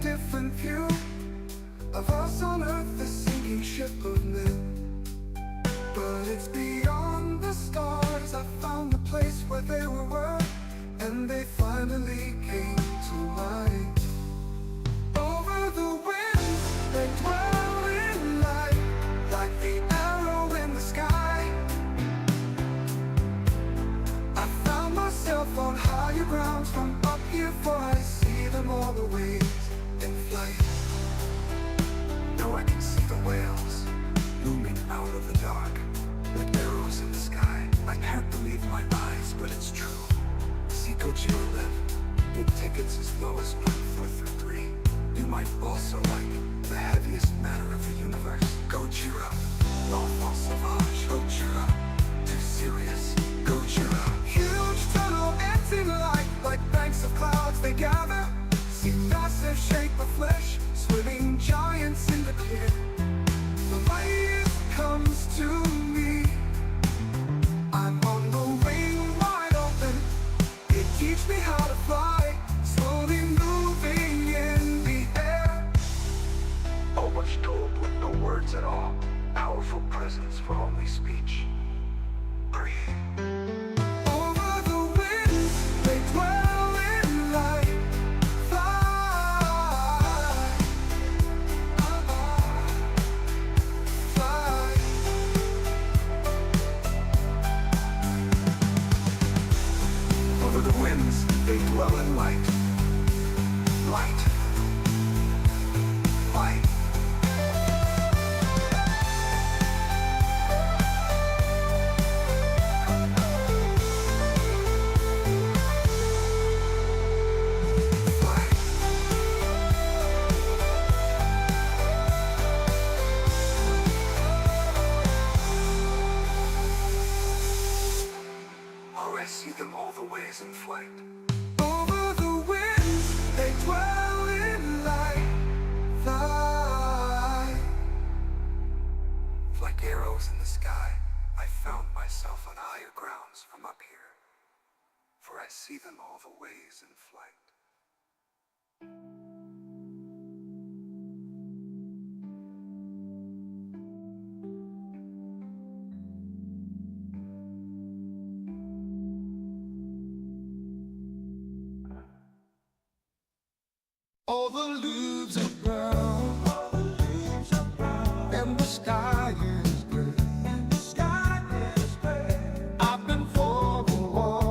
different view of us on Earth, the sinking ship of men. But it's beyond the stars. I found the place where they were, and they finally came to light. Over the winds, they dwell in light, like the arrow in the sky. I found myself on higher grounds from up here, for I see them all the ways in flight. Now I can see the whales looming out of the dark, like arrows in the sky. I can't believe my eyes, but it's true. See Gojira left, with tickets as low as 1,433. You might also like the heaviest matter of the universe, Gojira. L'enfant sauvage, Gojira. Too serious, Gojira. Huge tunnel empty light, like banks of clouds they gather. See massive shape of flesh, swimming giants in the clear. The light comes to me. I'm on the wing wide open. It teaches me how to fly, slowly moving in the air. Oh, much told with no words at all. Powerful presence for only speech. Breathe. Over the winds, they dwell in light. Fly. Fly. Over the winds, they dwell in light. Light. Light. I see them all the ways in flight. Over the winds, they dwell in light. Fly. Like arrows in the sky, I found myself on higher grounds from up here, for I see them all the ways in flight. All the leaves are brown, and the sky is gray. I've been for the war.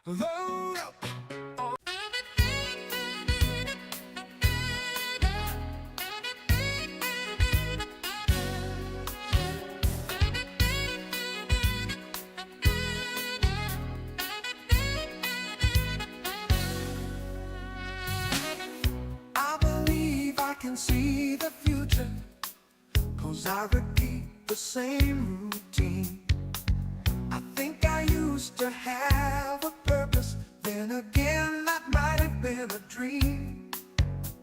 Load up. Can see the future, 'cause I repeat the same routine. I think I used to have a purpose, then again that might have been a dream.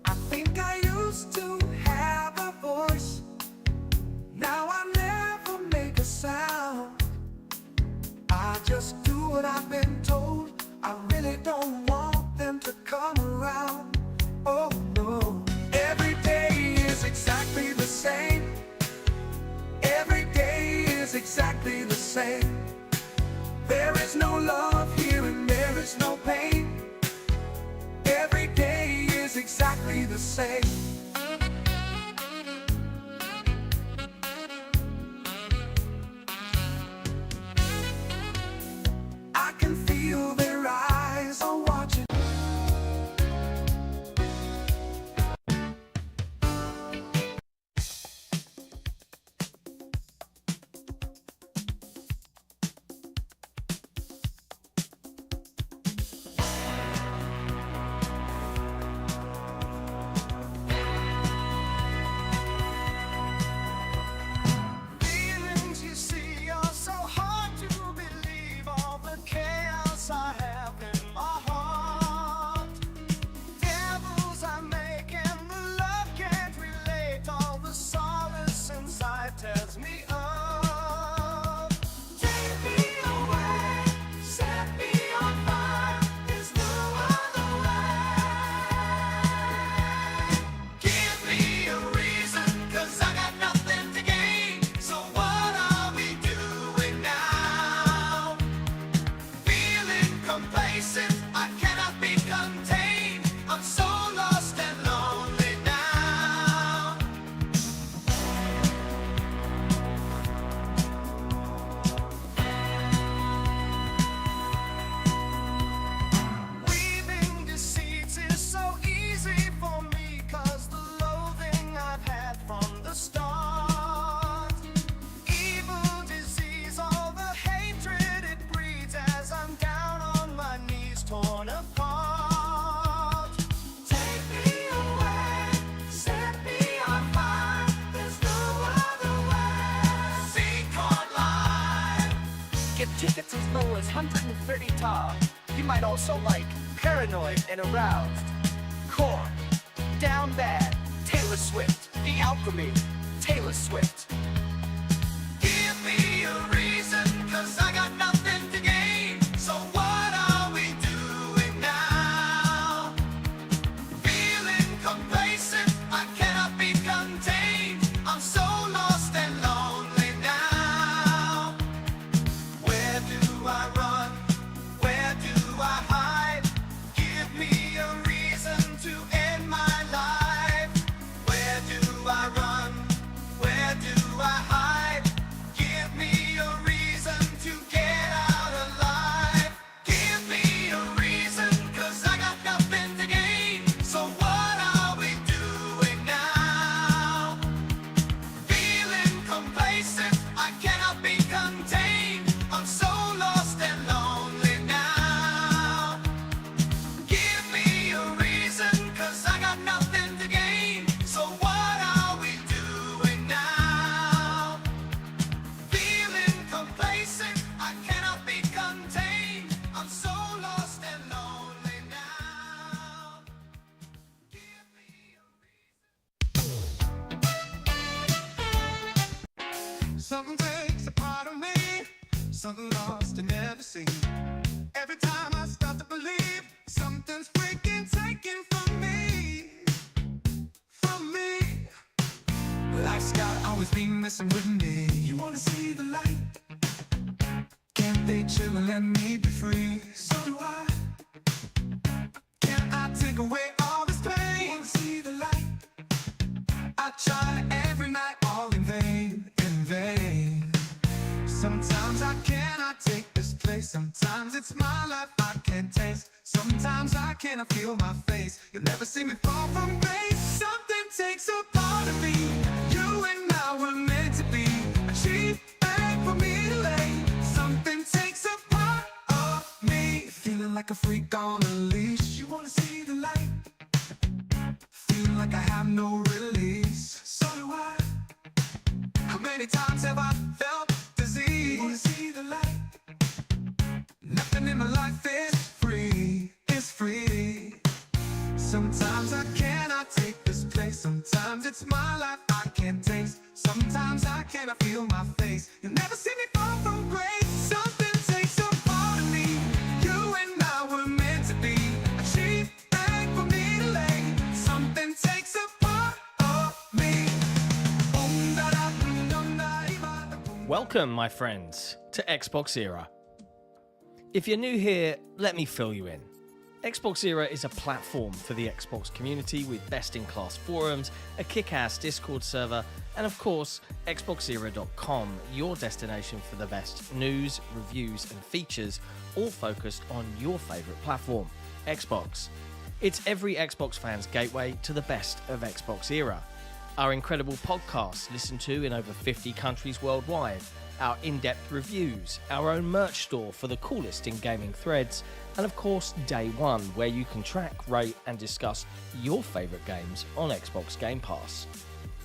I think I used to have a voice, now I never make a sound. I just do what I've been told, I really don't want them to come around. Oh no. Every day is exactly the same. Every day is exactly the same. There is no love here and there is no pain. Every day is exactly the same. I can feel their eyes are watching. 130 tall. You might also like Paranoid and Aroused, Core, Down Bad, Taylor Swift, The Alchemy, Taylor Swift. Give me a reason, 'cause I got nothing to gain. So what are we doing now? Feeling complacent, I cannot be contained. I'm so lost and lonely now. Where do I run? Where do I hide? Give me a reason to end my life. Where do I run? Where do I hide? Give me a reason to get out alive. Give me a reason, 'cause I got nothing to gain. So what are we doing now? Feeling complacent, I cannot be contained. I'm so lost and lonely now. Give me a reason, 'cause I got nothing to gain. So what are we doing now? Feeling complacent, I cannot be contained. I'm so lost and lonely now. Give me a reason. Something takes a part of me, something lost and never seen. Every time I start to believe something's freaking taken from me, from me. Life's got always been messing with me. You wanna see the light? Can't they chill and let me be free? So do I. Can I take away all this pain? Wanna see the light? I try every night, all in vain, in vain. Sometimes I cannot take this place. Sometimes it's my life I can't taste. Sometimes I cannot feel my face. You'll never see me fall from grace. Something takes a part of me. You and I were meant to be. A cheap bag for me to lay. Something takes a part of me. Feeling like a freak on a leash. You wanna see the light? Feeling like I have no release. So do I. How many times have I felt disease? You wanna see the light? Nothing in my life is free, it's free. Sometimes I cannot take this place. Sometimes it's my life I can't taste. Sometimes I cannot feel my face. You'll never see me fall from grace. Something takes a part of me. You and I were meant to be. A cheap bag for me to lay. Something takes a part of me. Welcome, my friends, to XboxEra. If you're new here, let me fill you in. XboxEra is a platform for the Xbox community with best-in-class forums, a kick-ass Discord server, and of course, XboxEra.com, your destination for the best news, reviews, and features, all focused on your favourite platform, Xbox. It's every Xbox fan's gateway to the best of XboxEra. Our incredible podcasts listened to in over 50 countries worldwide, our in-depth reviews, our own merch store for the coolest in gaming threads, and of course Day One, where you can track, rate and discuss your favourite games on Xbox Game Pass.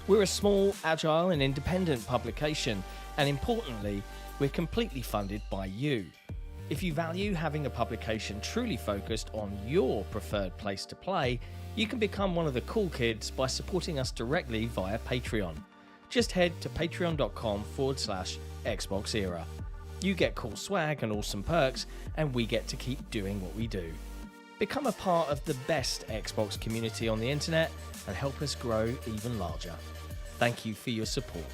We're a small, agile and independent publication, and importantly, we're completely funded by you. If you value having a publication truly focused on your preferred place to play, you can become one of the cool kids by supporting us directly via Patreon. Just head to patreon.com/XboxEra. You get cool swag and awesome perks, and we get to keep doing what we do. Become a part of the best Xbox community on the internet and help us grow even larger. Thank you for your support.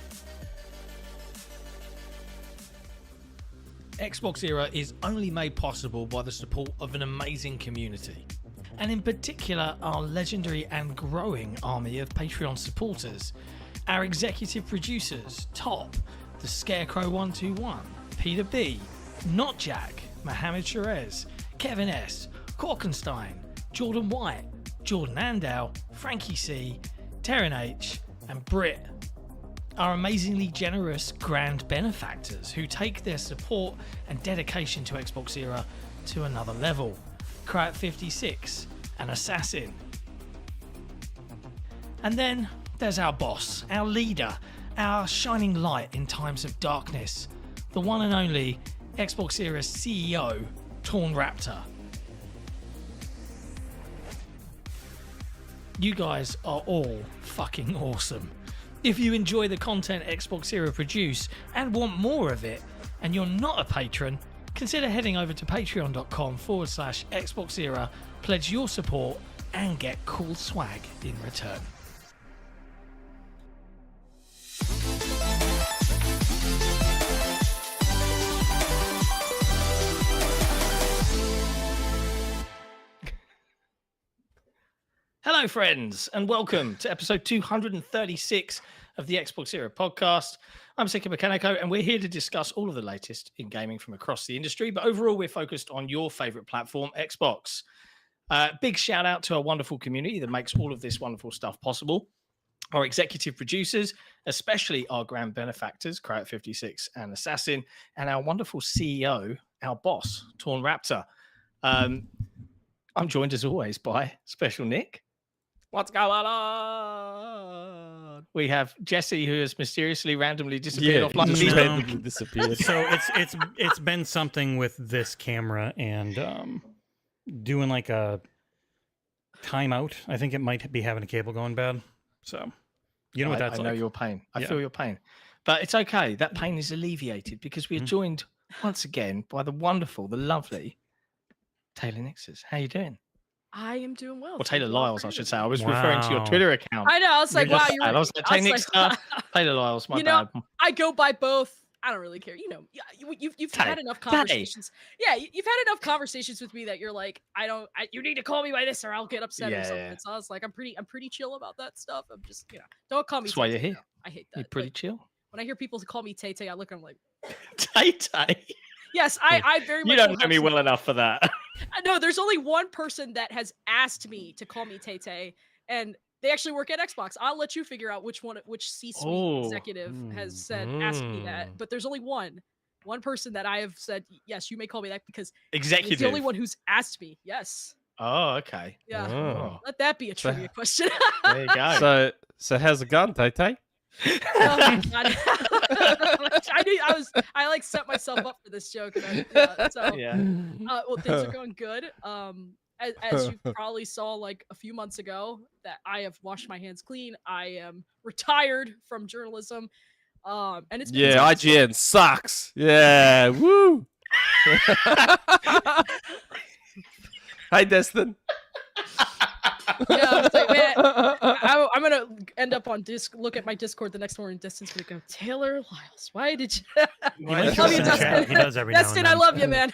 XboxEra is only made possible by the support of an amazing community, and in particular our legendary and growing army of Patreon supporters. Our executive producers, Top, The Scarecrow 121, Peter B, Not Jack, Mohammed Sherez, Kevin S, Korkenstein, Jordan White, Jordan Andow, Frankie C, Terran H, and Britt. Our amazingly generous grand benefactors who take their support and dedication to XboxEra to another level. Krat56 and Assassin. And then there's our boss, our leader, our shining light in times of darkness, the one and only XboxEra CEO, Torn Raptor. You guys are all fucking awesome. If you enjoy the content XboxEra produce and want more of it, and you're not a patron, consider heading over to patreon.com/XboxEra, pledge your support, and get cool swag in return. Hello, friends, and welcome to episode 236 of the XboxEra podcast. I'm Sika Mechanico, and we're here to discuss all of the latest in gaming from across the industry. But overall, we're focused on your favorite platform, Xbox. Big shout out to our wonderful community that makes all of this wonderful stuff possible. Our executive producers, especially our grand benefactors, Crowd56 and Assassin, and our wonderful CEO, our boss, Torn Raptor. I'm joined as always by Special Nick. What's going on? We have Jesse, who has mysteriously randomly disappeared offline. Randomly disappeared. So it's been something with this camera and doing like a timeout. I think it might be having a cable going bad. So you know what that's I like. know your pain. I Yeah. feel your pain. But it's okay. That pain is alleviated because we are joined once again by the wonderful, the lovely Taylor Nixes. How you doing? I am doing well. Or Taylor Doing well, Lyles, I great. should say. I was referring to your Wow. Twitter account. I know. I was like, You're wow, just you're. bad. I was like, Tay I was Nixter, Taylor Lyles, my You know, bad. I go by both. I don't really care. You know, you've Tay, had enough Tay. conversations. Yeah, you've had enough conversations with me that you're like, you need to call me by this or I'll get upset or something. Yeah. So I was like, I'm pretty chill about that stuff. I'm just, don't call me. That's why Tay you're Tay, here. no. I hate that. You're pretty Like, chill. when I hear people call me Tay Tay, I look at them like, Tay Tay. yes, I very much. You don't will know me have well enough for that. No, there's only one person that has asked me to call me Tay Tay, and they actually work at Xbox. I'll let you figure out which C-suite Oh. executive has said asked me that. But there's only one person that I have said yes, you may call me that because he's Executive. the only one who's asked me. Yes, Oh, okay. yeah. Oh. Let that be a So- trivia question. There you go. So how's it going, Tay Tay? Oh my God. I like set myself up for this joke. And so yeah. well, things are going good. As you probably saw like a few months ago, that I have washed my hands clean. I am retired from journalism. And it's been Yeah, tough. IGN sucks. Yeah, woo. Hey, Destin. Yeah, I was like, man, I'm gonna end up on look at my Discord the next morning. Destin's gonna go, Taylor Lyles, why did you? He Why likes love us you, in Destin. chat. He does every now Destin, and I then. love you, man.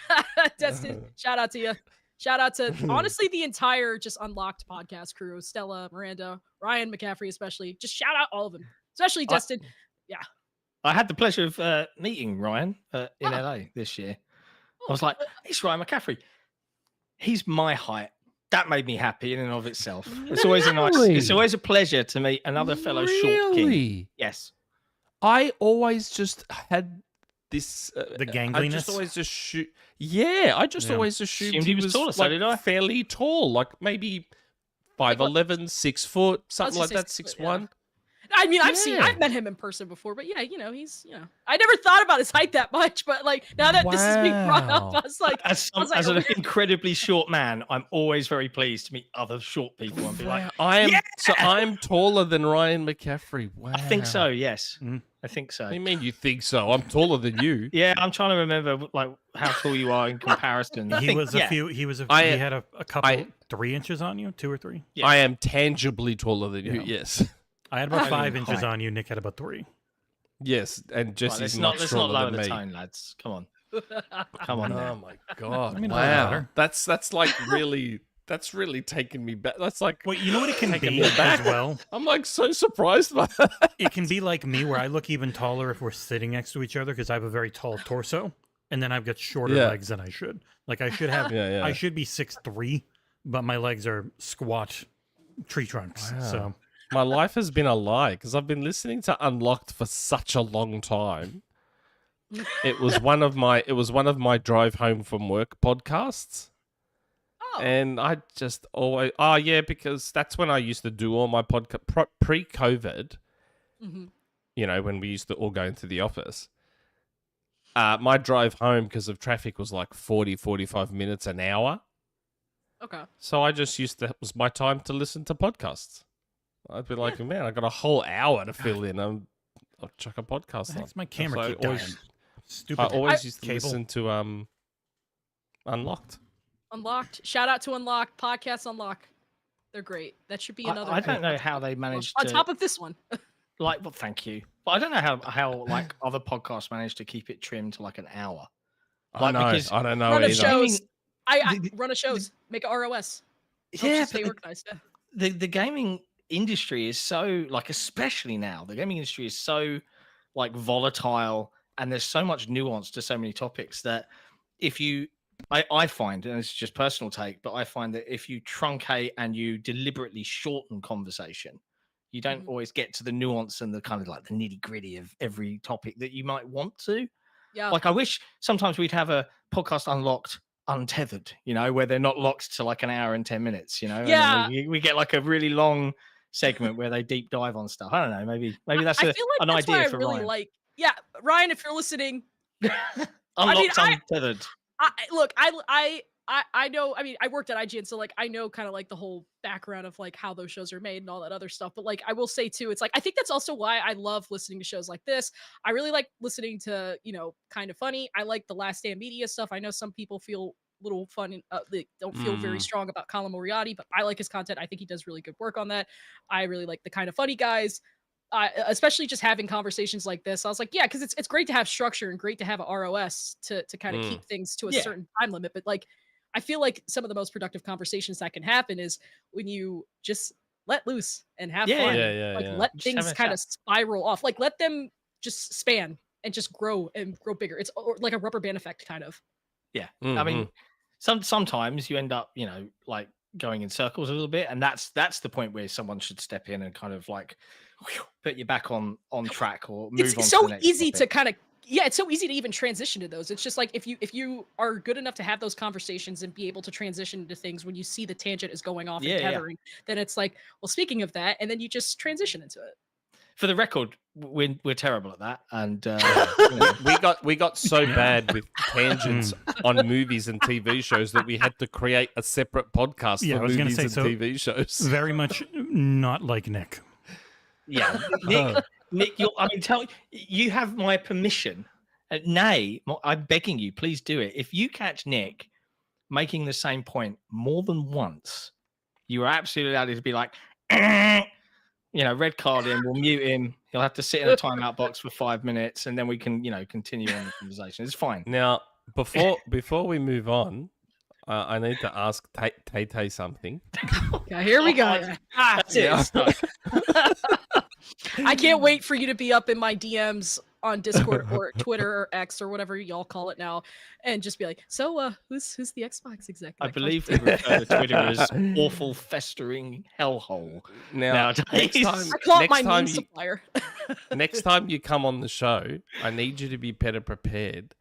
Destin, shout out to you. Shout out to honestly the entire just Unlocked podcast crew, Stella, Miranda, Ryan McCaffrey, especially. Just shout out all of them, especially Destin. I had the pleasure of meeting Ryan in Oh. LA this year. I was like, it's Ryan McCaffrey. He's my height. That made me happy in and of itself. It's always it's always a pleasure to meet another fellow short king. Really? Yes. I always just had this. The I gangliness? just always just shoot. Yeah, I just Yeah. always assumed Assumed he he was was taller, so like did I. fairly tall, like maybe 5'11", 6 foot, something like say that, 6 foot, 6'1". I mean, Yeah. I've met him in person before, but yeah, he's, I never thought about his height that much, but like now that this is being brought up, Wow. I was like, As I was like, an okay. incredibly short man, I'm always very pleased to meet other short people and be like, Wow, I'm taller than Ryan McCaffrey. Wow. I think so. Yes, Mhm. I think so. What do you mean you think so? I'm taller than you. Yeah, I'm trying to remember like how tall you are in comparison. I He think, was yeah. he had a couple 3 inches on you, 2 or 3. Yeah. I am tangibly taller than you. Yeah. Yes. I had about I 5 mean, inches height. on you. Nick had about 3. Yes, and Right, Jesse's let's much not taller lower than the me. tone, lads. Come on, come on. Oh now. my god! I mean, it doesn't wow, matter. that's like really taking me back. That's like Well, you know what it can Taking be me as back. well. I'm like so surprised by that. It can be like me, where I look even taller if we're sitting next to each other because I have a very tall torso, and then I've got shorter Yeah. legs than I should. Like I should have. Yeah, yeah. I should be 6'3", but my legs are squat tree trunks. Wow. So My life has been a lie because I've been listening to Unlocked for such a long time. It was one of my drive home from work podcasts. Oh, And I just always, because that's when I used to do all my podcast pre-COVID, mhm. you know, when we used to all go into the office. my drive home because of traffic was like 40, 45 minutes an hour. Okay. So I just that was my time to listen to podcasts. I'd be like, man, I got a whole hour to fill in. I'll chuck a podcast on. Thanks, my camera So keep I always, dying. Stupid. I always used to cable. listen to Unlocked. Unlocked. Shout out to Unlocked. Podcasts Unlocked. They're great. That should be another. I don't know how they managed on to top of this one. like. Well, thank you, but I don't know how like other podcasts manage to keep it trimmed to like an hour. I know. because I don't know Run of either. shows. I the- run of shows. Make a ROS. yeah, Stay but organized. Yeah. the gaming industry is so like, especially now, the gaming industry is so like volatile, and there's so much nuance to so many topics that if you I find, and it's just personal take, but I find that if you truncate and you deliberately shorten conversation, you don't always get to the nuance and the kind of like the nitty gritty of every topic that you might want to. Yeah. Like, I wish sometimes we'd have a podcast unlocked untethered, where they're not locked to like an hour and 10 minutes, and then Yeah. we get like a really long segment where they deep dive on stuff. I don't know, maybe that's I feel like an that's idea why for I really Ryan. like. Yeah, Ryan, if you're listening, Unlocked untethered. look, I know. I mean, I worked at IGN, so like I know kind of like the whole background of like how those shows are made and all that other stuff. But like I will say too, it's like I think that's also why I love listening to shows like this. I really like listening to Kind of Funny. I like the Last Stand Media stuff. I know some people feel a little fun, they don't feel very strong about Colin Moriarty, but I like his content. I think he does really good work on that. I really like the Kind of Funny guys. Especially just having conversations like this, I was like, yeah, because it's great to have structure and great to have a ROS to kind of keep things to a certain time limit. But like, I feel like some of the most productive conversations that can happen is when you just let loose and have fun. Let Just things having a kind of chat. spiral off. Like let them just span and just grow and grow bigger. It's like a rubber band effect kind of. Yeah. I mean, sometimes you end up, like going in circles a little bit, and that's the point where someone should step in and kind of like put you back on track or move on. It's to so the next easy to topic. kind of it's so easy to even transition to those. It's just like if you are good enough to have those conversations and be able to transition to things when you see the tangent is going off and tethering, then it's like, well, speaking of that, and then you just transition into it. For the record, we're terrible at that, and we got so bad with tangents on movies and TV shows that we had to create a separate podcast Yeah, I for was gonna movies say, and so TV shows. Very much not like Nick. yeah, Nick, you have my permission. Nay, I'm begging you, please do it. If you catch Nick making the same point more than once, you are absolutely allowed to be like, red card him, we'll mute him. He'll have to sit in a timeout box for 5 minutes, and then we can, continue on the conversation. It's fine. Now, before we move on, I need to ask Tay Tay something. Okay, here we go. That's it. I can't wait for you to be up in my DMs on Discord or Twitter or X or whatever y'all call it now, and just be like, so who's the Xbox exec? I believe we refer to Twitter as awful festering hellhole. Now, nowadays. I call it my meme supplier. Next time you come on the show, I need you to be better prepared,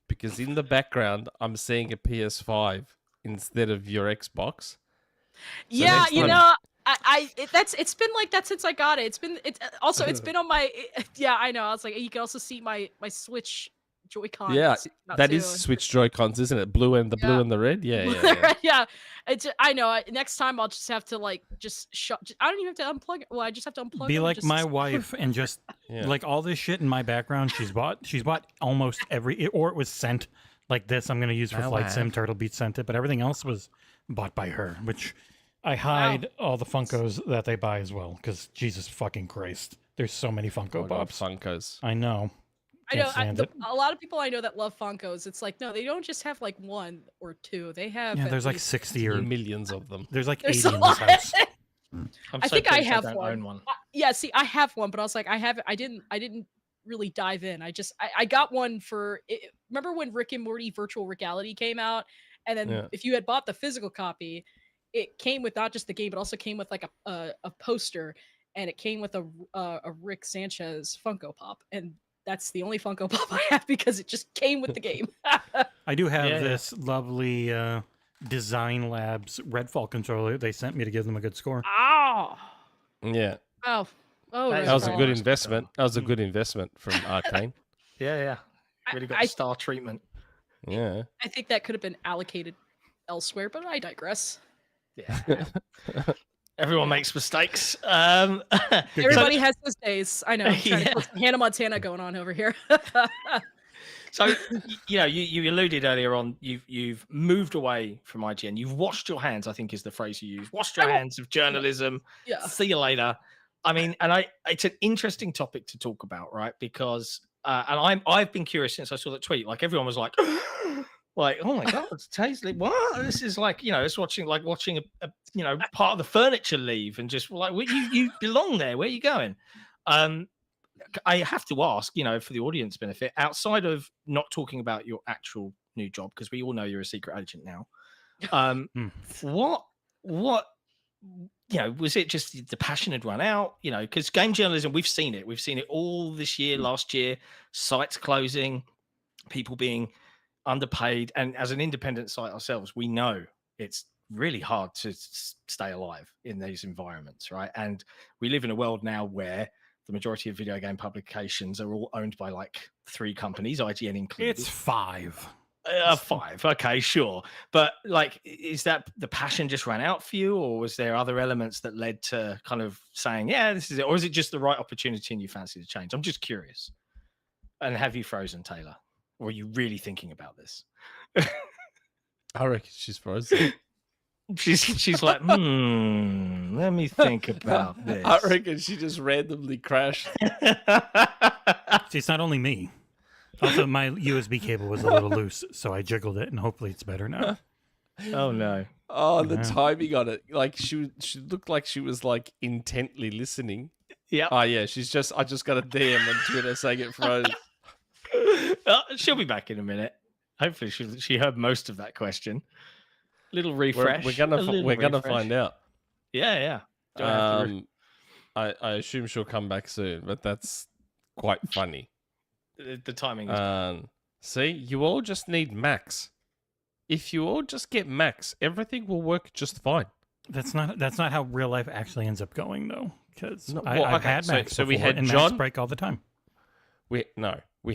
because in the background I'm seeing a PS5 instead of your Xbox. So yeah, next time- it's been like that since I got it. It's been on my I know. I was like, you can also see my Switch Joy-Con. Yeah, that too. is Switch Joy-Cons, isn't it? Blue and the red. Yeah. Yeah. I know. Next time I'll just have to like I don't even have to unplug it. Well, I just have to unplug it. Be like my wife and just Yeah. like all this shit in my background. She's bought almost or it was sent like this. I'm gonna use for Flight Sim. Turtle Beach sent it, but everything else was bought by her, which I hide all the Funkos that they buy as well, because Jesus fucking Christ, there's so many Funko Pops. Funkos. I know. I know. Can't stand it. A lot of people I know that love Funkos. It's like, no, they don't just have like one or two. They have Yeah, at there's like least 60 or Millions of them. there's like There's 80 in a this lot. house. I think I have don't one. own one. Yeah, see, I have one, but I was like, I didn't really dive in. I got one for. Remember when Rick and Morty Virtual Reality came out, and then if you had bought the physical copy, it came with not just the game, but also came with like a poster, and it came with a Rick Sanchez Funko Pop, and that's the only Funko Pop I have because it just came with the game. I do have this lovely Design Labs Redfall controller. They sent me to give them a good score. Oh, Yeah, oh, That that was a Redfall. good investment. That was a good investment from Arcane. Yeah. Really got I- the star treatment. Yeah. I think that could have been allocated elsewhere, but I digress. Yeah. Everyone makes mistakes. Everybody has those days. I know. I'm trying Yeah. to put some Hannah Montana going on over here. So you alluded earlier on. You've moved away from IGN. You've washed your hands. I think is the phrase you use. Washed your hands of journalism. Yeah. See you later. I mean, it's an interesting topic to talk about, right? Because I've been curious since I saw that tweet. Like everyone was like, like, oh my god, it's tasty. What? This is like, it's watching a part of the furniture leave and just like, you belong there. Where are you going? I have to ask, for the audience benefit, outside of not talking about your actual new job, because we all know you're a secret agent now. What was it just the passion had run out? Because game journalism, we've seen it all this year, last year, sites closing, people being underpaid, and as an independent site ourselves, we know it's really hard to stay alive in these environments, right? And we live in a world now where the majority of video game publications are all owned by like 3 companies, IGN included. It's 5. 5, okay, sure. But like, is that the passion just ran out for you, or was there other elements that led to kind of saying, yeah, this is it, or is it just the right opportunity and you fancy to change? I'm just curious. And have you frozen, Taylor? Or are you really thinking about this? I reckon she's frozen. She's like, let me think about this. I reckon she just randomly crashed. See, it's not only me. Also, my USB cable was a little loose, so I jiggled it, and hopefully it's better now. Oh no. Oh, the Yeah. timing on it. Like she looked like she was like intently listening. Yeah. Oh yeah, I just got a DM on Twitter saying it froze. She'll be back in a minute. Hopefully she heard most of that question. Little refresh. We're gonna find out. Yeah. Do I have to I assume she'll come back soon, but that's quite funny. the timing is See, you all just need Max. If you all just get Max, everything will work just fine. That's not how real life actually ends up going, though. Because No, I've okay, had Max so we before, had and John- Macs break all the time. We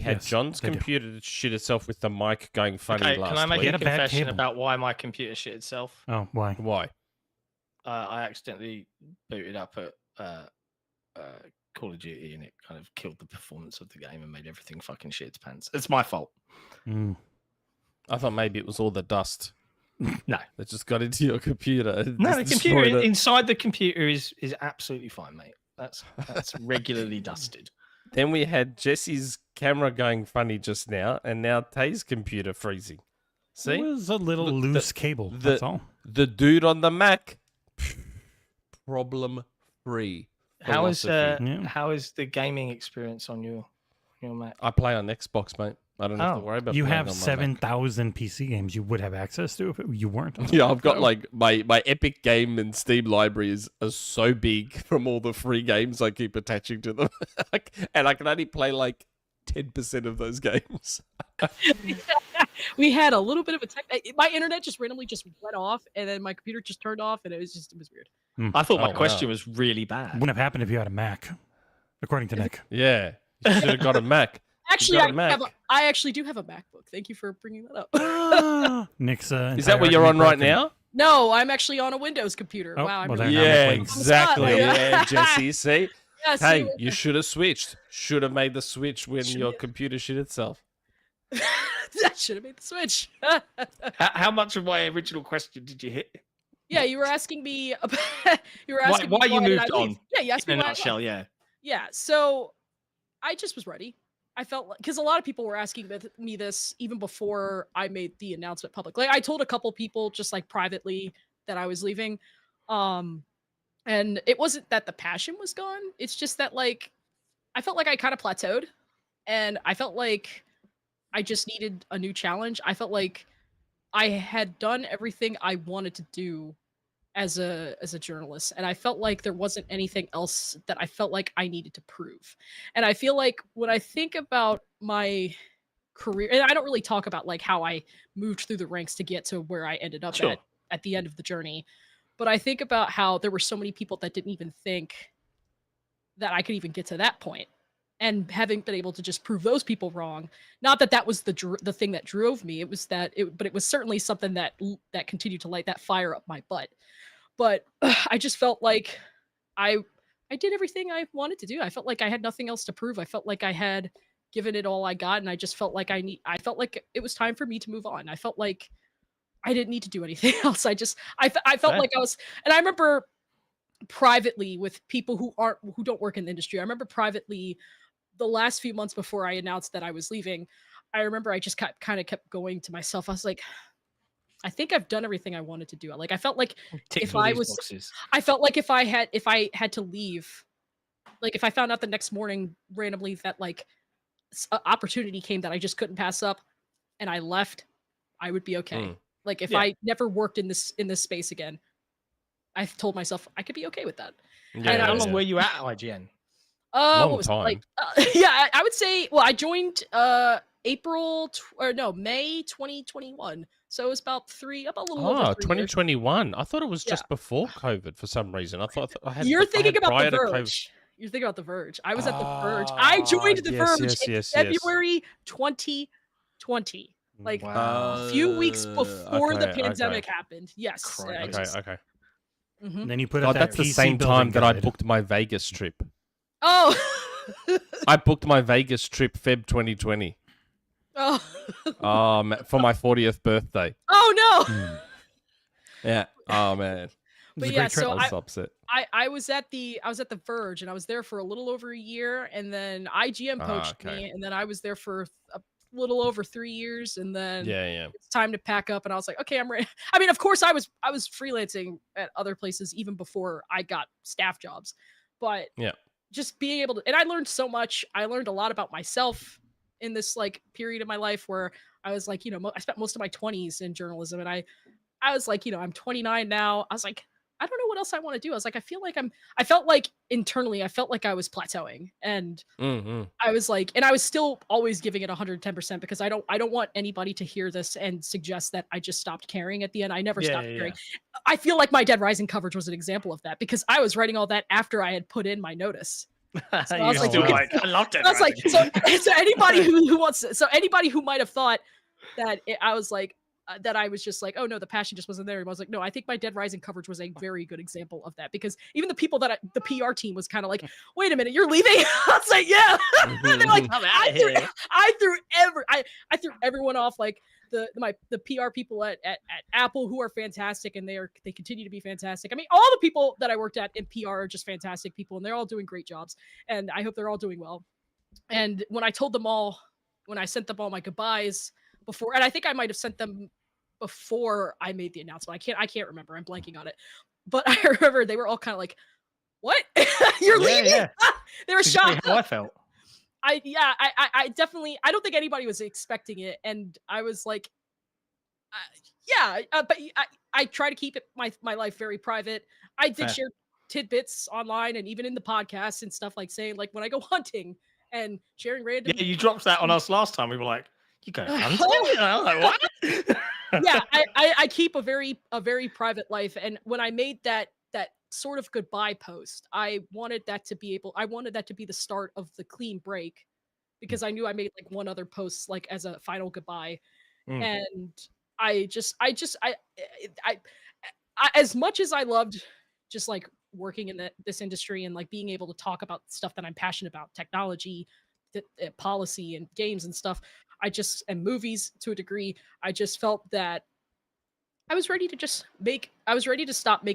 had Yes, John's they do. computer that shit itself with the mic going funny okay, last can I make week. Get a a bad confession cable. about why my computer shit itself? Oh, why? Why? I accidentally booted up at Call of Duty and it kind of killed the performance of the game and made everything fucking shit its pants. It's my fault. Mm. I thought maybe it was all the dust No. that just got into your computer. and No, just the computer destroyed it. inside the computer is absolutely fine, mate. That's regularly dusted. Then we had Jesse's camera going funny just now, and now Tay's computer freezing. See? It was a little The- loose cable. That's all. The dude on the Mac, problem free. How is Yeah. how is the gaming experience on your Mac? I play on Xbox, mate. I don't have to Oh. worry about You playing have on my Mac. 7,000 PC games you would have access to if you weren't. on Yeah, the I've got Pro. like my Epic Game and Steam libraries are so big from all the free games I keep attaching to them, and I can only play like 10% of those games. We had a little bit of a tech. My internet just randomly just went off, and then my computer just turned off, and it was weird. I thought my Oh, question wow. was really bad. Wouldn't have happened if you had a Mac, according to Nick. Yeah, you should have got a Mac. Actually, got a Mac. I actually do have a MacBook. Thank you for bringing that up. Nick's. Is that what you're on right now? No, I'm actually on a Windows computer. Oh, wow, I'm well, really there, now Yeah, we're playing. exactly. Yeah. Yeah, Jesse. See, yeah, see, hey, you should have switched. Should have made the switch when Should- your computer shit itself. I should have made the switch. How much of my original question did you hit? Yeah, you were asking me. About, you were asking Why me you did moved I leave? on, Yeah, you asked me In a why I left. nutshell, yeah. Yeah, so I just was ready. I felt like because a lot of people were asking me this even before I made the announcement public. Like I told a couple people just like privately that I was leaving, and it wasn't that the passion was gone. It's just that like I felt like I kind of plateaued, and I felt like I just needed a new challenge. I felt like I had done everything I wanted to do as a journalist, and I felt like there wasn't anything else that I felt like I needed to prove. And I feel like when I think about my career, and I don't really talk about like how I moved through the ranks to get to where I ended up Sure. at the end of the journey, but I think about how there were so many people that didn't even think that I could even get to that point. and having been able to just prove those people wrong. Not that that was the thing that drove me. It was that but it was certainly something that continued to light that fire up my butt. But I just felt like I did everything I wanted to do. I felt like I had nothing else to prove. I felt like I had given it all I got, and I just felt like I felt like it was time for me to move on. I felt like I didn't need to do anything else. I felt like I was, and I remember privately with people who don't work in the industry. I remember privately the last few months before I announced that I was leaving, I remember I just kind of kept going to myself. I was like, I think I've done everything I wanted to do. Like I felt like if I was, I felt like if I had to leave, like if I found out the next morning randomly that like an opportunity came that I just couldn't pass up, and I left, I would be okay. Like if I never worked in this space again, I've told myself I could be okay with that. Yeah, and how long were you at IGN? What was it, like? Yeah, I would say. Well, I joined May 2021. So it was about a little over 3 2021. years. I thought it was just before COVID for some reason. I thought I had. You're thinking about The Verge. You're thinking about The Verge. I was at The Verge. I joined The Verge in February 2020. Like a few weeks before the pandemic happened. Yes. Okay. And then you put up that that's the PC same time that I guide. booked my Vegas trip. Oh. I booked my Vegas trip Feb 2020. Oh. For my 40th birthday. Oh no. Yeah. Oh man. But yeah, so I was upset. I was at the Verge, and I was there for a little over a year, and then IGN poached me, and then I was there for a little over 3 years, and then it's time to pack up, and I was like, okay, I'm ready. I mean, of course, I was freelancing at other places even before I got staff jobs, but just being able to, and I learned so much. I learned a lot about myself in this like period of my life where I was like, I spent most of my 20s in journalism, and I was like, I'm 29 now. I was like, I don't know what else I want to do. I was like, I felt like internally, I felt like I was plateauing, and I was like, and I was still always giving it 110% because I don't want anybody to hear this and suggest that I just stopped caring at the end. I never stopped caring. I feel like my Dead Rising coverage was an example of that because I was writing all that after I had put in my notice. So I was like, I loved it. I was like, so anybody who wants to, so anybody who might have thought that I was like, that I was just like, oh no, the passion just wasn't there. I was like, no, I think my Dead Rising coverage was a very good example of that because even the people the PR team was kind of like, wait a minute, you're leaving? I was like, yeah. They're like, I threw everyone off, like the PR people at Apple, who are fantastic, and they continue to be fantastic. I mean, all the people that I worked at in PR are just fantastic people, and they're all doing great jobs, and I hope they're all doing well. And when I sent them all my goodbyes before, and I think I might have sent them before I made the announcement. I can't remember. I'm blanking on it. But I remember they were all kind of like, "What? You're leaving?" Yeah. They were shocked. How I felt. I definitely, I don't think anybody was expecting it, and I was like, but I try to keep my life very private. I did share tidbits online and even in the podcast and stuff, like saying like when I go hunting and sharing random. Yeah, you dropped that on us last time. We were like, "You go hunting?" I was like, "What?" Yeah, I keep a very private life, and when I made that sort of goodbye post, I wanted that to be the start of the clean break, because I knew I made like one other post like as a final goodbye, and I as much as I loved just like working in this industry and like being able to talk about stuff that I'm passionate about, technology, policy, and games and stuff, and movies to a degree, I just felt that I was ready to stop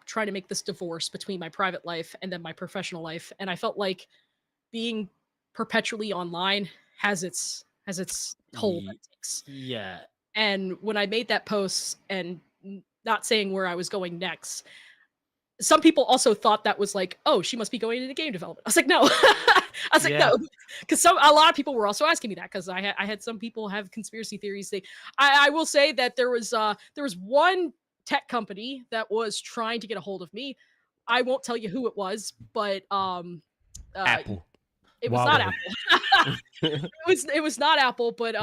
trying to make this divorce between my private life and then my professional life. And I felt like being perpetually online has its toll that it takes. Yeah. And when I made that post and not saying where I was going next, some people also thought that was like, oh, she must be going into game development. I was like, no. I was like, no, because a lot of people were also asking me that, because I had some people have conspiracy theories. I will say that there was one tech company that was trying to get a hold of me. I won't tell you who it was, but Apple. It was not Apple. it was not Apple, but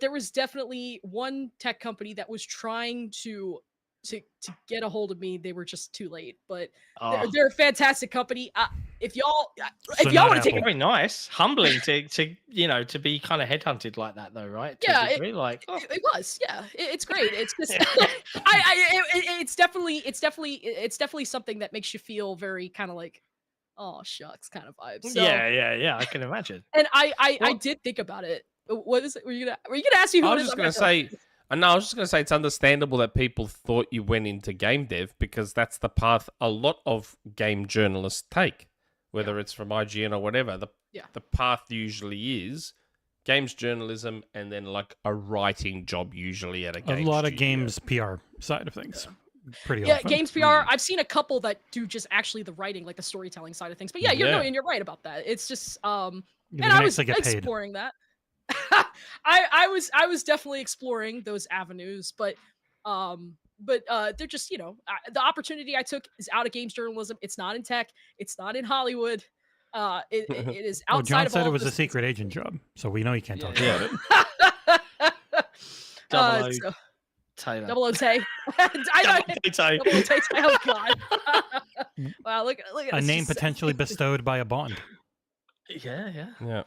there was definitely one tech company that was trying to to get a hold of me, they were just too late. But Oh, they're a fantastic company. If y'all So want not to take Apple. very nice, humbling to to be kind of headhunted like that though, right? To a Yeah, degree, like oh. it was, yeah. It's great. It's just, it's definitely something that makes you feel very kind of like, oh shucks, kind of vibe. So, yeah, I can imagine. and I Well- did think about it. What is it? Were you gonna ask me who I it was is? just I'm going not to say, no, I was just going to say it's understandable that people thought you went into game dev because that's the path a lot of game journalists take, whether it's from IGN or whatever. The path usually is games journalism and then like a writing job usually at a game A lot of studio. games PR side of things. Pretty Yeah, often. games PR. I've seen a couple that do just actually the writing, like the storytelling side of things. But yeah, you're Yeah. and you're right about that. It's just You and can I was actually get paid. exploring that. I was definitely exploring those avenues, but they're just the opportunity I took is out of games journalism. It's not in tech. It's not in Hollywood. It is Well, outside John of said all it was a those secret agent job, so we know you can't talk Yeah. about it. Double O so, Taylor. double O Tay. I know. Double O Tay. Oh God. Wow. Look at A this, name just- potentially bestowed by a bond. Yeah. Yeah. There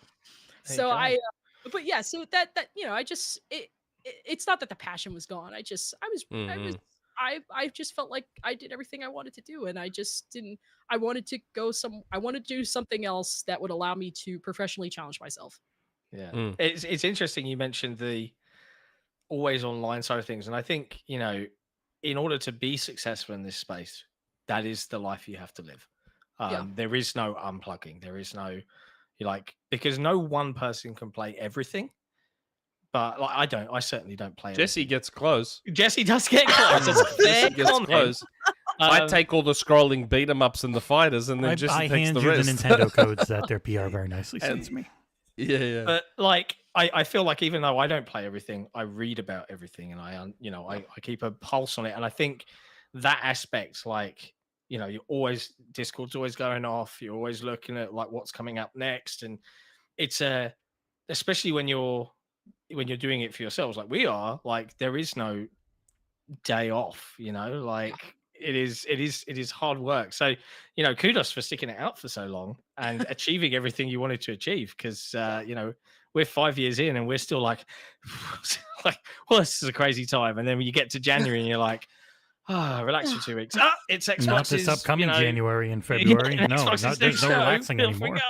So you go. but yeah, so that I just it's not that the passion was gone. I just I just felt like I did everything I wanted to do, and I just didn't. I wanted to do something else that would allow me to professionally challenge myself. Yeah, Mm. it's interesting you mentioned the always online side of things, and I think in order to be successful in this space, that is the life you have to live. Yeah. There is no unplugging. There is no because no one person can play everything. But like, I certainly don't play. Jesse gets close. everything. Jesse does get close. That's a fair Jesse gets comment. close. I Um, take all the scrolling beat 'em ups and the fighters, and then I Jesse takes hand the you rest. the Nintendo codes that their PR very nicely sends me. Yeah. But like I feel like even though I don't play everything, I read about everything, and I keep a pulse on it. And I think that aspect, like you're always Discord's always going off. You're always looking at like what's coming up next, and it's especially when you're doing it for yourselves, like we are. Like there is no day off. Like it is hard work. So kudos for sticking it out for so long and achieving everything you wanted to achieve, because we're 5 years in and we're still like well, this is a crazy time. And then when you get to January and you're like, relax for 2 weeks. It's Xbox. Not this upcoming January and Yeah, February. No, Xbox's there's new no show. relaxing Off we anymore. go.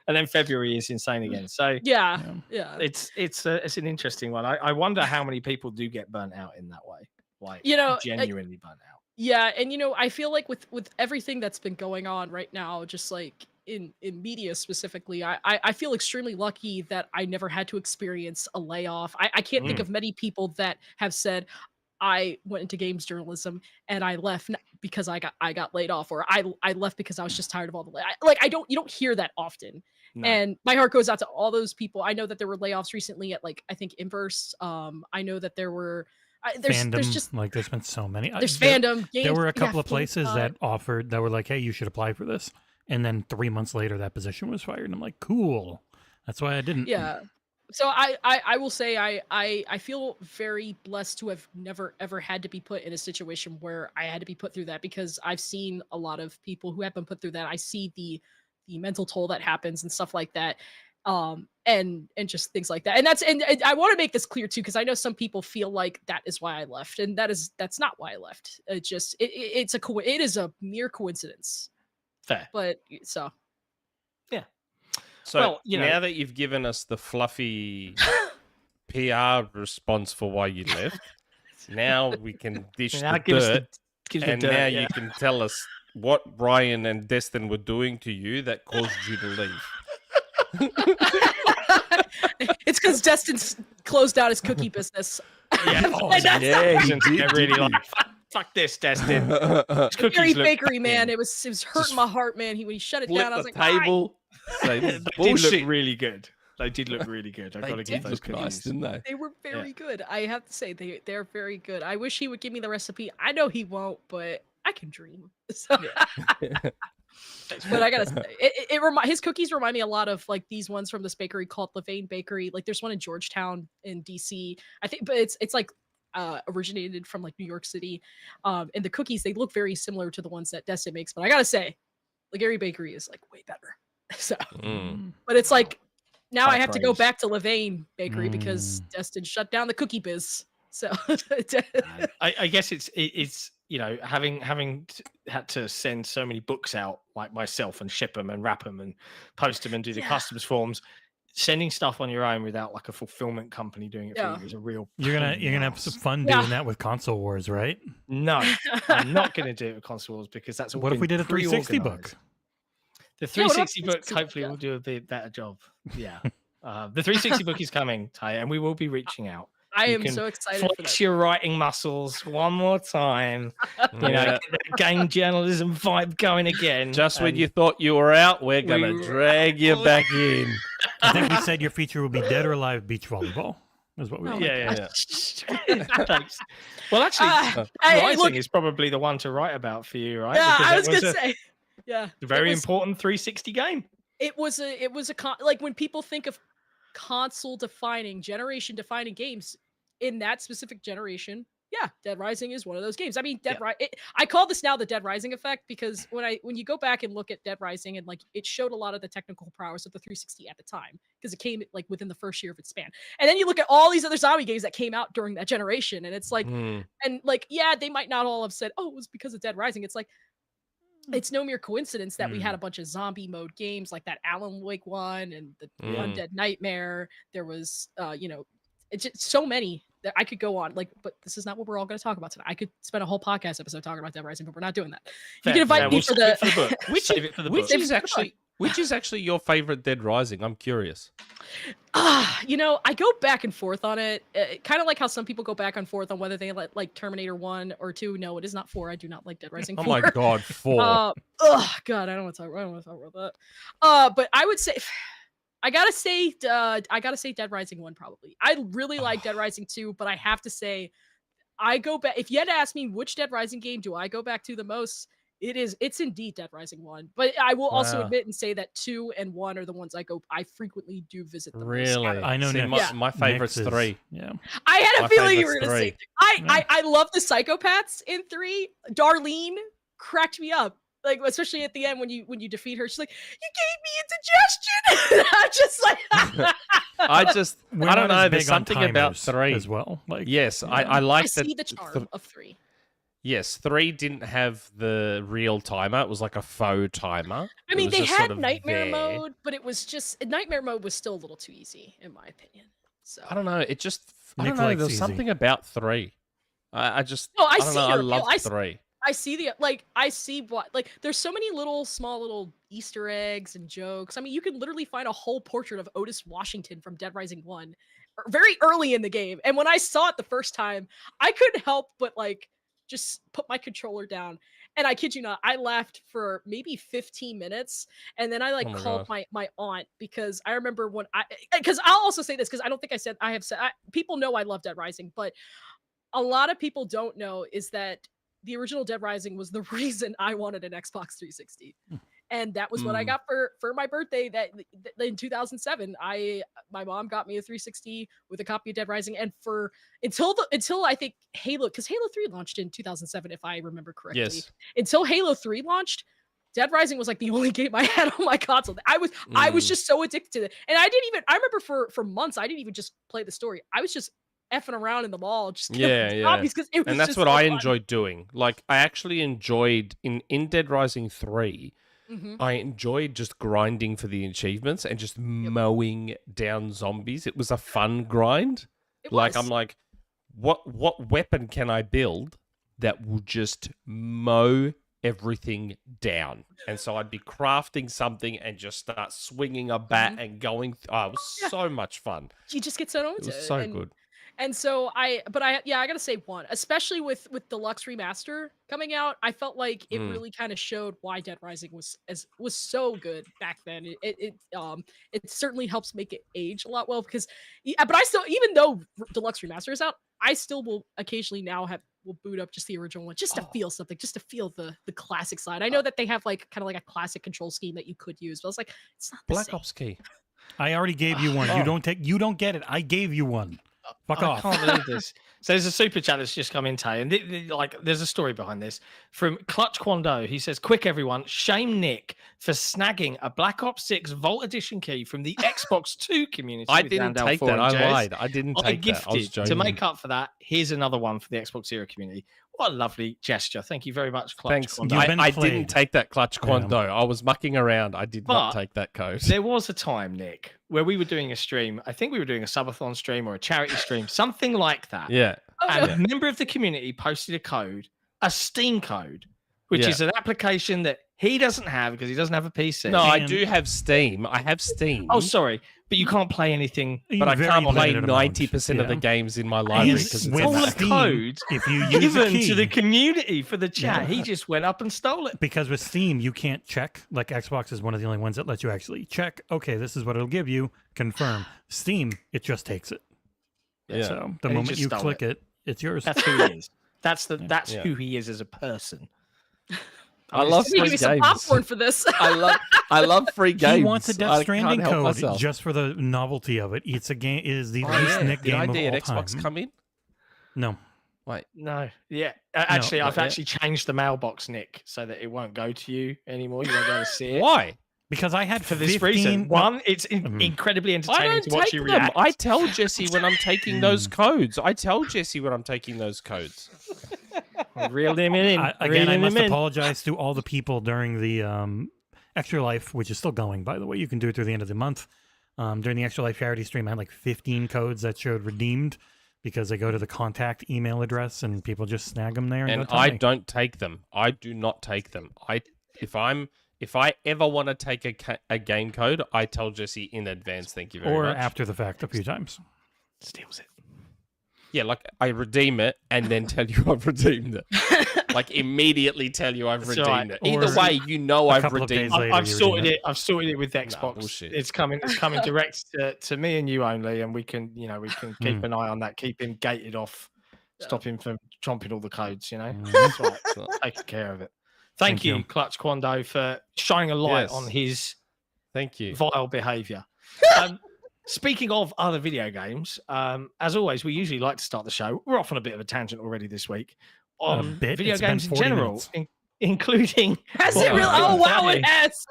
And then February is insane again. So Yeah. Yeah. it's an interesting one. I wonder how many people do get burnt out in that way, like genuinely burnt out. Yeah, and I feel like with everything that's been going on right now, just like in media specifically, I feel extremely lucky that I never had to experience a layoff. I can't think of many people that have said I went into games journalism and I left because I got laid off, or I left because I was just tired of all the you don't hear that often. No. And my heart goes out to all those people. I know that there were layoffs recently at I think Inverse. I know that there were there's just like there's been so many. there's There- fandom. There were a yeah, couple of places GameSpot. that offered that were like, "Hey, you should apply for this," and then 3 months later, that position was fired. And I'm like, "Cool." That's why I didn't. Yeah. So I will say I feel very blessed to have never ever had to be put in a situation where I had to be put through that, because I've seen a lot of people who have been put through that. I see the mental toll that happens and stuff like that. And just things like that. And I want to make this clear too, because I know some people feel like that is why I left, and that's not why I left. It just it is a mere coincidence. Fair. But so So Well, now that you've given us the fluffy PR response for why you left, now we can dish Now the give us dirt, give the and dirt, now yeah. you can tell us what Ryan and Destin were doing to you that caused you to leave. it's because Destin's closed down his cookie business. Yeah. And that's They're really like, fuck this, Destin. These cookies Berry look Bakery, man. fucking- It was hurting my heart, man. When he shut it Flip down, I was the like, "Why?" table. Say, They this is did bullshit. look really good. They did look really good. I They gotta give did those look cookies. nice, didn't they? They were very good. I have to say they're very good. I wish he would give me the recipe. I know he won't, but I can dream. So, but I gotta say, his cookies remind me a lot of like these ones from this bakery called Levain Bakery. Like there's one in Georgetown in DC, I think, but it's like originated from like New York City. And the cookies, they look very similar to the ones that Destin makes, but I gotta say, Gary Bakery is like way better. So, but it's like now I have to go back to Levain Bakery because Destin shut down the cookie biz. So I guess it's having had to send so many books out like myself and ship them and wrap them and post them and do the customs forms. Sending stuff on your own without like a fulfillment company doing it for you is a real. You're gonna have some fun doing that with Console Wars, right? No, I'm not gonna do it with Console Wars because that's all. What if we did a 360 book? The 360 book hopefully will do a bit better job. Yeah, the 360 book is coming, Tay, and we will be reaching out. I am so excited for that. Your writing muscles one more time. Get the game journalism vibe going again. Just when you thought you were out, we're going to drag you back in. I think we said your feature would be Dead or Alive Beach Volleyball. Is what we Thanks. Well, actually, writing is probably the one to write about for you, right? Yeah, because I was going to say. Yeah. A very important 360 game. It was like when people think of generation defining games in that specific generation, Dead Rising is one of those games. I mean, I call this now the Dead Rising effect because when you go back and look at Dead Rising and like it showed a lot of the technical prowess of the 360 at the time because it came like within the first year of its span. And then you look at all these other zombie games that came out during that generation and it's like and like they might not all have said, "Oh, it was because of Dead Rising." It's like it's no mere coincidence that we had a bunch of zombie mode games like that Alan Wake one and the Undead Nightmare. There was it's just so many that I could go on, but this is not what we're all going to talk about tonight. I could spend a whole podcast episode talking about Dead Rising, but we're not doing that. You can invite me for the book. Which is actually your favorite Dead Rising? I'm curious. I go back and forth on it. Kind of like how some people go back and forth on whether they like Terminator 1 or 2. No, it is not 4. I do not like Dead Rising 4. Oh my God, 4. God, I don't want to talk about that. But I would say I gotta say Dead Rising 1 probably. I really like Dead Rising 2, but I have to say I go back. If you had to ask me which Dead Rising game do I go back to the most, it's indeed Dead Rising 1. But I will also admit and say that 2 and 1 are the ones I frequently do visit the really most. I know. My favorite's 3. Yeah, I had a feeling you were gonna say. I love the psychopaths in 3. Darlene cracked me up. Like, especially at the end when you defeat her, she's like, "You gave me indigestion." I'm just like, I don't know. There's something about 3 as well. Like, yes, I like that. I see the charm of 3. Yes, 3 didn't have the real timer. It was like a faux timer. I mean, they had nightmare mode, but it was just nightmare mode was still a little too easy, in my opinion. So I don't know. It just I don't know. There's something about 3. I love 3. I see there's so many small little Easter eggs and jokes. I mean, you can literally find a whole portrait of Otis Washington from Dead Rising 1 very early in the game. And when I saw it the first time, I couldn't help but just put my controller down. And I kid you not, I laughed for maybe 15 minutes. And then I called my aunt because I remember because I'll also say this because I don't think people know I love Dead Rising, but a lot of people don't know is that the original Dead Rising was the reason I wanted an Xbox 360. And that was what I got for my birthday that in 2007. My mom got me a 360 with a copy of Dead Rising. And until I think Halo, because Halo 3 launched in 2007, if I remember correctly. Yes. Until Halo 3 launched, Dead Rising was like the only game I had on my console. I was just so addicted to it. And I remember for months, I didn't even just play the story. I was just effing around in the mall, just zombies, because it was and that's just what so I fun. enjoyed doing. Like I actually enjoyed in Dead Rising 3. I enjoyed just grinding for the achievements and just mowing down zombies. It was a fun grind. I'm like, what weapon can I build that will just mow everything down? And so I'd be crafting something and just start swinging a bat and going. It was so much fun. You just get so into it. It was so good. And so I gotta say 1, especially with Deluxe Remaster coming out, I felt like it really kind of showed why Dead Rising was so good back then. It certainly helps make it age a lot well because, but I still, even though Deluxe Remaster is out, I still will occasionally now will boot up just the original one just to feel something, just to feel the classic side. I know that they have kind of like a classic control scheme that you could use, but I was like, it's not the Black same. Ops key. I already gave you one. You don't get it. I gave you one. Fuck off. I can't believe this. So there's a super chat that's just come in, Tay, and there's a story behind this from Clutch Kwando. He says, "Quick, everyone! Shame Nick for snagging a Black Ops 6 Vault Edition key from the Xbox 2 community." I with didn't Randall take Ford that. and I Jez. lied. I didn't I take that. I was gifted to joking. make up for that. Here's another one for the Xbox Era community. What a lovely gesture! Thank you very much, Clutch Thanks. Kwando. I didn't take that Clutch Quando. I was mucking around. I did not But take that code. There was a time, Nick, where we were doing a stream. I think we were doing a subathon stream or a charity stream, something like that. Yeah. And a member of the community posted a code, a Steam code, which is an application that he doesn't have because he doesn't have a PC. No, I do have Steam. I have Steam. Oh, sorry, but you can't play anything. But I Very can't play limited amount, 90% of the yeah. games in my library because it's with all a the Mac. Steam, codes if you use a given key, to the community for the chat. Yeah. He just went up and stole it. because with Steam you can't check. Like Xbox is one of the only ones that lets you actually check. Okay, this is what it'll give you. Confirm. Steam, it just takes it. Yeah. So the And he moment just you stole click it, it's yours. That's who he is. That's Yeah. who he is as a person. I love Give free me some games. popcorn for this. I love free games. He wants a Death I can't Stranding help code myself. just for the novelty of it. It's a game. It is the Oh, least yeah. Nick Did game ID of all at Xbox time. come in? No. Wait. No, yeah. Actually, not I've yet. actually changed the mailbox, Nick, so that it won't go to you anymore. You won't be able to see it. Why? Because I had For this 15 reason. One, it's incredibly I entertaining don't to watch take you them. react. I tell Jesse when I'm taking those codes. I tell Jesse when I'm taking those codes. Reeled him in. Again, I must apologize to all the people during the Extra Life, which is still going, by the way. You can do it through the end of the month. During the Extra Life charity stream, I had like 15 codes that showed redeemed because they go to the contact email address and people just snag them there. And go tell I me. don't take them. I do not take them. If I ever want to take a game code, I tell Jesse in advance. Thank you very Or much. after the fact a few times. Steals it. Yeah, like I redeem it and then tell you I've redeemed it. Like immediately tell you I've That's redeemed right. it. Either Or way, you know a I've couple of redeemed days it. later. I've you sorted redeem it. I've sorted it with Xbox. bullshit. It's coming direct to me and you only, and we can keep an eye on that. Keep him gated off. Stop him from chomping all the codes. That's right. Taking care of it. Thank you, Clutch Kwando, for shining a light Yes. on his Thank you. vile behaviour. Speaking of other video games, as always, we usually like to start the show. We're off on a bit of a tangent already this week on bit? video It's been games in 40 general, minutes. including. Has it really? Oh wow, it has.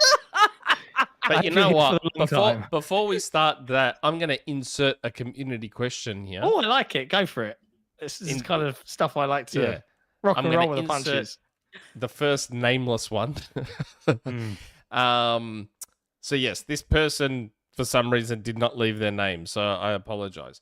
But you I've know been what? here for a long time. Before we start that, I'm going to insert a community question here. Oh, I like it. Go for it. This is kind of stuff I like to Yeah. rock I'm and gonna roll with the insert- punches. The first nameless one. So yes, this person for some reason did not leave their name, so I apologize.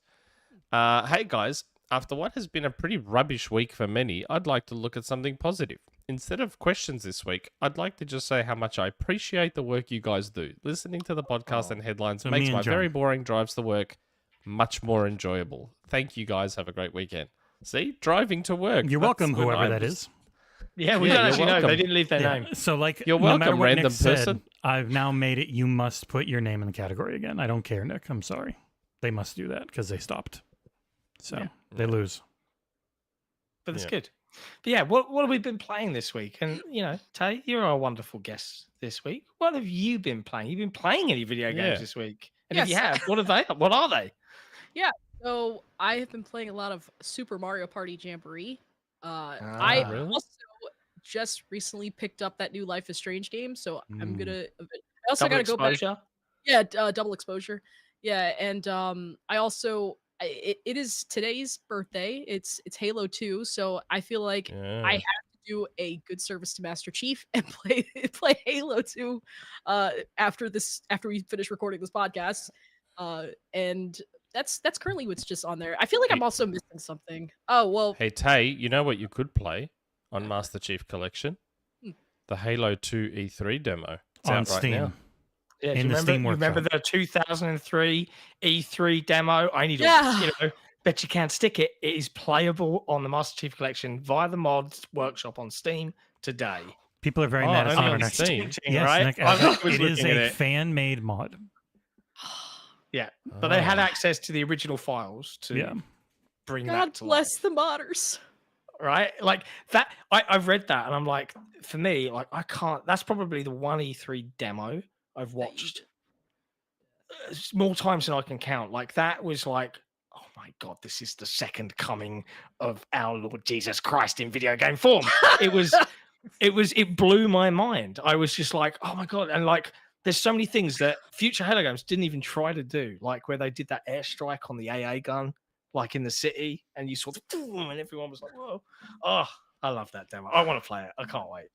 Hey guys, after what has been a pretty rubbish week for many, I'd like to look at something positive. Instead of questions this week, I'd like to just say how much I appreciate the work you guys do. Listening to the podcast and headlines So makes me and my John. very boring drives to work much more enjoyable. Thank you guys. Have a great weekend. See, driving to work. You're That's welcome, when whoever I that was- is. Yeah, we Yeah, don't you're actually know. welcome. They didn't leave their Yeah. name. So, like, You're no matter welcome, what random Nick said, person. I've now made it. You must put your name in the category again. I don't care, Nick. I'm sorry. They must do that because they stopped. So they lose. But it's Yeah. good. But yeah, what have we been playing this week? And Tay, you're our wonderful guest this week. What have you been playing? You've been playing any video games Yeah. this week? And if you Yes. have, what are they? What are they? So I have been playing a lot of Super Mario Party Jamboree. I really? also just recently picked up that new Life is Strange game, so I'm gonna. I also Double gotta go back. exposure? Yeah, double exposure. Yeah, and I also it is today's birthday. It's Halo 2, so I feel like Yeah. I have to do a good service to Master Chief and play Halo 2 after we finish recording this podcast. And that's currently what's just on there. I feel like I'm also missing something. Oh well, Hey Tay, you know what you could play on Master Chief Collection? The Halo 2 E3 demo. It's On out right Steam. now. Yeah, do In you the Steam remember Workshop. the 2003 E3 demo? I need Yeah. to, bet you can't stick it. It is playable on the Master Chief Collection via the mods workshop on Steam today. People are very Oh, mad at only Summer on next. Steam. Yes, right? Nick, I was it is looking at a it. fan-made mod. Yeah, but they had Oh. access to the original files to Yeah. bring God that to bless life, the modders. right? Like that. I've read that and I'm like, for me, like I can't. That's probably the one E3 demo I've watched more times than I can count. Like that was like, oh my God, this is the second coming of our Lord Jesus Christ in video game form. It blew my mind. I was just like, oh my God. And like, there's so many things that future Halo games didn't even try to do, like where they did that airstrike on the AA gun, like in the city, and you saw the boom, and everyone was like, whoa. Oh, I love that demo. I want to play it. I can't wait.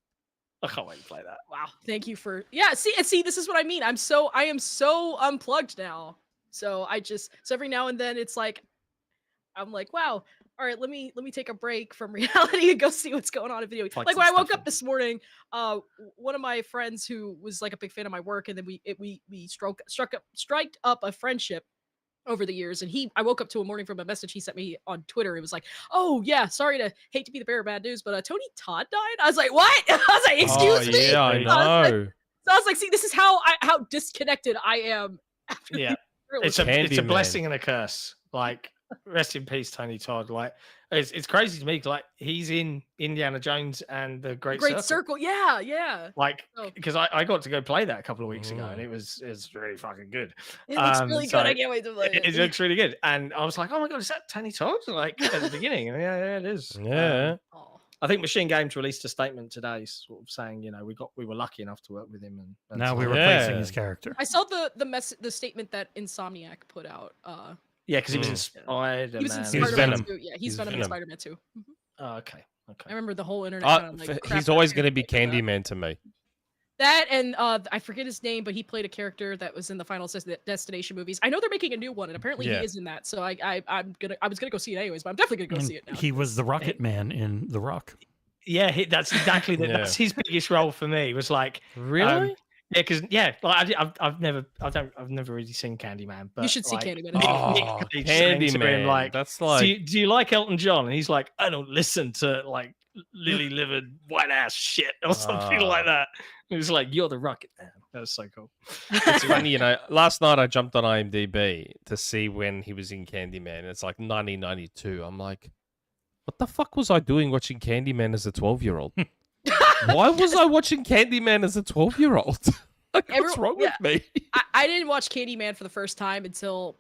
I can't wait to play that. Wow. Thank you for see, this is what I mean. I am so unplugged now. So every now and then it's like I'm like, wow, all right, let me take a break from reality and go see what's going on in video. Like when I woke up this morning, one of my friends who was like a big fan of my work, and then we struck up a friendship over the years. And I woke up to a morning from a message he sent me on Twitter. It was like, oh yeah, sorry to hate to be the bearer of bad news, but Tony Todd died. I was like, what? I was like, excuse me. Yeah, I know. So I was like, see, this is how disconnected I am. After it's a blessing and a curse. Like, rest in peace, Tony Todd. Like, it's crazy to me. Like, he's in Indiana Jones and the Great Circle. Yeah. Like, because I got to go play that a couple of weeks ago, and it's really fucking good. It looks really good. I can't wait to play it. It looks really good, and I was like, oh my God, is that Tony Todd? Like at the beginning, and yeah, it is. Yeah. I think Machine Games released a statement today, sort of saying, we were lucky enough to work with him, and now we're replacing his character. I saw the statement that Insomniac put out. Yeah, because he was in Spider-Man. He was in Spider-Man Spider-Man 2. too. Yeah, he's Venom in Spider-Man 2. Oh, okay. I remember the whole internet. He's always going to be Candyman to me. That and I forget his name, but he played a character that was in the Final Destination movies. I know they're making a new one, and apparently he is in that. So I was gonna go see it anyways, but I'm definitely gonna go see it now. He was the Rocket Man in The Rock. Yeah, that's exactly that's his biggest role for me. Was like really. Yeah, because like I've never really seen Candyman, but you should see like, Candyman. Nick Candyman, like, that's like. Do you like Elton John? And he's like, I don't listen to like lily-livered white ass shit or something like that. It was like, you're the Rocket Man. That was so cool. It's funny, last night I jumped on IMDb to see when he was in Candyman. And it's like 1992. I'm like, what the fuck was I doing watching Candyman as a 12-year-old? Why was I watching Candyman as a 12-year-old? What's wrong with me? I didn't watch Candyman for the first time until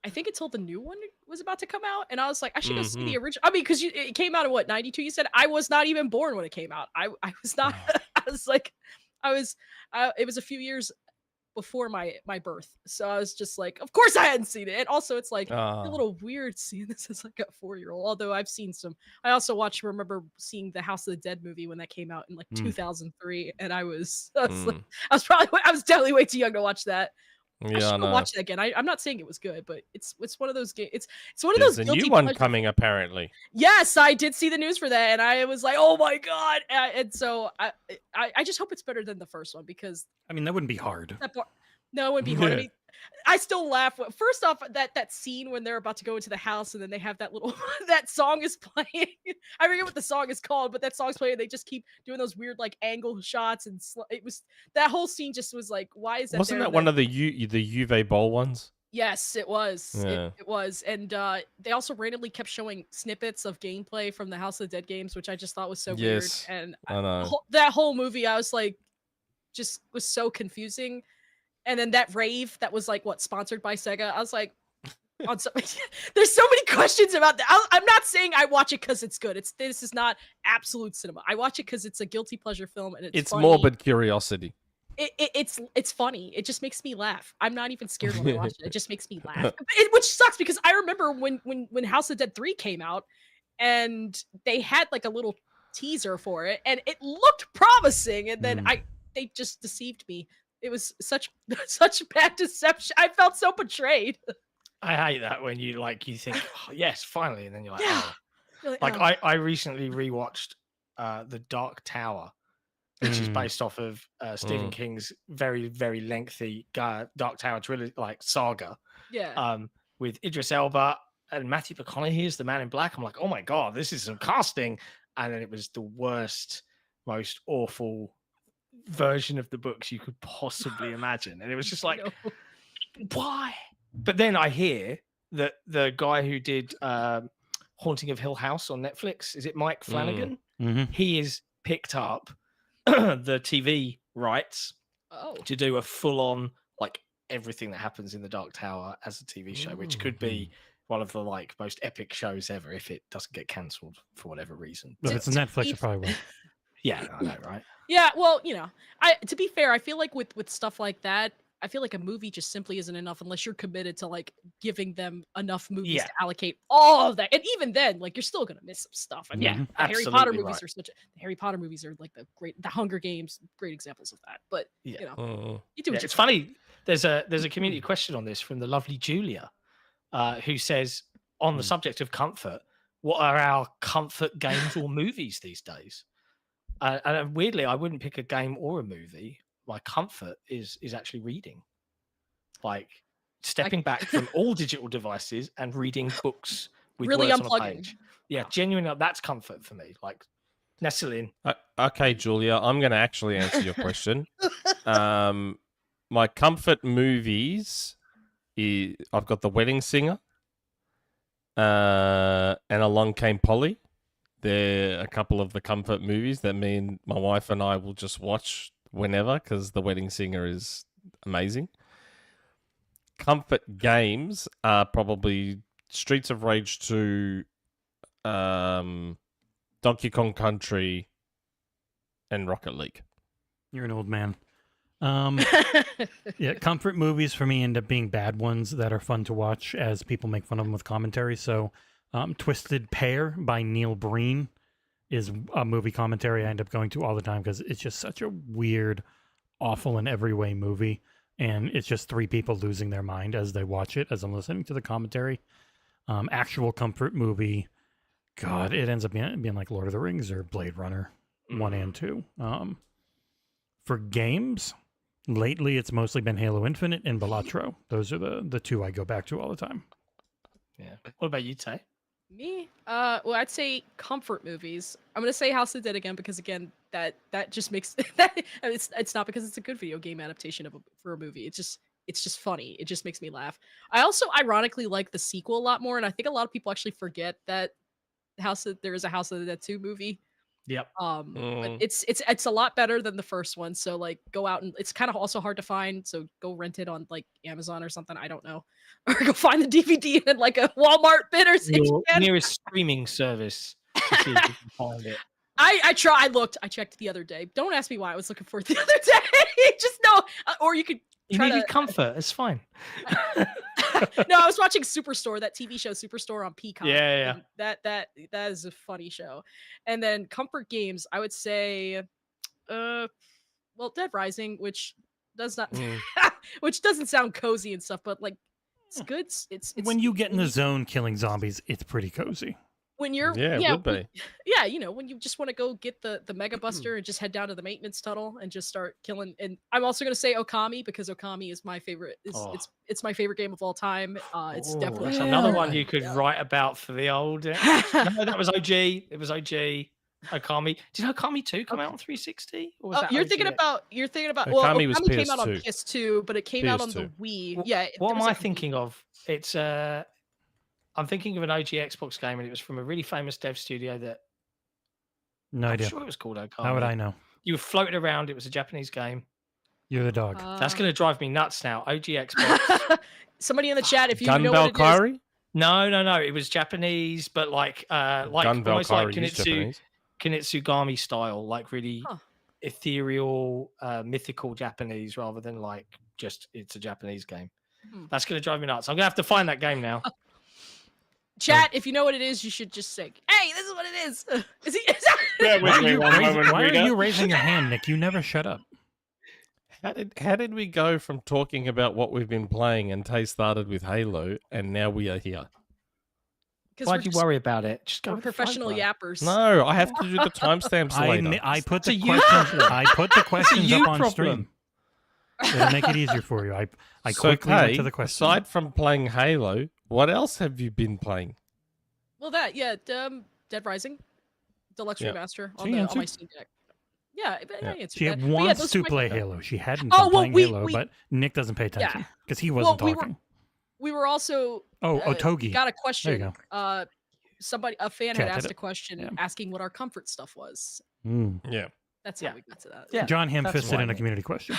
the new one was about to come out, and I was like, I should go see the original. I mean, because it came out in what, 92? You said I was not even born when it came out. I was not. It was a few years before my birth, so I was just like, of course I hadn't seen it. And also, it's like a little weird seeing this as like a 4-year-old. Although I've seen some. I also remember seeing the House of the Dead movie when that came out in like 2003, and I was definitely way too young to watch that. I should watch it again. I'm not saying it was good, but it's one of those games. It's one of those. There's a new one coming apparently. Yes, I did see the news for that, and I was like, oh my God! And so I just hope it's better than the first one, because I mean, that wouldn't be hard. No, it wouldn't be hard. I mean, I still laugh. First off, that scene when they're about to go into the house, and then they have that little that song is playing. I forget what the song is called, but that song's playing. They just keep doing those weird like angle shots, and it was that whole scene just was like, why is that? Wasn't that one of the Juve Bowl ones? Yes, it was. Yeah. It was, and they also randomly kept showing snippets of gameplay from the House of the Dead games, which I just thought was so weird. And I know. That whole movie, I was like, just was so confusing. And then that rave that was like sponsored by Sega. I was like, there's so many questions about that. I'm not saying I watch it because it's good. This is not absolute cinema. I watch it because it's a guilty pleasure film, and it's funny. Morbid curiosity. It's funny. It just makes me laugh. I'm not even scared when I watch it. It just makes me laugh. Which sucks, because I remember when House of Dead 3 came out, and they had like a little teaser for it, and it looked promising, and then they just deceived me. It was such bad deception. I felt so betrayed. I hate that when you think, oh, yes, finally, and then you're like, yeah. oh. I recently rewatched The Dark Tower, which is based off of Stephen King's very, very lengthy Dark Tower trilogy, like saga. Yeah. With Idris Elba and Matthew McConaughey as the Man in Black. I'm like, oh my God, this is some casting. And then it was the worst, most awful version of the books you could possibly imagine. And it was just like, why? But then I hear that the guy who did Haunting of Hill House on Netflix, is it Mike Flanagan? He is picked up the TV rights to do a full-on, like, everything that happens in the Dark Tower as a TV show, which could be one of the like most epic shows ever if it doesn't get cancelled for whatever reason. If it's Netflix, it probably will. Yeah, I know, right? Yeah, well, to be fair, I feel like with stuff like that, I feel like a movie just simply isn't enough unless you're committed to like giving them enough movies to allocate all of that. And even then, like you're still gonna miss some stuff. I mean, the Harry Potter movies are the Harry Potter movies are like the Hunger Games, great examples of that. But you do it's funny. There's a community question on this from the lovely Julia, who says on the subject of comfort, what are our comfort games or movies these days? And weirdly, I wouldn't pick a game or a movie. My comfort is actually reading, like stepping back from all digital devices and reading books with really words unplugging. on a page. Yeah, genuinely, that's comfort for me. Like nestle in. Okay, Julia, I'm going to actually answer your question. My comfort movies I've got The Wedding Singer, and Along Came Polly. They're a couple of the comfort movies that me and my wife and I will just watch whenever because The Wedding Singer is amazing. Comfort games are probably Streets of Rage 2, Donkey Kong Country, and Rocket League. You're an old man. Yeah, comfort movies for me end up being bad ones that are fun to watch as people make fun of them with commentary. So Twisted Pair by Neil Breen is a movie commentary I end up going to all the time because it's just such a weird, awful in every way movie. And it's just three people losing their mind as they watch it, as I'm listening to the commentary. Actual comfort movie, God, it ends up being like Lord of the Rings or Blade Runner 1 and 2. For games, lately it's mostly been Halo Infinite and Balatro. Those are the two I go back to all the time. Yeah. What about you, Tay? Me? Well, I'd say comfort movies. I'm gonna say House of the Dead again because again, that just makes that it's not because it's a good video game adaptation for a movie. It's just funny. It just makes me laugh. I also ironically like the sequel a lot more, and I think a lot of people actually forget that there is a House of the Dead 2 movie. Yep. But it's a lot better than the first one. So like go out and it's kind of also hard to find. So go rent it on like Amazon or something. I don't know, or go find the DVD in like a Walmart bin or something. Your nearest streaming service to see if you can find it. I looked. I checked the other day. Don't ask me why I was looking for it the other day. Just know, or you could. You needed comfort. It's fine. No, I was watching Superstore, that TV show Superstore on Peacock. Yeah. That is a funny show. And then comfort games, I would say, Dead Rising, which does not, which doesn't sound cozy and stuff, but like it's good. It's when you get in the zone killing zombies, it's pretty cozy. When you're it would be. When you just want to go get the Mega Buster and just head down to the maintenance tunnel and just start killing. And I'm also going to say Okami because Okami is my favorite. It's my favorite game of all time. It's definitely that's another one you could write about for the old. No, that was OG. It was OG. Okami. Did Okami 2 come out on 360? Or was that you're OG? thinking about Okami was came out on PS2. PS2, but it came out on the Wii. What am I thinking of? It's I'm thinking of an OG Xbox game, and it was from a really famous dev studio that No I'm idea. sure it was called Okami. How would I know? You were floated around. It was a Japanese game. You're the dog. That's going to drive me nuts now. OG Xbox. Somebody in the chat, if you know Gun what it is. Valkyrie? No. It was Japanese, but like Gun almost like Valkyrie is Japanese. Kinetsugami style, like really ethereal, mythical Japanese, rather than like just it's a Japanese game. That's going to drive me nuts. I'm going to have to find that game now. Chat, if you know what it is, you should just say, "Hey, this is what it is." Is he? Why are you raising your hand, Nick? You never shut up. How did we go from talking about what we've been playing and Tay started with Halo and now we are here? Why'd you worry about it? Just go We're with the professional flow. yappers. No, I have to do the timestamps later. I put the questions. I put the questions you up on problem. stream. It'll make it easier for you. I So, quickly went Tay, to the question. aside from playing Halo, what else have you been playing? Well, Dead Rising, Deluxe Remaster on my Steam Deck. Yeah, I answered She that. But wants those to are my play favorite. Halo. She hadn't been playing Halo, but Nick doesn't pay attention because he wasn't talking. We were also Togi. got a question. There you A fan had Chat, asked a question asking what our comfort stuff was. Mm. Yeah. That's how we got to that. Yeah. John That's ham-fisted in a why. community question.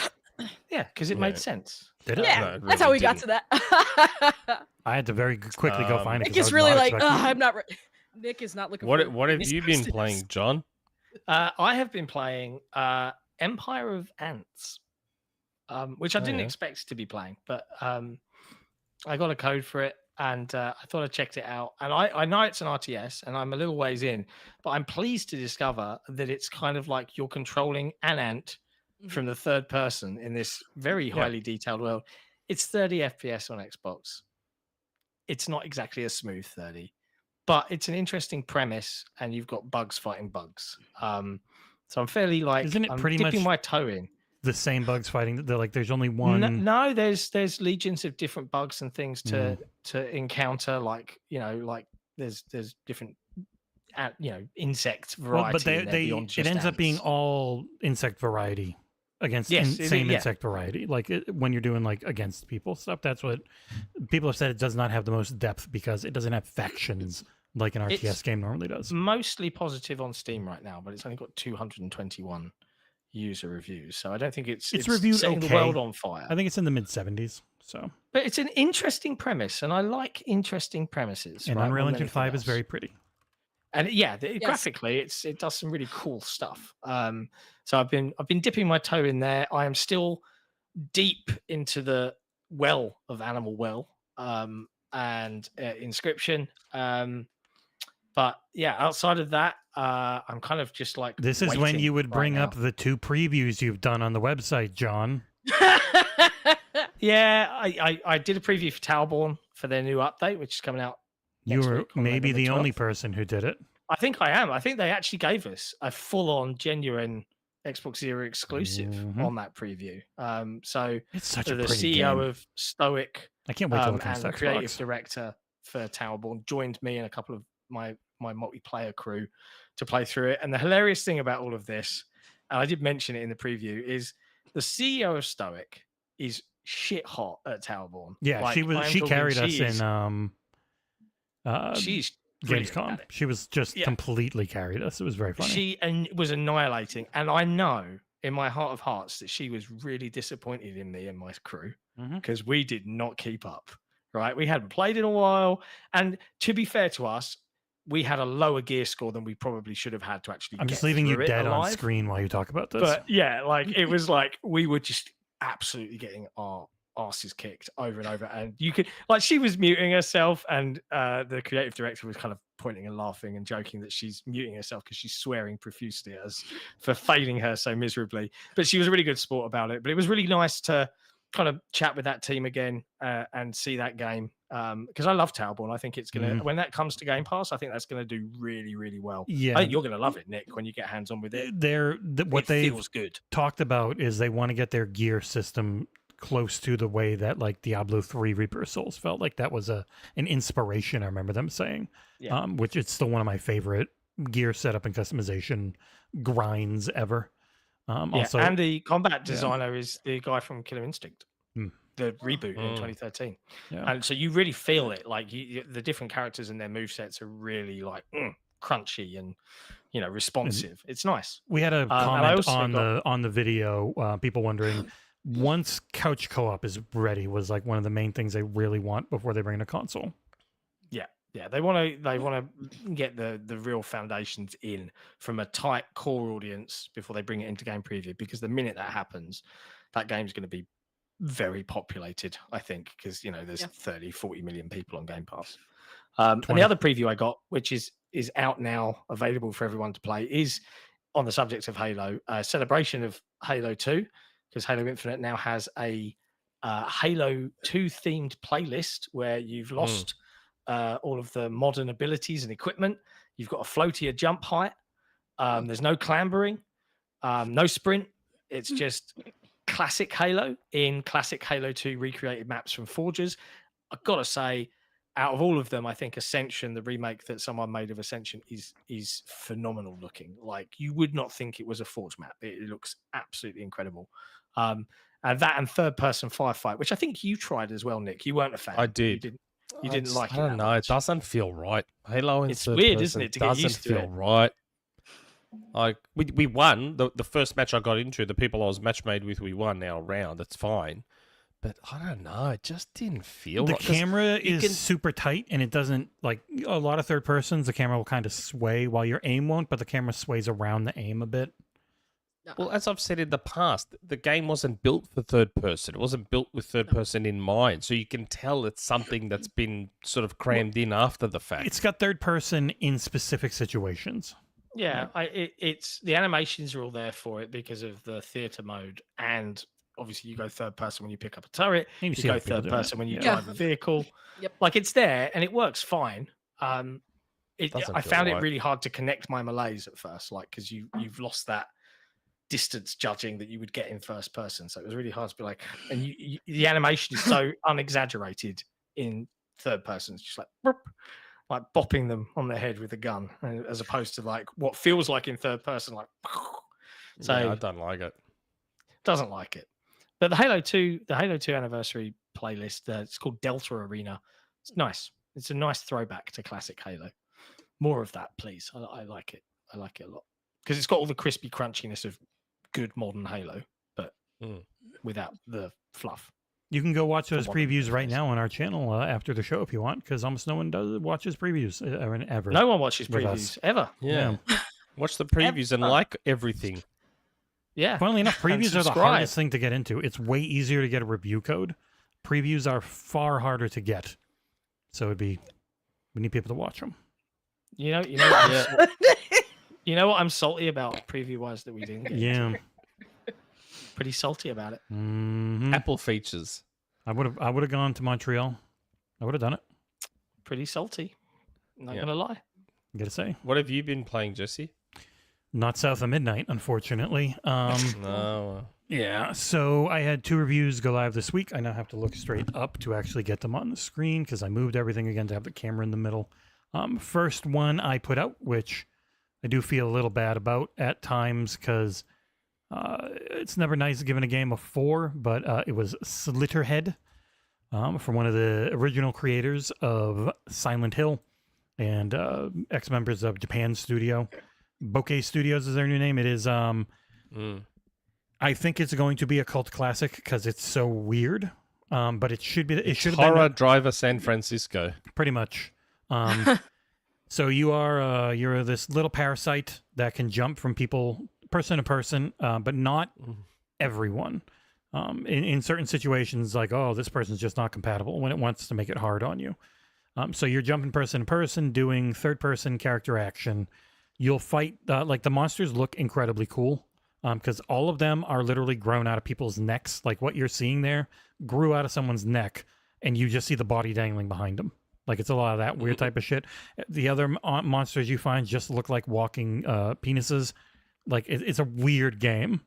Yeah, because it made sense. Did it? Yeah, No, it that's how really we got to that. I had to very quickly go find it. Nick 'cause I is was really not like, expecting it. I'm not. Nick is not looking. forward What to have these you been questions. playing, John? I have been playing Empire of Ants, which I didn't yeah. expect to be playing, but I got a code for it, and I thought I checked it out. And I know it's an RTS, and I'm a little ways in, but I'm pleased to discover that it's kind of like you're controlling an ant from the third person in this very highly detailed world. It's 30 FPS on Xbox. It's not exactly a smooth 30, but it's an interesting premise, and you've got bugs fighting bugs. So I'm fairly like, Isn't it I'm pretty dipping much my toe in. The same bugs fighting. They're like, there's only one. No, there's legions of different bugs and things to encounter. Like there's different insect variety. Well, but it ends up being all insect variety against insect variety. Like when you're doing like against people stuff. That's what people have said. It does not have the most depth because it doesn't have factions like an RTS game normally does. Mostly positive on Steam right now, but it's only got 221 user reviews, so I don't think it's reviewed setting okay. the world on fire. I think it's in the mid-70s. So, but it's an interesting premise, and I like interesting premises. And Unreal Engine 5 is very pretty. And graphically, it does some really cool stuff. So I've been dipping my toe in there. I am still deep into the well of Animal Well and Inscription. But yeah, outside of that, I'm kind of just like. This is when you would bring up the 2 previews you've done on the website, John. Yeah, I did a preview for Towerborne for their new update, which is coming out. You were week, maybe the 12th. only person who did it. I think I am. I think they actually gave us a full-on, genuine XboxEra exclusive on that preview. So it's such the a pretty CEO game. of Stoic I can't wait till it and comes to the creative Xbox. director for Towerborne joined me and a couple of my multiplayer crew to play through it. And the hilarious thing about all of this, and I did mention it in the preview, is the CEO of Stoic is shit hot at Towerborne. Yeah, Like, she carried us in she's Gamescom. She was just completely carried us. It was very funny. She was annihilating, and I know in my heart of hearts that she was really disappointed in me and my crew because we did not keep up. Right, we hadn't played in a while, and to be fair to us, we had a lower gear score than we probably should have had to actually. I'm just leaving you dead on screen while you talk about this. But yeah, like it was like we were just absolutely getting our asses kicked over and over, and you could like she was muting herself, and the creative director was kind of pointing and laughing and joking that she's muting herself because she's swearing profusely at us for failing her so miserably. But she was a really good sport about it. But it was really nice to kind of chat with that team again and see that game because I love Towerborne. I think it's gonna when that comes to Game Pass, I think that's gonna do really, really well. Yeah, I think you're gonna love it, Nick, when you get hands on with it. What they feels good. Talked about is they want to get their gear system close to the way that like Diablo 3 Reaper of Souls felt. Like that was an inspiration. I remember them saying, which it's still one of my favorite gear setup and customization grinds ever. Also, and the combat designer is the guy from Killer Instinct, the reboot in 2013. And so you really feel it. Like the different characters and their movesets are really like crunchy and responsive. It's nice. We had a comment on the video. People wondering once couch co-op is ready was like one of the main things they really want before they bring in a console. Yeah, they want to get the real foundations in from a tight core audience before they bring it into game preview. Because the minute that happens, that game's going to be very populated, I think, because there's 30, 40 million people on Game Pass. And the other preview I got, which is out now, available for everyone to play, is on the subject of Halo, a celebration of Halo 2, because Halo Infinite now has a Halo 2 themed playlist where you've lost all of the modern abilities and equipment. You've got a floatier jump height. There's no clambering, no sprint. It's just classic Halo in classic Halo 2 recreated maps from Forgers. I've got to say, out of all of them, I think Ascension, the remake that someone made of Ascension, is phenomenal looking. Like you would not think it was a Forge map. It looks absolutely incredible. And that and third person firefight, which I think you tried as well, Nick. You weren't a fan. I did. You didn't like it. I don't know. It doesn't feel right. Halo. It's weird, isn't it? To get used to it. Doesn't feel right. Like we won the first match I got into. The people I was match made with, we won our round. That's fine, but I don't know. It just didn't feel. The right, 'cause camera you is can- super tight, and it doesn't like a lot of third persons. The camera will kind of sway while your aim won't, but the camera sways around the aim a bit. Well, as I've said in the past, the game wasn't built for third person. It wasn't built with third person in mind. So you can tell it's something that's been sort of crammed in after the fact. It's got third person in specific situations. Yeah, it's the animations are all there for it because of the theater mode, and obviously you go third person when you pick up a turret. You You see go other people third doing it. person when you Yeah. drive a vehicle. Yep. Like it's there and it works fine. Doesn't I feel found it right. really hard to connect my malaise at first, like because you've lost that distance judging that you would get in first person. So it was really hard to be like, and the animation is so unexaggerated in third person. It's just like, boop, like bopping them on the head with a gun, as opposed to like what feels like in third person, like. So Yeah, I don't like it. doesn't like it. But the Halo 2 anniversary playlist, it's called Delta Arena. It's nice. It's a nice throwback to classic Halo. More of that, please. I like it. I like it a lot because it's got all the crispy crunchiness of good modern Halo, but without the fluff. You can go watch those For want of a previews better right phrase. now on our channel after the show if you want, because almost no one watches previews ever. No one watches With previews us. ever. Yeah. Watch the previews and like everything. Yeah. Funnily enough, And previews are the subscribe. hardest thing to get into. It's way easier to get a review code. Previews are far harder to get. So we need people to watch them. You know, you know what I'm salty about preview wise that we didn't get. Yeah. Pretty salty about it. Mhm. Apple features. I would have gone to Montreal. I would have done it. Pretty salty. Not Yeah. gonna lie. I gotta say. What have you been playing, Jesse? Not south of midnight, unfortunately. No. Yeah, so I had 2 reviews go live this week. I now have to look straight up to actually get them on the screen because I moved everything again to have the camera in the middle. First one I put out, which I do feel a little bad about at times because it's never nice giving a game a 4, but it was Slitterhead from one of the original creators of Silent Hill and ex-members of Japan Studio. Bokeh Studios is their new name. It is... I think it's going to be a cult classic because it's so weird. But it should be. It should have Horror been Driver San Francisco. pretty much. So you're this little parasite that can jump from person to person, but not everyone. In certain situations, like this person's just not compatible when it wants to make it hard on you. So you're jumping person to person, doing third person character action. You'll fight like the monsters look incredibly cool. Because all of them are literally grown out of people's necks. Like what you're seeing there grew out of someone's neck, and you just see the body dangling behind them. Like it's a lot of that weird type of shit. The other monsters you find just look like walking penises. Like it's a weird game,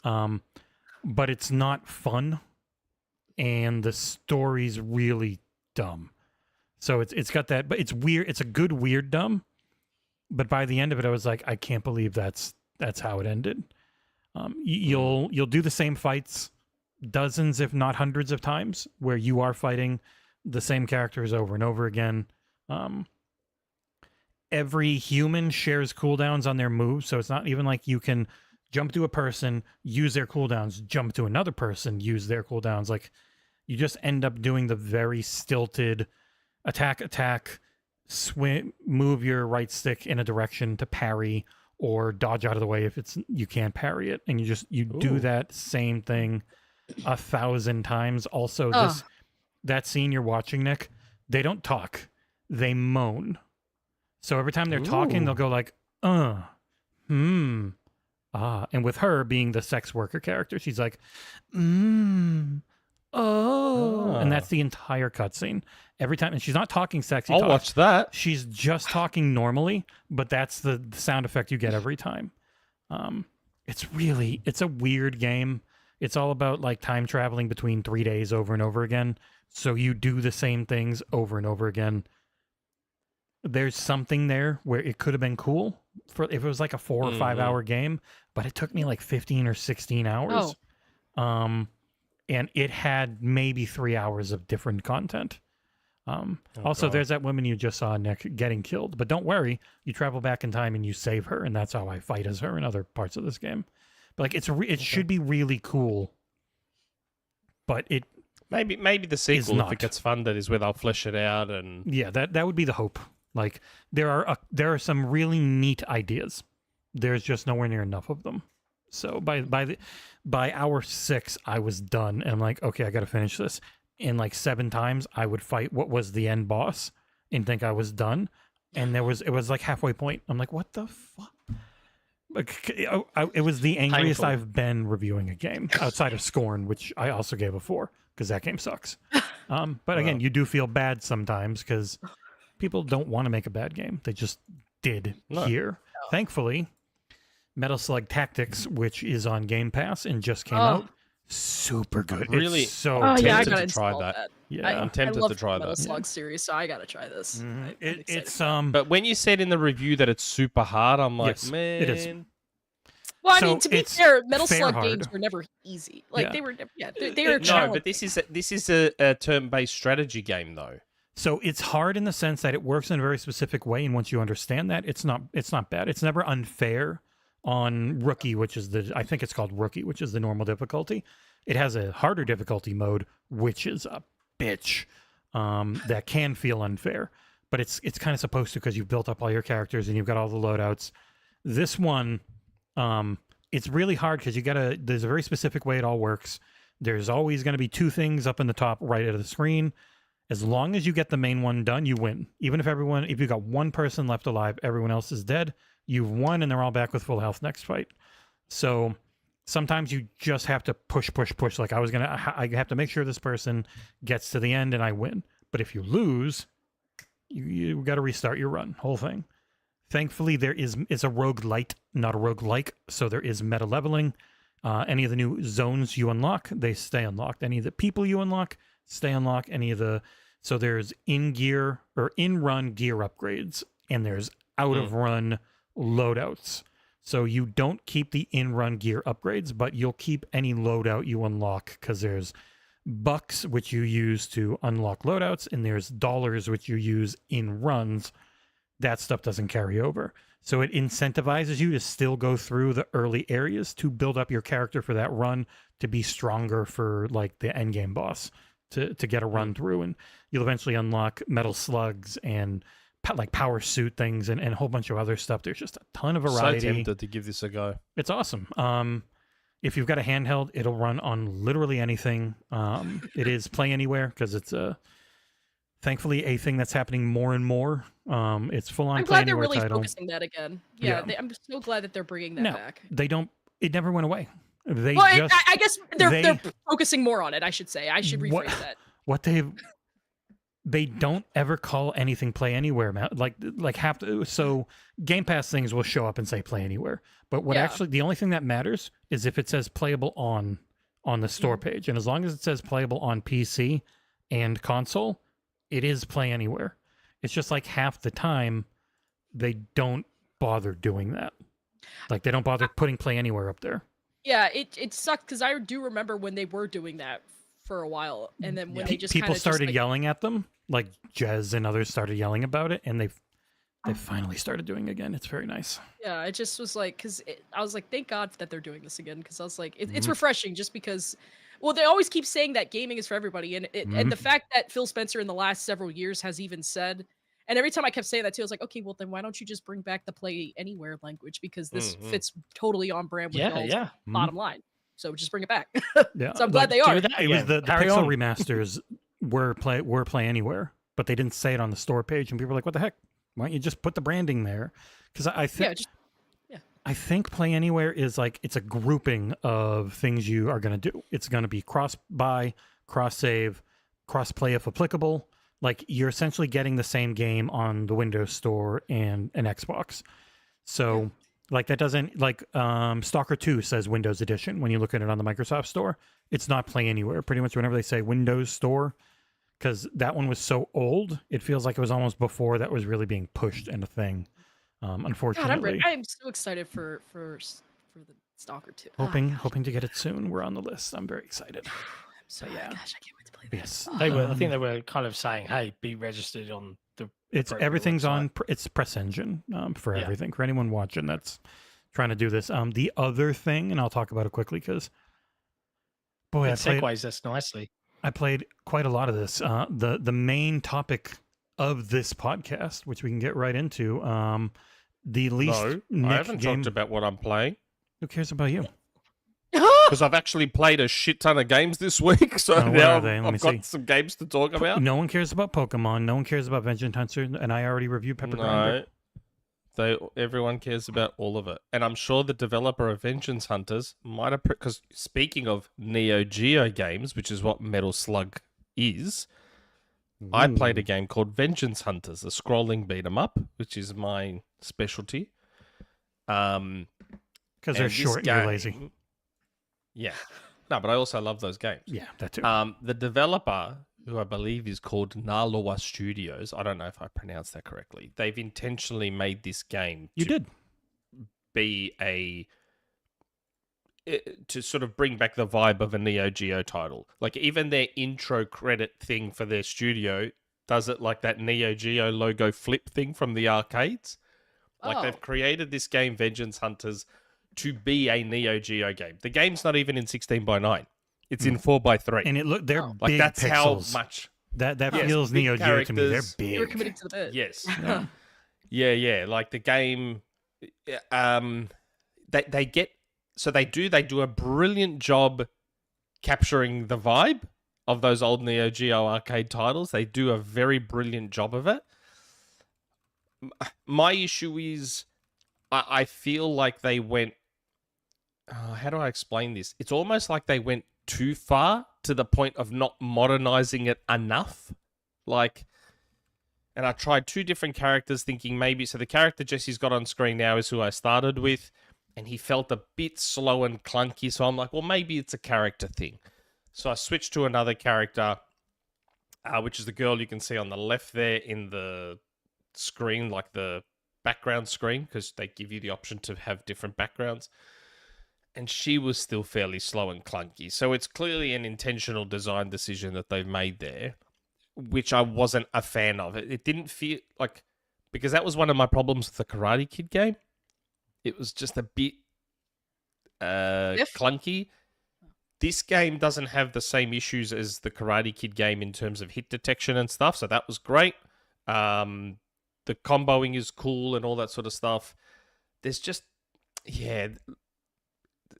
but it's not fun, and the story's really dumb. So it's got that, but it's weird. It's a good weird dumb. But by the end of it, I was like, I can't believe that's how it ended. You'll do the same fights dozens, if not hundreds of times, where you are fighting the same characters over and over again. Every human shares cooldowns on their moves, so it's not even like you can jump to a person, use their cooldowns, jump to another person, use their cooldowns. Like you just end up doing the very stilted attack, swim, move your right stick in a direction to parry, or dodge out of the way if you can't parry it, and you do that same thing 1,000 times. Also, that scene you're watching, Nick, they don't talk, they moan. So every time they're talking, they'll go like, and with her being the sex worker character, she's like, and that's the entire cutscene. Every time, and she's not talking sexy I'll talk. watch that. She's just talking normally, but that's the sound effect you get every time. It's a weird game. It's all about like time traveling between 3 days over and over again. So you do the same things over and over again. There's something there where it could have been cool for if it was like a 4 or 5 hour game, but it took me like 15 or 16 hours. And it had maybe 3 hours of different content. Also, God. there's that woman you just saw, Nick, getting killed. But don't worry, you travel back in time and you save her, and that's how I fight as her in other parts of this game. But like, it should be really cool. But it maybe the sequel, if not. it gets funded, is where they'll flesh it out. And yeah, that would be the hope. Like there are some really neat ideas. There's just nowhere near enough of them. So by hour 6, I was done, and I'm like, okay, I got to finish this. And like 7 times, I would fight what was the end boss and think I was done, and it was like halfway point. I'm like, what the fuck? Like, it was the angriest Painful. I've been reviewing a game outside of Scorn, which I also gave a 4 because that game sucks. But again, you do feel bad sometimes because people don't want to make a bad game. They just did here. Thankfully, Metal Slug Tactics, which is on Game Pass and just came out, super good. Really? It's so Oh yeah, I tempted gotta to try install that. that. yeah. I'm tempted love to try the Metal that. Slug series, so I gotta try this. I'm excited. It's But when you said in the review that it's super hard, I'm like, Yes, man, it is. Well, I So mean, to be it's fair, Metal fair Slug hard. games were never easy. Like Yeah. they were, they were No, challenging. but this is a turn-based strategy game though. So it's hard in the sense that it works in a very specific way, and once you understand that, it's not bad. It's never unfair on Rookie, which is I think it's called Rookie, which is the normal difficulty. It has a harder difficulty mode, which is a bitch. That can feel unfair, but it's kind of supposed to because you've built up all your characters and you've got all the loadouts. This one, it's really hard because there's a very specific way it all works. There's always going to be 2 things up in the top right of the screen. As long as you get the main one done, you win. Even if you've got 1 person left alive, everyone else is dead, you've won and they're all back with full health next fight. So sometimes you just have to push. Like I have to make sure this person gets to the end and I win. But if you lose, you got to restart your run, whole thing. Thankfully, it's a roguelite, not a roguelike, so there is meta leveling. Any of the new zones you unlock, they stay unlocked. Any of the people you unlock, stay unlocked. So there's in-gear or in-run gear upgrades, and there's out-of-run loadouts. So you don't keep the in-run gear upgrades, but you'll keep any loadout you unlock because there's bucks, which you use to unlock loadouts, and there's dollars, which you use in runs. That stuff doesn't carry over. So it incentivizes you to still go through the early areas to build up your character for that run to be stronger for like the end game boss to get a run through. And you'll eventually unlock metal slugs and like power suit things and a whole bunch of other stuff. There's just a ton of variety. So tempted to give this a go. It's awesome. If you've got a handheld, it'll run on literally anything. It is play anywhere because it's thankfully a thing that's happening more and more. It's full on. I'm play glad they're anywhere really title. focusing that again. Yeah, Yeah. I'm so glad that they're bringing that No, back. they don't. It never went away. They Well, just I guess they're they- focusing more on it. I should say. I should rephrase What- that. what they don't ever call anything play anywhere, man. Like have to. So Game Pass things will show up and say play anywhere, but what Yeah. actually the only thing that matters is if it says playable on the store page, and as long as it says playable on PC and console, it is play anywhere. It's just like half the time they don't bother doing that. Like they don't bother putting play anywhere up there. Yeah, it sucked because I do remember when they were doing that for a while, and then when they just People kinda started like, yelling at them, like Jez and others started yelling about it, and they finally started doing it again. It's very nice. Yeah, it just was like because I was like, thank God that they're doing this again because I was like, Mm-hmm. it's refreshing just because. Well, they always keep saying that gaming is for everybody, and and Mm-hmm. the fact that Phil Spencer in the last several years has even said, and every time I kept saying that too, I was like, okay, well then why don't you just bring back the play anywhere language because this fits totally on brand with y'all's Mm-hmm. bottom line. So just bring it back. Yeah, So I'm glad they are. It was the Pixel remasters were play anywhere, but they didn't say it on the store page, and people were like, "What the heck? Why don't you just put the branding there?" Because I think I think play anywhere is like it's a grouping of things you are going to do. It's going to be cross buy, cross save, cross play if applicable. Like you're essentially getting the same game on the Windows Store and an Xbox. So like that doesn't like Stalker 2 says Windows Edition when you look at it on the Microsoft Store. It's not play anywhere. Pretty much whenever they say Windows Store, because that one was so old, it feels like it was almost before that was really being pushed and a thing. Unfortunately, God, I'm so excited for the Stalker 2. hoping to get it soon. We're on the list. I'm very excited. So yeah, Gosh, I can't wait to play that. Yes, they were. I think they were kind of saying, "Hey, be registered on the." it's appropriate everything's website. on. It's Press Engine for Yeah. everything for anyone watching that's trying to do this. The other thing, and I'll talk about it quickly because, boy, It segues us nicely. I played quite a lot of this. The main topic of this podcast, which we can get right into, the least No, Nick I haven't game. talked about what I'm playing Who cares about you? because I've actually played a shit ton of games this week. So Oh, what now are they? Let me I've got see. some games to talk about. No one cares about Pokemon. No one cares about Vengeance Hunter, and I already reviewed Pepper Grinder. Everyone cares about all of it, and I'm sure the developer of Vengeance Hunters might have. Because speaking of Neo Geo games, which is what Metal Slug is, I played a game called Vengeance Hunters, a scrolling beat 'em up, which is my specialty. Because they're and this short and you're lazy. game- Yeah, no, but I also love those games. Yeah, that too. The developer, who I believe is called Nalawa Studios, I don't know if I pronounced that correctly. They've intentionally made this game You did. be to sort of bring back the vibe of a Neo Geo title. Like even their intro credit thing for their studio does it like that Neo Geo logo flip thing from the arcades. Like Oh. they've created this game, Vengeance Hunters, to be a Neo Geo game. The game's not even in 16:9. It's in 4:3. And they're Oh. Like big that's pixels. how much. That Yes, feels big Neo Geo to me. They're characters. big. You were committing to the bit. Yes. Yeah. Like the game, they get so they do a brilliant job capturing the vibe of those old Neo Geo arcade titles. They do a very brilliant job of it. My issue is, I feel like they went. How do I explain this? It's almost like they went too far to the point of not modernizing it enough. Like, and I tried two different characters thinking maybe, so the character Jesse's got on screen now is who I started with, and he felt a bit slow and clunky, so I'm like, well, maybe it's a character thing. So I switched to another character, which is the girl you can see on the left there in the screen, like the background screen, because they give you the option to have different backgrounds. And she was still fairly slow and clunky. So it's clearly an intentional design decision that they've made there, which I wasn't a fan of. It didn't feel like, because that was one of my problems with the Karate Kid game. It was just a bit clunky. This game doesn't have the same issues as the Karate Kid game in terms of hit detection and stuff, so that was great. The comboing is cool and all that sort of stuff. There's just,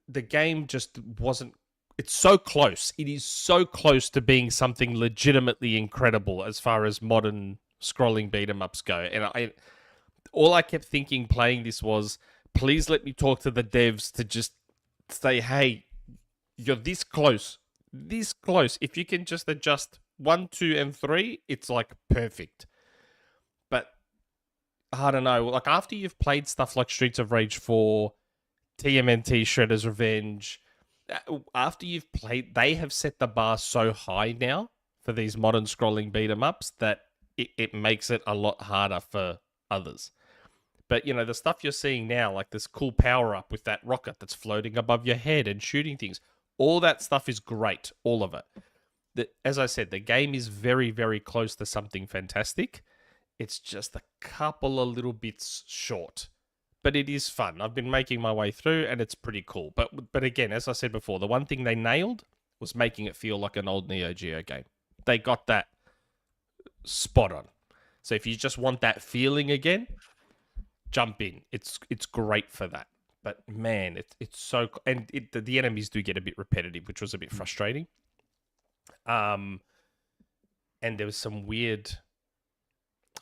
the game just wasn't. It's so close. It is so close to being something legitimately incredible as far as modern scrolling beat 'em ups go. And all I kept thinking playing this was, please let me talk to the devs to just say, hey, you're this close. This close. If you can just adjust 1, 2, and 3, it's like perfect. But I don't know. Like after you've played stuff like Streets of Rage 4, TMNT, Shredder's Revenge, after you've played, they have set the bar so high now for these modern scrolling beat 'em ups that it makes it a lot harder for others. But, you know, the stuff you're seeing now, like this cool power-up with that rocket that's floating above your head and shooting things, all that stuff is great, all of it. As I said, the game is very, very close to something fantastic. It's just a couple of little bits short. But it is fun. I've been making my way through, and it's pretty cool. But again, as I said before, the one thing they nailed was making it feel like an old Neo Geo game. They got that spot on. So if you just want that feeling again, jump in. It's great for that. But man, it's so, and the enemies do get a bit repetitive, which was a bit frustrating. And there was some weird,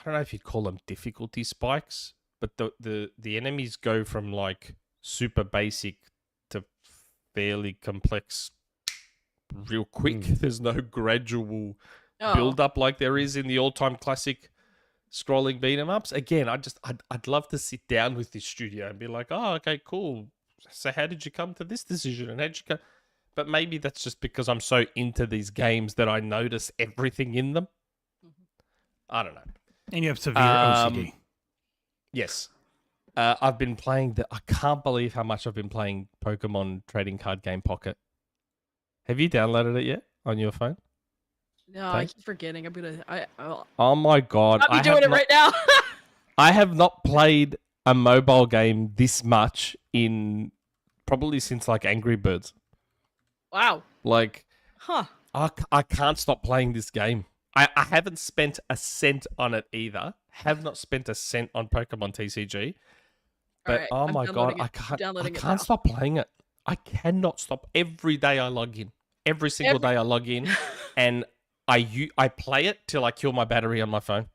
I don't know if you'd call them difficulty spikes, but the enemies go from like super basic to fairly complex real quick. There's no gradual build up like there is in the all-time classic scrolling beat 'em ups. Again, I'd love to sit down with this studio and be like, oh, okay, cool. So how did you come to this decision? And how'd you go? But maybe that's just because I'm so into these games that I notice everything in them. I don't know. And you have severe OCD. Yes. I've been playing I can't believe how much I've been playing Pokemon trading card game Pocket. Have you downloaded it yet? on your phone? No, I keep forgetting. I'm gonna. Oh my god! I'll be doing it right now. I have not played a mobile game this much in probably since like Angry Birds. Wow. Like, huh? I can't stop playing this game. I haven't spent a cent on it either. Have not spent a cent on Pokemon TCG. But oh my god, I can't stop playing it. I cannot stop. Every day I log in. Every single day I log in, and I play it till I kill my battery on my phone.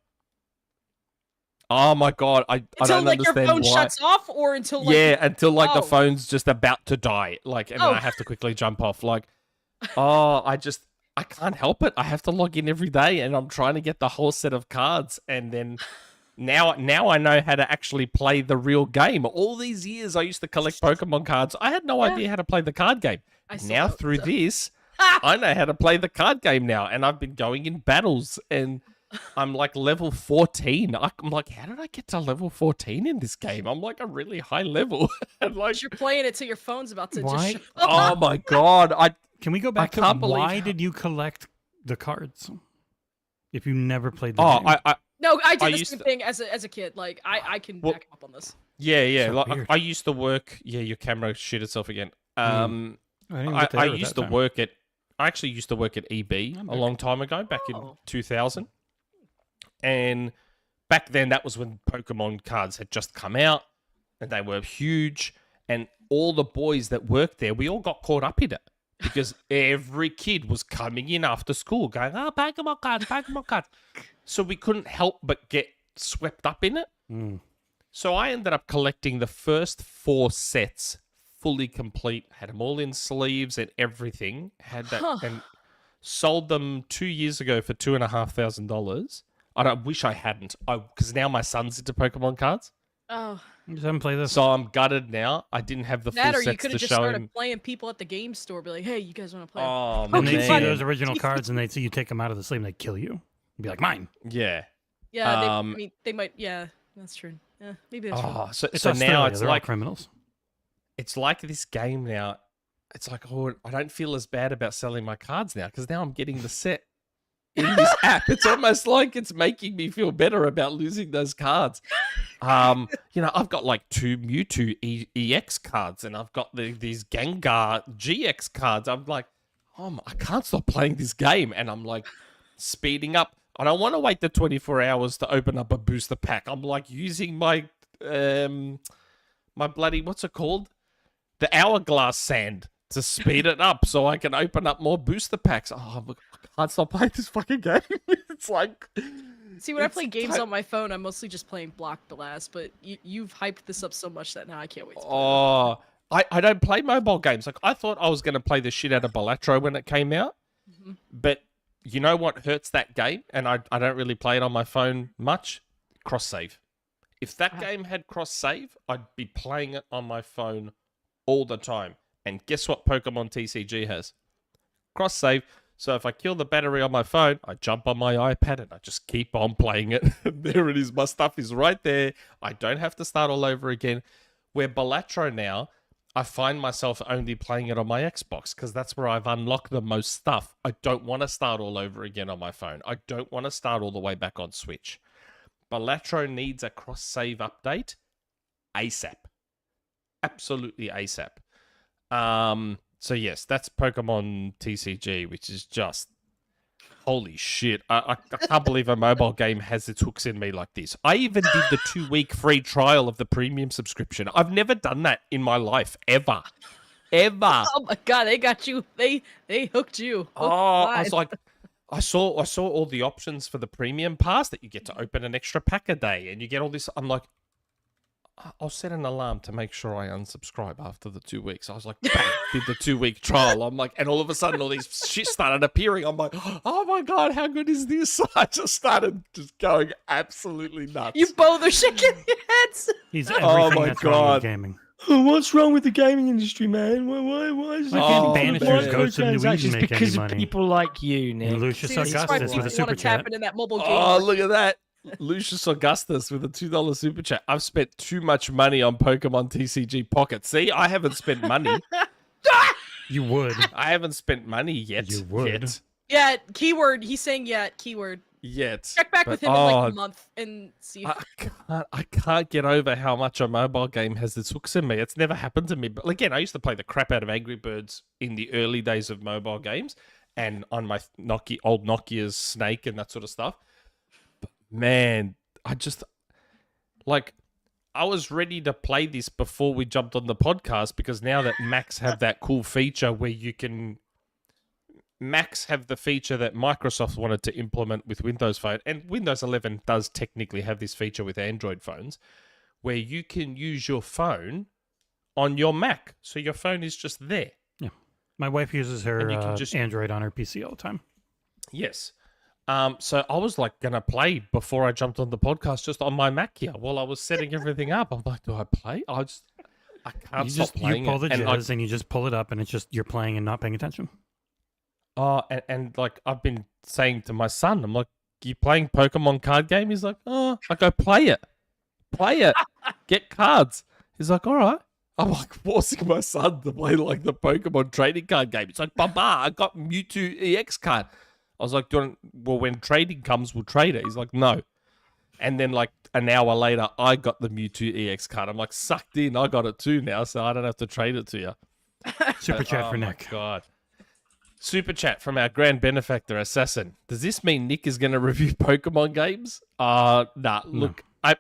Oh my god, I don't understand your phone why. shuts off, or until until the phone's just about to die, and then I have to quickly jump off. I can't help it. I have to log in every day, and I'm trying to get the whole set of cards, and then now I know how to actually play the real game. All these years I used to collect Pokemon cards. I had no idea how to play the card game. Now through this, I know how to play the card game now, and I've been going in battles, and I'm like level 14. I'm like, how did I get to level 14 in this game? I'm like a really high level. And like, you're playing it till your phone's about to just oh my god. Can we go back to why did you collect the cards if you never played the game? No, I did the same thing as a kid. Like, I can back up on this. Yeah. So like, I used to work... Yeah, your camera shit itself again. I used to work at... I actually used to work at EB a long time ago, back in 2000. And back then, that was when Pokemon cards had just come out, and they were huge. And all the boys that worked there, we all got caught up in it. Because every kid was coming in after school going, Pokemon cards. So we couldn't help but get swept up in it. So I ended up collecting the first 4 sets fully complete, had them all in sleeves and everything, had that, and sold them 2 years ago for $2,500. I wish I hadn't, because now my son's into Pokemon cards. Oh, you just haven't played this. So I'm gutted now. I didn't have the full sets to show him. You could have just started playing people at the game store, be like, "Hey, you guys want to play?" Oh, and they'd see those original cards, and they'd see you take them out of the sleeve, and they'd kill you. And be like, mine. Yeah. Yeah. They might. Yeah, that's true. Yeah, maybe that's true. So now it's like criminals. It's like this game now. It's like, I don't feel as bad about selling my cards now because now I'm getting the set in this app. It's almost like it's making me feel better about losing those cards. I've got like 2 Mewtwo EX cards, and I've got these Gengar GX cards. I'm like, I can't stop playing this game, and I'm like speeding up. I don't want to wait the 24 hours to open up a booster pack. I'm like using my my bloody, what's it called? The hourglass sand to speed it up so I can open up more booster packs. I can't stop playing this fucking game. It's like... See, when I play games on my phone, I'm mostly just playing Block Blast, but you've hyped this up so much that now I can't wait to play I don't play mobile games. Like, I thought I was going to play the shit out of Balatro when it came out, but you know what hurts that game? And I don't really play it on my phone much? Cross-save. If that game had cross-save, I'd be playing it on my phone all the time. And guess what Pokemon TCG has? Cross-save. So if I kill the battery on my phone, I jump on my iPad and I just keep on playing it. There it is. My stuff is right there. I don't have to start all over again. Where Balatro now, I find myself only playing it on my Xbox because that's where I've unlocked the most stuff. I don't want to start all over again on my phone. I don't want to start all the way back on Switch. Balatro needs a cross-save update ASAP. Absolutely ASAP. So yes, that's Pokemon TCG, which is just holy shit. I can't believe a mobile game has its hooks in me like this. I even did the 2-week free trial of the premium subscription. I've never done that in my life, ever. Oh my god, they got you. They hooked you. I was like, I saw all the options for the premium pass that you get to open an extra pack a day and you get all this. I'm like, I'll set an alarm to make sure I unsubscribe after the 2 weeks. I was like, bang, did the 2-week trial. I'm like, and all of a sudden all these shit started appearing. I'm like, oh my God, how good is this? I just started just going absolutely nuts. You both are shaking your heads. He's everything that's wrong with gaming. What's wrong with the gaming industry, man? Why is Banisters go to New Eden make because any of money? people like you, Nick. And Lucius See, this is why Augustus people with a super want to tap chat. into that mobile game. Oh, look at that. Lucius Augustus with a $2 super chat. I've spent too much money on Pokemon TCG Pocket. See, I haven't spent money. You would. I haven't spent money yet. You would. Yet. Yeah, keyword. He's saying yet, keyword. Yet. Check back with him in like a month and see. I can't get over how much a mobile game has its hooks in me. It's never happened to me. But again, I used to play the crap out of Angry Birds in the early days of mobile games and on my old Nokia's Snake and that sort of stuff. But man, I was ready to play this before we jumped on the podcast because now that Macs have that cool feature where you can... Macs have the feature that Microsoft wanted to implement with Windows Phone, and Windows 11 does technically have this feature with Android phones, where you can use your phone on your Mac. So your phone is just there. Yeah. My wife uses her Android on her PC all the time. Yes. So I was like going to play before I jumped on the podcast just on my Mac here while I was setting everything up. I'm like, do I play? I can't stop playing. You pull the jazz and you just pull it up and it's just you're playing and not paying attention. Oh, and like I've been saying to my son, I'm like, you playing Pokemon card game? He's like, oh, I go play it, get cards. He's like, all right. I'm like forcing my son to play like the Pokemon trading card game. It's like, Baba, I got Mewtwo EX card. I was like, well, when trading comes, we'll trade it. He's like, no. And then like an hour later, I got the Mewtwo EX card. I'm like, sucked in. I got it too now, so I don't have to trade it to you. Super chat for Nick. Oh, my God. Super chat from our grand benefactor, Assassin. Does this mean Nick is going to review Pokemon games? Nah. Look, I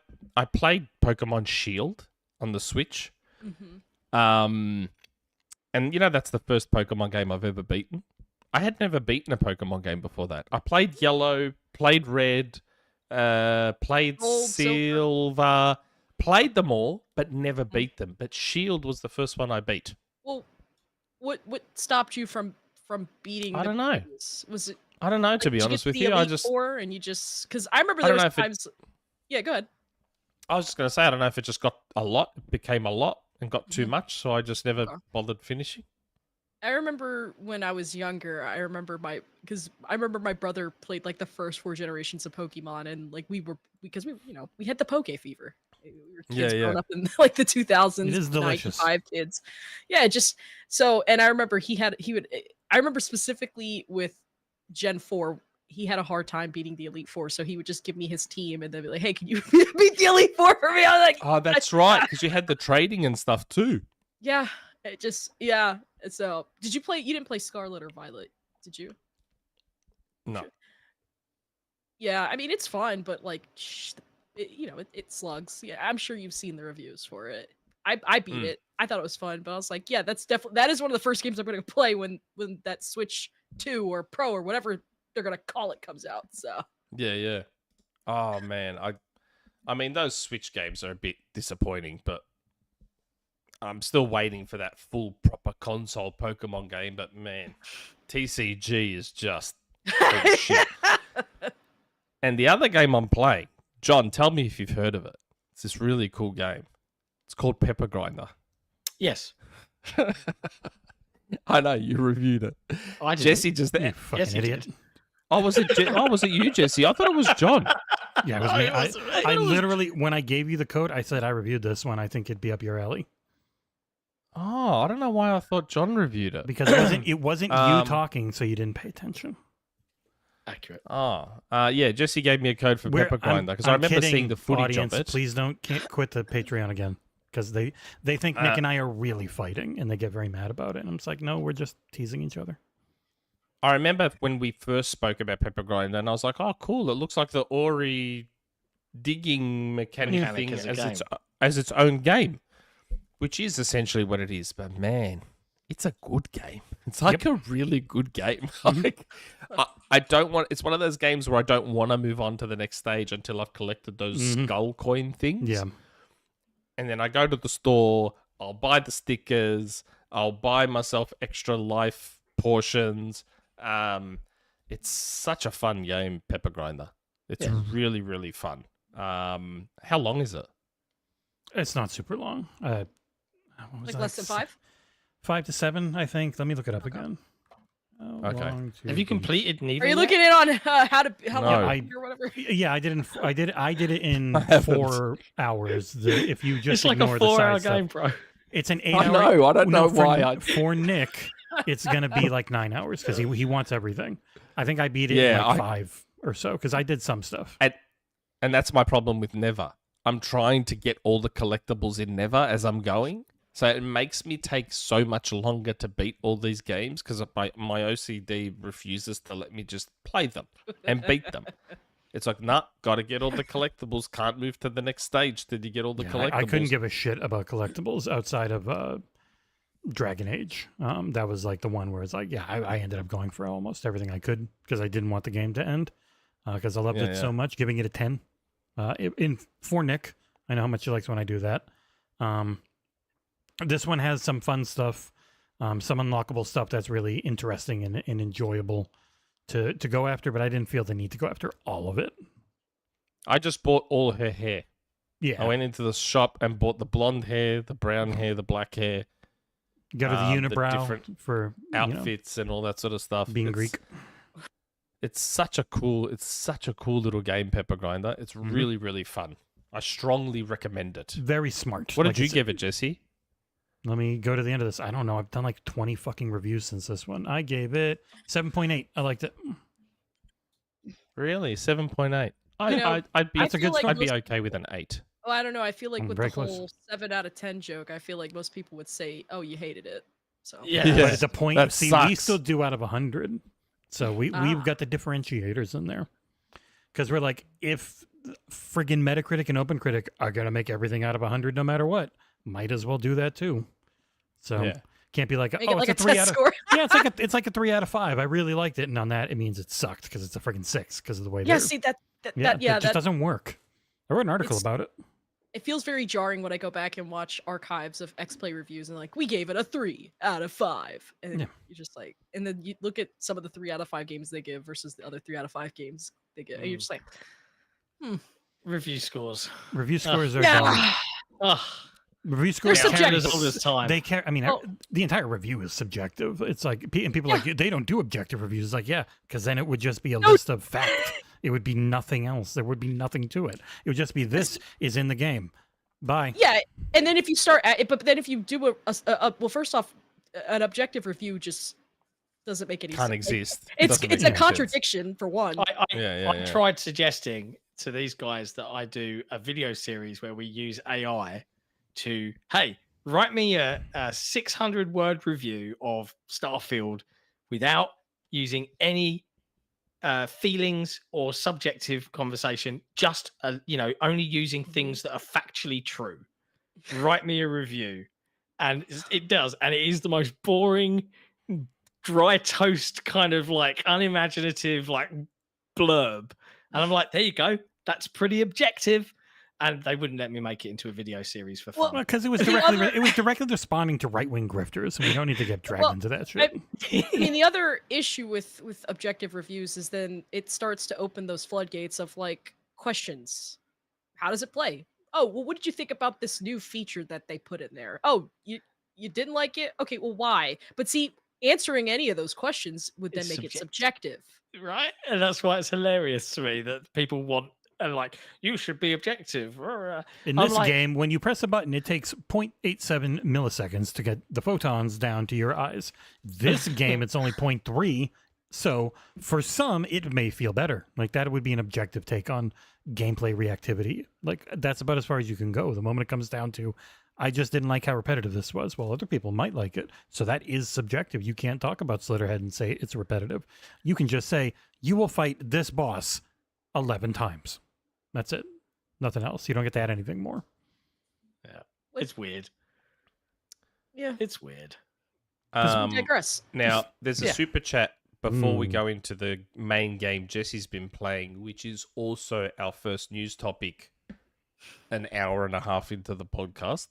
played Pokemon Shield on the Switch. Mm-hmm. And you know, that's the first Pokemon game I've ever beaten. I had never beaten a Pokemon game before that. I played Yellow, played Red, played Gold, Silver, played them all, but never beat them. But Shield was the first one I beat. Well, what stopped you from beating? I don't know. Was it? I don't know, like, to be honest with you. I just Four and you just because I remember there was times. Yeah, go ahead. I was just going to say, I don't know if it just got became a lot and got too much, so I just never bothered finishing. I remember when I was younger, I remember my brother played like the first 4 generations of Pokemon, and like we had the Poke fever. We were kids growing up in like the 2000s. It is delicious. 95 kids. Yeah, just so, and I remember I remember specifically with Gen 4, he had a hard time beating the Elite Four, so he would just give me his team and then be like, "Hey, can you beat the Elite Four for me?" I was like, "Oh, that's right," because you had the trading and stuff too. Yeah, So, did you play? You didn't play Scarlet or Violet, did you? No. Yeah, I mean it's fun, but like, it slugs. Yeah, I'm sure you've seen the reviews for it. I beat it. I thought it was fun, but I was like, yeah, that is one of the first games I'm going to play when that Switch 2 or Pro or whatever they're going to call it comes out. So yeah. Oh man, I mean those Switch games are a bit disappointing, but I'm still waiting for that full proper console Pokemon game. But man, TCG is just shit. And the other game I'm playing, John, tell me if you've heard of it. It's this really cool game. It's called Pepper Grinder. Yes. I know, you reviewed it. I didn't. Jesse just there. Fucking idiot. Oh, was it you, Jesse? I thought it was John. Yeah, it was me. I literally, when I gave you the code, I said I reviewed this one. I think it'd be up your alley. Oh, I don't know why I thought John reviewed it. Because it wasn't you talking, so you didn't pay attention. Accurate. Oh, yeah. Jesse gave me a code for Pepper Grinder because I remember seeing the footage of it. Please can't quit the Patreon again because they think Nick and I are really fighting and they get very mad about it. And I'm just like, no, we're just teasing each other. I remember when we first spoke about Pepper Grinder, and I was like, "Oh, cool! It looks like the Ori digging mechanic thing as its own game." Which is essentially what it is, but man, it's a good game. It's like a really good game. Like, I don't want. It's one of those games where I don't want to move on to the next stage until I've collected those skull coin things. Yeah, and then I go to the store. I'll buy the stickers. I'll buy myself extra life portions. It's such a fun game, Pepper Grinder. It's really, really fun. How long is it? It's not super long. Like less than 5? 5 to 7, I think. Let me look it up again. Okay. Have you completed neither? Are you looking on how to No. or whatever? Yeah, I did it in 4 hours. If you just It's like ignore a the 4-hour side game, stuff. bro. It's an 8-hour. I know. I don't know why. For Nick, it's gonna be like 9 hours because he wants everything. I think I beat it in like 5 or so because I did some stuff. And that's my problem with Never. I'm trying to get all the collectibles in Never as I'm going. So it makes me take so much longer to beat all these games because my OCD refuses to let me just play them and beat them. It's like, nah, got to get all the collectibles. Can't move to the next stage till you get all the collectibles. I couldn't give a shit about collectibles outside of Dragon Age. That was like the one where it's like, I ended up going for almost everything I could because I didn't want the game to end because I loved it so much, giving it a 10. For Nick, I know how much he likes when I do that. This one has some fun stuff, some unlockable stuff that's really interesting and enjoyable to go after, but I didn't feel the need to go after all of it. I just bought all her hair. Yeah. I went into the shop and bought the blonde hair, the brown hair, the black hair. Go to the unibrow different for outfits and all that sort of stuff. Being Greek. It's such a cool little game, Pepper Grinder. It's really, really fun. I strongly recommend it. Very smart. What did you give it, Jesse? Let me go to the end of this. I don't know. I've done like 20 fucking reviews since this one. I gave it 7.8. I liked it. Really? 7.8? I'd be okay with an 8. Oh, I don't know. I feel like with the close. whole 7 out of 10 joke, I feel like most people would say, "Oh, you hated it." So But at the point, that see, sucks. we still do out of 100. So we've got the differentiators in there. Because we're like, if friggin' Metacritic and OpenCritic are going to make everything out of 100 no matter what, might as well do that too. So can't be like, Make oh, it like it's a a 3 test out of score. yeah, it's like a 3 out of 5. I really liked it, and on that it means it sucked because it's a friggin' 6 because of the way. Yeah, see that just doesn't work. I wrote an article about it. It feels very jarring when I go back and watch archives of X-Play reviews and like, we gave it a 3 out of 5. And you're just like, and then you look at some of the 3 out of 5 games they give versus the other 3 out of 5 games they give. And you're just like, Review scores. Review scores are dumb. Review scores They're count subjective. all this time. They care. I mean, the entire review is subjective. It's like, and people are like, they don't do objective reviews. It's like, yeah, because then it would just be a list of fact. It would be nothing else. There would be nothing to it. It would just be this is in the game. Bye. yeah. And then if you start at it, but then if you do well, first off, an objective review just doesn't make any sense. Can't exist. It's Doesn't a make any contradiction for one. I tried suggesting to these guys that I do a video series where we use AI to, hey, write me a 600-word review of Starfield without using any feelings or subjective conversation, just only using things that are factually true. Write me a review, and it does, and it is the most boring, dry toast kind of like unimaginative like blurb, and I'm like, there you go, that's pretty objective. And they wouldn't let me make it into a video series for fun. Well, because it was directly responding to right-wing grifters. We don't need to get dragged into that shit. I mean, the other issue with objective reviews is then it starts to open those floodgates of like questions. How does it play? Oh, well, what did you think about this new feature that they put in there? Oh, you didn't like it? Okay, well, why? But see, answering any of those questions would then make it subjective. Right? And that's why it's hilarious to me that people want, and like, you should be objective. In this game, when you press a button, it takes 0.87 milliseconds to get the photons down to your eyes. This game, it's only 0.3. So for some, it may feel better. Like that would be an objective take on gameplay reactivity. Like that's about as far as you can go. The moment it comes down to, I just didn't like how repetitive this was. Well, other people might like it. So that is subjective. You can't talk about Slitterhead and say it's repetitive. You can just say, you will fight this boss 11 times. That's it. Nothing else. You don't get to add anything more. Yeah. It's weird. Yeah. It's weird. Digress. Now, there's a super chat before we go into the main game Jesse's been playing, which is also our first news topic an hour and a half into the podcast.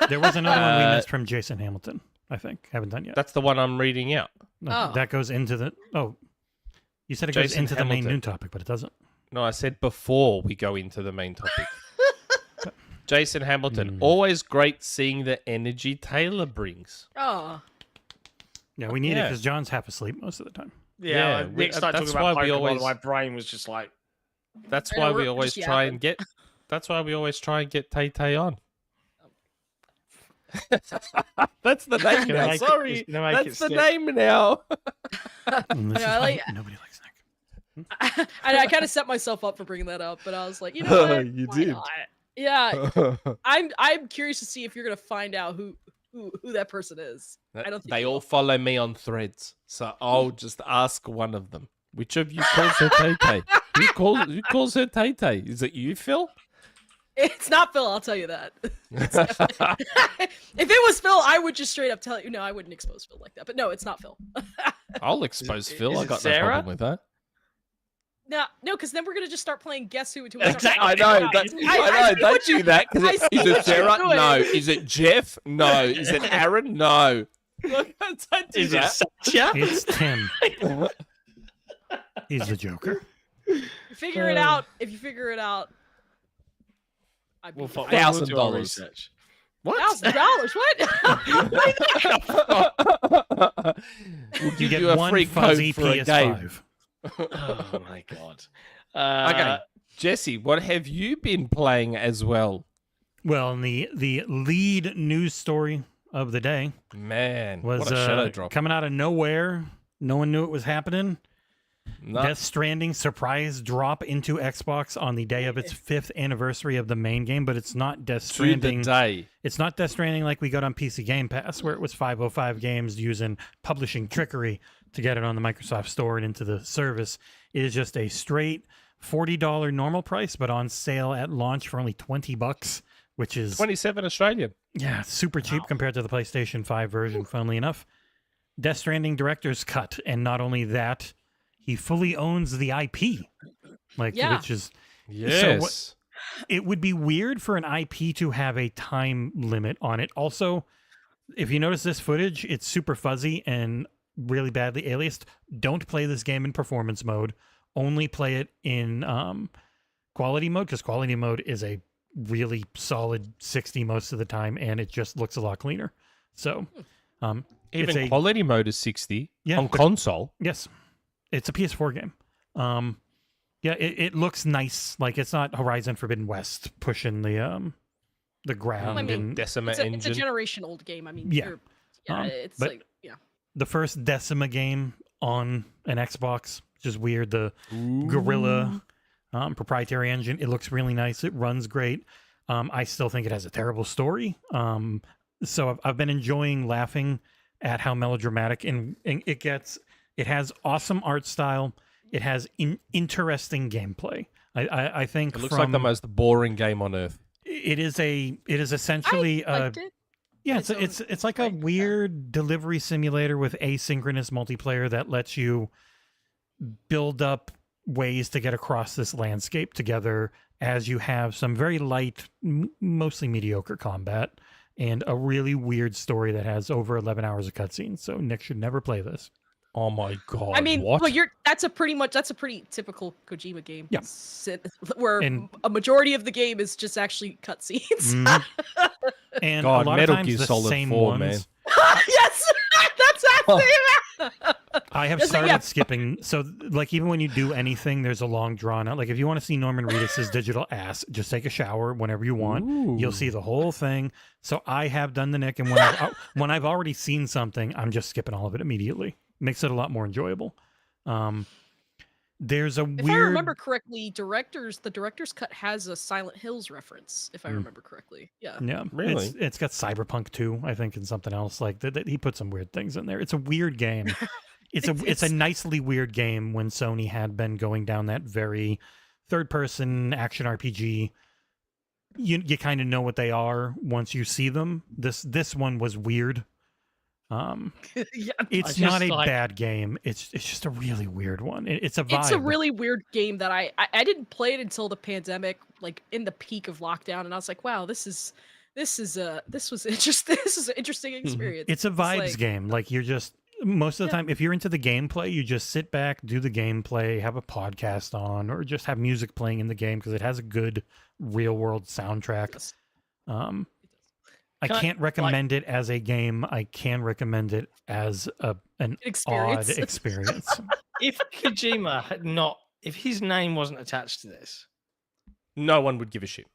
There was another one we missed from Jason Hamilton, I think. Haven't done yet. That's the one I'm reading out. No, that goes into the... Oh, you said it goes Jason into Hamilton. the main new topic, but it doesn't. No, I said before we go into the main topic. Jason Hamilton, always great seeing the energy Taylor brings. Oh. Yeah, we need it because John's half asleep most of the time. Yeah, Nick started that's talking about why we Pokemon, always- my brain was just like... That's I why know, we we're always just try yapping. and get. That's why we always try and get Tay Tay on. That's the name now. make it- Sorry, he's gonna make that's it the stick. name now. And this is I why like- nobody likes Nick. I kind of set myself up for bringing that up, but I was like, you know what? You Why did. not? Yeah, I'm curious to see if you're gonna find out who that person is. I don't think They you all will. follow me on Threads, so I'll just ask one of them. Which of you calls her Tay Tay? Who calls her Tay Tay? Is it you, Phil? It's not Phil, I'll tell you that. If it was Phil, I would just straight up tell you. No, I wouldn't expose Phil like that. But no, it's not Phil. I'll expose Phil. is I it got no Sarah? problem with that. No, because then we're gonna just start playing Guess Who. Exactly. I know. I See see don't what do that. I Is see it what you're Sarah? doing. No. Is it Jeff? No. Is it Aaron? No. Look, don't do Is it that. Satya? It's Tim. He's the Joker. Figure it out. If you figure it out, I'd be We'll fine. do our $1,000. research. What? $1,000? What? We'll You give get you a one free fuzzy code for a game. PS5. Oh my god. Okay, Jesse, what have you been playing as well? Well, and the lead news story of the day Man, was what a shadow drop. coming out of nowhere. No one knew it was happening. No. Death Stranding surprise drop into Xbox on the day of its 5th anniversary of the main game, but it's not Death To the Stranding. day. It's not Death Stranding like we got on PC Game Pass, where it was 505 games using publishing trickery to get it on the Microsoft Store and into the service. It is just a straight $40 normal price, but on sale at launch for only $20, which is 27 Australian. yeah, super cheap compared to the PlayStation 5 version, funnily enough. Death Stranding director's cut, and not only that, he fully owns the IP. Yeah. Which is Yes. it would be weird for an IP to have a time limit on it. Also, if you notice this footage, it's super fuzzy and really badly aliased. Don't play this game in performance mode. Only play it in quality mode, because quality mode is a really solid 60 most of the time, and it just looks a lot cleaner. So, it's Even a- quality mode is 60 Yeah, on but- console. Yes, it's a PS4 game. Yeah, it looks nice. Like it's not Horizon Forbidden West pushing the ground. I mean, and Decima It's a engine. generation old game. I mean, Yeah. it's but- like the first Decima game on an Xbox, which is weird. The Gorilla proprietary engine. It looks really nice. It runs great. I still think it has a terrible story. So I've been enjoying laughing at how melodramatic and it gets. It has awesome art style. It has interesting gameplay. I think It looks like the most boring game on earth. It is essentially I liked it. yeah, its it's like a weird delivery simulator with asynchronous multiplayer that lets you build up ways to get across this landscape together as you have some very light, mostly mediocre combat and a really weird story that has over 11 hours of cutscenes. So Nick should never play this. Oh my god! I mean, what? well, that's a pretty typical Kojima game. Yeah. Where And- a majority of the game is just actually cutscenes. Mhm. And God, a lot Metal of times Gear the Solid same 4, ones. man. Yes, that's actually. I have Yes, started yeah. skipping. So, like, even when you do anything, there's a long drawn out. Like, if you want to see Norman Reedus' digital ass, just take a shower whenever you want. You'll see the whole thing. So, I have done the Nick, and when I've already seen something, I'm just skipping all of it immediately. Makes it a lot more enjoyable. There's a If weird. I remember correctly, the director's cut has a Silent Hills reference. If I remember correctly, yeah. Yeah, Really? It's got Cyberpunk 2, I think, and something else. Like he put some weird things in there. It's a weird game. It's a nicely weird game when Sony had been going down that very third-person action RPG. You kind of know what they are once you see them. This one was weird. Yeah. It's just not a like- bad game. It's just a really weird one. It's a vibe. It's a really weird game that I didn't play it until the pandemic, like in the peak of lockdown, and I was like, wow, this was interesting. This is an interesting experience. It's a vibes like- game. Like you're just most of the Yeah. time, if you're into the gameplay, you just sit back, do the gameplay, have a podcast on, or just have music playing in the game because it has a good real world soundtrack. Yes. I Can I- can't recommend it as a game. I can recommend it as an Experience. odd experience. If Kojima had not, if his name wasn't attached to this, No one would give a shit.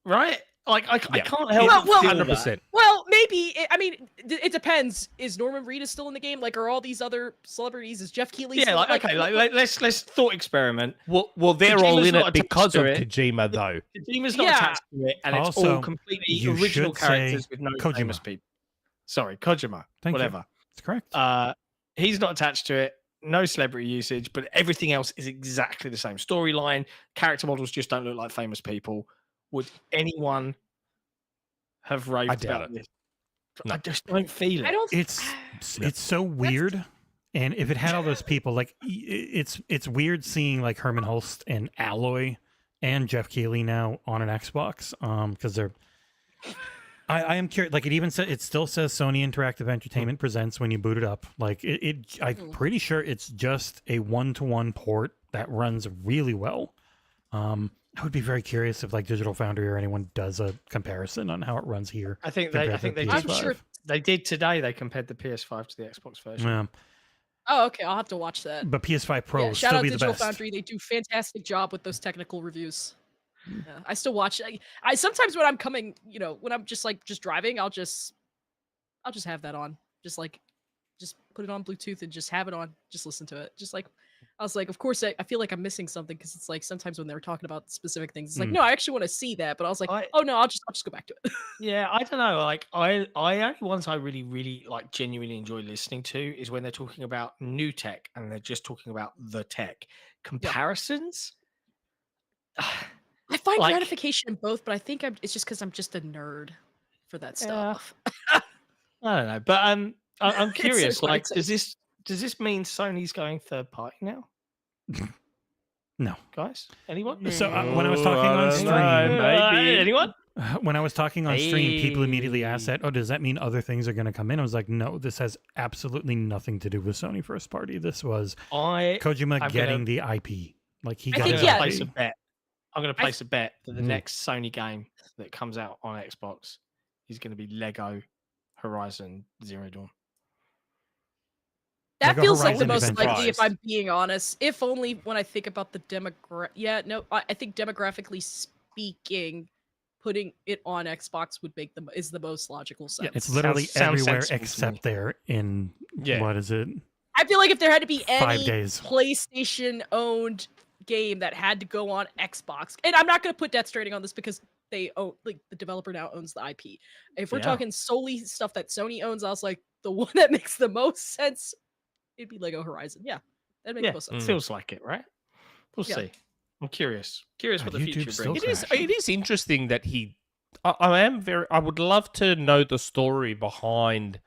right? Like I Yeah. can't help Well, but feel 100%. that. Well, maybe. I mean, it depends. Is Norman Reedus still in the game? Like, are all these other celebrities? Is Jeff Keighley? Yeah, still, like okay, let's thought experiment. Well, they're all Kojima's in not it because of attached to it. Kojima, though. Kojima's not Yeah. attached to it, and it's Also, all completely you original should say characters with no Kojima. famous people. Sorry, Kojima. Thank you. whatever. That's correct. He's not attached to it. No celebrity usage, but everything else is exactly the same. Storyline, character models just don't look like famous people. Would anyone have raved I doubt about it. this? No. I just don't feel it. I don't. It's so weird. And if it had all those people, like it's weird seeing like Herman Hulst and Alloy and Jeff Keighley now on an Xbox, because they're. I am curious. Like it still says Sony Interactive Entertainment Presents when you boot it up. Like I'm pretty sure it's just a 1-to-1 port that runs really well. I would be very curious if like Digital Foundry or anyone does a comparison on how it runs here. I think they did. I'm sure. They did today. They compared the PS5 to the Xbox version. Yeah, Oh, okay. I'll have to watch that. but PS5 Pro Yeah, will shout still out be the Digital best. Foundry. They do fantastic job with those technical reviews. Yeah, I still watch. I sometimes when I'm coming, when I'm just driving, I'll just have that on. Just put it on Bluetooth and just have it on. Just listen to it. I was like, of course, I feel like I'm missing something because it's like sometimes when they're talking about specific things, it's like, no, I actually want to see that. But I was like, oh no, I'll just go back to it. Yeah, I don't know. Like I only ones I really, really like genuinely enjoy listening to is when they're talking about new tech and they're just talking about the tech. Comparisons. I find Like- gratification in both, but I think it's just because I'm just a nerd for that stuff. I don't know, but I'm It's curious. so Like, exciting. does this mean Sony's going third party now, No. guys? Anyone? So when I was talking on don't stream, know, maybe. Anyone? when I was talking on stream, people immediately Hey. asked that, "Oh, does that mean other things are going to come in?" I was like, "No, this has absolutely nothing to do with Sony first party. This was Kojima I'm getting gonna- the IP. Like he I got think, his yeah. place a IP. bet. I'm going to place a bet that the Mm. next Sony game that comes out on Xbox is going to be Lego Horizon Zero Dawn. That Lego feels like the Horizon most Event likely, if Rise. I'm being honest. If only when I think about the Yeah, no, I think demographically speaking, putting it on Xbox would make is the most logical sense. It's literally Sounds everywhere sensible to me. except there in Yeah. what is it? I feel like if there had to be 5 any days. PlayStation owned game that had to go on Xbox, and I'm not going to put Death Stranding on this because they own, like, the developer now owns the IP. If we're Yeah. talking solely stuff that Sony owns, I was like, the one that makes the most sense, it'd be Lego Horizon. Yeah, that makes the most sense. Feels like it, right? We'll Yeah. see. I'm curious. Curious what the YouTube's future still brings. It is interesting that I would love to know the story behind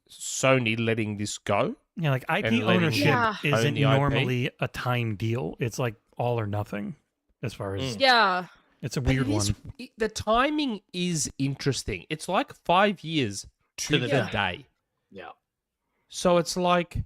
Sony letting this go. Yeah, like IP And letting ownership Yeah. own isn't the IP. normally a time deal. It's like all or nothing as far as Yeah. it's a But weird it is- one. The timing is interesting. It's like 5 years to the Yeah. day. Yeah. So it's like,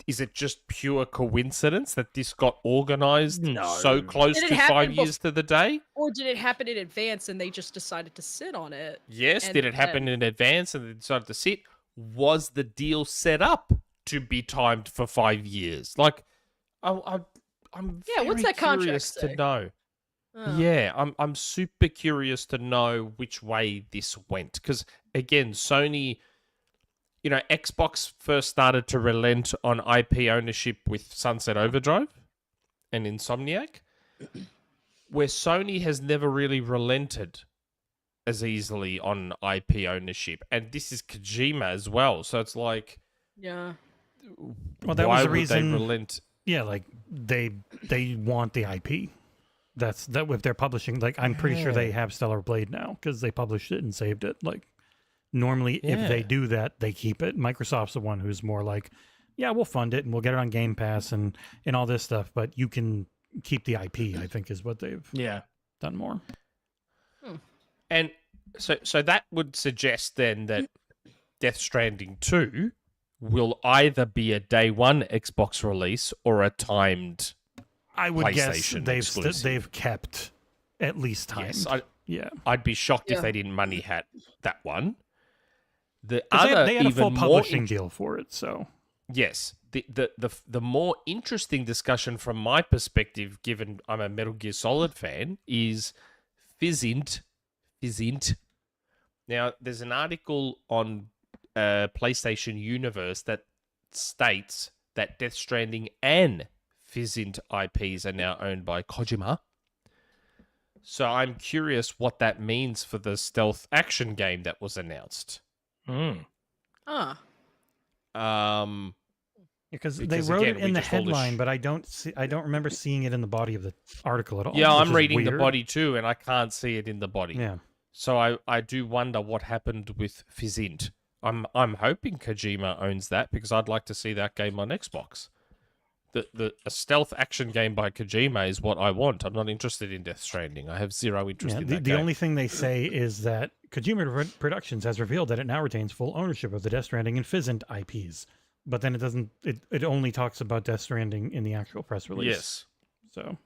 is it just pure coincidence that this got organized so No. close Did it to happen 5 years to the day? Or did it happen in advance and they just decided to sit on it? Yes. And Did it happen in advance and they decided to sit? Was the deal set up to be timed for 5 years? Like, I'm Yeah, what's very that contract curious say? to know. Oh. Yeah, I'm super curious to know which way this went because again, Sony, Xbox first started to relent on IP ownership with Sunset Overdrive and Insomniac, where Sony has never really relented as easily on IP ownership, and this is Kojima as well. So it's like, Yeah. Well, that why was the would reason. they relent? Yeah, like they want the IP. That's that with their publishing. Like I'm pretty sure they have Stellar Blade now because they published it and saved it. Like normally, if they Yeah. do that, they keep it. Microsoft's the one who's more like, yeah, we'll fund it and we'll get it on Game Pass and all this stuff. But you can keep the IP. I think is what they've Yeah. done more. And so that would suggest then that Death Stranding 2 will either be a day one Xbox release or a timed. I would guess PlayStation they've exclusive. they've kept at least time. Yes, Yeah, I'd be shocked Yeah. if they didn't money hat that one. The 'Cause other they had a full even more publishing deal for it. So yes, the more interesting discussion from my perspective, given I'm a Metal Gear Solid fan, is Fizzint. Now, there's an article on PlayStation Universe that states that Death Stranding and Fizzint IPs are now owned by Kojima. So I'm curious what that means for the stealth action game that was announced. Because they wrote again, it in the just all this headline, but I don't remember seeing it in the body of the article at all. Yeah, which I'm is reading the weird. body too, and I can't see it in the body. Yeah. So I do wonder what happened with Fizzint. I'm hoping Kojima owns that because I'd like to see that game on Xbox. A stealth action game by Kojima is what I want. I'm not interested in Death Stranding. I have zero interest in that the game. only thing they say is that Kojima Productions has revealed that it now retains full ownership of the Death Stranding and Fizzint IPs. But then it doesn't. It only talks about Death Stranding in the actual press release. Yes. So.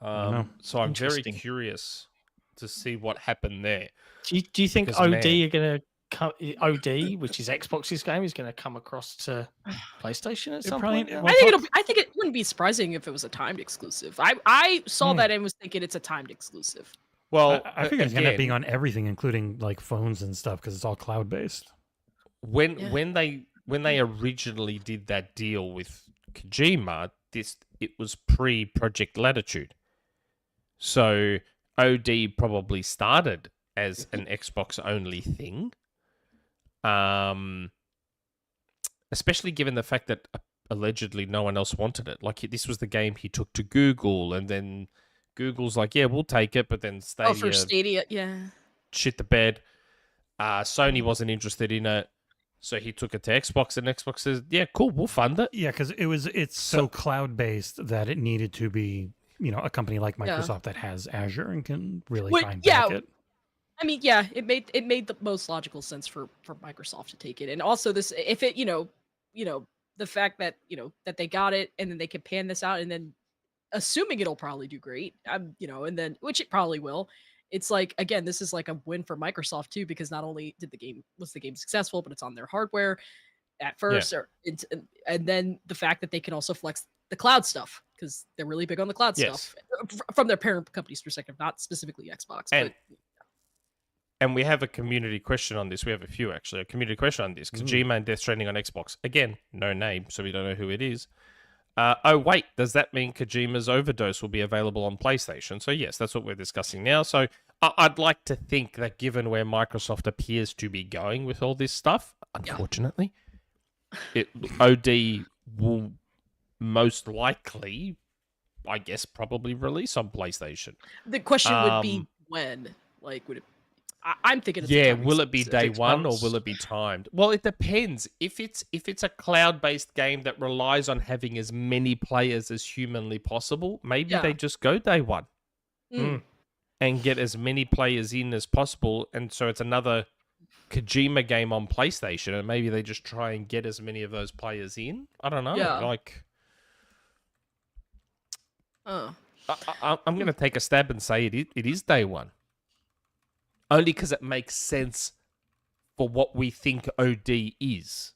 So I'm very Interesting. curious to see what happened there. Do you think Because, OD man- are going to come? OD, which is Xbox's game, is going to come across to PlayStation at some probably- point? well, I think it wouldn't be surprising if it was a timed exclusive. I saw that and was thinking it's a timed exclusive. Well, I figure it's going to end up again, being on everything, including like phones and stuff, because it's all cloud based. when they originally did that deal with Kojima, it was pre Project Latitude. So OD probably started as an Xbox only thing. Especially given the fact that allegedly no one else wanted it. Like this was the game he took to Google, and then Google's like, "Yeah, we'll take it," but then Stadia For Stadia, yeah. shit the bed. Sony wasn't interested in it, so he took it to Xbox, and Xbox says, "Yeah, cool, we'll fund it." Yeah, because it's so cloud based that it needed to be, a company like Microsoft that has Azure and can really Well, try and yeah. back it. I mean, yeah, it made the most logical sense for Microsoft to take it, and also this, if it, the fact that that they got it, and then they can pan this out, and then assuming it'll probably do great, and then which it probably will. It's like, again, this is like a win for Microsoft too, because not only was the game successful, but it's on their hardware at first, and then the fact that they can also flex the cloud stuff because they're really big on the cloud stuff from their parent company's perspective, not specifically Xbox. And we have a community question on this. We have a few, actually. A community question on this. Kojima and Death Stranding on Xbox. Again, no name, so we don't know who it is. Oh, wait, does that mean Kojima's Overdose will be available on PlayStation? So, yes, that's what we're discussing now. So, I'd like to think that given where Microsoft appears to be going with all this stuff, unfortunately, OD will most likely, I guess, probably release on PlayStation. The question would be when. Like, would it? I'm thinking. It's Will it be day 6 one months. or will it be timed? Well, it depends. If it's a cloud-based game that relies on having as many players as humanly possible, maybe they just go day one and get as many players in as possible, and so it's another Kojima game on PlayStation, and maybe they just try and get as many of those players in. I don't know. Yeah. Like, Oh. I'm going to take a stab and say it is day one. Only because it makes sense for what we think OD is.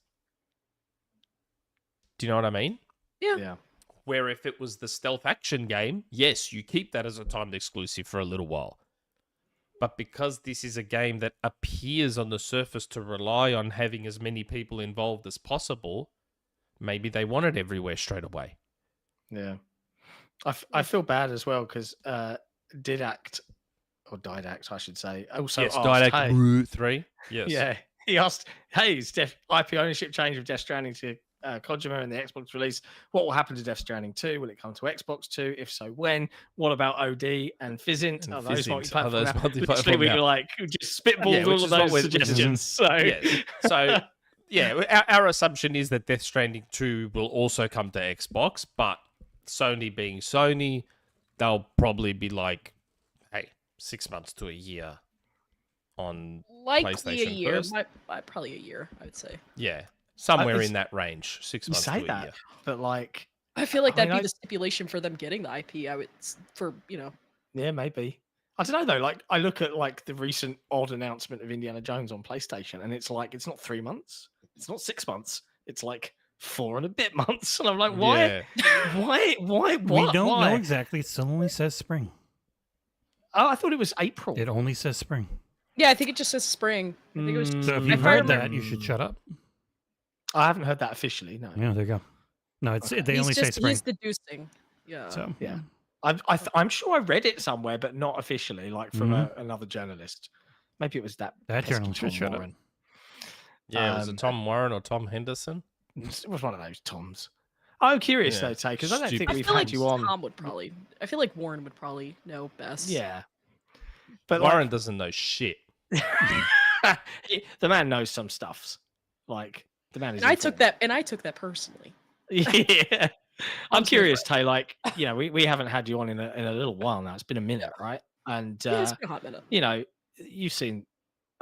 Do you know what I mean? Yeah. Where if it was the stealth action game, yes, you keep that as a timed exclusive for a little while. But because this is a game that appears on the surface to rely on having as many people involved as possible, maybe they want it everywhere straight away. Yeah. I feel bad as well because Didact, I should say, also Yes, asked, hey, Didact 3. Yes. yeah, he asked, hey, is IP ownership change of Death Stranding to Kojima and the Xbox release? What will happen to Death Stranding 2? Will it come to Xbox 2? If so, when? What about OD and Fizzint? And Are those Fizzint. multi-platform Are those now? multi-platform Literally, we now? were like, we just spitballed which all is of what those we're- suggestions. So, Yeah. So, yeah, our assumption is that Death Stranding 2 will also come to Xbox, but Sony being Sony, they'll probably be like, hey, 6 months to a year on Likely PlayStation a year. first. Probably a year, I would say. Yeah, somewhere it's- in that range. 6 you months say to a that, year. but like, I feel like I that'd mean, be the stipulation for them getting the IP. yeah, maybe. I don't know though. Like, I look at like the recent odd announcement of Indiana Jones on PlayStation, and it's like it's not 3 months, it's not 6 months, it's like 4 and a bit months. And I'm like, why? Yeah. Why? We don't know exactly. It still only says spring. Oh, I thought it was April. It only says spring. Yeah, I think it just says spring. I think it was. So if I you've heard remember- that, you should shut up. I haven't heard that officially. No. Yeah, there you go. No, it's they only say spring. He's deducing. Yeah. So Yeah. I'm sure I read it somewhere, but not officially, like from another journalist. Maybe it was that pesky journalist should Tom shut up. Warren. Yeah, was it Tom Warren or Tom Henderson? It was one of those Toms. I'm curious though, Tay, because I don't think I we've feel had like you on. Tom would probably. I feel like Warren would probably know best. Yeah, but Warren doesn't know shit. the man knows some stuffs. Like the man is. And I took that personally. Yeah. I'm curious, Tay. Like, you know, we haven't had you on in a little while now. It's been a minute, right? And Yeah, it's been a hot minute. you know, you've seen.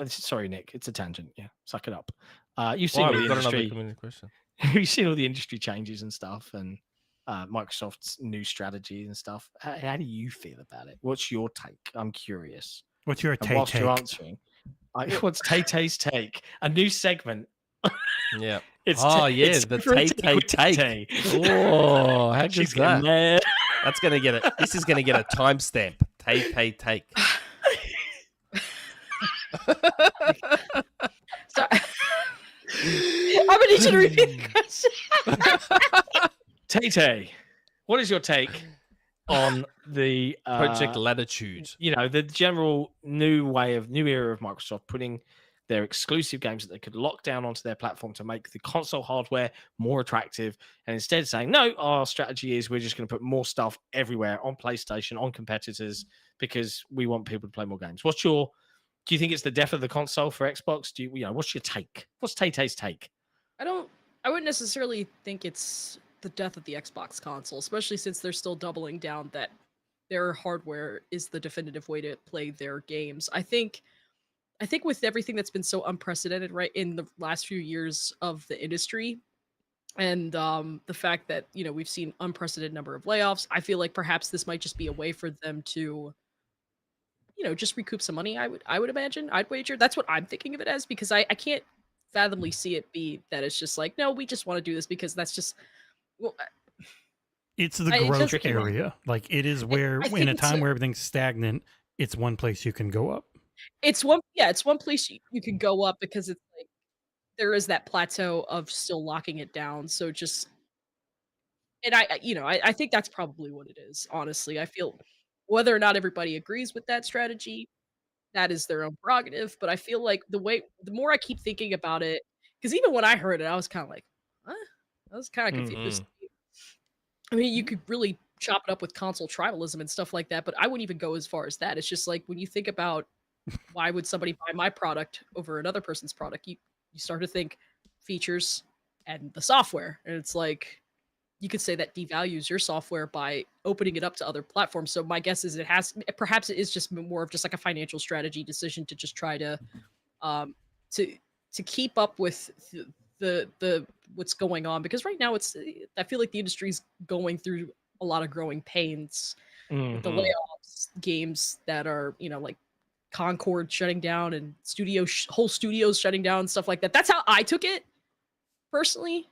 Sorry, Nick. It's a tangent. Yeah, suck it up. You've seen Why? all the We've got another industry. community question. You've seen all the industry changes and stuff, and Microsoft's new strategy and stuff. How do you feel about it? What's your take? I'm curious. what's your And take? whilst you're answering, what's Tay Tay's take? A new segment. Yeah. It's the Tay Tay Take. Oh, how She's good's that? there. That's gonna get it. This is gonna get a timestamp. Tay Tay Take. So, I'm gonna need you to repeat the question. Tay Tay, what is your take on the Project Latitude. you know, the general new era of Microsoft putting their exclusive games that they could lock down onto their platform to make the console hardware more attractive, and instead saying, no, our strategy is we're just going to put more stuff everywhere on PlayStation, on competitors, because we want people to play more games. Do you think it's the death of the console for Xbox? What's your take? What's Tay Tay's take? I wouldn't necessarily think it's the death of the Xbox console, especially since they're still doubling down that their hardware is the definitive way to play their games. I think with everything that's been so unprecedented right in the last few years of the industry, and the fact that we've seen unprecedented number of layoffs, I feel like perhaps this might just be a way for them to just recoup some money. I would imagine. I'd wager that's what I'm thinking of it as, because I can't fathomably see it be that it's just like, no, we just want to do this because that's just it's the growth area. Like it is where in a time where everything's stagnant, it's one place you can go up. It's one place you can go up, because it's like there is that plateau of still locking it down. So just, and I think that's probably what it is. Honestly, I feel whether or not everybody agrees with that strategy, that is their own prerogative. But I feel like the more I keep thinking about it, because even when I heard it, I was kind of like, huh? I was kind of confused. I mean, you could really chop it up with console tribalism and stuff like that, but I wouldn't even go as far as that. It's just like when you think about why would somebody buy my product over another person's product, you start to think features and the software, and it's like you could say that devalues your software by opening it up to other platforms. So my guess is perhaps it is just more of just like a financial strategy decision to just try to keep up with the what's going on, because right now I feel like the industry's going through a lot of growing pains with the layoffs, games that are like Concord shutting down and whole studios shutting down and stuff like that. That's how I took it personally.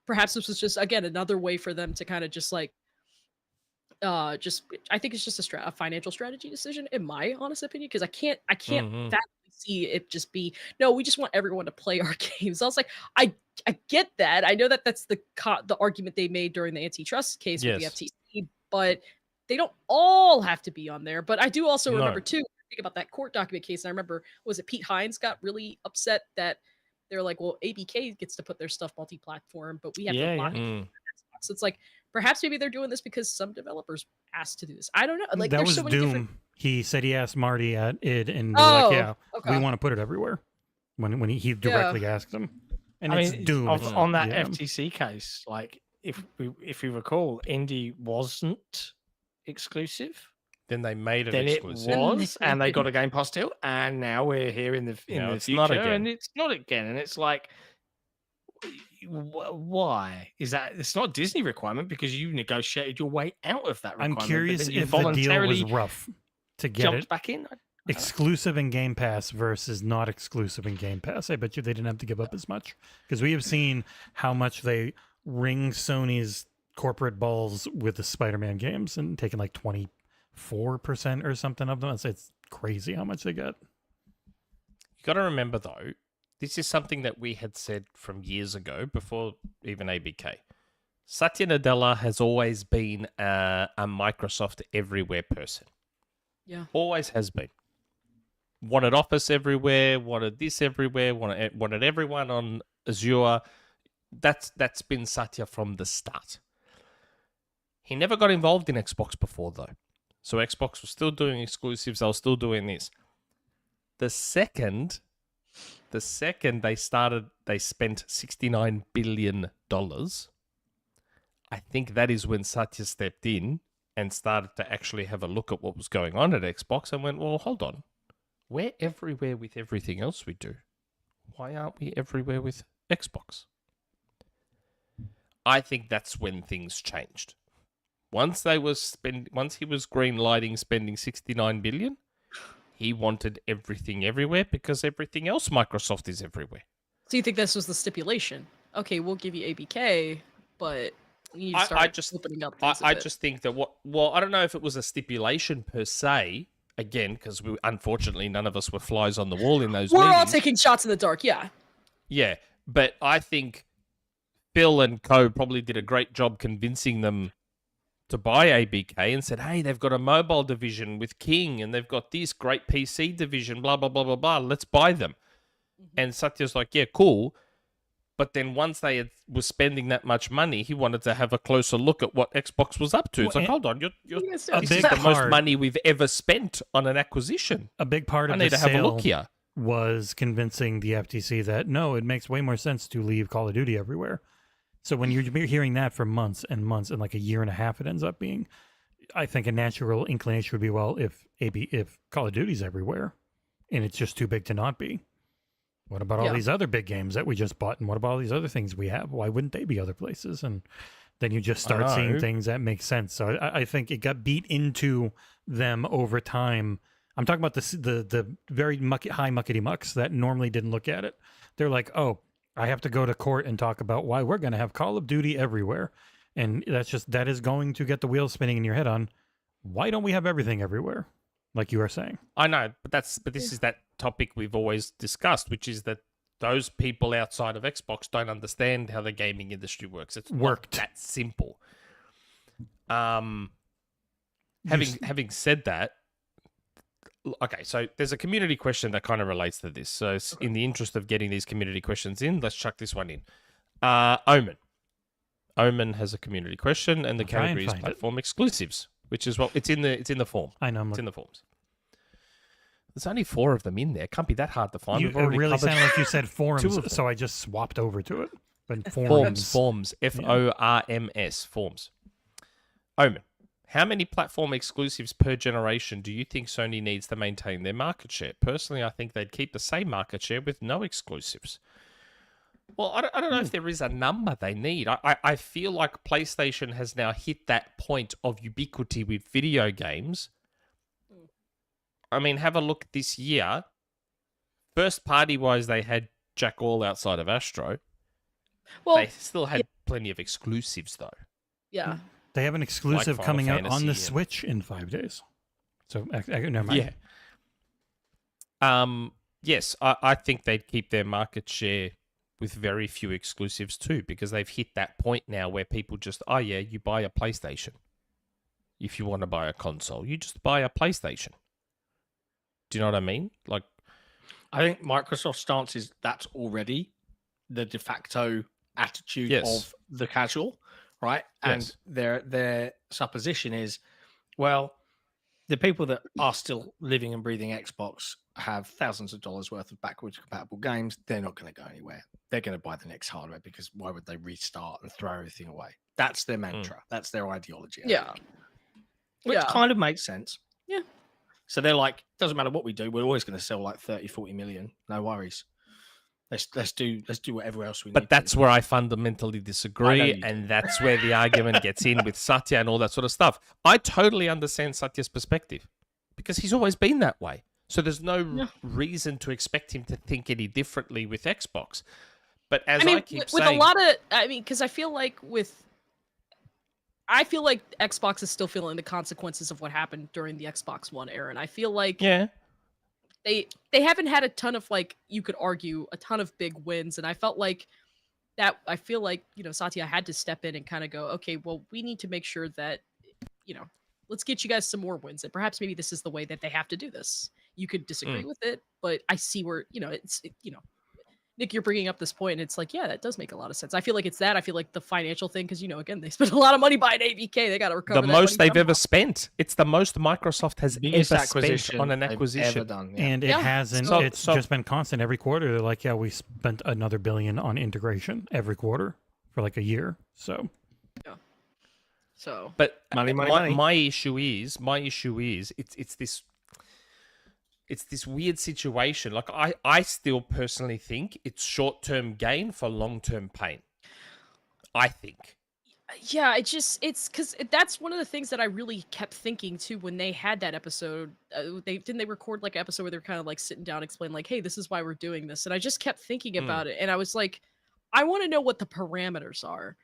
Perhaps this was just, again, another way for them to kind of just like I think it's just a financial strategy decision, in my honest opinion, because I can't fathomably see it just be, no, we just want everyone to play our games. I was like, I get that. I know that that's the argument they made during the antitrust case with the FTC, but they don't all have to be on there. But I do also remember too, think about that court document case. And I remember, was it Pete Hines got really upset that they're like, well, ABK gets to put their stuff multi-platform, but we have to block it. So it's like, perhaps maybe they're doing this because some developers asked to do this. I don't know. Like, that was so Doom. He said he asked Marty at it, and they're like, yeah, we want to put it everywhere. When he directly asked them. And it's Doom. On that FTC case, like, if we recall, indie wasn't exclusive. Then they made it then exclusive. It was, and they got a Game Pass deal, and now we're here in the future, and it's not again. And it's like, why is that? It's not a Disney requirement because you negotiated your way out of that requirement. I'm curious if the deal was rough to get it back in. exclusive in Game Pass versus not exclusive in Game Pass. I bet you they didn't have to give up as much because we have seen how much they ring Sony's corporate balls with the Spider-Man games and taking like 24% or something of them. It's crazy how much they get. You got to remember though, this is something that we had said from years ago before even ABK. Satya Nadella has always been a Microsoft everywhere person. Yeah. Always has been. Wanted Office everywhere, wanted this everywhere, wanted everyone on Azure. That's been Satya from the start. He never got involved in Xbox before though. So Xbox was still doing exclusives, they were still doing this. The second they spent $69 billion. I think that is when Satya stepped in and started to actually have a look at what was going on at Xbox and went, well, hold on. We're everywhere with everything else we do. Why aren't we everywhere with Xbox? I think that's when things changed. Once he was green lighting spending $69 billion, he wanted everything everywhere because everything else Microsoft is everywhere. So you think this was the stipulation? Okay, we'll give you ABK, but you need to start opening up things I just think that I don't know if it was a stipulation per se, again, because unfortunately none of us were flies on the wall in those We're meetings. all taking shots in the dark, yeah. Yeah, but I think Phil and co probably did a great job convincing them to buy ABK and said, hey, they've got a mobile division with King and they've got this great PC division, blah, blah, blah, blah, blah. Let's buy them. Mm-hmm. And Satya's like, yeah, cool. But then once they were spending that much money, he wanted to have a closer look at what Xbox was up to. It's like, hold on, this is the most money we've ever spent on an acquisition. A big part of I need to have a look here. Was convincing the FTC that, no, it makes way more sense to leave Call of Duty everywhere. So when you're hearing that for months and months and like a year and a half it ends up being, I think a natural inclination would be, well, if Call of Duty's everywhere and it's just too big to not be, what about all these other big games that we just bought? And what about all these other things we have? Why wouldn't they be other places? And then you just start seeing things that make sense. So I think it got beat into them over time. I'm talking about the very high muckety mucks that normally didn't look at it. They're like, oh, I have to go to court and talk about why we're going to have Call of Duty everywhere. And that is going to get the wheels spinning in your head on why don't we have everything everywhere? Like you are saying. I know, but this is that topic we've always discussed, which is that those people outside of Xbox don't understand how the gaming industry works. It's not that simple. Having said that, okay, so there's a community question that kind of relates to this. So in the interest of getting these community questions in, let's chuck this one in. Omen has a community question, and the category is platform exclusives, which is it's in the form. I know. It's in the forms. There's only 4 of them in there. Can't be that hard to find. It really sounded like you said forums, so I just swapped over to it. But forms. Forms. Forms. Forms. Omen. How many platform exclusives per generation do you think Sony needs to maintain their market share? Personally, I think they'd keep the same market share with no exclusives. Well, I don't know if there is a number they need. I feel like PlayStation has now hit that point of ubiquity with video games. I mean, have a look this year. First party-wise, they had Jack All outside of Astro. Well, they still had plenty of exclusives, though. Yeah. They have an exclusive coming out on the Switch in 5 days. So, never mind. Yeah. Yes, I think they'd keep their market share with very few exclusives too, because they've hit that point now where people just, you buy a PlayStation. If you want to buy a console, you just buy a PlayStation. Do you know what I mean? Like, I think Microsoft's stance is that's already the de facto attitude of the casual, right? And their supposition is, well, the people that are still living and breathing Xbox have thousands of dollars worth of backwards compatible games. They're not going to go anywhere. They're going to buy the next hardware because why would they restart and throw everything away? That's their mantra. That's their ideology. Which kind of makes sense. Yeah. So they're like, doesn't matter what we do, we're always going to sell like 30, 40 million. No worries. Let's do whatever else we need. But that's where I fundamentally disagree, and that's where the argument gets in with Satya and all that sort of stuff. I totally understand Satya's perspective because he's always been that way. So there's no reason to expect him to think any differently with Xbox. But as I keep saying, with a lot of, because I feel like Xbox is still feeling the consequences of what happened during the Xbox One era, and I feel like they haven't had a ton of, like, you could argue a ton of big wins, and I felt like that. I feel like, you know, Satya had to step in and kind of go, okay, well, we need to make sure that, you know, let's get you guys some more wins, and perhaps maybe this is the way that they have to do this. You could disagree with it, but I see where, you know, Nick, you're bringing up this point, and it's like, yeah, that does make a lot of sense. I feel like it's that. I feel like the financial thing, because, you know, again, they spent a lot of money buying ABK. They got to recover the that most money they've ever spent. It's the most Microsoft has Biggest ever acquisition spent on an they've acquisition. ever done. And it hasn't. So- It's so- just been constant every quarter. They're like, yeah, we spent another $1 billion on integration every quarter for like a year. So But Money. my issue is it's this weird situation. Like I still personally think it's short-term gain for long-term pain. I think. Yeah, it's because that's one of the things that I really kept thinking too when they had that episode. They record like an episode where they're kind of like sitting down, explain like, hey, this is why we're doing this, and I just kept thinking about it, and I was like, I want to know what the parameters are.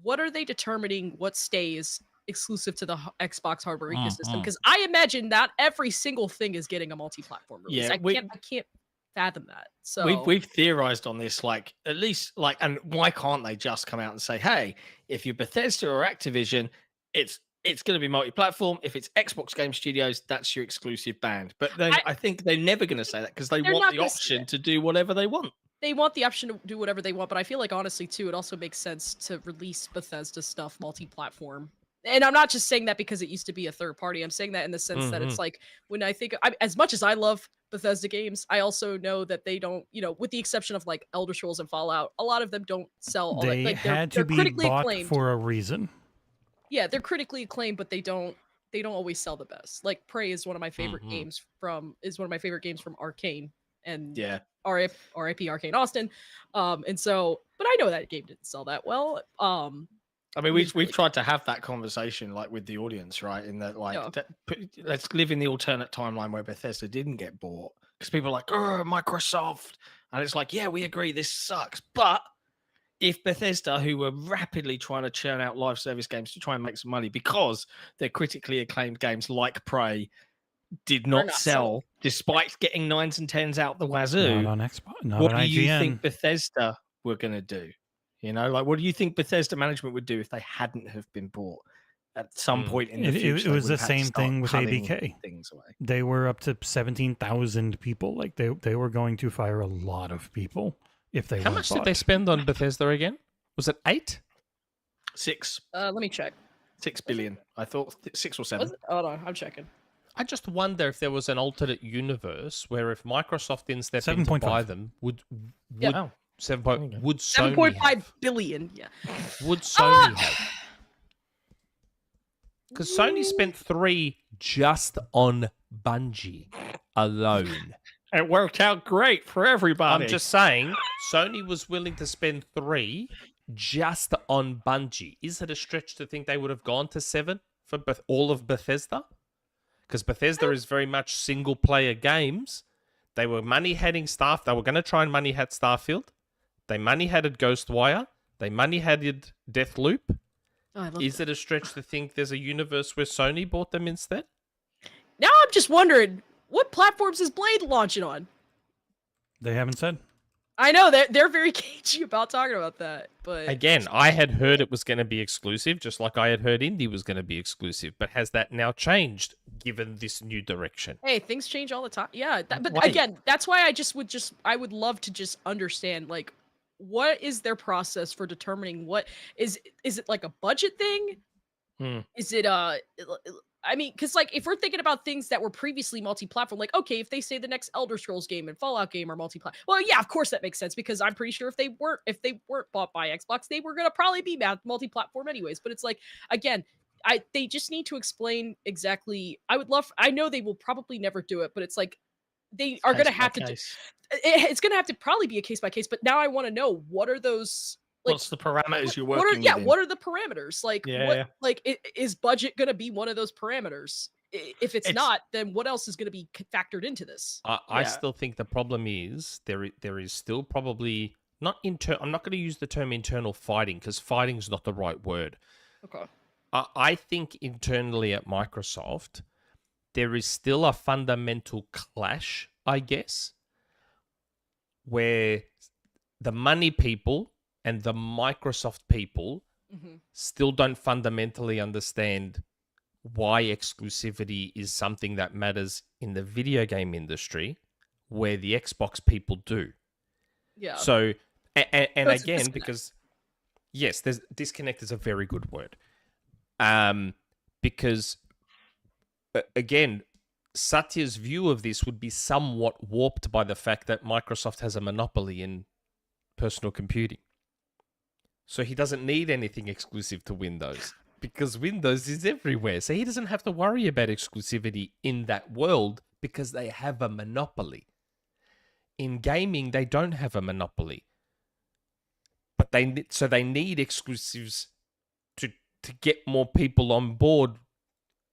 What are they determining? What stays exclusive to the Xbox hardware ecosystem? Because I imagine not every single thing is getting a multi-platform release. Yeah, I can't fathom that. So we've theorized on this, like, at least, like, and why can't they just come out and say, hey, if you're Bethesda or Activision, it's going to be multi-platform. If it's Xbox Game Studios, that's your exclusive band. But then I think they're never going to say that because they want the option to do whatever they want. They want the option to do whatever they want, but I feel like, honestly, too, it also makes sense to release Bethesda stuff multi-platform. And I'm not just saying that because it used to be a third party. I'm saying that in the sense that it's like, when I think, as much as I love Bethesda games, I also know that they don't, you know, with the exception of like Elder Scrolls and Fallout, a lot of them don't sell all they that. Like, had they're to be critically bought acclaimed. for a reason. Yeah, they're critically acclaimed, but they don't always sell the best. Like Prey is one of my favorite games from Arcane, and RIP Arcane Austin. And so, but I know that game didn't sell that well. I mean, we've tried to have that conversation, like, with the audience, right? In that, like, let's live in the alternate timeline where Bethesda didn't get bought, because people are like, oh, Microsoft, and it's like, yeah, we agree, this sucks. But if Bethesda, who were rapidly trying to churn out live service games to try and make some money because they're critically acclaimed games like Prey, did not sell, despite getting 9s and 10s out the wazoo, Not on Xbox. Not what on do you IGN. think Bethesda were going to do? You know, like, what do you think Bethesda management would do if they hadn't have been bought at some point in the future? It was they the would have had to same start thing with cutting ABK. things away. They were up to 17,000 people. Like they were going to fire a lot of people if they. How much did they spend on Bethesda again? Was it 8? 6. Let me check. 6 billion. I thought 6 or 7. Hold on, I'm checking. I just wonder if there was an alternate universe where if Microsoft didn't step in to 7.5. buy them, would Wow. 7. Would Sony 7.5 have? billion. Yeah. Would Sony have? Because Sony spent 3 just on Bungie alone. It worked out great for everybody. I'm just saying, Sony was willing to spend 3 just on Bungie. Is it a stretch to think they would have gone to 7 for all of Bethesda? Because Bethesda is very much single-player games. They were money-heading staff. They were going to try and money-head Starfield. They money-headed Ghostwire. They money-headed Deathloop. Is it a stretch to think there's a universe where Sony bought them instead? Now I'm just wondering, what platforms is Blade launching on? They haven't said. I know they're very cagey about talking about that, but Again, I had heard it was going to be exclusive, just like I had heard indie was going to be exclusive. But has that now changed given this new direction? hey, things change all the time. Yeah, but Wait. again, that's why I would love to just understand, like, what is their process for determining what is it like a budget thing? Is it I mean, because, like, if we're thinking about things that were previously multi-platform, like, okay, if they say the next Elder Scrolls game and Fallout game are multi-platform, well, yeah, of course that makes sense, because I'm pretty sure if they weren't bought by Xbox, they were gonna probably be multi-platform anyways. But it's like, again, they just need to explain exactly. I know they will probably never do it, but it's like they are gonna have to do. It's gonna have to probably be a case by case. But now I want to know, what are those? Like, what's the parameters you're working what are within? what are the parameters? Like, Yeah. is budget gonna be one of those parameters? if it's not, then what else is going to be factored into this? I still think the problem is there is still probably not I'm not going to use the term internal fighting because fighting is not the right word. Okay. I think internally at Microsoft, there is still a fundamental clash, I guess, where the money people and the Microsoft people still don't fundamentally understand why exclusivity is something that matters in the video game industry, where the Xbox people do. Yeah. So, and again, because yes, there's disconnect is a very good word. Because again, Satya's view of this would be somewhat warped by the fact that Microsoft has a monopoly in personal computing. So he doesn't need anything exclusive to Windows because Windows is everywhere. So he doesn't have to worry about exclusivity in that world because they have a monopoly. In gaming, they don't have a monopoly. But they need exclusives to get more people on board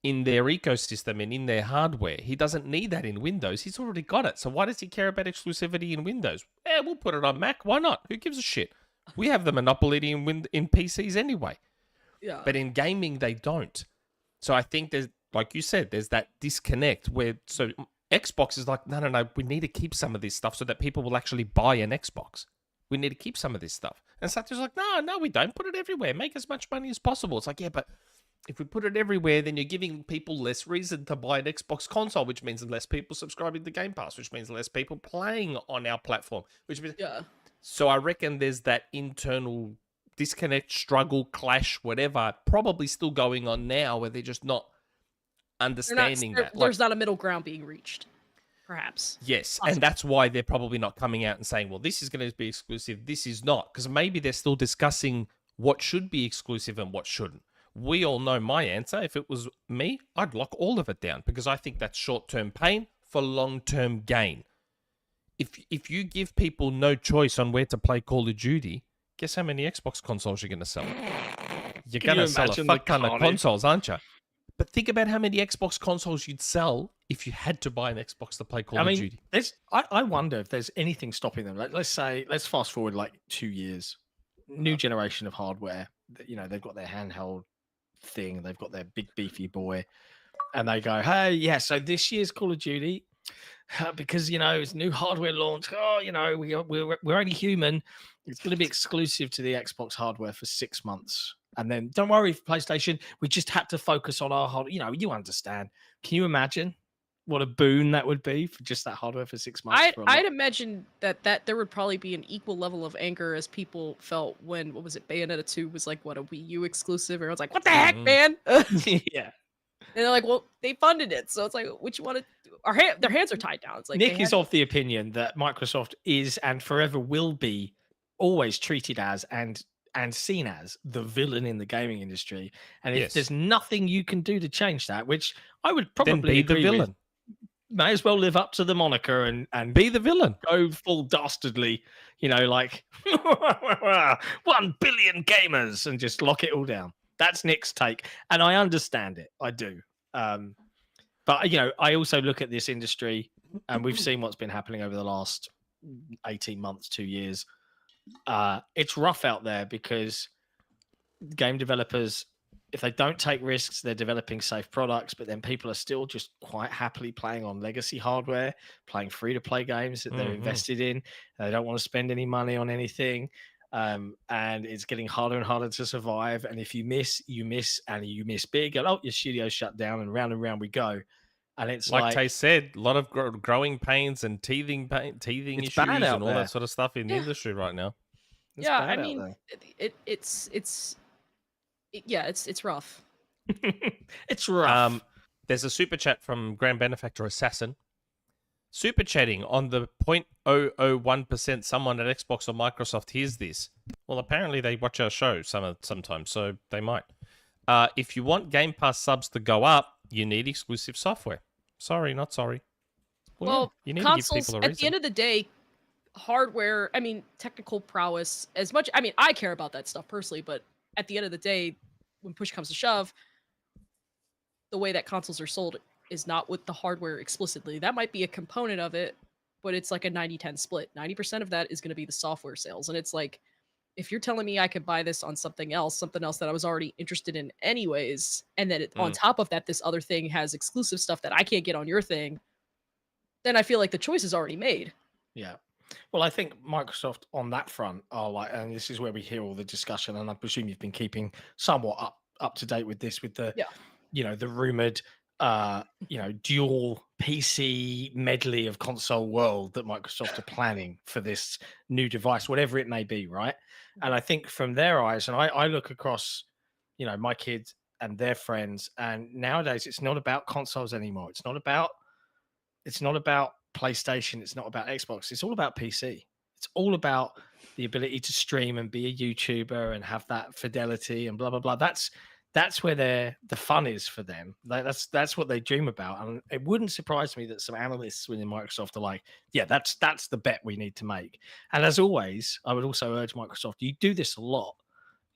in their ecosystem and in their hardware. He doesn't need that in Windows. He's already got it. So why does he care about exclusivity in Windows? Yeah, we'll put it on Mac. Why not? Who gives a shit? We have the monopoly in PCs anyway. Yeah. But in gaming, they don't. So I think there's, like you said, there's that disconnect where, so Xbox is like, no, we need to keep some of this stuff so that people will actually buy an Xbox. We need to keep some of this stuff. And Satya's like, no, we don't. Put it everywhere. Make as much money as possible. It's like, yeah, but if we put it everywhere, then you're giving people less reason to buy an Xbox console, which means less people subscribing to Game Pass, which means less people playing on our platform. Which means, so I reckon there's that internal disconnect, struggle, clash, whatever, probably still going on now where they're just not understanding that. There's not a middle ground being reached, perhaps. Yes, and that's why they're probably not coming out and saying, well, this is going to be exclusive, this is not. Because maybe they're still discussing what should be exclusive and what shouldn't. We all know my answer. If it was me, I'd lock all of it down because I think that's short-term pain for long-term gain. If you give people no choice on where to play Call of Duty, guess how many Xbox consoles you're going to sell? You're going to sell a fuck ton of consoles, aren't you? But think about how many Xbox consoles you'd sell if you had to buy an Xbox to play Call of Duty. I wonder if there's anything stopping them. Let's fast forward like 2 years. New generation of hardware. You know, they've got their handheld thing. They've got their big beefy boy. And they go, hey, yeah, so this year's Call of Duty, because, you know, it's new hardware launch. Oh, you know, we're only human. It's going to be exclusive to the Xbox hardware for 6 months. And then don't worry, PlayStation, we just had to focus on our hardware. You know, you understand. Can you imagine what a boon that would be for just that hardware for 6 months? I'd imagine that there would probably be an equal level of anger as people felt when, what was it, Bayonetta 2 was like, what, a Wii U exclusive? Everyone's like, what the heck, man? Yeah. And they're like, well, they funded it. So it's like, what you want to do? Their hands are tied down. It's like Nick is of the opinion that Microsoft is and forever will be always treated as and seen as the villain in the gaming industry. And if there's nothing you can do to change that, which I would probably be the villain. May as well live up to the moniker and be the villain. Go full dastardly, you know, like 1 billion gamers and just lock it all down. That's Nick's take. And I understand it. I do. But, you know, I also look at this industry and we've seen what's been happening over the last 18 months, 2 years. It's rough out there because game developers, if they don't take risks, they're developing safe products, but then people are still just quite happily playing on legacy hardware, playing free-to-play games that they're invested in. They don't want to spend any money on anything. And it's getting harder and harder to survive. And if you miss, and you miss big, and your studio's shut down, and round we go. And it's like Tay said, a lot of growing pains and teething issues and all that sort of stuff in the industry right now. I mean, it's rough. It's rough. There's a super chat from Grand Benefactor Assassin. Super chatting on the 0.001%. Someone at Xbox or Microsoft hears this. Well, apparently they watch our show sometimes, so they might. If you want Game Pass subs to go up, you need exclusive software. Sorry, not sorry. Well, you need consoles, to give people a reason. at the end of the day, hardware, I mean, technical prowess, as much, I mean, I care about that stuff personally, but at the end of the day, when push comes to shove, the way that consoles are sold is not with the hardware explicitly. That might be a component of it, but it's like a 90-10 split. 90% of that is going to be the software sales. And it's like, if you're telling me I could buy this on something else that I was already interested in anyways, and then on top of that, this other thing has exclusive stuff that I can't get on your thing, then I feel like the choice is already made. Yeah. Well, I think Microsoft on that front are like, and this is where we hear all the discussion, and I presume you've been keeping somewhat up to date with this, with the, the rumored, dual PC medley of console world that Microsoft are planning for this new device, whatever it may be, right? And I think from their eyes, and I look across, my kids and their friends, and nowadays it's not about consoles anymore. It's not about PlayStation. It's not about Xbox. It's all about PC. It's all about the ability to stream and be a YouTuber and have that fidelity and blah blah blah. That's where the fun is for them. That's what they dream about. And it wouldn't surprise me that some analysts within Microsoft are like, yeah, that's the bet we need to make. And as always, I would also urge Microsoft, you do this a lot.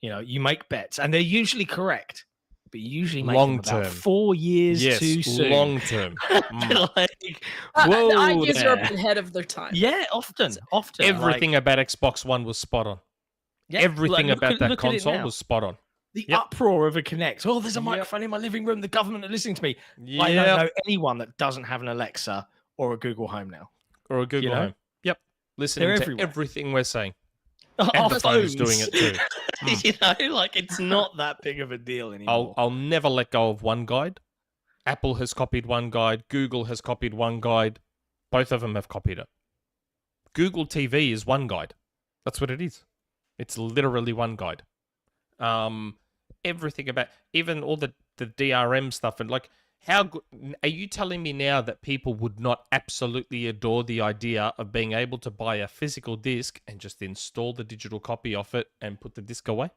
You make bets, and they're usually correct, but you usually make them about 4 years too soon. Long term. The ideas are ahead of their time. Yeah, often. Everything about Xbox One was spot on. Yeah, everything about that console was spot on. The uproar of a Connect. Oh, there's a microphone in my living room. The government are listening to me. I don't know anyone that doesn't have an Alexa or a Google Home now. Or a Google Home. Yep. Listening to everything we're saying. And the phone is doing it too. It's not that big of a deal anymore. I'll never let go of OneGuide. Apple has copied OneGuide. Google has copied OneGuide. Both of them have copied it. Google TV is OneGuide. That's what it is. It's literally OneGuide. Everything about, even all the DRM stuff, and like, how good are you telling me now that people would not absolutely adore the idea of being able to buy a physical disc and just install the digital copy of it and put the disc away?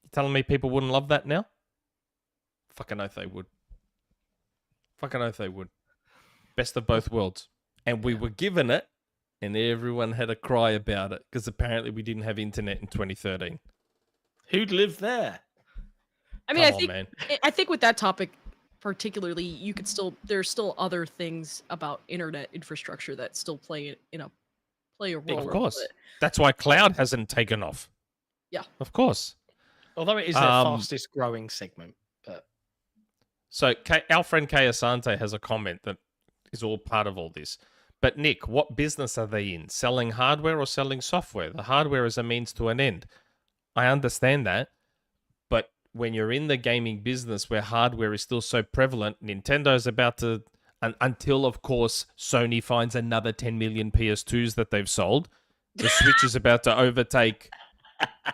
You telling me people wouldn't love that now? Fucking oath they would. Fucking oath they would. Best of both worlds. And we were given it, and everyone had a cry about it because apparently we didn't have internet in 2013. Who'd live there? I mean, I think with that topic particularly, there's still other things about internet infrastructure that still play a role. Of course. That's why cloud hasn't taken off. Yeah. Of course. Although it is their fastest growing segment. But so our friend Kay Asante has a comment that is all part of all this. But Nick, what business are they in? Selling hardware or selling software? The hardware is a means to an end. I understand that. But when you're in the gaming business where hardware is still so prevalent, Nintendo's about to, until of course Sony finds another 10 million PS2s that they've sold, the Switch is about to overtake.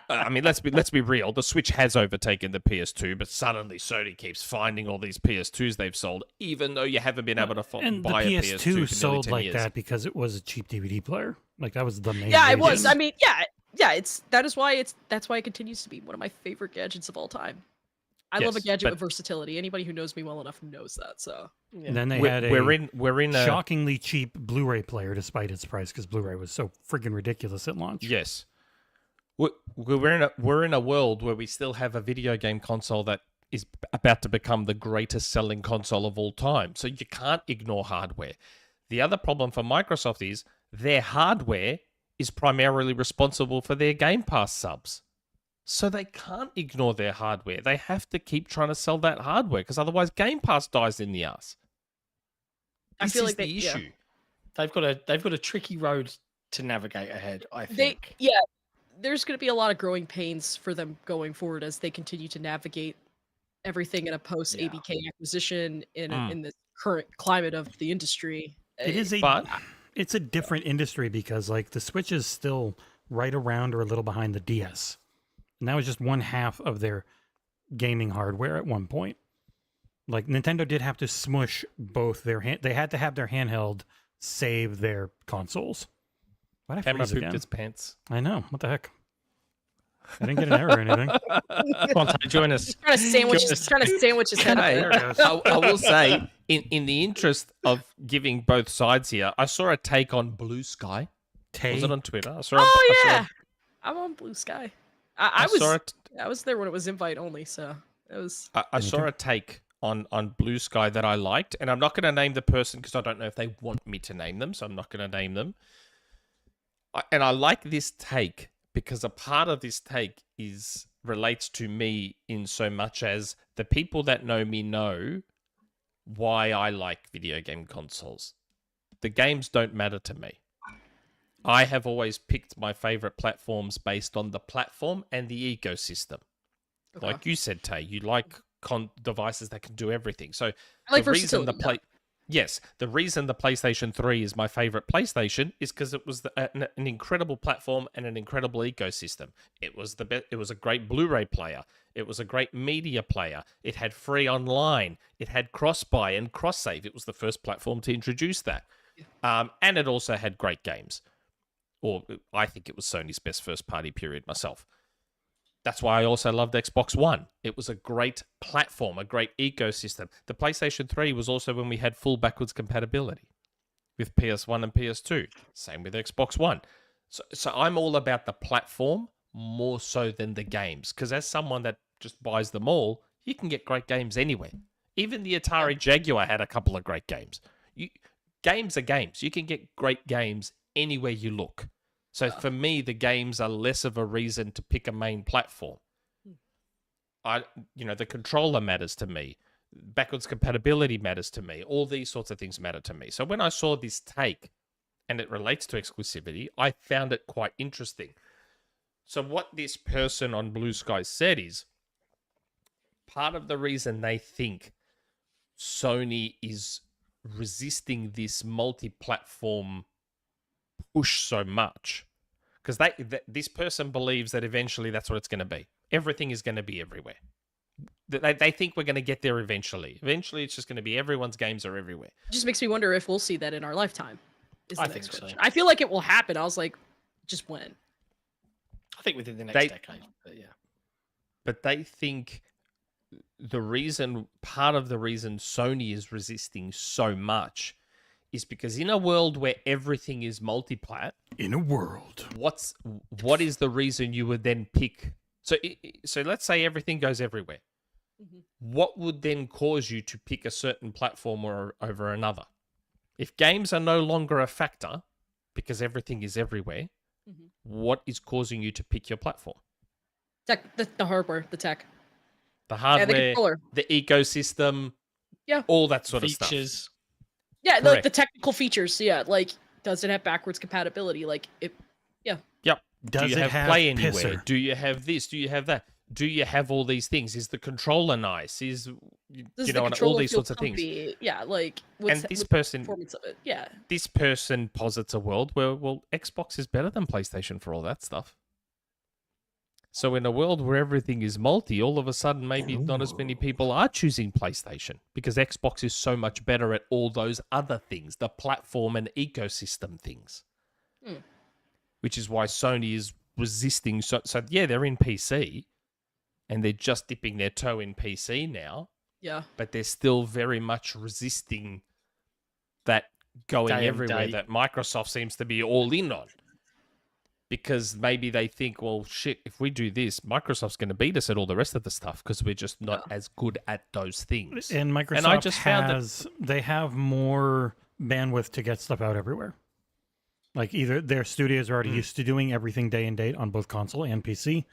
I mean, let's be real. The Switch has overtaken the PS2, but suddenly Sony keeps finding all these PS2s they've sold, even though you haven't been able to buy a PS2 for nearly 10 sold like years. that because it was a cheap DVD player. Like that was the main. Yeah, reason. it was. I mean, that's why it continues to be one of my favorite gadgets of all time. I love a gadget with versatility. Anybody who knows me well enough knows that. So and then they had we're in a shockingly cheap Blu-ray player despite its price because Blu-ray was so freaking ridiculous at launch. Yes. We're in a world where we still have a video game console that is about to become the greatest selling console of all time. So you can't ignore hardware. The other problem for Microsoft is their hardware is primarily responsible for their Game Pass subs. So they can't ignore their hardware. They have to keep trying to sell that hardware because otherwise Game Pass dies in the ass. I feel like the issue. They've got a tricky road to navigate ahead, I think. There's going to be a lot of growing pains for them going forward as they continue to navigate everything in a post-ABK acquisition in the current climate of the industry. It's a different industry because like the Switch is still right around or a little behind the DS. And that was just one half of their gaming hardware at one point. Like Nintendo did have to smush both they had to have their handheld save their consoles. Why'd I freeze again? Its pants. I know. What the heck? I didn't get an error or anything. Come on, Ty, join us. Trying to sandwich his head. I will say, in the interest of giving both sides here, I saw a take on Blue Sky. Was it on Twitter? I'm on Blue Sky. I was there when it was invite only, so it was. I saw a take on Blue Sky that I liked, and I'm not going to name the person because I don't know if they want me to name them, so I'm not going to name them. And I like this take because a part of this take relates to me in so much as the people that know me know why I like video game consoles. The games don't matter to me. I have always picked my favorite platforms based on the platform and the ecosystem. Okay. Like you said, Tay, you like devices that can do everything. So I like the reason the reason the PlayStation 3 is my favorite PlayStation is because it was an incredible platform and an incredible ecosystem. It was it was a great Blu-ray player. It was a great media player. It had free online. It had cross-buy and cross-save. It was the first platform to introduce that. And it also had great games. Or I think it was Sony's best first-party period myself. That's why I also loved Xbox One. It was a great platform, a great ecosystem. The PlayStation 3 was also when we had full backwards compatibility with PS1 and PS2. Same with Xbox One. So I'm all about the platform more so than the games. Because as someone that just buys them all, you can get great games anywhere. Even the Atari Jaguar had a couple of great games. Games are games. You can get great games anywhere you look. So for me, the games are less of a reason to pick a main platform. The controller matters to me. Backwards compatibility matters to me. All these sorts of things matter to me. So when I saw this take, and it relates to exclusivity, I found it quite interesting. So what this person on Blue Sky said is, part of the reason they think Sony is resisting this multi-platform push so much, because this person believes that eventually that's what it's going to be. Everything is going to be everywhere. They think we're going to get there eventually. Eventually, it's just going to be everyone's games are everywhere. It just makes me wonder if we'll see that in our lifetime. I think so. I feel like it will happen. I was like, just when? I think within the next decade. But yeah. But they think part of the reason Sony is resisting so much is because in a world where everything is multiplat, what is the reason you would then pick? So let's say everything goes everywhere. Mm-hmm. What would then cause you to pick a certain platform over another? If games are no longer a factor because everything is everywhere, mm-hmm. What is causing you to pick your platform? The hardware, the tech. The hardware, the ecosystem, all that sort of stuff. Yeah, like the technical features. Yeah, like does it have backwards compatibility? Like it. Yeah. Yep. Do you have play anywhere? pisser? Do you have this? Do you have that? Do you have all these things? Is the controller nice? All these sorts of things. Yeah, like performance of it. Yeah. This person posits a world where Xbox is better than PlayStation for all that stuff. So in a world where everything is multi, all of a sudden maybe not as many people are choosing PlayStation because Xbox is so much better at all those other things, the platform and ecosystem things. Which is why Sony is resisting. So yeah, they're in PC and they're just dipping their toe in PC now. Yeah. But they're still very much resisting that going everywhere that Microsoft seems to be all in on. Because maybe they think, well, shit, if we do this, Microsoft's going to beat us at all the rest of the stuff because we're just not as good at those things. And Microsoft they have more bandwidth to get stuff out everywhere. Like either their studios are already used to doing everything day and date on both console and PC.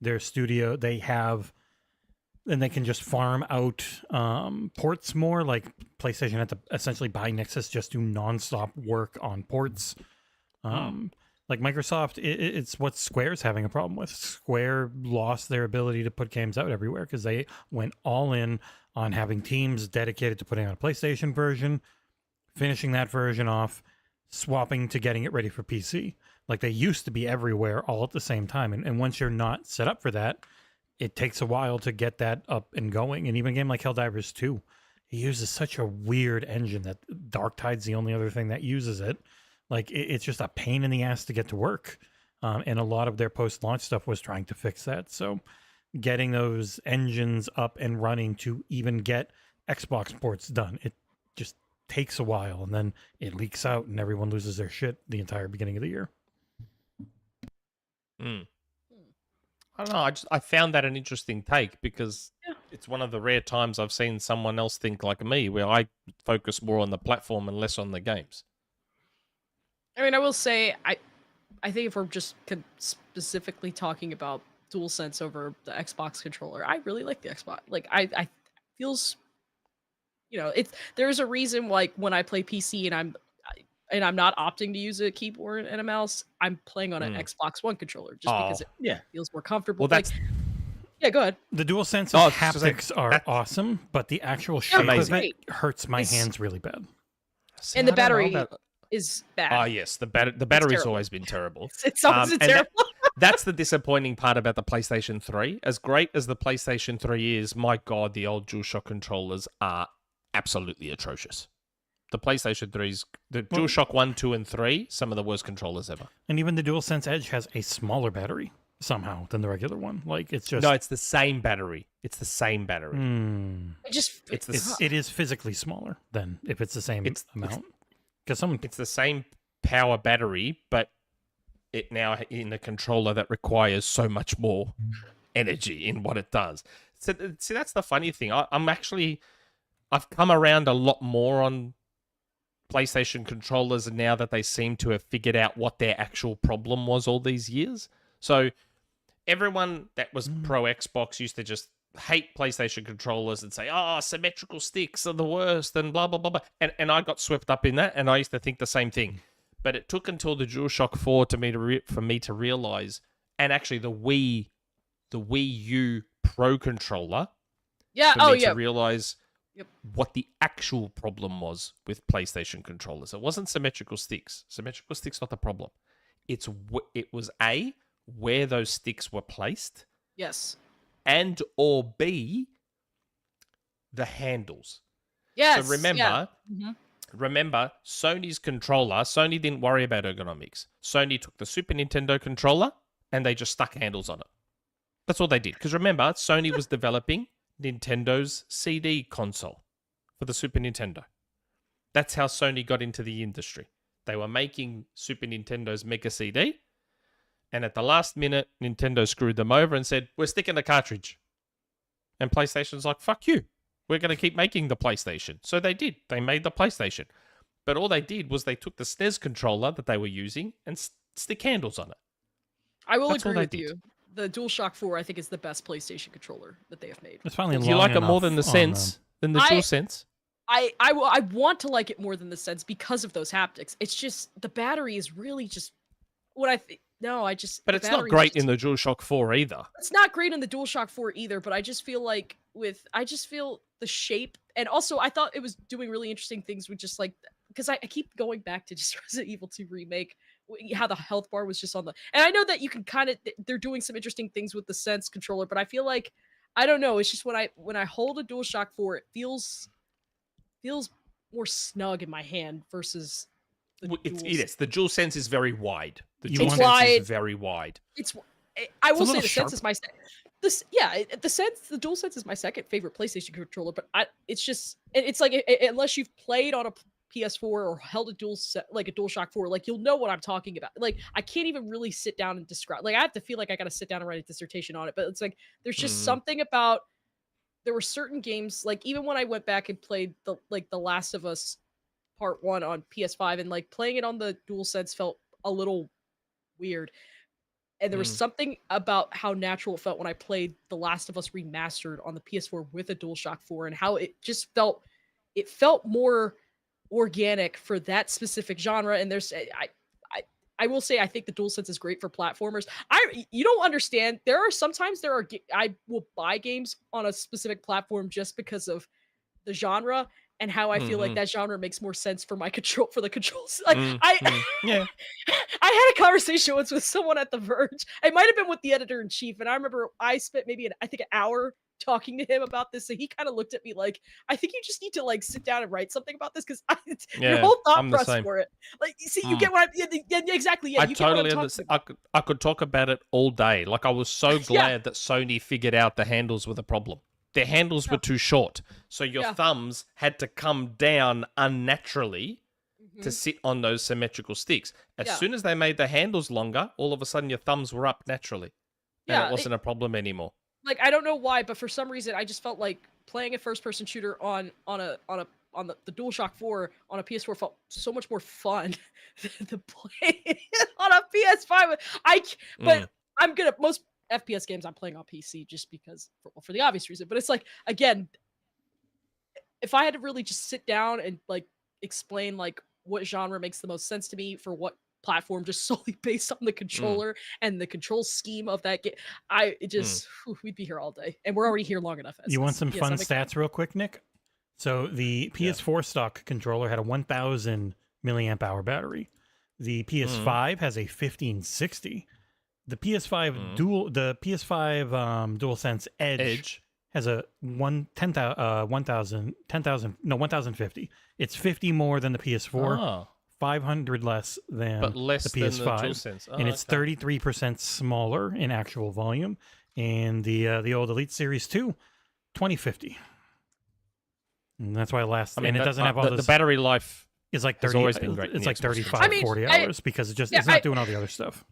Their studio, they can just farm out ports more. Like PlayStation had to essentially buy Nexus just do nonstop work on ports. Like Microsoft, it's what Square's having a problem with. Square lost their ability to put games out everywhere because they went all in on having teams dedicated to putting out a PlayStation version, finishing that version off, swapping to getting it ready for PC. Like they used to be everywhere all at the same time. And once you're not set up for that, it takes a while to get that up and going. And even a game like Helldivers 2, it uses such a weird engine that Darktide's the only other thing that uses it. Like, it's just a pain in the ass to get to work. And a lot of their post-launch stuff was trying to fix that. So getting those engines up and running to even get Xbox ports done, it just takes a while. And then it leaks out and everyone loses their shit the entire beginning of the year. I don't know. I found that an interesting take because It's one of the rare times I've seen someone else think like me, where I focus more on the platform and less on the games. I mean, I will say, I think if we're just specifically talking about DualSense over the Xbox controller, I really like the Xbox. Like, I feels, there's a reason, like, when I play PC and I'm not opting to use a keyboard and a mouse, I'm playing on an Xbox One controller just because it feels more comfortable. Well, that's... Yeah, go ahead. The DualSense haptics are awesome, but the actual shape of it hurts my hands really bad. See, and the battery is bad. Oh, yes. The battery's always been terrible. It's always terrible. That's the disappointing part about the PlayStation 3. As great as the PlayStation 3 is, my God, the old DualShock controllers are absolutely atrocious. The PlayStation 3's, the DualShock 1, 2, and 3, some of the worst controllers ever. And even the DualSense Edge has a smaller battery somehow than the regular one. Like, it's just... No, it's the same battery. It's the same battery. It is physically smaller than if it's the same amount. It's the same power battery, but it now in a controller that requires so much more energy in what it does. So, see, that's the funny thing. I've come around a lot more on PlayStation controllers now that they seem to have figured out what their actual problem was all these years. So everyone that was pro Xbox used to just hate PlayStation controllers and say, oh, symmetrical sticks are the worst and blah, blah, blah, blah. And I got swept up in that, and I used to think the same thing. But it took until the DualShock 4 for me to realize, and actually the Wii U Pro controller, to realize what the actual problem was with PlayStation controllers. It wasn't symmetrical sticks. Symmetrical sticks not the problem. It was A, where those sticks were placed. Yes. And or B, the handles. Yes. So remember, Sony's controller, Sony didn't worry about ergonomics. Sony took the Super Nintendo controller and they just stuck handles on it. That's all they did. Because remember, Sony was developing Nintendo's CD console for the Super Nintendo. That's how Sony got into the industry. They were making Super Nintendo's Mega CD, and at the last minute, Nintendo screwed them over and said, we're sticking a cartridge. And PlayStation's like, fuck you. We're going to keep making the PlayStation. So they did. They made the PlayStation. But all they did was they took the SNES controller that they were using and stick handles on it. I will agree with you. The DualShock 4, I think, is the best PlayStation controller that they have made. It's finally Do you like it more than the Sense? Than the DualSense? I want to like it more than the Sense because of those haptics. It's just, the battery is really just what I think. No, But it's not great in the DualShock 4 either. It's not great in the DualShock 4 either, but I just feel like the shape, and also I thought it was doing really interesting things with just like, because I keep going back to just Resident Evil 2 Remake, how the health bar was just on the, and I know that you can kind of, they're doing some interesting things with the Sense controller, but I feel like, I don't know, it's just when I hold a DualShock 4, it feels more snug in my hand versus it is. The DualSense is very wide. The DualSense DualSense is very wide. I will say the Sense is my the DualSense is my second favorite PlayStation controller, but it's like unless you've played on a PS4 or held a DualShock 4, like you'll know what I'm talking about. Like I can't even really sit down and describe. Like I have to feel like I got to sit down and write a dissertation on it. But it's like there's just something about, there were certain games, like even when I went back and played the Last of Us Part 1 on PS5, and like playing it on the DualSense felt a little weird. And there was something about how natural it felt when I played The Last of Us Remastered on the PS4 with a DualShock 4, and how it just felt more organic for that specific genre. And I will say I think the DualSense is great for platformers. You don't understand. I will buy games on a specific platform just because of the genre and how I feel like that genre makes more sense for my for the controls. Like I had a conversation once with someone at The Verge. It might have been with the editor-in-chief, and I remember I spent maybe an hour talking to him about this, and he kind of looked at me like, I think you just need to like sit down and write something about this, because your whole thought process for it. Like, see, you get what exactly. Yeah, I totally understand. I could talk about it all day. Like, I was so glad that Sony figured out the handles were the problem. Their handles were too short, so your thumbs had to come down unnaturally to sit on those symmetrical sticks. As soon as they made the handles longer, all of a sudden your thumbs were up naturally, and it wasn't a problem anymore. like I don't know why, but for some reason I just felt like playing a first-person shooter on the DualShock 4 on a PS4 felt so much more fun than play on a PS5. But I'm good at most FPS games I'm playing on PC just because for the obvious reason. But it's like, again, if I had to really just sit down and like explain like what genre makes the most sense to me for what platform, just solely based on the controller and the control scheme of that game, we'd be here all day, and we're already here long enough. You want some fun stats real quick, Nick? So the PS4 stock controller had a 1,000 milliamp hour battery. The PS5 has a 1560. The PS5 DualSense Edge has a 1,050. It's 50 more than the PS4, 500 less than but less the PS5, than the DualSense. and it's 33% smaller in actual volume. And the old Elite Series 2, 2050. And that's why it lasts. And it doesn't have all the battery life. It's like 30. Has always been great. It's like 35, 40 hours because it's not doing all the other stuff.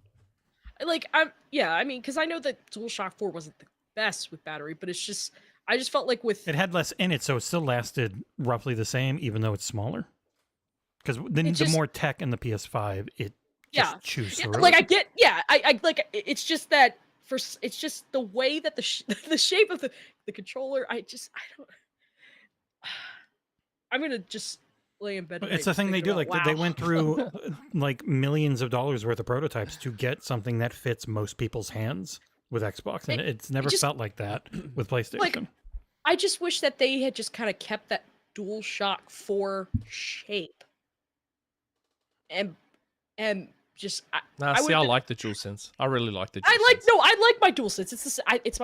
Like because I know that DualShock 4 wasn't the best with battery, but it's just I just felt like it had less in it, so it still lasted roughly the same, even though it's smaller. Because the more tech in the PS5, it just chews through. Like I get, I like it's just that it's just the way that the shape of the controller. I'm gonna just lay in bed. It's the thing they do. Like they went through like millions of dollars worth of prototypes to get something that fits most people's hands with Xbox, and it's never felt like that with PlayStation. Like, I just wish that they had just kind of kept that DualShock 4 shape, and just I like the DualSense. I really like the DualSense. I like my DualSense. It's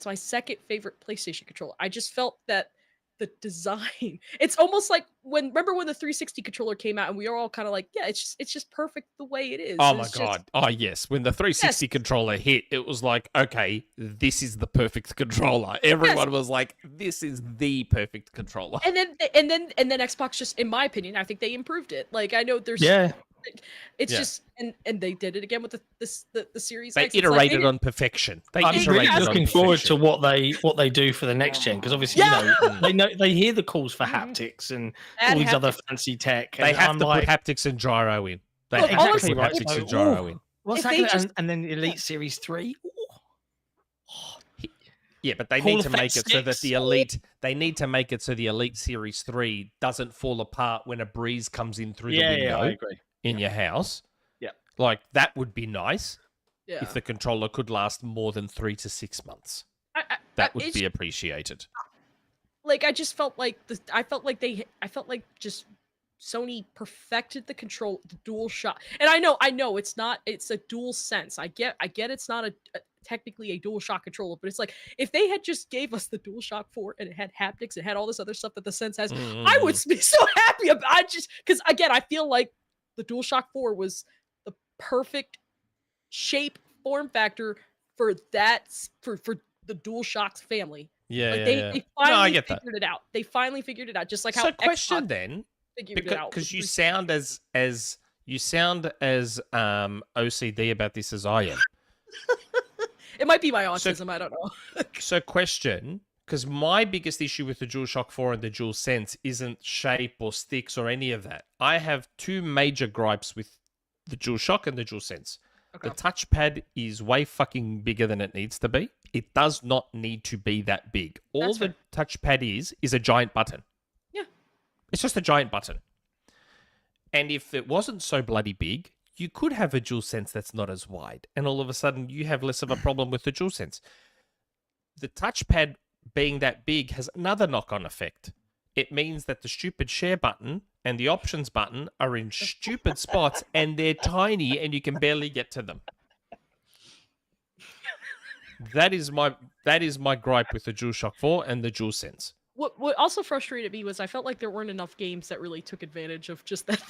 my second favorite PlayStation controller. I just felt that the design, it's almost like remember when the 360 controller came out and we were all kind of like, yeah, it's just perfect the way it is. Oh my god. Oh yes, when the 360 controller hit, it was like, okay, this is the perfect controller. Everyone was like, this is the perfect controller. And then Xbox just, in my opinion, I think they improved it. Like I know there's it's just and they did it again with the Series They X. iterated on perfection. I'm really looking forward to what they do for the next gen, because obviously they hear the calls for haptics and all these other fancy tech. They have to put haptics and gyro in. They have to put haptics and gyro in. What's that? And then Elite Series 3. Yeah, but they need to make it so that the Elite. They need to make it so the Elite Series 3 doesn't fall apart when a breeze comes in through the window. Yeah, I agree. In your house. Yeah. Like that would be nice Yeah. if the controller could last more than 3 to 6 months. That would be appreciated. Like I just felt like I felt like just Sony perfected the DualShock. And I know it's a DualSense. I get it's not technically a DualShock controller, but it's like if they had just gave us the DualShock 4 and it had haptics, it had all this other stuff that the Sense has, I would be so happy about it. Just because again, I feel like the DualShock 4 was the perfect shape form factor for the DualShock's family. Yeah, they finally figured it out. They finally figured it out, just like how question Xbox then, figured it out. because you sound as OCD about this as I am. It might be my autism. I don't know. So question, because my biggest issue with the DualShock 4 and the DualSense isn't shape or sticks or any of that. I have two major gripes with the DualShock and the DualSense. Okay. The touchpad is way fucking bigger than it needs to be. It does not need to be that big. All the touchpad is a giant button. Yeah. It's just a giant button. And if it wasn't so bloody big, you could have a DualSense that's not as wide. And all of a sudden, you have less of a problem with the DualSense. The touchpad being that big has another knock-on effect. It means that the stupid share button and the options button are in stupid spots and they're tiny and you can barely get to them. That is my gripe with the DualShock 4 and the DualSense. What also frustrated me was I felt like there weren't enough games that really took advantage of just that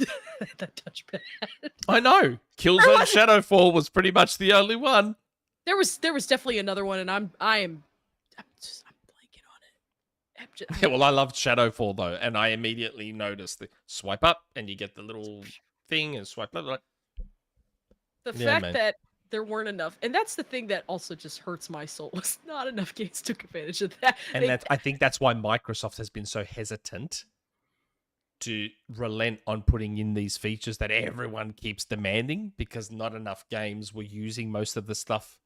touchpad. I know. Killzone Shadowfall was pretty much the only one. There was definitely another one, and I'm blanking on it. Yeah, well, I loved Shadowfall though, and I immediately noticed the swipe up, and you get the little thing, and swipe up. The fact that there weren't enough, and that's the thing that also just hurts my soul. Was not enough games took advantage of that. And I think that's why Microsoft has been so hesitant to relent on putting in these features that everyone keeps demanding, because not enough games were using most of the stuff.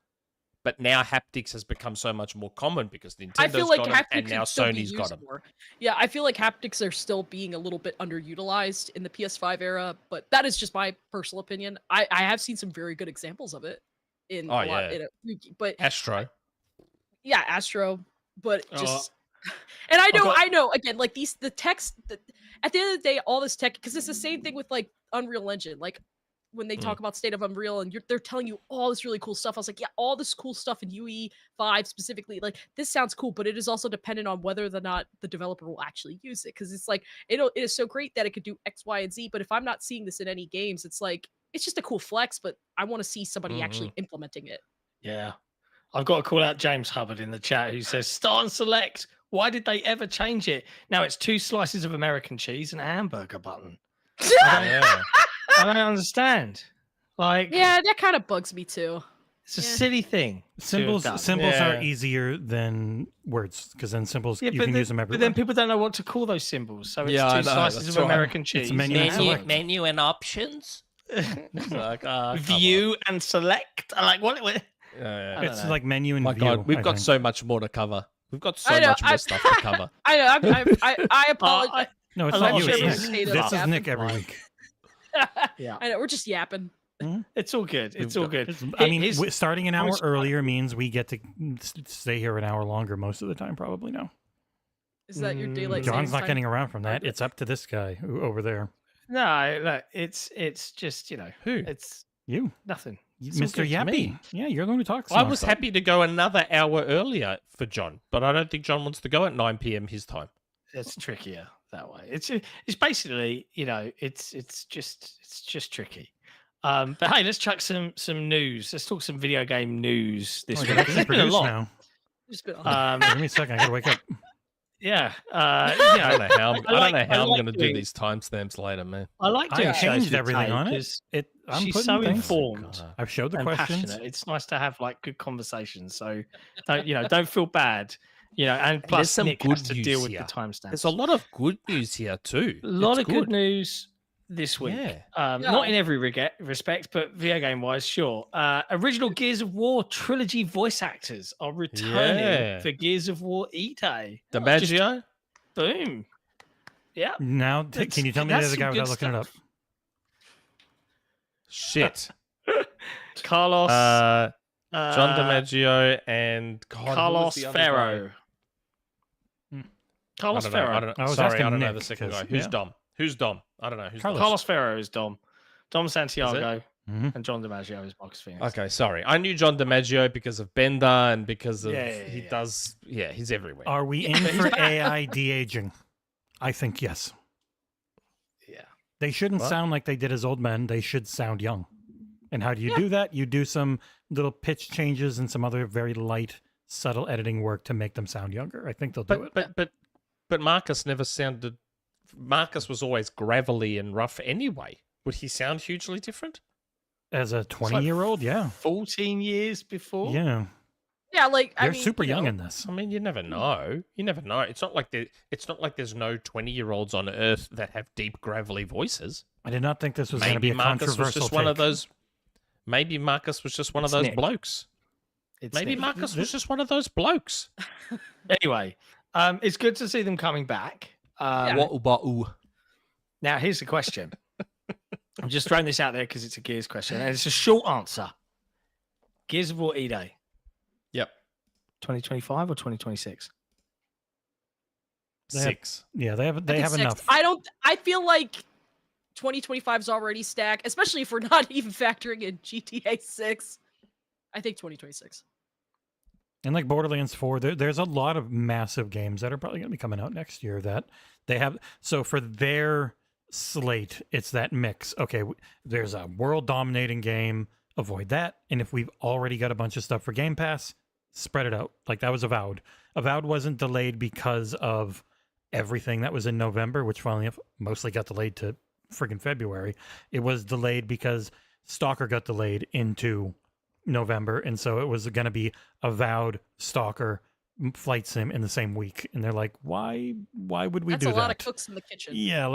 But now haptics has become so much more common because I feel Nintendo's like got them and haptics now could still be Sony's got used them. more. Yeah, I feel like haptics are still being a little bit underutilized in the PS5 era, but that is just my personal opinion. I have seen some very good examples of it in a lot, but Astro. yeah, Astro, but just and I know again, like the text at the end of the day, all this tech, because it's the same thing with like Unreal Engine, like when they talk about State of Unreal and they're telling you all this really cool stuff. I was like, yeah, all this cool stuff in UE5 specifically, like this sounds cool, but it is also dependent on whether or not the developer will actually use it. Because it's like it is so great that it could do X, Y, and Z, but if I'm not seeing this in any games, it's like it's just a cool flex, but I want to see somebody actually implementing it. Yeah. I've got to call out James Hubbard in the chat who says, Start and Select. Why did they ever change it? Now it's 2 slices of American cheese and a hamburger button. I don't understand. Like, yeah, that kind of bugs me too. It's a silly thing. Symbols are easier than words, because then symbols you can use them everywhere. But then people don't know what to call those symbols. So it's 2 slices of American cheese. It's menu and options. Like, view and select. I'm like, what? It's like menu and My view. God, we've got so much more to cover. We've got so much more stuff to cover. I know. I apologize. No, it's I not like you. it. It's Nick. This is Nick every week. Yeah, I know. We're just yapping. it's all good. It's all good. I mean, starting an hour earlier means we get to stay here an hour longer most of the time, probably now. Is that your daylight? John's savings not time? getting around from that. It's up to this guy over there. No, look, it's just, you know, Who? it's You, nothing. Mr. Yappy. Yeah, you're going to talk. I was happy to go another hour earlier for John, but I don't think John wants to go at 9 p.m. his time. It's trickier that way. It's basically, you know, it's just tricky. But hey, let's chuck some news. Let's talk some video game news this week. There's been a lot. Now. Just been Give me a second. I gotta wake up. Yeah. I don't know how I'm going to do doing- these timestamps later, man. I like doing I shows changed with everything Tay on it. 'cause I'm she's putting so things. informed I've showed the and questions. passionate. It's nice to have like good conversations. So don't feel bad. You know, and plus some Nick good has to news deal with here. the timestamps. There's a lot of good news here too. A lot It's of good news this week. Yeah. Not in every respect, but video game wise, sure. Original Gears of War trilogy voice actors are returning for Gears of War E-Day. DiMaggio? Boom. Yeah. Now, can you tell me the that's other guy some good without looking it up? stuff. Shit. Carlos. John DiMaggio and Carlos Ferro. Carlos Ferro. I don't know. I was Sorry, asking I don't know Nick, the second guy. 'cause, Who's yeah. Dom? Who's Dom? I don't know. Who's Carlos. Dom? Carlos Ferro is Dom. Dom Santiago Mhm. and John DiMaggio is Marcus Phoenix. Okay, sorry. I knew John DiMaggio because of Bender and because of Yeah. does. Yeah, he's everywhere. Are we in for AI de-aging? I think yes. Yeah. They shouldn't What? sound like they did as old men. They should sound young. And how do you do that? You do some little pitch changes and some other very light, subtle editing work to make them sound younger. I think they'll do it. But Marcus never sounded. Marcus was always gravelly and rough anyway. Would he sound hugely different? As a 20-year-old, yeah. 14 years before? Yeah. Yeah, like They're I mean, super you young know, in this. I mean, you never know. You never know. It's not like there's no 20-year-olds on Earth that have deep gravelly voices. I did not think this was going to be Maybe a Marcus was controversial just one of take. those. Maybe Marcus was just one of It's those Nick. blokes. It's Maybe Nick. Marcus was just one of those blokes. Anyway, it's good to see them coming back. Now, here's the question. I'm just throwing this out there because it's a Gears question, and it's a short answer. Gears of War E-Day, Yep. 2025 or 2026? They have- 6. Yeah, they have I think enough. I feel like 2025 is already stacked, especially if we're not even factoring in GTA 6. I think 2026. And like Borderlands 4, there's a lot of massive games that are probably going to be coming out next year that they have. So for their slate, it's that mix. Okay, there's a world-dominating game. Avoid that. And if we've already got a bunch of stuff for Game Pass, spread it out. Like that was Avowed. Avowed wasn't delayed because of everything that was in November, which finally mostly got delayed to friggin' February. It was delayed because Stalker got delayed into November, and so it was going to be Avowed, Stalker, Flight Sim in the same week. And they're like, why would we That's do a that? lot of cooks in the kitchen. Yeah,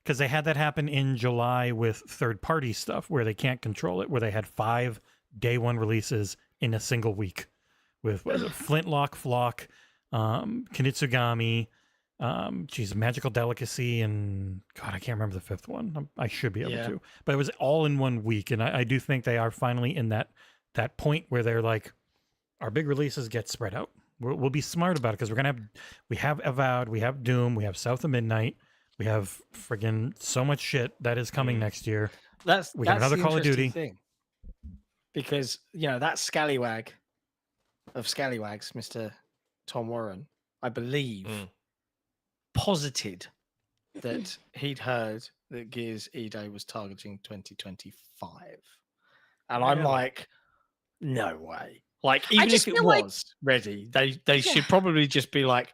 because they had that happen in July with third-party stuff where they can't control it, where they had 5 day one releases in a single week with Flintlock, Flock, Kunitsugami, Magical Delicacy, and God, I can't remember the 5th one. I should be able to, but it was all in one week, and I do think they are finally in that point where they're like, our big releases get spread out. We'll be smart about it because we have Avowed, we have Doom, we have South of Midnight, we have friggin' so much shit that is coming next year. We got another the Call of Duty thing. Because that scallywag of scallywags, Mr. Tom Warren, I believe, posited that he'd heard that Gears E-Day was targeting 2025, and I'm like, no way. Like, even if it was ready, they should probably just be like,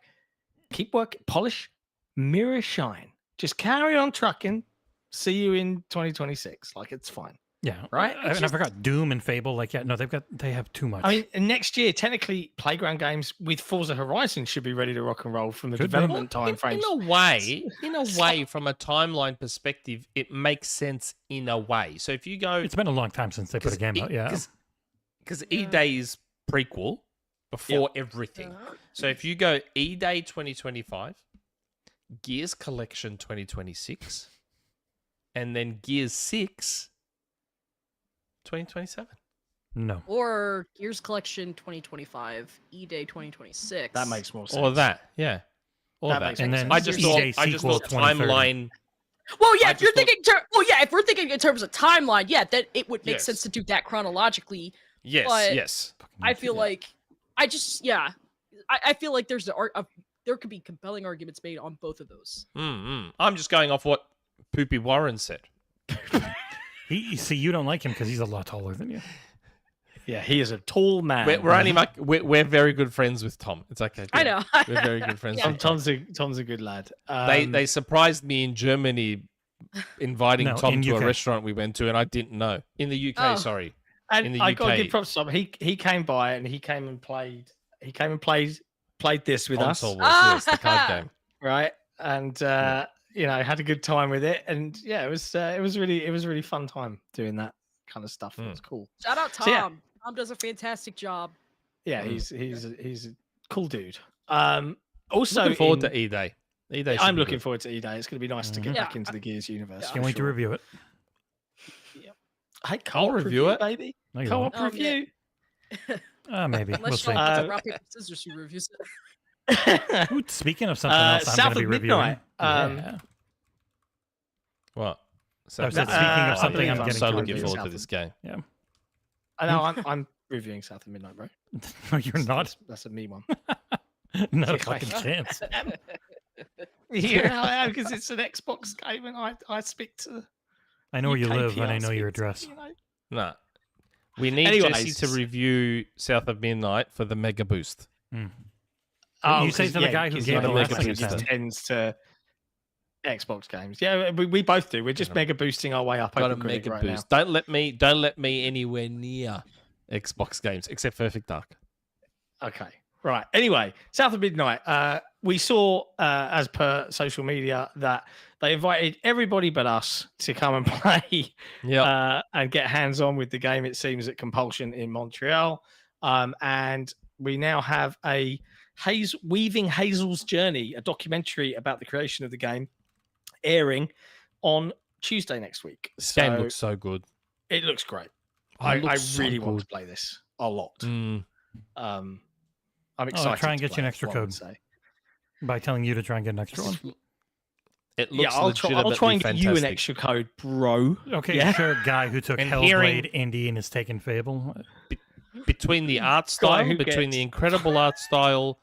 keep working, polish, mirror, shine, just carry on trucking. See you in 2026. Like, it's fine. Yeah, right. And I forgot Doom and Fable. Like, yeah, no, they have too much. I mean, and next year, technically, Playground Games with Forza Horizon should be ready to rock and roll from the development time frames. In a way, from a timeline perspective, it makes sense in a way. So if you go, it's been a long time since they put a game out. Yeah, because E-Day is prequel before everything. So if you go E-Day 2025, Gears Collection 2026, and then Gears 6 2027. No. Or Gears Collection 2025, E-Day 2026. That makes more sense. Or that, yeah. Or That that. makes And then I just E-Day thought sequel timeline. Well, yeah, if you're thinking, if we're thinking in terms of timeline, yeah, then it would make sense to do that chronologically. Yes, but yes. I feel like, I feel like there could be compelling arguments made on both of those. I'm just going off what Poopy Warren said. You don't like him because he's a lot taller than you. Yeah, he is a tall man. We're very good friends with Tom. It's okay. I know. We're very good friends. With Tom's a good lad. They surprised me in Germany, inviting Tom to UK. a restaurant we went to, and I didn't know. In the UK, sorry. And in the I UK. got to give props to Tom. He came by and he came and played this with us, Console Wars, yes, the card game. right? And had a good time with it. And yeah, it was really fun time doing that kind of stuff. It was cool. Shout out Tom. So, yeah. Tom does a fantastic job. Yeah, he's a cool dude. Also, Looking forward to E-Day. E-Day. I'm looking forward to E-Day. It's going to be nice to get Yeah. back into the Gears universe. Yeah. Can't wait to review it. Hey, co-op review it, baby. No, you Co-op won't. review. Maybe. We'll Unless see. Sean rock, paper, scissors, who reviews it. Ooh, speaking of something else, I'm South going to be of reviewing. Midnight. Yeah. What? I said, speaking of something, I'm I'm getting so to looking review. forward to this game. Yeah. I know. I'm reviewing South of Midnight, bro. No, you're not. That's a me one. Not a Yeah, fucking I- chance. Yeah, because it's an Xbox game, and I speak to. I know where you UK live, and I PR know your speak to, address. Nah. We need Anyways. Jesse to review South of Midnight for the Mega Boost. You say to the guy who 'cause gave the the Mega wrestling Boost attend. tends to Xbox games. Yeah, we both do. We're just Mega Boosting our way up. Got a Open Critic Mega right Boost. Don't let me anywhere near Xbox games except Perfect Dark. now. Okay. Right. Anyway, South of Midnight. We saw, as per social media, that they invited everybody but us to come and play and get hands-on with the game, it seems, at Compulsion in Montreal. And we now have a Weaving Hazel's Journey, a documentary about the creation of the game, airing on Tuesday next week. This game looks so good. It looks great. It I looks so really want to good. play this a lot. I'm Oh, excited. try and to get you an play it, extra what I would code. say. By telling you to try and get an extra one. It looks Yeah, I'll try and get you an fantastic. extra code, bro. Okay, Yeah. sure, guy who took And Hellblade Indie and is taking Fable. Between the art style, who between the gets- incredible art style,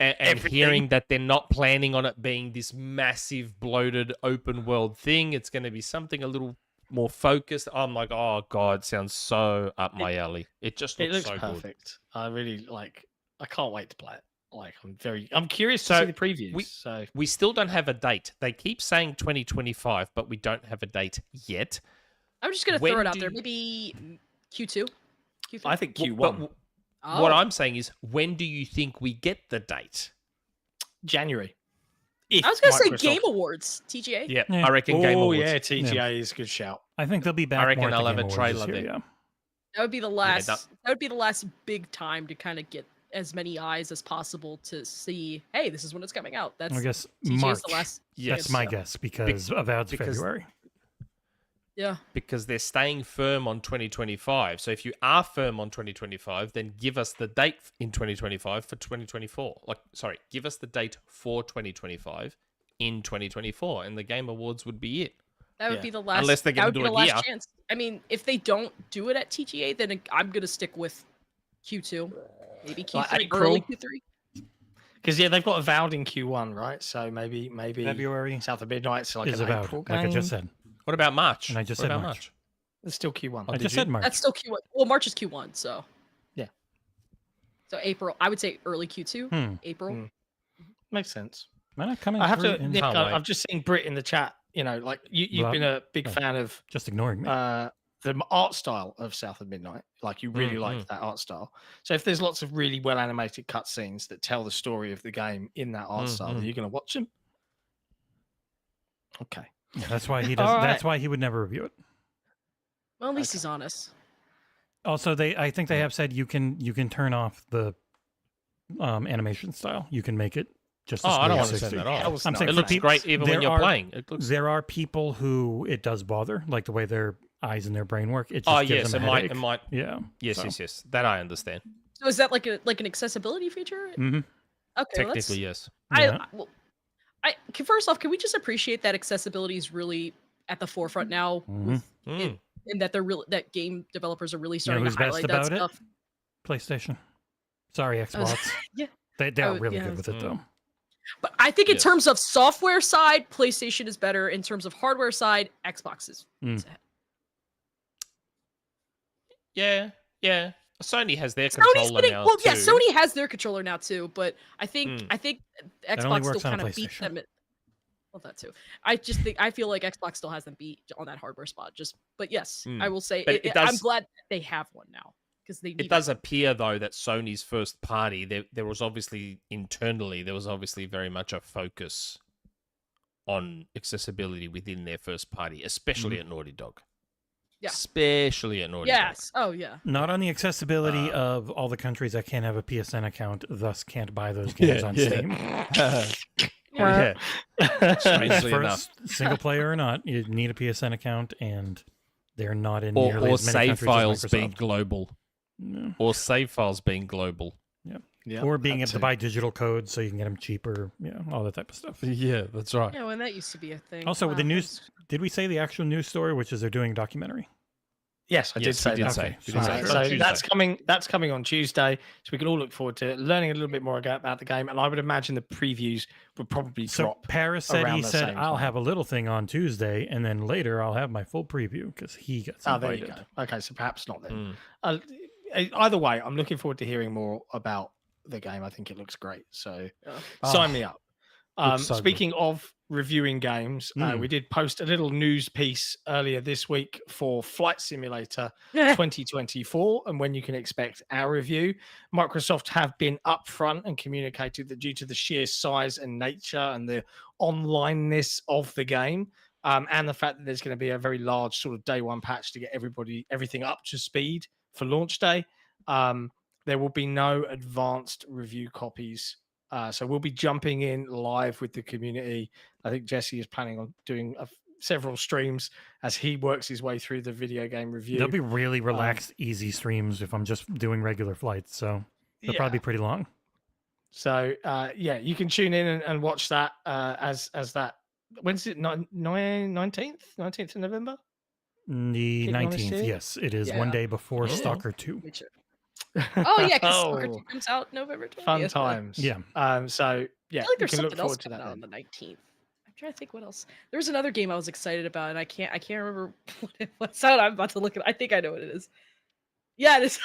and Everything. hearing that they're not planning on it being this massive, bloated, open world thing, it's going to be something a little more focused. I'm like, oh god, sounds so up my alley. It just It looks looks so good. perfect. I really like. I can't wait to play it. Like, I'm curious to So, see the previews. So We still don't have a date. They keep saying 2025, but we don't have a date yet. I'm just gonna When throw it out do there. you- Maybe Q2. Q3? I think Q1. But Oh. what I'm saying is, when do you think we get the date? January. I was gonna say Microsoft- Game Awards, TGA. Yeah, Yeah. I reckon Game Oh Awards. yeah, TGA is a good shout. I think they'll be back. reckon more at I'll the have Game a Awards this trailer year, then. yeah. That would be the last. that- That would be the last big time to kind of get as many eyes as possible to see. Hey, this is when it's coming out. That's I guess TGA March. is the last. Yes. That's my guess because Avowed's because- February. Yeah. Because they're staying firm on 2025. So if you are firm on 2025, then give us the date in 2025 for 2024. Give us the date for 2025 in 2024, and the Game Awards would be it. That would Yeah. be the last. Unless they're that gonna would do be the it last here. chance. I mean, if they don't do it at TGA, then I'm gonna stick with Q2, maybe Q3, Like early April? Q3. Because they've got Avowed in Q1, right? So maybe February South of Midnight's like is an Avowed, April like I game. just said. What about March? And I just What said about March. It's still Q1. I did just you? said March. That's still Q1. Well, March is Q1, so Yeah. So April, I would say early Q2, April. Hmm. Makes sense. Am I not coming I have through to, in- Nick, Can't wait. I've just seen Brit in the chat. You know, like you've Well, been a big oh. fan of just ignoring me. the art style of South of Midnight. Like you really like that art style. So if there's lots of really well animated cutscenes that tell the story of the game in that art style, are you going to watch them? Okay. Yeah, that's why he does. All right. That's why he would never review it. Well, at least he's honest. Also, I think they have said you can turn off the animation style. You can make it just. Oh, I don't want to understand that at all. Hell's I'm no. saying It for looks people- great even when there you're are- playing. It looks. There are people who it does bother, like the way their eyes and their brain work. It just Oh gives yes, them it a might. headache. It might. Yeah. Yes, So. yes. That I understand. So is that like an accessibility feature? Mm-hmm. Okay, well, Technically, that's, yes. Yeah. First off, can we just appreciate that accessibility is really at the forefront now, Mhm. and that that game developers are really You know starting who's to best highlight that about it? stuff. PlayStation. Sorry, Xbox. Yeah. They're Oh, really yeah. good with it though. But I think in Yes. terms of software side, PlayStation is better. In terms of hardware side, Xbox is ahead. Yeah. Sony has their Sony's controller getting now well, too. yeah. Sony has their controller now too, but I think Mm. Xbox only still works on a kind of beats PlayStation. them. Well, that too. I feel like Xbox still has them beat on that hardware spot. But yes, I will say But it does- I'm glad they have one now because they. It need does appear though that Sony's first party there was obviously internally very much a focus on accessibility within their first party, especially at Naughty Dog. Yeah. Especially at Naughty Dog. Yes. Oh yeah. Not on the accessibility of all the countries that can't have a PSN account, thus can't buy those games on Steam. Yeah. Strangely enough. First, single player or not, you need a PSN account, and they're not in Or nearly as many save countries files as being Microsoft. global. Yeah. Or save files being global. Yeah, Or being that able to too. buy digital codes so you can get them cheaper. Yeah, all that type of stuff. Yeah, that's right. Yeah, when that used to be a thing. Also, with the Wow, news, did we say the actual news story, which is they're doing a documentary? Yes, I did Yes, say we did that. say. Okay, We did sorry. say. So On that's Tuesday. coming on Tuesday, so we can all look forward to learning a little bit more about the game. And I would imagine the previews would probably So drop. Paris said around he the said same I'll time. have a little thing on Tuesday, and then later I'll have my full preview because he gets Oh, there invited. you go. Okay, so perhaps not then. Mm. Either way, I'm looking forward to hearing more about the game. I think it looks great. So Yeah. sign me up. Looks so good. Speaking of reviewing games, we did post a little news piece earlier this week for Flight Simulator 2024 and when you can expect our review. Microsoft have been upfront and communicated that due to the sheer size and nature and the onlineness of the game, and the fact that there's going to be a very large sort of day one patch to get everything up to speed for launch day, there will be no advanced review copies. So we'll be jumping in live with the community. I think Jesse is planning on doing several streams as he works his way through the video game review. They'll be really relaxed, easy streams if I'm just doing regular flights. So they'll probably be pretty long. So yeah, you can tune in and watch that as that. When's it? 19th of November? The Kicking on this 19th, year? yes. It is Yeah. one day before Stalker 2. Make sure. Oh yeah, because Stalker Oh, 2 comes out November 20th. fun times. Yeah. So yeah, I feel like you there's can look something else forward to coming that. out on Then. the 19th. I'm trying to think what else. There was another game I was excited about, and I can't remember what it was. So I'm about to look at. I think I know what it is. Yeah, it is.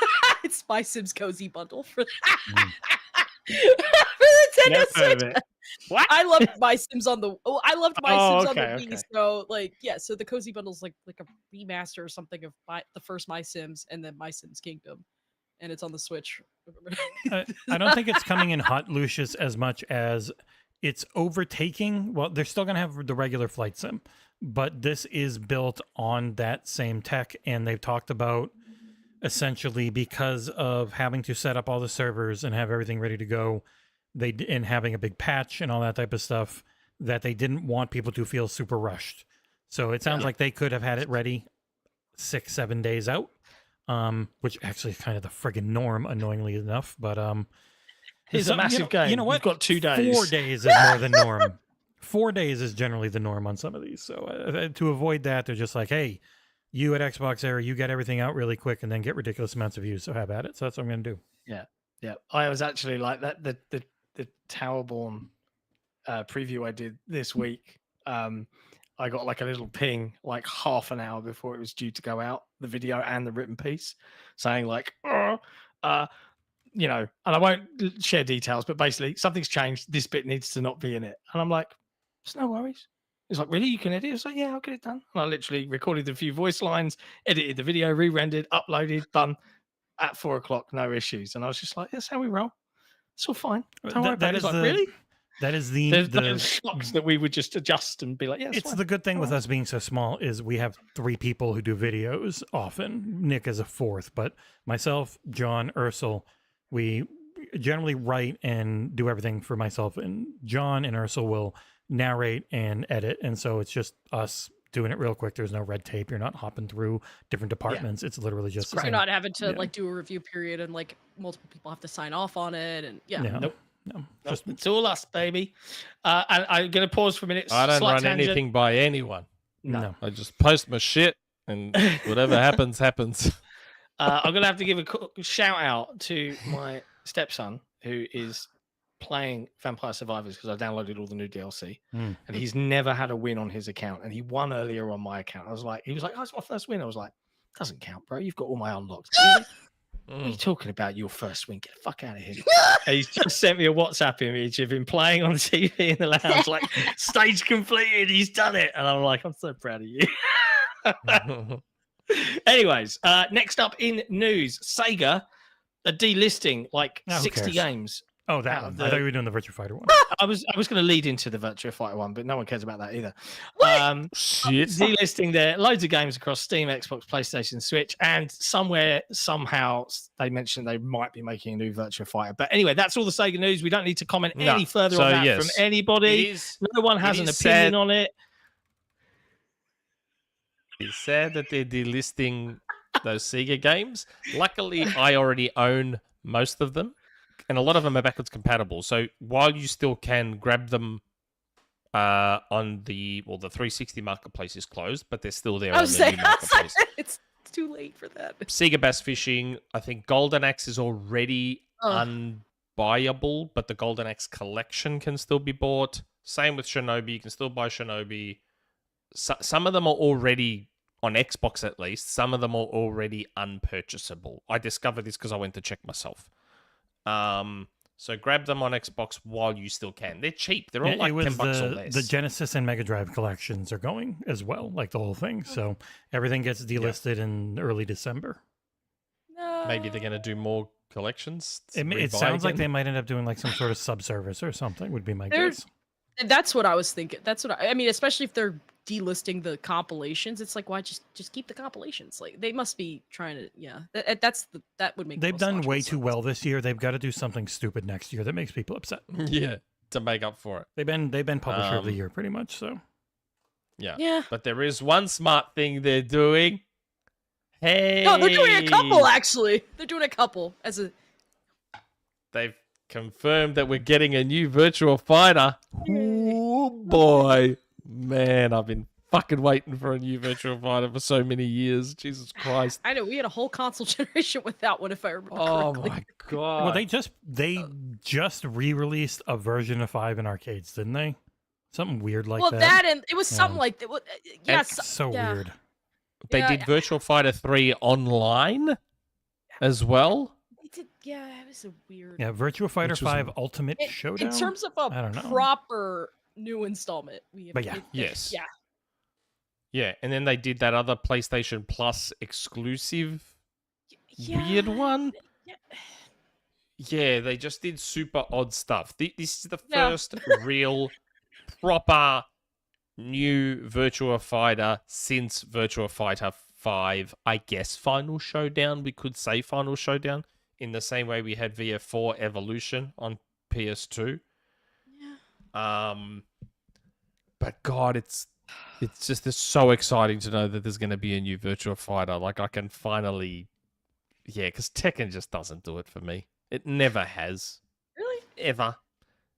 It's My Sims Cozy Bundle for for Nintendo Never heard Switch. of it. What? I loved My Sims on the. Oh, I loved My Oh, Sims okay, on the Wii. okay. So like, yeah. So the Cozy Bundle's like a remaster or something of the first My Sims and then My Sims Kingdom. and it's on the Switch. I don't think it's coming in hot, Lucius, as much as it's overtaking. Well, they're still going to have the regular flight sim, but this is built on that same tech, and they've talked about essentially because of having to set up all the servers and have everything ready to go, and having a big patch and all that type of stuff, that they didn't want people to feel super rushed. So it sounds like they could have had it ready 6-7 days out, which actually is kind of the friggin' norm, annoyingly enough. But it's a massive game. You know what? You've got 2 days. 4 days is more the norm. 4 days is generally the norm on some of these. So to avoid that, they're just like, hey, you at XboxEra, you get everything out really quick and then get ridiculous amounts of views. So have at it. So that's what I'm going to do. Yeah. I was actually like that. The Towerborne preview I did this week. I got like a little ping like half an hour before it was due to go out, the video and the written piece, saying like, and I won't share details, but basically something's changed. This bit needs to not be in it. And I'm like, it's no worries. It's like, really? You can edit? It's like, yeah, I'll get it done. And I literally recorded a few voice lines, edited the video, re-rendered, uploaded, done at 4 o'clock, no issues. And I was just like, that's how we roll. It's all fine. Don't worry about it. It's like, really? That is the shocks that we would just adjust and be like, yeah, it's the good thing with us being so small is we have 3 people who do videos often. Nick is a 4th, but myself, John, Ursel, we generally write and do everything for myself, and John and Ursel will narrate and edit, and so it's just us doing it real quick. There's no red tape. You're not hopping through different departments. It's literally just you're not having to like do a review period and like multiple people have to sign off on it, and No, it's all us, baby. And I'm going to pause for a minute. I don't run anything by anyone. No. I just post my shit, and whatever happens, happens. I'm going to have to give a shout out to my stepson, who is playing Vampire Survivors because I downloaded all the new DLC, and he's never had a win on his account, and he won earlier on my account. He was like, oh, it's my first win. I was like, doesn't count, bro. You've got all my unlocks. What are you talking about? Your first win? Get the fuck out of here. And he's just sent me a WhatsApp image of him playing on TV in the lounge, like, stage completed. He's done it. And I'm like, I'm so proud of you. Anyways, next up in news, Sega are delisting like 60 games. Oh, that one. I thought you were doing the Virtua Fighter one. I was going to lead into the Virtua Fighter one, but no one cares about that either. Shit. Delisting there, loads of games across Steam, Xbox, PlayStation, Switch, and somehow they mentioned they might be making a new Virtua Fighter. But anyway, that's all the Sega news. We don't need to comment any further on that from anybody. No one has an opinion on it. It's sad that they're delisting those Sega games. Luckily, I already own most of them, and a lot of them are backwards compatible. So while you still can grab them on the 360 marketplace is closed, but they're still there on the new marketplace. It's too late for that. Sega Bass Fishing, I think Golden Axe is already unbuyable, but the Golden Axe collection can still be bought. Same with Shinobi, you can still buy Shinobi. Some of them are already on Xbox, at least. Some of them are already unpurchasable. I discovered this because I went to check myself. So grab them on Xbox while you still can. They're cheap. They're all like $10 or less. The Genesis and Mega Drive collections are going as well, like the whole thing. So everything gets delisted in early December. Maybe they're going to do more collections. It sounds like they might end up doing like some sort of subservice or something. Would be my guess. That's what I was thinking. That's what I mean, especially if they're delisting the compilations. It's like, why just keep the compilations? Like they must be trying to, that would make. They've done way too well this year. They've got to do something stupid next year that makes people upset. Yeah, to make up for it. They've been publisher of the year pretty much. So. Yeah. But there is one smart thing they're doing. Hey. No, they're doing a couple actually. They're doing a couple They've confirmed that we're getting a new Virtua Fighter. Oh boy. Man, I've been fucking waiting for a new Virtua Fighter for so many years. Jesus Christ. I know, we had a whole console generation without one, if I remember correctly. Oh my god. Well, they just re-released a version of 5 in arcades, didn't they? Something weird like that. Well, that and it was something like that. Yeah, so weird. They did Virtua Fighter 3 online as well. Yeah, it was a weird. Yeah, Virtua Fighter 5 Ultimate Showdown. In terms of a proper new installment, Yes. Yeah, and then they did that other PlayStation Plus exclusive weird one. Yeah, they just did super odd stuff. This is the first real proper new Virtua Fighter since Virtua Fighter 5, I guess. Final Showdown, we could say Final Showdown, in the same way we had VF4 Evolution on PS2. Yeah. But God, it's just so exciting to know that there's going to be a new Virtua Fighter. Like, I can finally... Yeah, because Tekken just doesn't do it for me. It never has. Really? Ever.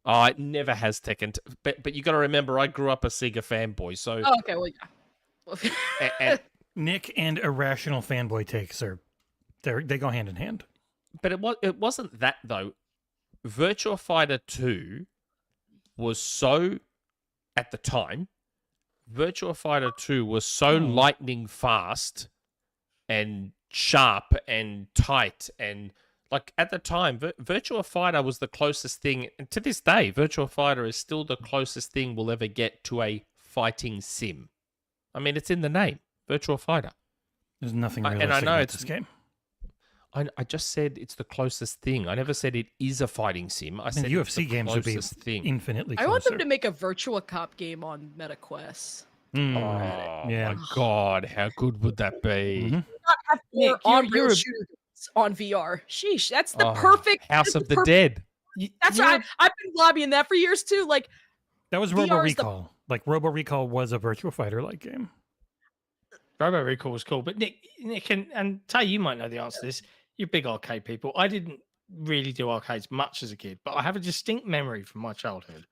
Oh, it never has Tekken. But you got to remember, I grew up a Sega fanboy, so... Oh, okay, well, yeah. Nick and irrational fanboy takes they go hand in hand. But it wasn't that, though. Virtua Fighter 2 was so... At the time, Virtua Fighter 2 was so lightning fast and sharp and tight and... Like, at the time, Virtua Fighter was the closest thing, and to this day, Virtua Fighter is still the closest thing we'll ever get to a fighting sim. I mean, it's in the name, Virtua Fighter. There's nothing realistic and I know about it's this game. I just said it's the closest thing. I never said it is a fighting sim. I said UFC games would be thing. infinitely closer. I want them to make a Virtua Cop game on MetaQuest. Oh, yeah. my God. How good would that be? Mm-hmm. Not have Nick, on-rail you're a- shooters on VR. Sheesh, that's the perfect House of the perfect- Dead. That's right. I've been lobbying that for years too. Like That was VR Robo is the- Recall. Like Robo Recall was a Virtua Fighter-like game. Robo Recall was cool, but Nick and Tay, you might know the answer to this. You're big arcade people. I didn't really do arcades much as a kid, but I have a distinct memory from my childhood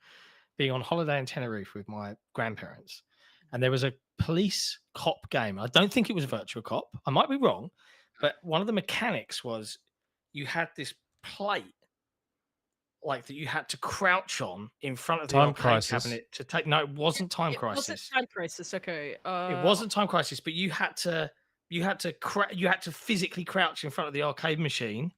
being on holiday in Tenerife with my grandparents, and there was a police cop game. I don't think it was Virtua Cop. I might be wrong, but one of the mechanics was you had this plate like that you had to crouch on in front of the Time arcade Crisis. cabinet to take. No, it wasn't Time it wasn't Crisis. Time Crisis. Okay. It wasn't Time Crisis, but you had to physically crouch in front of the arcade machine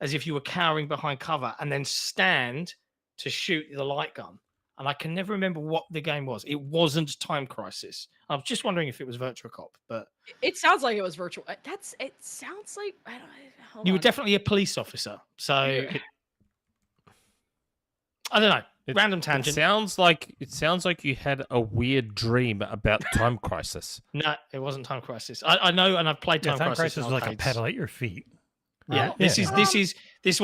as if you were cowering behind cover and then stand to shoot the light gun. And I can never remember what the game was. It wasn't Time Crisis. I was just wondering if it was Virtua Cop, but It sounds like it was virtual. It sounds like I don't. Hold you were on. definitely a police officer. So I don't know. Random It tangent. sounds like you had a weird dream about Time Crisis. No, it wasn't Time Crisis. I know, and I've played Time, Time Crisis. Crisis in was like a arcades. pedal at your feet. Yeah, Oh, this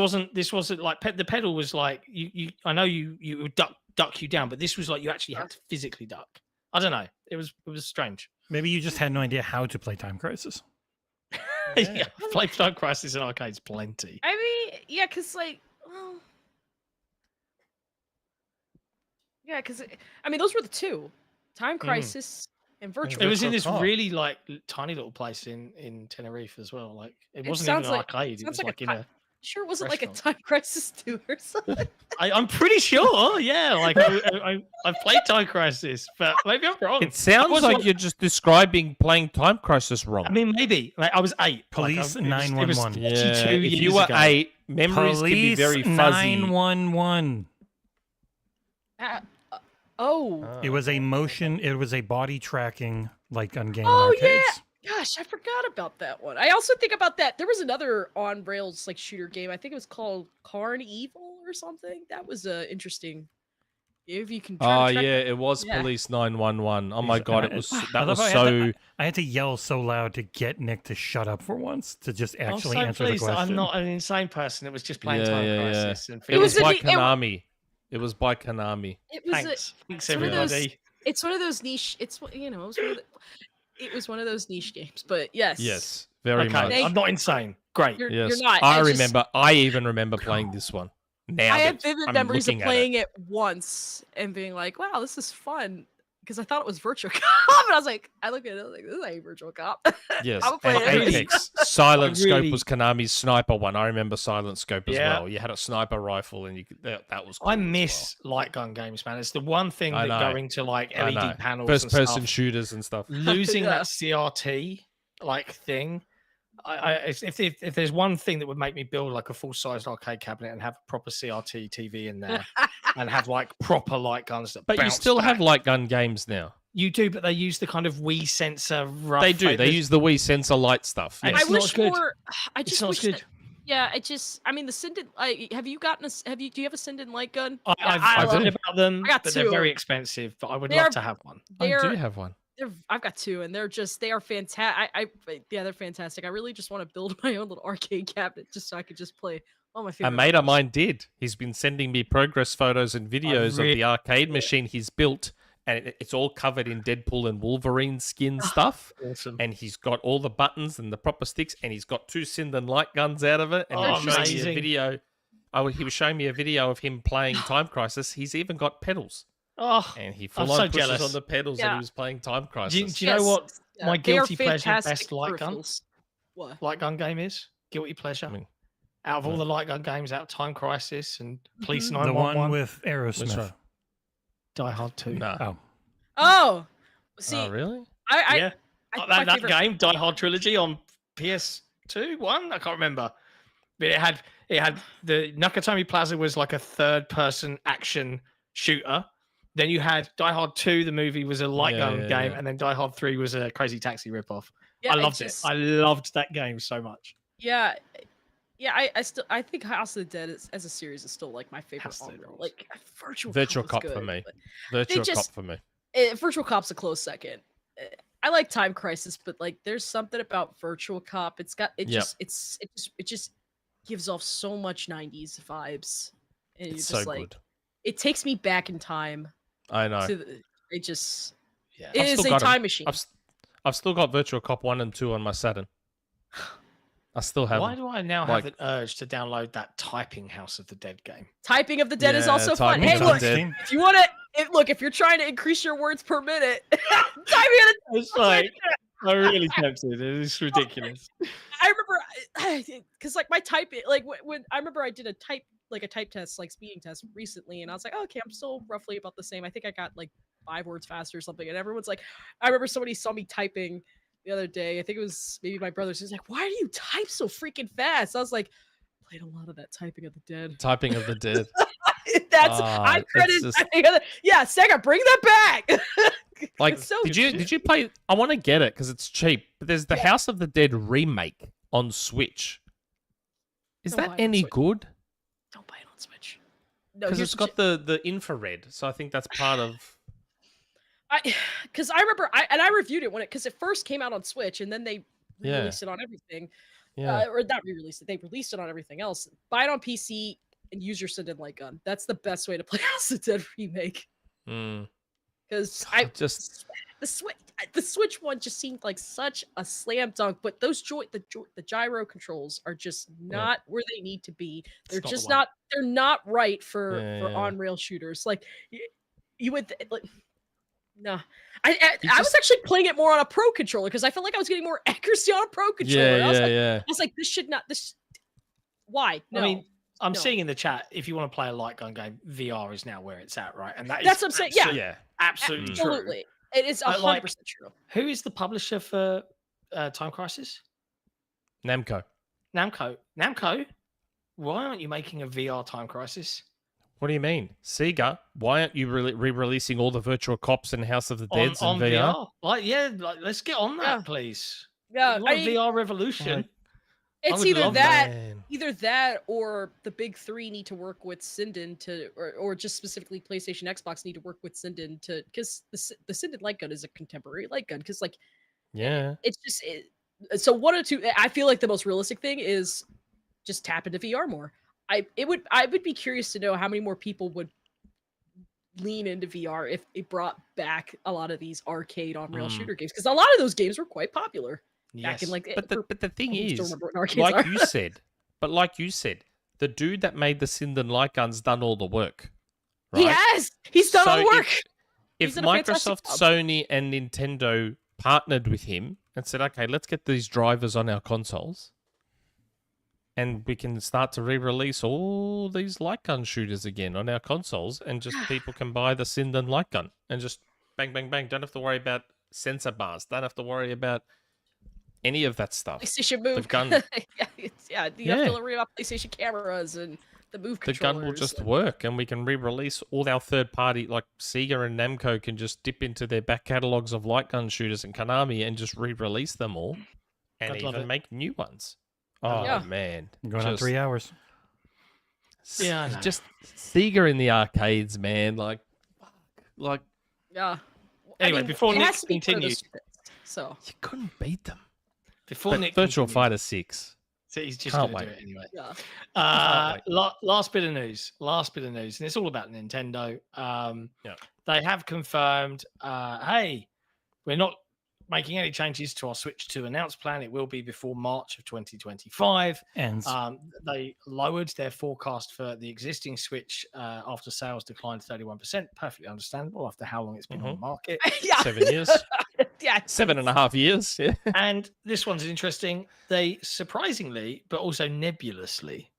wasn't like the pedal was like you I know you would duck you down, but this was like you actually had to physically duck. I don't know. It was strange. Maybe you just had no idea how to play Time Crisis. Yeah, I've played Time Crisis in arcades plenty. I mean, yeah, because like, well, yeah, because I mean, those were the two: Time Crisis and Virtual. It was in Virtua this Cop. really like tiny little place in Tenerife as well. Like it It wasn't even sounds an like- arcade. It sounds was like like a in a. Sure, it wasn't like a restaurant. Time Crisis 2 or something. I'm pretty sure. Yeah, like I've played Time Crisis, but maybe I'm wrong. It sounds was like one- you're just describing playing Time Crisis wrong. I mean, maybe. Like, I was 8. Police like, it was 911. 42 yeah, if years you were ago. 8, memories can be very fuzzy. 911. Oh, It was a motion. It was a body tracking light gun game. Oh, in arcades. gosh, I forgot about that one. I also think about that. There was another on rails like shooter game. I think it was called Carn Evil or something. That was interesting. If you can. Oh Try to track yeah, it was Yeah. Police 911. Oh my god, it was I that was love how so. I had to yell so loud to get Nick to shut up for once to just I'm actually so answer the pleased that question. I'm not an insane person. It was just playing Yeah, Time yeah, yeah. Crisis. And It was was by a- it wa- Konami. It was by Konami. It was. Thanks. Thanks, one of those- everybody. It's one of those niche. It was one of those niche games. But yes. Yes, very Okay, much. Thank- I'm not insane. Great. You're, Yes, you're not. I it's just- remember. I even remember playing this one. Now I have that vivid I'm memories of looking at playing it once and being like, "Wow, this is fun." Because I thought it was Virtual Cop, and I was like, I looked at it, I was like, "This ain't Virtual Cop." Yes, I would play and it. Apex Silent I really- Scope was Konami's sniper one. I remember Silent Scope as Yeah. well. You had a sniper rifle, and that was. Cool I as miss light gun games, man. It's the one thing I that know. going to like well. I LED know. panels First and person stuff, shooters and stuff. losing Yeah. that CRT like thing. If there's one thing that would make me build like a full sized arcade cabinet and have a proper CRT TV in there and have like proper light guns that But you bounce still have back. light gun games now. You do, but they use the kind of Wii sensor. Rough They do. They use the Wii sensor light stuff. And Yes. I it's not wish as good. more. I It's just not wish as good. that Yeah, I mean, the Sinden. Have you gotten do you have a Sinden light gun? I've love heard it. about them, I got but they're 2. very expensive. But I would They're- love to have one. I do They're, have one. I've got 2, and they are fantastic. Yeah, they're fantastic. I really just want to build my own little arcade cabinet just so I could just play all my favorite. A mate of mine did. He's been sending me progress photos and videos of the arcade machine he's built, and it's all covered in Deadpool and Wolverine skin stuff. Awesome. And he's got all the buttons and the proper sticks, and he's got 2 Sinden light guns out of it. And Oh, he was showing me a amazing. video. He was showing me a video of him playing Time Crisis. He's even got pedals, Oh, and he I'm full so on pushes jealous. on the pedals, and Yeah. he was playing Time Crisis. do you know what my they are guilty pleasure fantastic best light gun peripherals. What? light gun game is? Guilty pleasure. I mean, Out of all the light gun games, out of Time Crisis and Police Mhm. The 911, one with Which Aerosmith. one? Die Hard 2. No. Oh, Oh, see, Oh, really? Yeah. my that favorite- game, Die Hard Trilogy on PS2, 1, I can't remember. But it had the Nakatomi Plaza was like a third-person action shooter. Then you had Die Hard 2, the movie was a light gun game, and then Die Hard 3 was a Crazy Taxi ripoff. Yeah, I loved it. I loved that game so much. Yeah, I think House of the Dead as a series is still like my favorite. House of the Dead genre. rules. Like Virtual Virtual Cop, Cop was for good, me. but Virtual just- Cop for me. Virtual Cop's a close second. I like Time Crisis, but like there's something about Virtual Cop. It just gives off so much 90s vibes. And It's it's so just like good. it takes me back in time I know. to it just Yeah. it I've is still a got 'em. time machine. I've still got Virtual Cop 1 and 2 on my Saturn. I still have Why them. do I now Like- have an urge to download that Typing House of the Dead game? Typing of the Dead is Yeah, also fun. Typing Hey, of the look, Dead. if you want to, if you're trying to increase your words per minute, Typing of the It's like, I'm really tempted. It's ridiculous. I remember because like my typing, like when I remember I did a type test, like speeding test recently, and I was like, oh, okay, I'm still roughly about the same. I think I got like 5 words faster or something, and everyone's like, I remember somebody saw me typing the other day. I think it was maybe my brother. He's like, why do you type so freaking fast? I was like, played a lot of that Typing of the Dead. Typing of the Dead. That's Ah, I it's credit. just- Yeah, Sega, bring that back. Like, It's so did good. you play? I want to get it because it's cheap. But there's the Yeah. House of the Dead remake on Switch. Is Don't buy that it on any Switch. good? Don't buy it on Switch. No, Because here's it's the got the infrared, so I think that's part of. because I remember I reviewed it when it first came out on Switch, and then they Yeah. released it on everything. Yeah. Or not re-released it. They released it on everything else. Buy it on PC and use your Sinden light gun. That's the best way to play House of the Dead remake. Mm. Because the Switch one just seemed like such a slam dunk, but those the gyro controls are just not where they need to be. They're not the just one. not. They're not right for Yeah. on rail shooters. Like you would like. No, I You was just- actually playing it more on a pro controller because I felt like I was getting more accuracy on a pro controller. Yeah, I was yeah, like, yeah. I was like, this should not. This. Why? No. I mean, I'm no. seeing in the chat, if you want to play a light gun game, VR is now where it's at, right? And that is That's what I'm saying, yeah. Yeah. absolutely true. Absolutely, it is But, like, 100% true. Who is the publisher for Time Crisis? Namco. Namco. Why aren't you making a VR Time Crisis? What do you mean, Sega? Why aren't you re-releasing all the Virtual Cops and House of the Dead on in VR? VR? Let's get on that, Yeah. please. Yeah, We want I a mean, VR revolution. it's would either love that, Man. either that, or the big three need to work with Sinden or just specifically PlayStation, Xbox need to work with Sinden because the Sinden light gun is a contemporary light gun because like Yeah. it's just so one or two. I feel like the most realistic thing is just tap into VR more. I would be curious to know how many more people would lean into VR if it brought back a lot of these arcade on rail shooter games because a lot of those games were quite popular back in like. But the thing I still is, remember what arcades like are. you said, the dude that made the Sinden light guns done all the work. Right? He has. He's done all the So work. If He's done a fantastic Microsoft, job. Sony, and Nintendo partnered with him and said, "Okay, let's get these drivers on our consoles, and we can start to re-release all these light gun shooters again on our consoles, and just people can buy the Sinden light gun and just bang, bang, bang. Don't have to worry about sensor bars. Don't have to worry about any of that stuff. PlayStation Move. gun- yeah, you have Yeah. to worry about PlayStation cameras and the Move The controllers. gun will just and- work, and we can re-release all our third-party, like Sega and Namco, can just dip into their back catalogs of light gun shooters and Konami and just re-release them all, and I'd love even it. make new ones. Oh Yeah. man, Going on 3 hours. Yeah, I know. just Sega in the arcades, man. Like, Yeah. Anyway, before it Nick has to be one of continues, those fits, so you couldn't beat them. before But Nick Virtua continues, Fighter 6. so he's just Can't going to do wait. it anyway. yeah. Last bit of news, and it's all about Nintendo. Yeah. They have confirmed, hey, we're not making any changes to our Switch 2 announce plan. It will be before March of 2025. And They lowered their forecast for the existing Switch after sales declined 31%. Perfectly understandable after how long it's been on the market. Yeah. 7 years. Yeah. 7.5 years. Yeah. And this one's interesting. They surprisingly, but also nebulously,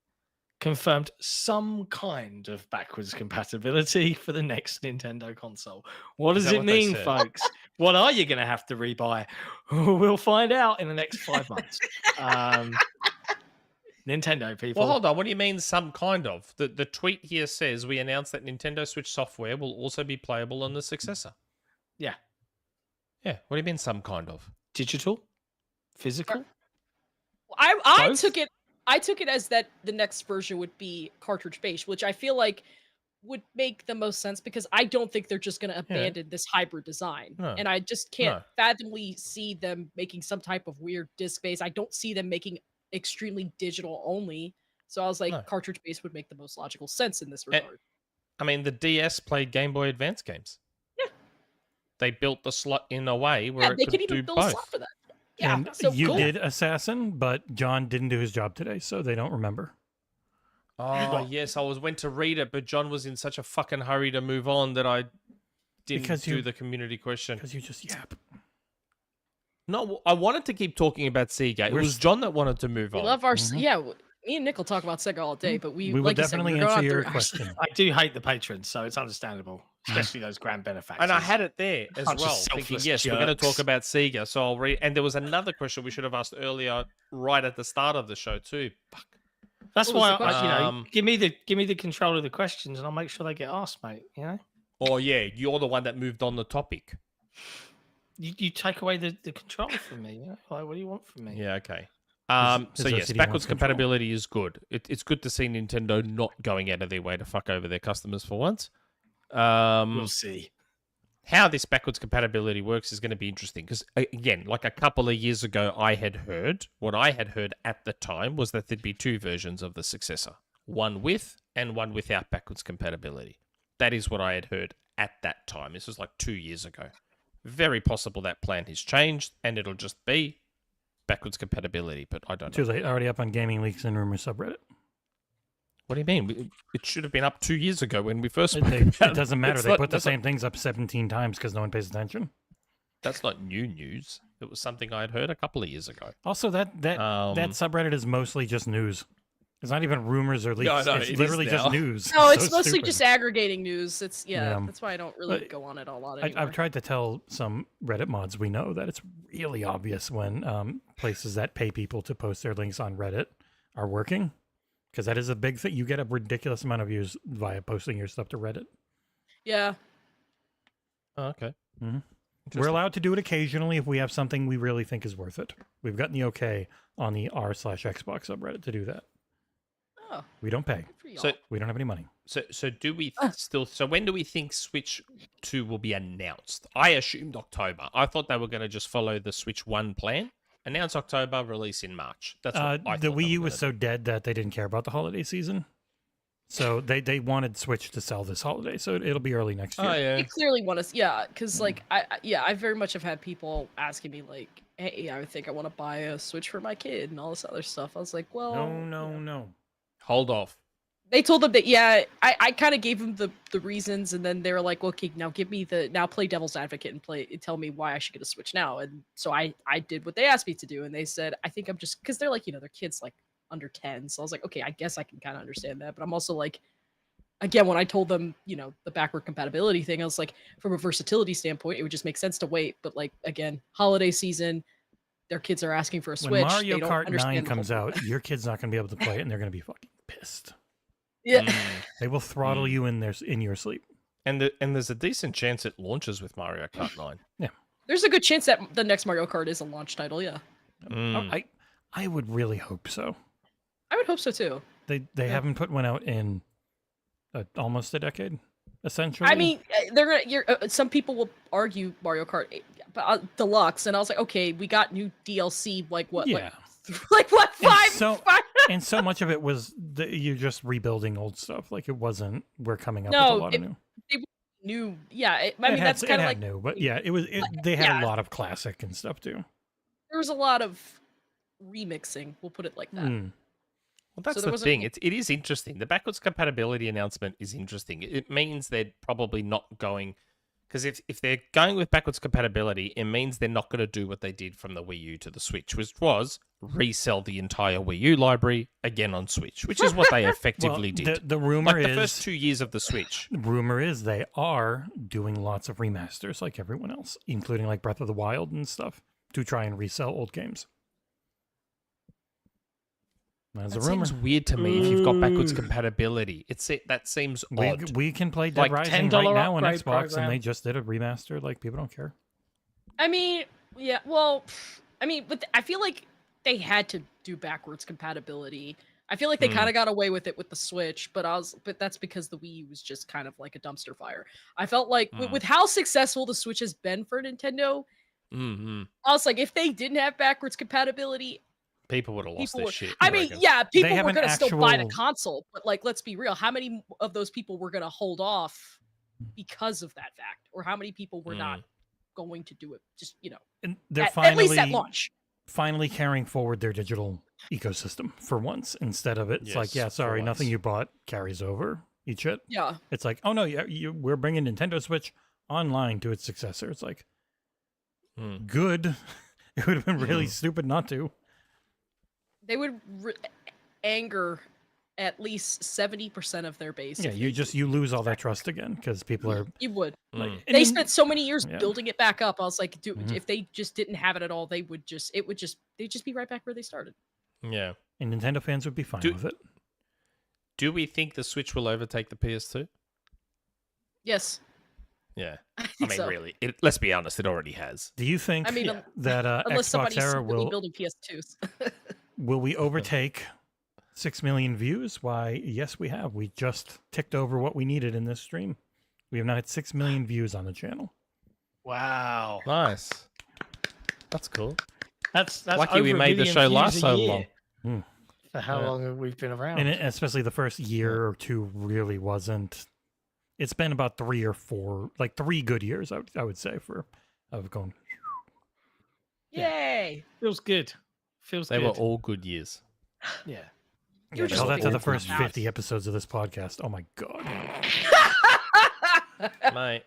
confirmed some kind of backwards compatibility for the next Nintendo console. What Is does that it what they mean, said? folks? What are you going to have to rebuy? We'll find out in the next 5 months. Nintendo people. Well, hold on. What do you mean, some kind of? The tweet here says we announced that Nintendo Switch software will also be playable on the successor. Yeah. Yeah. What do you mean, some kind of? Digital? Physical? I Both? took it as that the next version would be cartridge based, which I feel like would make the most sense because I don't think they're just going to abandon this hybrid design. No. And I just can't fathomly see them making some type of weird disc based. I don't see them making extremely digital only. So I was like, cartridge based would make the most logical sense in this regard. I mean, the DS played Game Boy Advance games. Yeah. They built the slot in a way where they it could could even do build a slot both. for that. Yeah, and so you cool. did Assassin, but John didn't do his job today, so they don't remember. Oh, yes. I went to read it, but John was in such a fucking hurry to move on that I didn't Because do you- the community question. Because you just yap. No, I wanted to keep talking about Sega. It We're was s- John that wanted to move We on. love our me and Nick will talk about Sega all day, but we We will like you said, definitely we're going answer on your 3 hours. question. I do hate the patrons, so it's understandable, especially those grand benefactors. And I had it there as Bunch of well, thinking, selfless yes, we're going to jerks. talk about Sega. So I'll read. And there was another question we should have asked earlier, right at the start of the show, too. Fuck. That's What was why the question? give me the control of the questions, and I'll make sure they get asked, mate. You know, Oh, yeah, you're the one that moved on the topic. you take away the control from me. You know? Like, what do you want from me? Yeah, okay. His So yes, OCD backwards wants control. compatibility is good. It's good to see Nintendo not going out of their way to fuck over their customers for once. We'll see. How this backwards compatibility works is going to be interesting because, again, like a couple of years ago, what I had heard at the time was that there'd be 2 versions of the successor, one with and one without backwards compatibility. That is what I had heard at that time. This was like 2 years ago. Very possible that plan has changed and it'll just be backwards compatibility, but I don't know. Too late. Already up on Gaming Leaks and Rumor subreddit. What do you mean? It should have been up 2 years ago when we first spoke It about doesn't matter. It's They not- put the that's not- same things up 17 times because no one pays attention. That's not new news. It was something I had heard a couple of years ago. Also, that subreddit is mostly just news. It's not even rumors or leaks. I know, it's it is literally now. just news. No, it's So mostly stupid. just aggregating news. It's Yeah. that's why I don't really But go on it a lot anymore. I've tried to tell some Reddit mods we know that it's really obvious when places that pay people to post their links on Reddit are working, because that is a big thing. You get a ridiculous amount of views via posting your stuff to Reddit. Yeah. Oh, okay. We're allowed to do it occasionally if we have something we really think is worth it. We've gotten the okay on the r/Xbox subreddit to do that. Oh, We don't pay. good for y'all. So, We don't have any money. so do we still? So when do we think Switch 2 will be announced? I assumed October. I thought they were going to just follow the Switch 1 plan. Announce October, release in March. That's what I The thought they Wii U were was gonna so dead that they didn't care about the holiday season. So they wanted Switch to sell this holiday, so it'll be early next do. year. Oh yeah. You clearly want us, yeah, because like I very much have had people asking me like, hey, I think I want to buy a Switch for my kid and all this other stuff. I was like, well, No. Hold off. They told them that I kind of gave them the reasons, and then they were like, well, okay, now play devil's advocate and tell me why I should get a Switch now. And so I did what they asked me to do, and they said I think I'm just because they're like, their kids like under 10, so I was like, okay, I guess I can kind of understand that, but I'm also like, again, when I told them the backward compatibility thing, I was like, from a versatility standpoint, it would just make sense to wait, but like again, holiday season, their kids are asking for a Switch. When Mario they don't Kart 9 understand the comes whole- out, your kid's not going to be able to play it, and they're going to be fucking pissed. Yeah. They will throttle you in your sleep. And there's a decent chance it launches with Mario Kart 9. There's a good chance that the next Mario Kart is a launch title, yeah. Mm. I would really hope so. I would hope so too. They haven't put one out in almost a decade, essentially. I mean, some people will argue Mario Kart 8, Deluxe, and I was like, okay, we got new DLC, like what? Yeah. Like what? Five? And so much of it was you're just rebuilding old stuff. Like it wasn't. We're coming up with a lot of new. New, yeah. I mean, that's kind of like new, but yeah, it was. They had a lot of classic and stuff too. There was a lot of remixing. We'll put it like that. Well, that's the thing. It is interesting. The backwards compatibility announcement is interesting. It means they're probably not going... Because if they're going with backwards compatibility, it means they're not going to do what they did from the Wii U to the Switch, which was resell the entire Wii U library again on Switch, which is what they effectively did. The rumor is... the first 2 years of the Switch. The rumor is they are doing lots of remasters like everyone else, including like Breath of the Wild and stuff, to try and resell old games. That's a rumor. Seems weird to me if you've got backwards compatibility. That seems odd. We can play Dead Rising right now on Xbox, and they just did a remaster. Like, people don't care. I mean, yeah, well, I mean, but I feel like they had to do backwards compatibility. I feel like they kind of got away with it with the Switch, but that's because the Wii U was just kind of like a dumpster fire. I felt like with how successful the Switch has been for Nintendo, I was like, if they didn't have backwards compatibility, people would have lost their shit. I mean, yeah, people were going to still buy the console, but like, let's be real. How many of those people were going to hold off because of that fact? Or how many people were not going to do it? Just, and they're at least at launch. Finally carrying forward their digital ecosystem for once, instead of it's like, yeah, sorry, nothing you bought carries over. Eat shit. Yeah. It's like, oh no, we're bringing Nintendo Switch online to its successor. It's like, good. It would have been really stupid not to. They would anger at least 70% of their base. Yeah, you lose all that trust again because people are. You would. They spent so many years building it back up. I was like, dude, if they just didn't have it at all, they'd just be right back where they started. Yeah, and Nintendo fans would be fine with it. Do we think the Switch will overtake the PS2? Yes. Yeah, I mean, so. Really, let's be honest, it already has. Do you think that unless somebody's XboxEra will building PS2s? Will we overtake 6 million views? Why, yes, we have. We just ticked over what we needed in this stream. We have now hit 6 million views on the channel. Wow. Nice. That's cool. That's lucky we made the show last so long. For how long have we been around? And especially the first year or two really wasn't. It's been about 3 or 4, like 3 good years, I would say, of going. Yay! Feels good. They were all good years. Yeah. Tell that to the first 50 episodes of this podcast. Oh my god. Mate,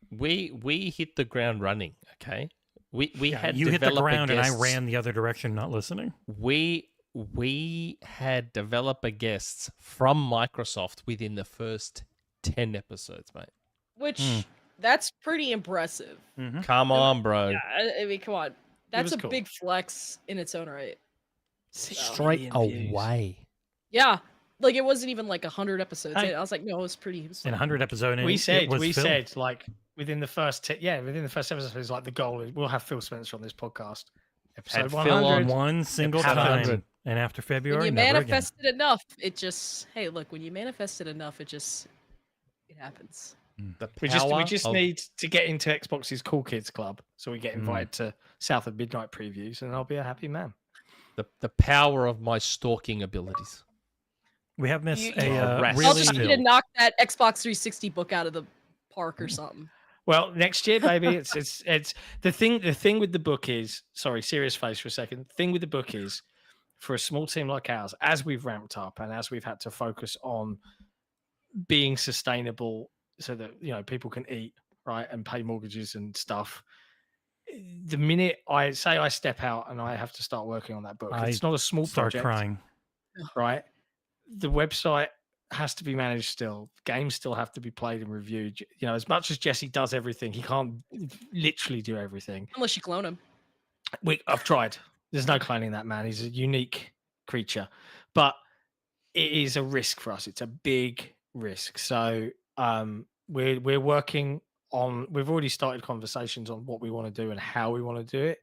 we hit the ground running, okay? We had you hit the ground guests. And I ran the other direction, not listening. We had developer guests from Microsoft within the first 10 episodes, mate. Which that's pretty impressive. Come on, bro. Yeah, I mean, come on. That's a big flex in its own right. Straight away. Yeah. Like, it wasn't even like 100 episodes. I was like, no, it was pretty. In 100 episodes, we said like within the first episodes, like the goal is we'll have Phil Spencer on this podcast. Episode 100 on one single time, and after February, when you never manifested again. enough, it just when you manifested enough, it happens. We just need to get into Xbox's Cool Kids Club, so we get invited to South of Midnight previews, and I'll be a happy man. The power of my stalking abilities. We have missed I'll just need to knock that Xbox 360 book out of the park or something. Well, next year, baby. It's the thing. The thing with the book is, sorry, serious face for a second. The thing with the book is, for a small team like ours, as we've ramped up and as we've had to focus on being sustainable, so that people can eat, right, and pay mortgages and stuff. The minute I step out and I have to start working on that book, it's not a small project. Start crying, right? The website has to be managed still. Games still have to be played and reviewed. As much as Jesse does everything, he can't literally do everything. Unless you clone him. I've tried. There's no cloning that man. He's a unique creature. But it is a risk for us. It's a big risk. So we're working on, we've already started conversations on what we want to do and how we want to do it.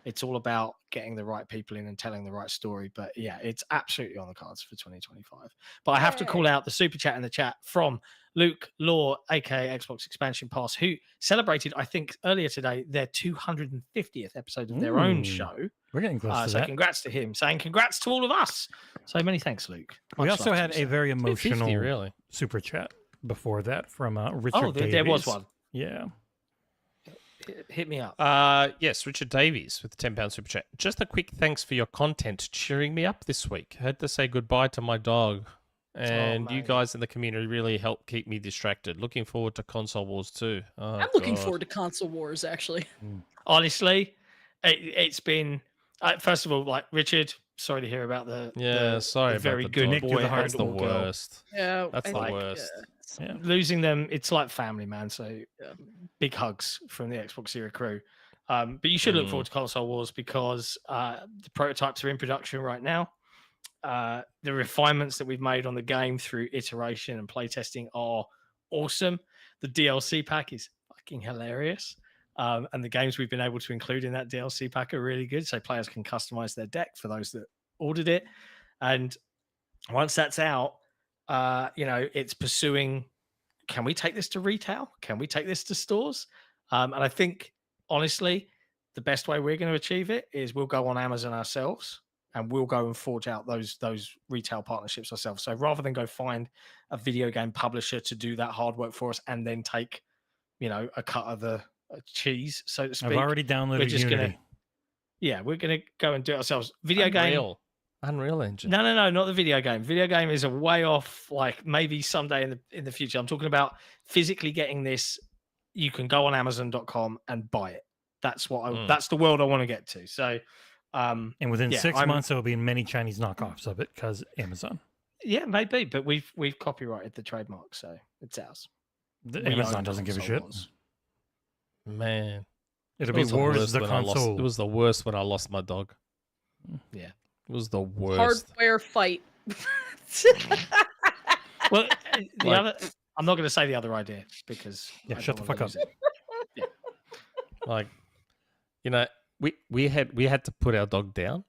It's all about getting the right people in and telling the right story. But yeah, it's absolutely on the cards for 2025. But I have to call out the super chat in the chat from Luke Law, aka Xbox Expansion Pass, who celebrated, I think, earlier today their 250th episode of their own show. We're getting close to so that. congrats to him, saying congrats to all of us. So many thanks, Luke. We Much also love to had you, a sir. very emotional really. super chat before that from Richard Oh, Davies. there was one. Yeah. Hit me up. Yes, Richard Davies with the £10 super chat. Just a quick thanks for your content, cheering me up this week. I had to say goodbye to my dog, and you guys in the community really helped keep me distracted. Looking forward to console wars too. Oh, I'm looking God. forward to console wars, actually. Honestly, it's been first of all, like Richard. Sorry to hear about sorry the about very the good dog. boy That's the and girl. worst. Yeah, That's the worst. Yeah. Losing them, it's like family, man. So big hugs from the Xbox Era crew. But you should look forward to console wars because the prototypes are in production right now. The refinements that we've made on the game through iteration and playtesting are awesome. The DLC pack is fucking hilarious. And the games we've been able to include in that DLC pack are really good. So players can customize their deck for those that ordered it. And once that's out, it's pursuing, can we take this to retail? Can we take this to stores? And I think, honestly, the best way we're going to achieve it is we'll go on Amazon ourselves and we'll go and forge out those retail partnerships ourselves. So rather than go find a video game publisher to do that hard work for us and then take, a cut of the cheese, so to speak. I've already downloaded Unity. We're going to go and do it ourselves. Unreal Engine. No, not the video game. Video game is a way off, like maybe someday in the future. I'm talking about physically getting this. You can go on Amazon.com and buy it. That's that's the world I want to get to. So, and within 6 months, there will be many Chinese knockoffs of it because Amazon. Yeah, maybe, but we've copyrighted the trademark, so it's ours. Amazon doesn't give a shit. Man, it'll be Wars the console. It was the worst when I lost my dog. Yeah, it was the worst. Hardware fight. Well, I'm not going to say the other idea because shut the fuck up. Yeah, like, we had to put our dog down,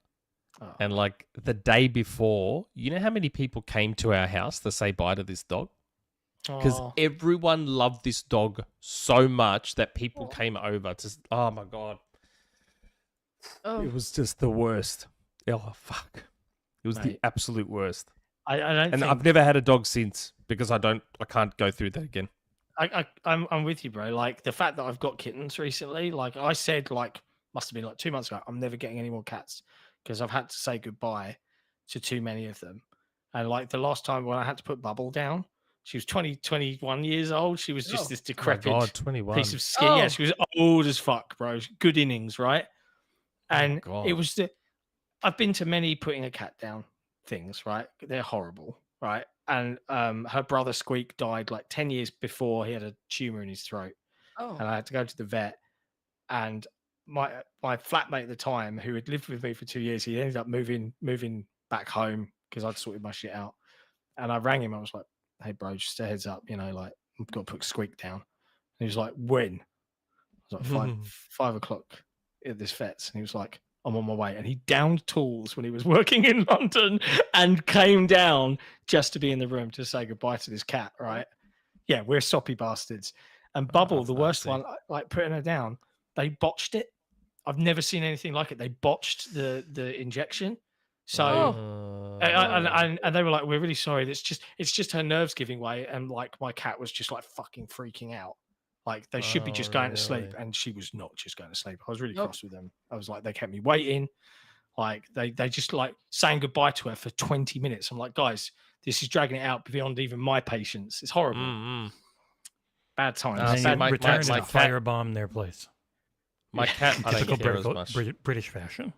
and like the day before, you know how many people came to our house to say bye to this dog? Because everyone loved this dog so much that people came over to. Oh my God. It was just the worst. Oh, fuck. It was the absolute worst. I've never had a dog since because I can't go through that again. I'm with you, bro. Like the fact that I've got kittens recently, like I said, must have been 2 months ago, I'm never getting any more cats because I've had to say goodbye to too many of them. And like the last time when I had to put Bubble down, she was 21 years old. She was just this decrepit 21. piece of skin. Yeah, she was old as fuck, bro. Good innings, right? And it was I've been to many putting a cat down things, right? They're horrible, right? And her brother Squeak died 10 years before. He had a tumor in his throat. And I had to go to the vet. And my flatmate at the time, who had lived with me for 2 years, he ended up moving back home because I'd sorted my shit out. And I rang him. I was like, hey, bro, just a heads up, I've got to put Squeak down. And he was like, when? I was like, 5 o'clock at this vet's. And he was like, I'm on my way. And he downed tools when he was working in London and came down just to be in the room to say goodbye to this cat, right? Yeah, we're soppy bastards. And Bubble, the worst one, putting her down, they botched it. I've never seen anything like it. They botched the injection. So, and they were like, we're really sorry. It's just her nerves giving way. And my cat was just fucking freaking out. They should be just going to sleep. And she was not just going to sleep. I was really cross with them. I was like, they kept me waiting. They just saying goodbye to her for 20 minutes. I'm like, guys, this is dragging it out beyond even my patience. It's horrible. Bad times. Returned and firebomb their place. My cat, I don't care as much. British fashion.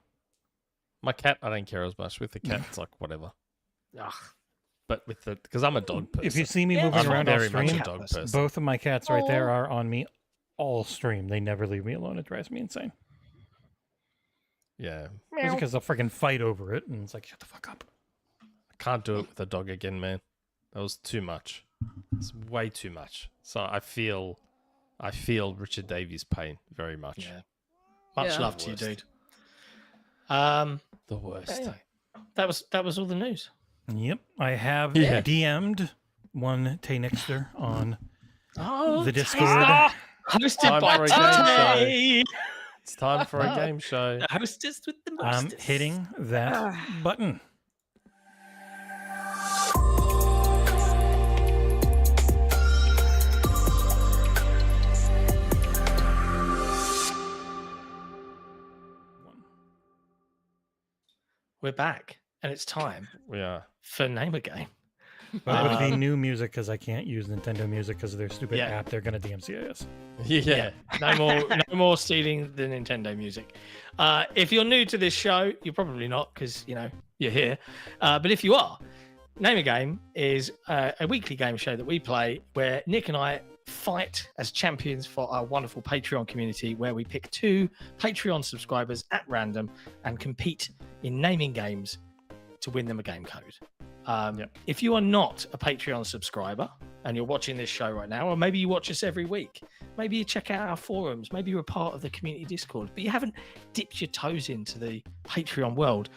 My cat, I don't care as much. With the cat, it's whatever. But with because I'm a dog person. If you see me moving around very off stream, much a dog person. Both of my cats right there are on me all stream. They never leave me alone. It drives me insane. Yeah. Because they'll freaking fight over it, and it's like, shut the fuck up. I can't do it with a dog again, man. That was too much. It's way too much. So I feel Richard Davies' pain very much. Yeah. Much love to you, dude. The worst. Anyway, that was all the news. Yep. I have DM'd one Tay Nixter on the Discord. Hosted by by Tay. It's time for a game show. The hostess with the I'm mostest. hitting that button. We're back, and it's time Yeah. for Name a Game. But with the new music, because I can't use Nintendo Music because of their stupid Yeah. app, they're going to DMCA. Yeah. No more stealing the Nintendo music. If you're new to this show, you're probably not because you're here. But if you are, Name a Game is a weekly game show that we play where Nick and I fight as champions for our wonderful Patreon community, where we pick 2 Patreon subscribers at random and compete in naming games to win them a game code. If you are not a Patreon subscriber and you're watching this show right now, or maybe you watch us every week, maybe you check out our forums, maybe you're a part of the community Discord, but you haven't dipped your toes into the Patreon world,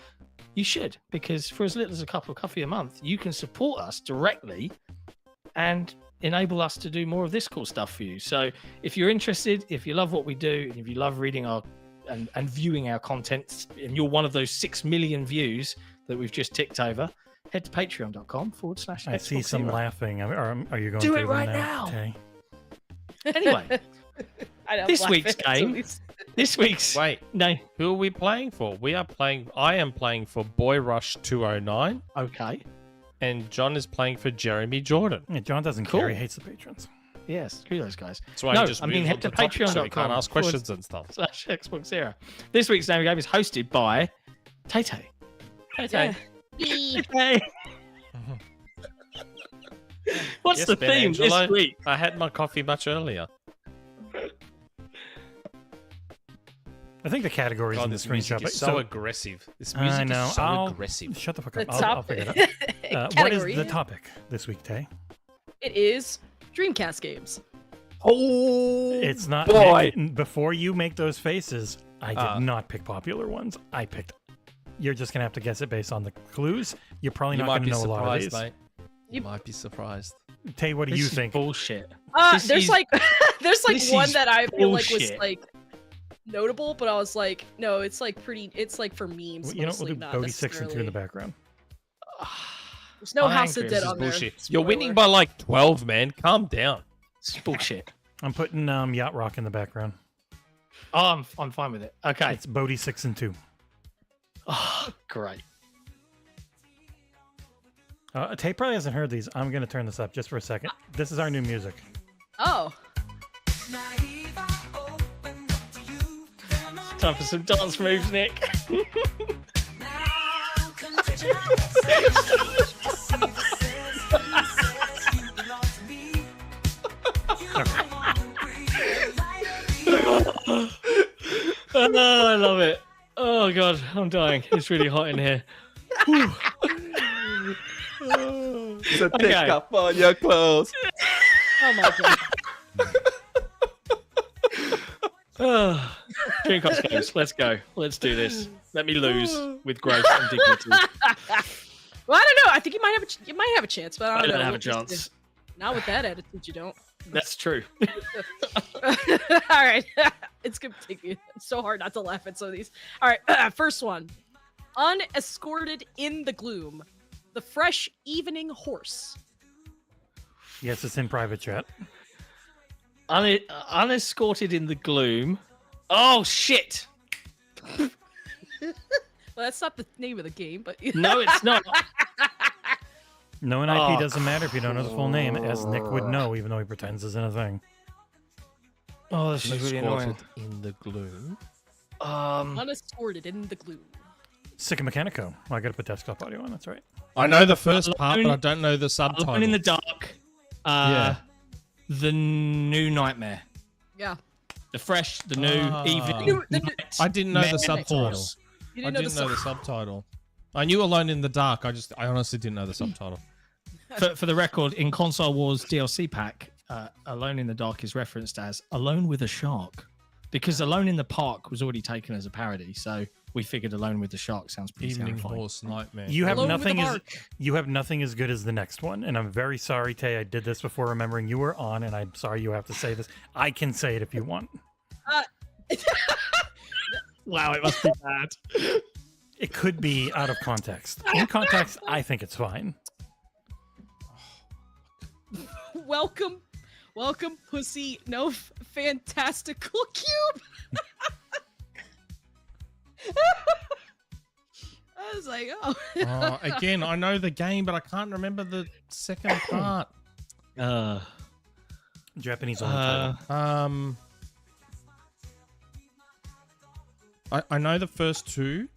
you should, because for as little as a cup of coffee a month, you can support us directly and enable us to do more of this cool stuff for you. So if you're interested, if you love what we do, and if you love reading our and viewing our content, and you're one of those 6 million views that we've just ticked over, head to patreon.com/. I see some laughing. Are you going Do through it them right now? now. Tay? Anyway, this week's game. This week's Wait, no. who are we playing for? I am playing for Boy Rush 209, Okay. and John is playing for Jeremy Jordan. Yeah, John doesn't Cool. care. He hates the patrons. Yes, screw those guys. That's why No, he just I mean, moves head on to the topic so he patreon.com can't ask questions and stuff. /XboxEra. This week's Name Game is hosted by Tay Tay. Tay Tay. Hey. What's Yes, the Ben theme Angelo. this week? I had my coffee much earlier. I think the categories God, in the this music screenshot. is so aggressive. This music I know. is so I'll aggressive. shut the fuck The up. I'll figure it out. What is Category. the topic this week, Tay? It is Dreamcast games. Oh, It's not. boy. Nick, before you make those faces, I did not pick popular ones. I picked. You're just gonna have to guess it based on the clues. You're probably You not might gonna be know a lot of surprised, these. mate. You might be surprised. Tay, what do This you is think? bullshit. There's is- like there's like this one is that I feel like was bullshit. like notable, but I was like, no, it's like pretty. It's like for memes. You know, mostly, we'll do not Bodhi 6 and 2 in the necessarily- background. There's no I'm House of angry. Dead This is on there. Bullshit. You're winning by like 12, man. Calm down. It's bullshit. I'm putting Yacht Rock in the background. Oh, I'm fine with it. Okay. It's Bodhi 6 and 2. Oh, great. Tay probably hasn't heard these. I'm gonna turn this up just for a second. This is our new music. Oh, Time for some dance moves, Nick. Oh, I love it. Oh god, I'm dying. It's really hot in here. So Okay. take off all your clothes. oh my god. Oh, Dreamcast games. Let's go. Let's do this. Let me lose with grace and dignity. Well, I don't know. I think you might have a chance, but I I don't don't know. have a We'll just chance. see. Not with that attitude, you don't. That's true. All right. It's going to take me so hard not to laugh at some of these. All right. First one. Unescorted in the gloom. The fresh evening horse. Yes, it's in private chat. Unescorted in the gloom. Oh shit! Well, that's not the name of the game, but No, it's not. Knowing IP Oh, doesn't matter if you don't know the full name, as Nick would know, even though he pretends isn't a thing. Oh, this is really annoying. Escorted in the gloom. unescorted in the gloom. Sick Mechanico. Oh, I gotta put desktop audio on, that's right. I know the first part, Alone- but I don't know the subtitle. Alone in the Dark. The New Nightmare. Yeah. The fresh, the new, Ah. evening. I didn't know the Night subtitle. Horse. You I didn't didn't know the subtitle. I knew Alone in the Dark. I honestly didn't know the subtitle. For the record, in Console Wars DLC pack, Alone in the Dark is referenced as Alone with a Shark, because Alone in the Park was already taken as a parody. So We Figured Alone with the Shark sounds pretty Evening terrifying. Horse Nightmare. You have Alone with the nothing as Mark. you have nothing as good as the next one, and I'm very sorry, Tay. I did this before remembering you were on, and I'm sorry you have to say this. I can say it if you want. Wow, it must be bad. It could be out of context. In context, I think it's fine. Welcome, pussy. No fantastical cube. I was like, oh. Again, I know the game, but I can't remember the second part. Japanese on the title. I know the first two.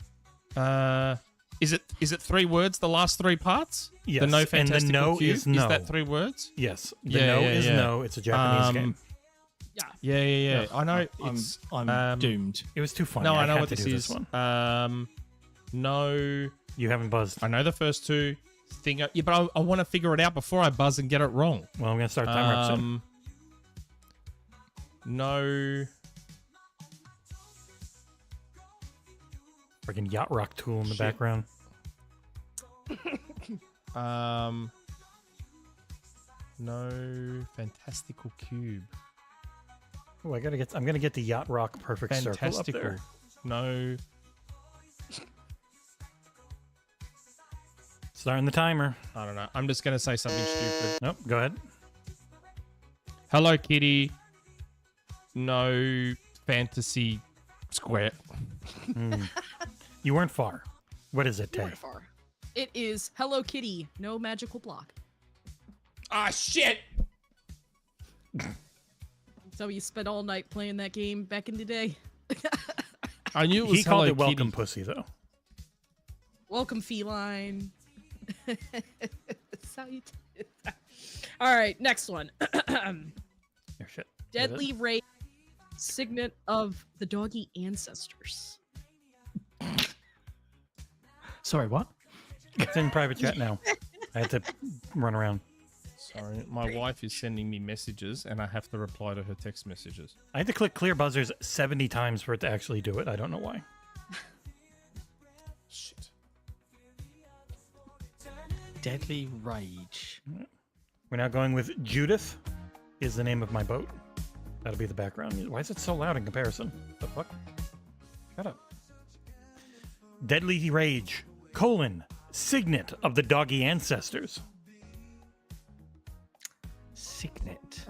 Is it 3 words? The last 3 parts? Yes, The no and the fantastical no cube? is no. that 3 words? Yes, the Yeah, no yeah, is yeah. no. It's a Japanese game. Yeah. I know. I'm doomed. It was too funny. No, I know had what to this do is. This one. No. You haven't buzzed. I know the first 2. Yeah, but I want to figure it out before I buzz and get it wrong. Well, I'm gonna start timer up soon. No. Freaking yacht rock tool in the Shit. background. No fantastical cube. Oh, I'm gonna get the yacht rock perfect circle up Fantastical. there. No. Starting the timer. I don't know. I'm just gonna say something stupid. Nope. Go ahead. Hello Kitty. No fantasy square. You weren't far. What is it, Tay? Far. It is Hello Kitty. No magical block. Ah shit. So you spent all night playing that game back in the day. I knew it was He called Hello it welcome Kitty. pussy though. Welcome, feline. That's how you do it. All right, next one. Oh, shit. Deadly Rage, signet of the doggy ancestors. Sorry, what? It's in private chat now. I had to run around. Sorry, my wife is sending me messages and I have to reply to her text messages. I had to click clear buzzers 70 times for it to actually do it. I don't know why. Shit. Deadly Rage. We're now going with Judith is the name of my boat. That'll be the background music. Why is it so loud in comparison? The fuck? Shut up. Deadly Rage, signet of the doggy ancestors. Signet.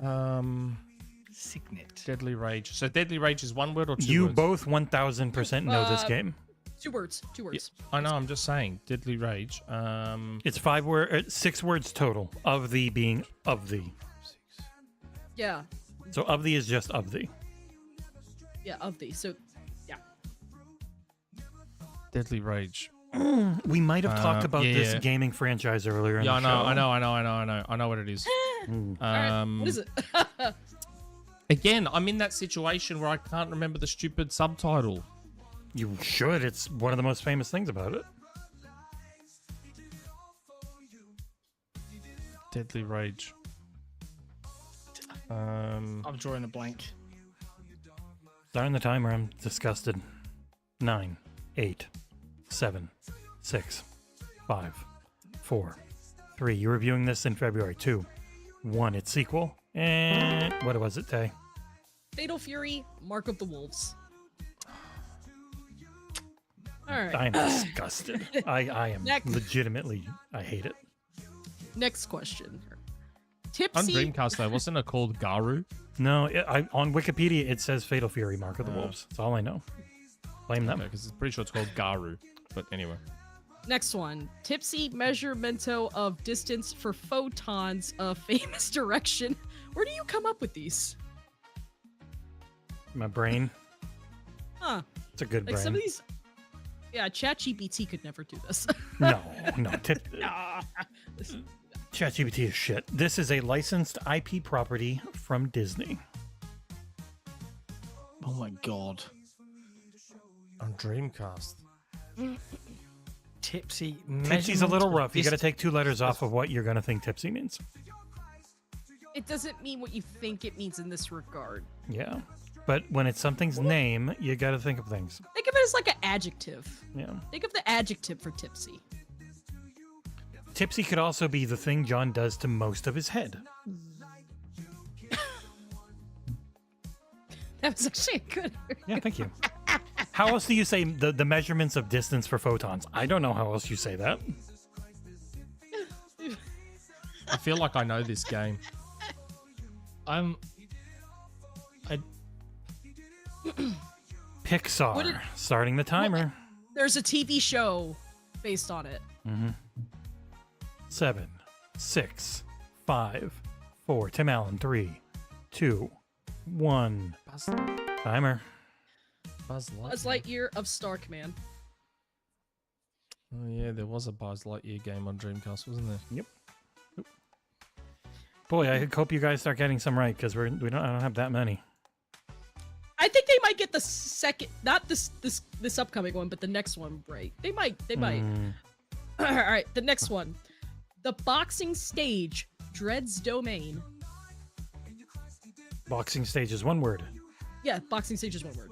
Signet. Deadly Rage. So Deadly Rage is 1 word or 2 You words? both 1000% know this game. 2 words. 2 words. I know, I'm just saying. Deadly Rage. It's 6 words total. Of the being of the. Yeah. So of the is just of the. Yeah, of these. So, yeah. Deadly Rage. We might have talked about yeah, this yeah. gaming franchise earlier in Yeah, the show. I know what it is. All right, what is it? Again, I'm in that situation where I can't remember the stupid subtitle. You should. It's one of the most famous things about it. Deadly Rage. I'm drawing a blank. Starting the timer. I'm disgusted. 9, 8, 7, 6, 5, 4, 3. You're reviewing this in February. 2, 1. Its sequel. And what was it, Tay? Fatal Fury, Mark of the Wolves. All right. I am disgusted. I am Next. legitimately. I hate it. Next question. On Tipsy. Dreamcast, though, wasn't it called Garu? No, on Wikipedia it says Fatal Fury, Mark of the Wolves. That's all I know. Blame them. Because I'm pretty sure it's called Garu. But anyway. Next one. Tipsy measuremento of distance for photons of famous direction. Where do you come up with these? My brain. Huh. It's a good Like brain. some of these. Yeah, ChatGPT could never do this. No. Ah, ChatGPT is shit. This is a licensed IP property from Disney. Oh my god. On Dreamcast. Tipsy. Tipsy's a little measurement rough. You got to distance. take 2 letters off of what you're going to think tipsy means. It doesn't mean what you think it means in this regard. Yeah. But when it's something's name, you got to think of things. Think of it as like an adjective. Yeah. Think of the adjective for tipsy. Tipsy could also be the thing John does to most of his head. That was actually good. Yeah, thank you. How else do you say the measurements of distance for photons? I don't know how else you say that. I feel like I know this game. Pixar. What did- Starting the timer. There's a TV show based on it. 7, 6, 5, 4. Tim Allen. 3, 2, 1. Timer. Buzz Lightyear. Buzz Lightyear of Star Command. Oh yeah, there was a Buzz Lightyear game on Dreamcast, wasn't there? Yep. Boy, I hope you guys start getting some right because I don't have that many. I think they might get the second, not this upcoming one, but the next one right. They might. All right, the next one. The boxing stage dreads domain. Boxing stage is one word. Yeah, boxing stage is one word.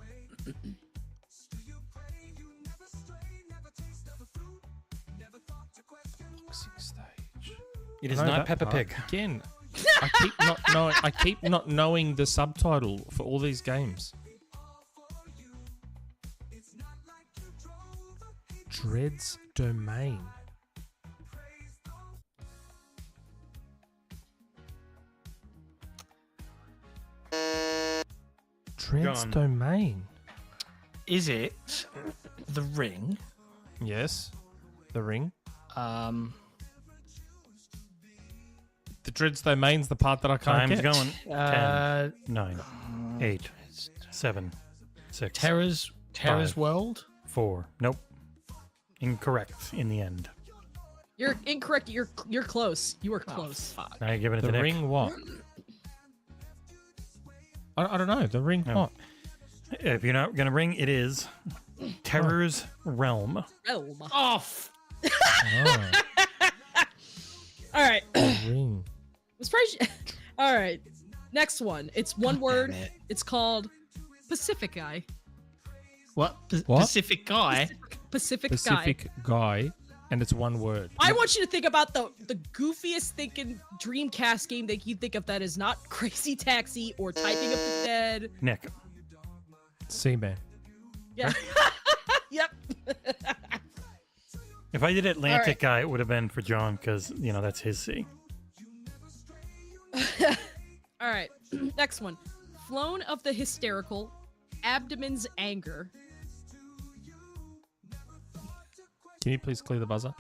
Boxing stage. It is I know not that Peppa part. Pig. Again, I keep not knowing the subtitle for all these games. Dread's Domain. Dread's Gone. Domain. Is it The Ring? Yes. The Ring. Um, The Dread's Domain's the part that I can't Time's get. going. 10, uh, 9, 8, 7, 6, Terra's Five. World? 4. Nope. Incorrect in the end. You're incorrect. You're close. You were close. Now you're giving it The to Nick. Ring what? I don't know. The Ring No. what? If you're not gonna ring, it is Terror's Realm. Realm. Off. Oh, All right. The Ring. Was probably. All right. Next one. It's one word. it. It's called Pacific Guy. What? What? Pacific Guy? Pacific Guy. Pacific Guy, and it's one word. I want you to think about the goofiest thinking Dreamcast game that you think of that is not Crazy Taxi or Typing of the Dead. Nick. Seaman. Yeah. Yep. If I did Atlantic right. Guy, it would have been for John because that's his C. All right. Next one. Flown of the Hysterical, Abdomen's Anger. Can you please clear the buzzer?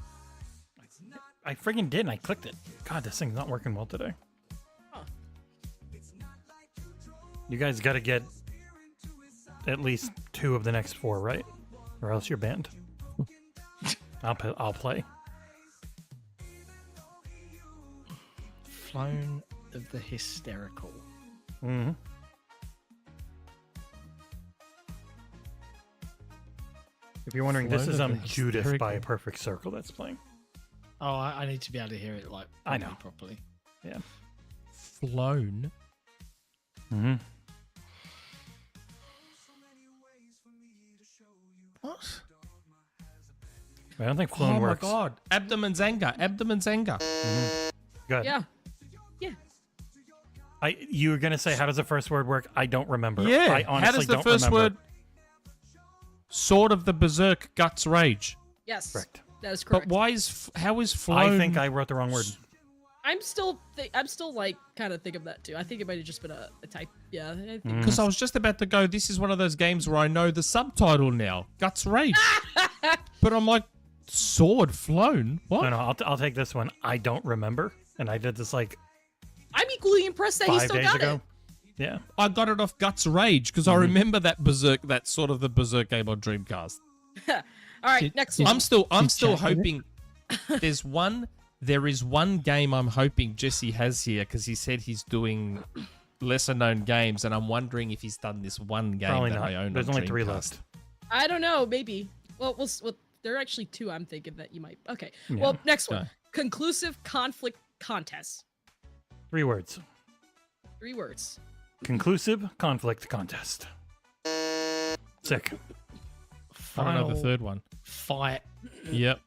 I friggin' did, and I clicked it. God, this thing's not working well today. Huh. You guys got to get at least 2 of the next 4 right, or else you're banned. I'll play. Flown of the Hysterical. Mm-hmm. If you're wondering, this Flown is of the Judith by a Hysterical. Perfect Circle that's playing. Oh, I need to be able to hear it like I know. properly. Yeah. Flown. Mm-hmm. What? I don't think Flown Oh works. my god. Abdomen's Anger. Abdomen's Anger. Good. Yeah. Yeah. You were gonna say, how does the first word work? I don't remember. Yeah. I honestly How does the don't first remember. word? Sword of the Berserk Guts Rage. Yes. Correct. That is correct. But why is how is flown? I think I wrote the wrong word. I'm still like kind of thinking of that too. I think it might have just been a type. Yeah. I think Because I was just about to go. This is one of those games where I know the subtitle now. Guts Rage. But I'm like, sword flown. What? No, I'll take this one. I don't remember, and I did this like I'm equally impressed that he 5 still days got ago. it. Yeah. I got it off Guts Rage because I remember that Berserk, that sort of the Berserk game on Dreamcast. All right. Next one. I'm still hoping. There is one game I'm hoping Jesse has here because he said he's doing lesser known games, and I'm wondering if he's done this one game Probably that not. I own. There's on only 3 Dreamcast. left. I don't know. Maybe. Well, there are actually 2 I'm thinking that you might. Okay. Well, next one. Go. Conclusive conflict contest. 3 words. 3 words. Conclusive conflict contest. Sick. I don't know the Final third one. fight. Yep.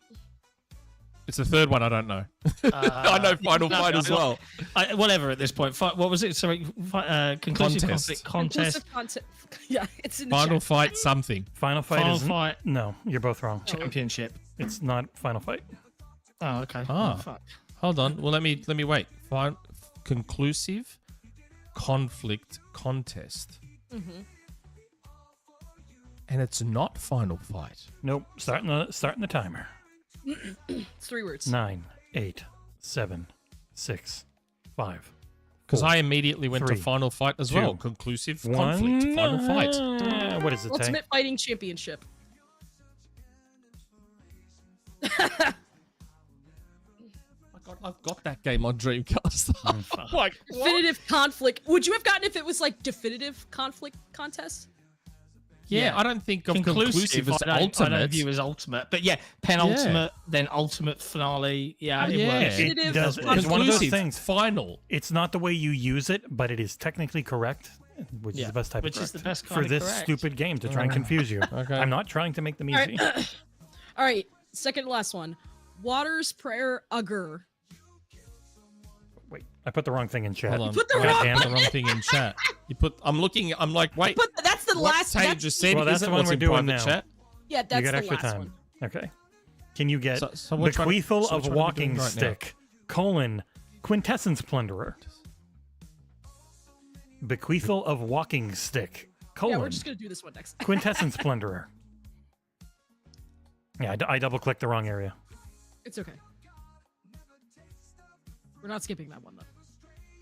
It's the third one I don't know. I know Final Fight as well. Whatever at this point. What was it? Sorry, conclusive Contest. conflict contest. Inclusive content. Yeah, it's in the Final chat. Fight something. Final fight Final isn't- fight No, you're both wrong. championship. It's not final fight. Oh, okay. Ah. Oh, fuck. Hold on. Well, let me wait. Conclusive conflict contest. And it's not Final Fight. Nope. Starting the timer. It's 3 words. 9, 8, 7, 6, 5. Because I immediately went to 3, Final Fight as 2, well. Conclusive conflict. Final Fight. What is it, Tay? Ultimate Fighting Championship. I've got that game on Dreamcast. I'm like, what? Definitive conflict. Would you have gotten if it was like definitive conflict contest? Yeah, I don't think of conclusive as I don't ultimate. view as ultimate, but yeah, penultimate, then ultimate finale. Yeah, it Yeah. works. It Definitive does. conflict. It's one of those Conclusive, things. final. It's not the way you use it, but it is technically correct, which is Yeah, the best type which of is the correct best for kind of this correct. stupid game to try and confuse you. Okay. I'm not trying to make them All easy. right. All right. Second to last one. Water's Prayer Ugger. Wait, I put the wrong thing in chat. Hold on. put the God wrong- damn, the wrong thing in chat. You put. I'm looking. I'm like, wait. But that's the what last. Tay That's, just said. Well, that's isn't the one what's we're in doing private now. chat. yeah, that's You got the extra last time. one. Okay. Can you get So which one- bequeathal so of which one are we walking doing right now? stick, colon, quintessence plunderer? Bequeathal of walking stick, colon, Yeah, we're just gonna do this one next. quintessence plunderer. Yeah, I double-clicked the wrong area. It's okay. We're not skipping that one though.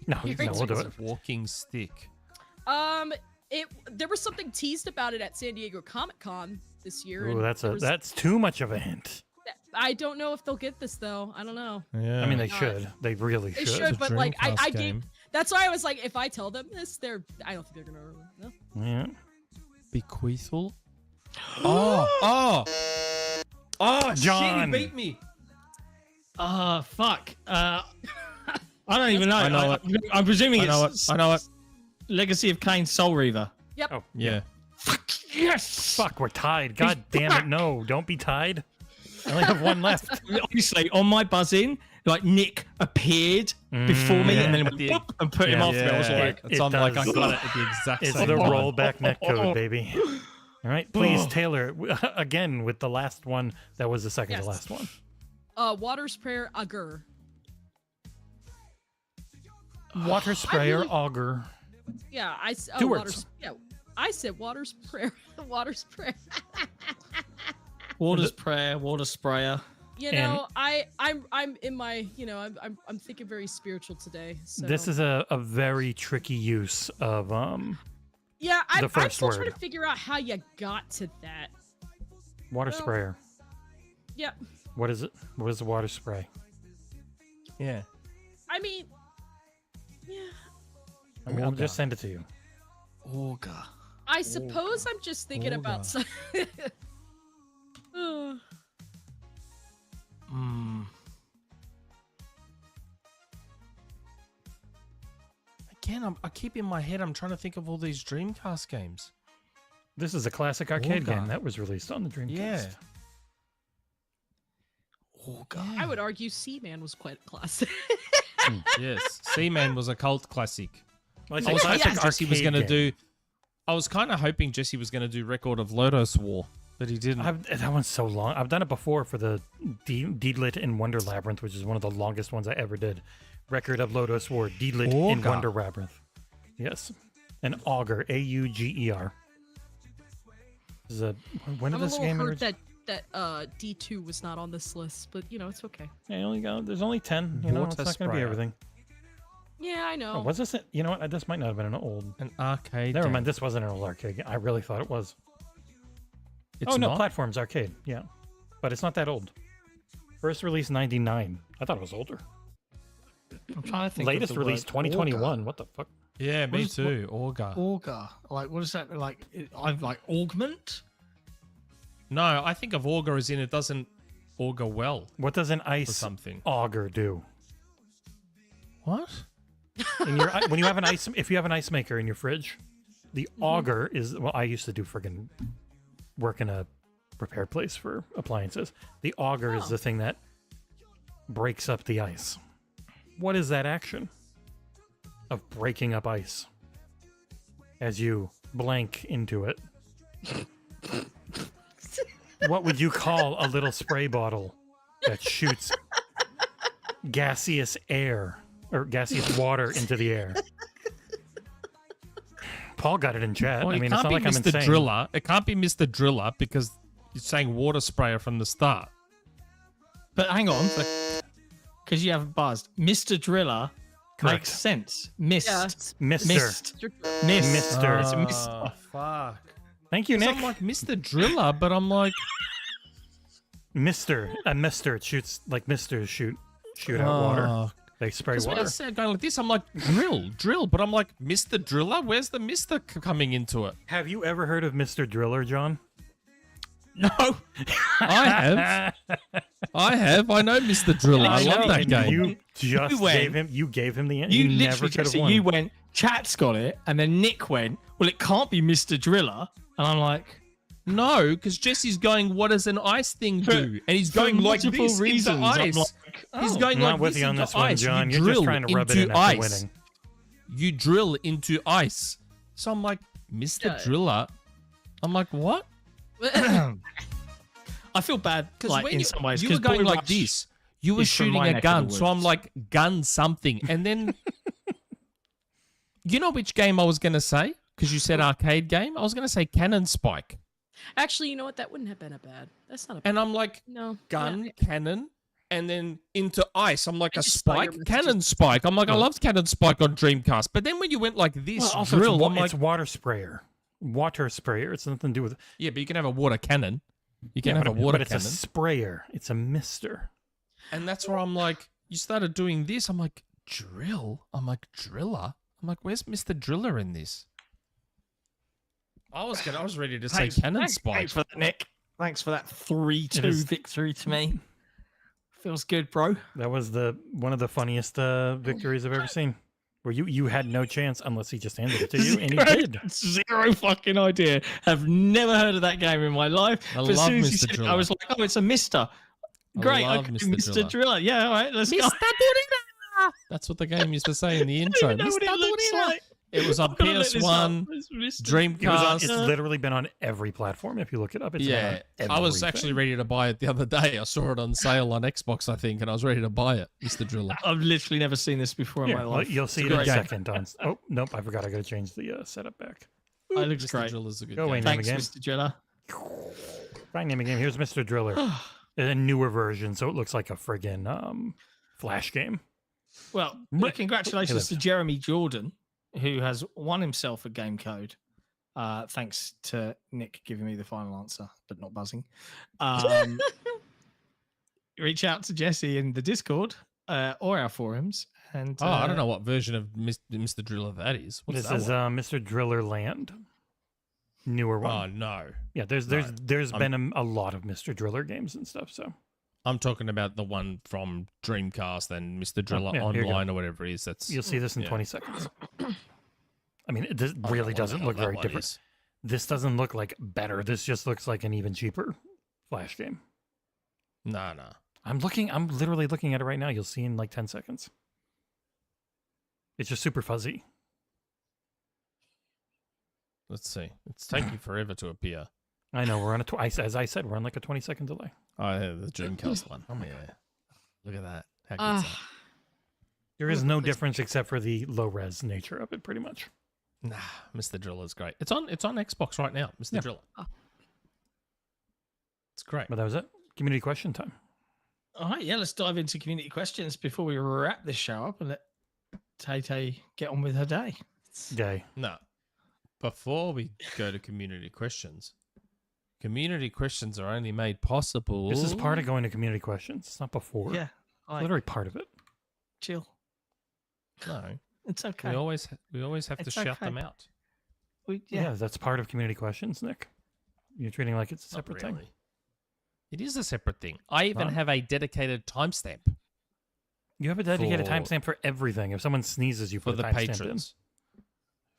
No, You're no, we'll do it. right. Walking stick. There was something teased about it at San Diego Comic-Con this year. Ooh, and there was- that's too much of a hint. I don't know if they'll get this though. I don't know. Yeah. I mean, they God. should. They really They should. should, but like I Dreamcast gave. game. That's why I was like, if I tell them this, I don't think they're gonna. No. Yeah. Bequeathal. Oh. Oh, John. shit, he beat me. Fuck. I don't even know. I know it. I'm presuming I know it. it's I know it. Legacy of Kain Soul Reaver. Yep. Oh, Yeah. Yes. fuck, we're tied. God damn it, no. Don't be tied. I only have one left. Obviously, on my buzz-in, like Nick appeared before me, yeah. and then At the- whoop, and put him Yeah. off me. I was like, It It's on like I does. got it at the exact It's same the time. rollback netcode, baby. All right, please, Taylor, again with the last one. That was the second Yes. to last one. Water's Prayer Ugger. Water sprayer, really- auger. Yeah, Two Water's, words. yeah, I said Water's Prayer. Water's Prayer. Water's Prayer, Water Sprayer. You And- know, I'm in my, you know, I'm thinking very spiritual today. So This is a very tricky use of yeah. I'm first still trying word. to figure out how you got to that. water Well- sprayer. Yeah, What is it? What is the water spray? Yeah. I mean, yeah. I'll just send it to you. Auger. I suppose I'm just thinking about. Some... Again, I keep in my head. I'm trying to think of all these Dreamcast games. This is a classic arcade Auger. game that was released on the Dreamcast. Yeah. Auger. I would argue Seaman was quite a classic. Yes. Seaman was a cult classic. Well, it's I a was classic hoping Jesse was arcade going to game. do. I was kind of hoping Jesse was going to do Record of Lodos War, but he didn't. That one's so long. I've done it before for the Deedlit in Wonder Labyrinth, which is one of the longest ones I ever did. Record of Lodos War, Deedlit in Auger. Wonder Labyrinth. Yes. An auger, Auger. This is when I'm did a this little game hurt that D2 was not on this list, but you know it's okay. Yeah, there's only 10. You know, it's Water not going to be sprayer. everything. Yeah, I know. Oh, was this it? You know what? This might not have been an old. An arcade. Never game. mind. This wasn't an old arcade game. I really thought it was. It's Oh, no. not? Platforms arcade. Yeah. But it's not that old. First release 99. I thought it was older. I'm trying to think. Latest of the release word 2021. What the fuck? Yeah, me is- too. Auger. Auger. Like, what is that? Like, I'm like augment. No, I think of auger as in it doesn't auger well What does an for ice something. auger do? What? In your when you have an ice, if you have an ice maker in your fridge, the auger is well. I used to do friggin' work in a repair place for appliances. The auger is the thing that breaks up the ice. What is that action of breaking up ice as you blank into it? What would you call a little spray bottle that shoots gaseous air or gaseous water into the air? Paul got it in chat. Well, I mean, it it's can't not be like I'm Mr. insane. Driller. It can't be Mr. Driller because you're saying water sprayer from the start. But hang on, because you haven't buzzed. Mr. Driller Correct. makes sense. Mist. Yeah. Mister. Mist. Mr. Mist. Mister. It's a mist. Oh, fuck. Thank you, 'Cause Nick. I'm like Mr. Driller, but I'm like, Mister. A mister. It shoots like misters shoot out water. oh. They spray Because when I water. said going like this, I'm like, drill. But I'm like, Mr. Driller? Where's the Mr. coming into it? Have you ever heard of Mr. Driller, John? No. I have. I know Mr. Driller. I love that and game. You just You went- gave him the answer. You never literally could have Jesse, won. you went, chat's got it, and then Nick went, well, it can't be Mr. Driller. And I'm like, No, because Jesse's going, what does an ice thing do? And he's going like multiple this reasons, into I'm ice. like, He's oh. going I'm not like with this you on into this one, ice. John. You You're just drill trying to rub it into in after ice. winning. You drill into ice. So I'm like, Mr. Yeah. Driller? I'm like, what? I feel bad, Because like, when in you, some ways. you were 'cause going Boy like Rush this. You were is from shooting my a neck of gun. the So I'm woods. like, gun something. And then, you know which game I was going to say? Because you said arcade game. I was going to say Cannon Spike. Actually, you know what? That wouldn't have been a bad. That's not a bad. And I'm like, No. gun, Yeah. cannon, and then into ice. I'm like, I a just saw your spike? messages. Cannon Spike. I'm like, I loved Cannon Spike on Dreamcast. But then when you went like this, Well, also drill, it's, I'm like, it's water sprayer. Water sprayer. It's nothing to do with. yeah, but you can have a water cannon. You can Yeah, have a but water it's cannon. a sprayer. It's a mister. And that's where I'm like, you started doing this. I'm like, drill? I'm like, driller? I'm like, where's Mr. Driller in this? I was ready to say Cannon Spike. Thanks for that, Nick. Thanks for that It 3-2 is- victory to me. Feels good, bro. That was one of the funniest victories I've ever seen. Where you had no chance unless he just handed it to you, and he did. Zero fucking idea. Have never heard of that game in my life. I But as love soon as you Mr. said it, I Driller. was like, oh, it's a Mister. I Great, love okay, Mr. Mr. Driller. Driller. Yeah, all right, let's go. Mr. Driller! That's what the game used to say in the I intro. don't even know what Mr. it looks Driller! like. It was on I'm gonna look this up. PS1, It's Mr. Dreamcast. It's literally been on every platform. If you look it up, it's been Yeah, on I was everything. actually ready to buy it the other day. I saw it on sale on Xbox, I think, and I was ready to buy it, Mr. Driller. I've literally never seen this before in Yeah, my well, life. you'll see It's it in a great. second. Oh nope, I forgot. I got to change the setup back. It looks Mr. great. Driller's a good Go game. away, name Thanks, again. Mr. Driller. Fine name again. Here's Mr. Driller, a newer version, so it looks like a friggin' Flash game. Well, Hey, congratulations look. to Jeremy Jordan, who has won himself a game code. Thanks to Nick giving me the final answer, but not buzzing. Reach out to Jesse in the Discord or our forums. And Oh, I don't know what version of Mr. Driller that is. What's This that is one? Mr. Driller Land, newer Oh, one. no. Yeah, there's been a lot of Mr. Driller games and stuff. So I'm talking about the one from Dreamcast and Mr. Driller yeah, here you go. Online or whatever it is. That's you'll see this in yeah. 20 seconds. I mean, this I don't know really what the doesn't hell look that very one different. is. This doesn't look like better. This just looks like an even cheaper Flash game. No. I'm literally looking at it right now. You'll see in like 10 seconds. It's just super fuzzy. Let's see. It's taking forever to appear. I know we're on as I said, we're on like a 20-second delay. Oh, yeah, the Dreamcast one. Oh, yeah. Look at that. How good's Ah, that? There is no difference except for the low res nature of it, pretty much. Nah, Mr. Driller's great. It's on Xbox right now, Mr. Yeah. Driller. It's great. But that was it. Community question time. all right, yeah, let's dive into community questions before we wrap this show up and let Tay Tay get on with her day. Day. No. Before we go to community questions are only made possible. This is part of going to community questions. It's not before. Yeah, It's literally part of it. chill. No. It's okay. We always have to It's shout okay. them out. Yeah. That's part of community questions, Nick. You're treating it like it's a Not separate thing. really. It is a separate thing. I even Not- have a dedicated timestamp. You have a dedicated For- timestamp for everything. If someone sneezes, you for put the a timestamp in. patrons.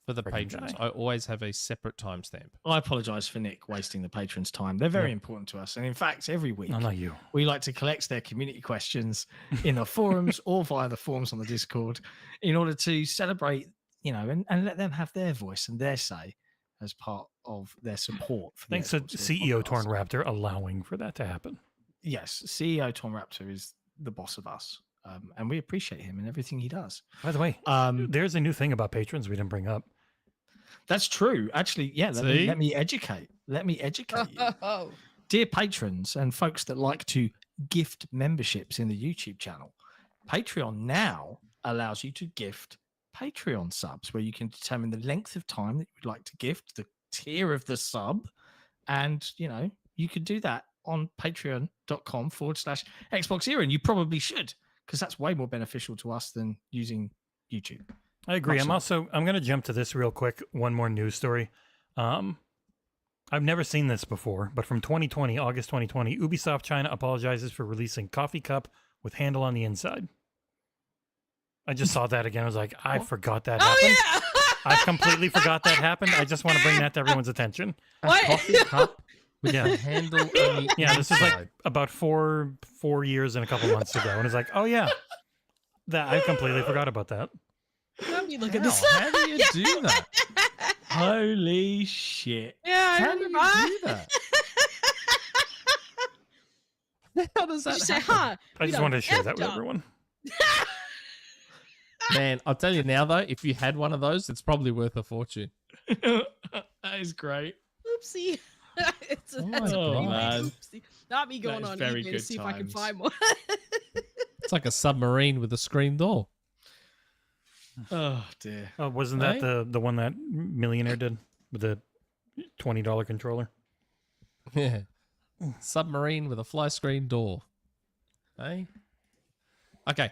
For the Friggin' patrons, guy. I always have a separate timestamp. I apologise for Nick wasting the patrons' time. They're very important to us, and in fact, every week No, not you. we like to collect their community questions in the forums or via the forums on the Discord in order to celebrate, and let them have their voice and their say as part of their support. For the Thanks to Xbox Era CEO podcast. Torn Raptor allowing for that to happen. Yes, CEO Tom Raptor is the boss of us, and we appreciate him and everything he does. By the way, there's a new thing about patrons we didn't bring up. That's true. Actually, yeah. See? Let me educate. Let me educate you. Oh, Dear patrons and folks that like to gift memberships in the YouTube channel, Patreon now allows you to gift Patreon subs where you can determine the length of time that you would like to gift, the tier of the sub, and you could do that on patreon.com/XboxEra, and you probably should, because that's way more beneficial to us than using YouTube. I agree. Much so. I'm going to jump to this real quick. One more news story. I've never seen this before, but from 2020, August 2020, Ubisoft China apologizes for releasing coffee cup with handle on the inside. I just saw that again. I was like, I forgot that happened. yeah. I completely forgot that happened. I just want to bring that to everyone's attention. What? Coffee cup with Yeah. the handle on the Yeah, this is like inside. about four years and a couple months ago, and it's like, oh yeah, that I completely forgot about that. Let me look at How? this. How do you do that? Holy shit. Yeah, I How do you remember. do that? How does Did that you say, happen? huh? I just wanted to share that with everyone. Man, I'll tell you now though, if you had one of those, it's probably worth a fortune. That is great. Oopsie. It's Oh that's a my pretty God. big oopsie. Not me going is on very eBay to good see if I can times. find one. It's like a submarine with a screen door. Oh dear. Oh, wasn't that Right? the one that Millionaire did with the $20 controller? Yeah. Submarine with a fly screen door. Hey? Okay.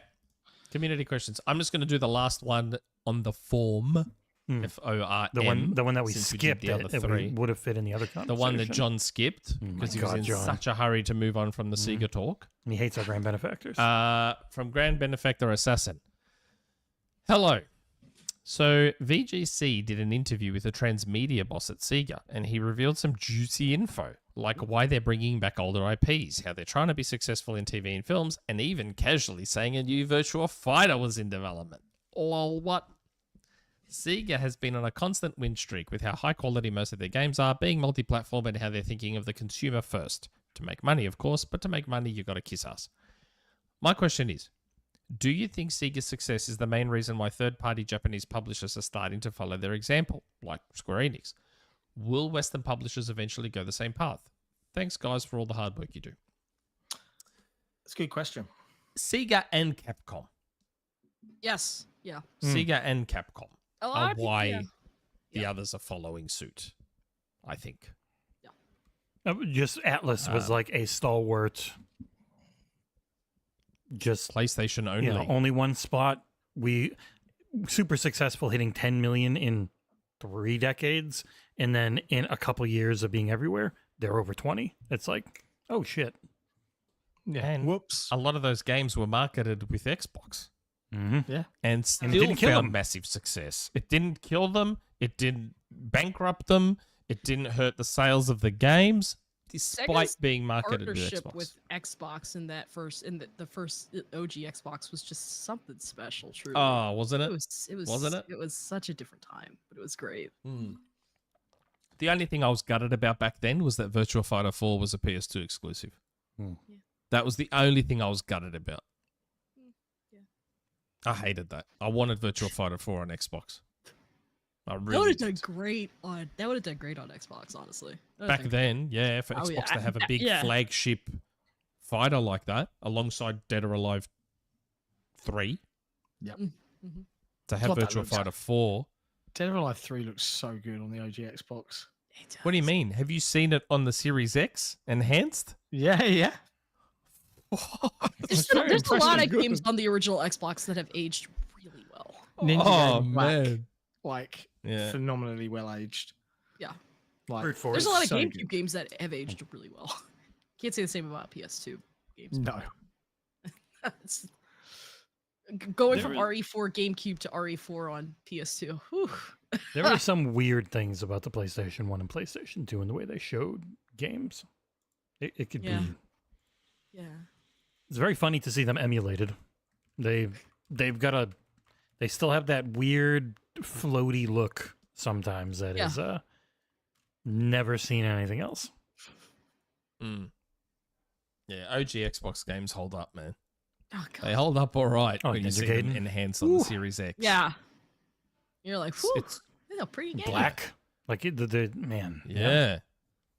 Community questions. I'm just going to do the last one on the form. Hmm. FORM. The one that we since did skipped the other it three. would have fit in the other The conversation. one that John skipped Oh my because he was God, in John. such a hurry to move on from the Sega talk. And he hates our grand benefactors. From Grand Benefactor Assassin. Hello. So VGC did an interview with a transmedia boss at Sega, and he revealed some juicy info, like why they're bringing back older IPs, how they're trying to be successful in TV and films, and even casually saying a new Virtua Fighter was in development. Lol, what? Sega has been on a constant win streak with how high quality most of their games are, being multi-platform, and how they're thinking of the consumer first. To make money, of course, but to make money, you got to kiss ass. My question is, do you think Sega's success is the main reason why third-party Japanese publishers are starting to follow their example, like Square Enix? Will Western publishers eventually go the same path? Thanks, guys, for all the hard work you do. That's a good question. Sega and Capcom. Yes. Yeah. Sega and Capcom A lot are of people, why yeah. the Yeah. others are following suit, I think. Just Atlas was like a stalwart. Just PlayStation only. only one spot. We super successful, hitting 10 million in 3 decades, and then in a couple years of being everywhere, they're over 20. It's like, oh shit. Yeah. And Whoops. a lot of those games were marketed with Xbox. Mm-hmm. Yeah. And still didn't kill found them. massive success. It didn't kill them. It didn't bankrupt them. It didn't hurt the sales of the games, despite Sega's being marketed with Partnership Xbox. with Xbox in that first the first OG Xbox was just something special. Truly. Oh, wasn't it it? was. It was. Wasn't it? It was such a different time, but it was great. The only thing I was gutted about back then was that Virtua Fighter 4 was a PS2 exclusive. Hmm. Yeah. That was the only thing I was gutted about. Yeah. I hated that. I wanted Virtua Fighter 4 on Xbox. I That would really have done did. great on. That would have done great on Xbox, honestly. That would've Back done then, yeah, for Oh, Xbox yeah. to have a big Yeah. flagship fighter like that alongside Dead or Alive 3. Yep. Mhm. To have God, that Virtua looks- Fighter 4. Dead or Alive 3 looks so good on the OG Xbox. It What do you does. mean? Have you seen it on the Series X enhanced? Yeah, yeah. There's, It's very there's a lot of impressively games good. on the original Xbox that have aged really well. Ninja Oh, Gaiden Black, man. like Yeah. phenomenally well aged. Yeah. Like, Brute force. There's a lot of so GameCube good. games that have aged really well. Can't say the same about PS2 games. No. It's- Going There from is- RE4 GameCube to RE4 on PS2. Whew. There were some weird things about the PlayStation 1 and PlayStation 2 and the way they showed games. It could Yeah. be. Yeah. It's very funny to see them emulated. They still have that weird floaty look sometimes that is never seen in anything else. Mm. Yeah, OG Xbox games hold up, man. Oh, God. They hold up all right Oh, when you Ninja see them Gaiden? enhanced on the Series X. Yeah. You're like, whew, It's that's a pretty game. Black, like the man. yeah.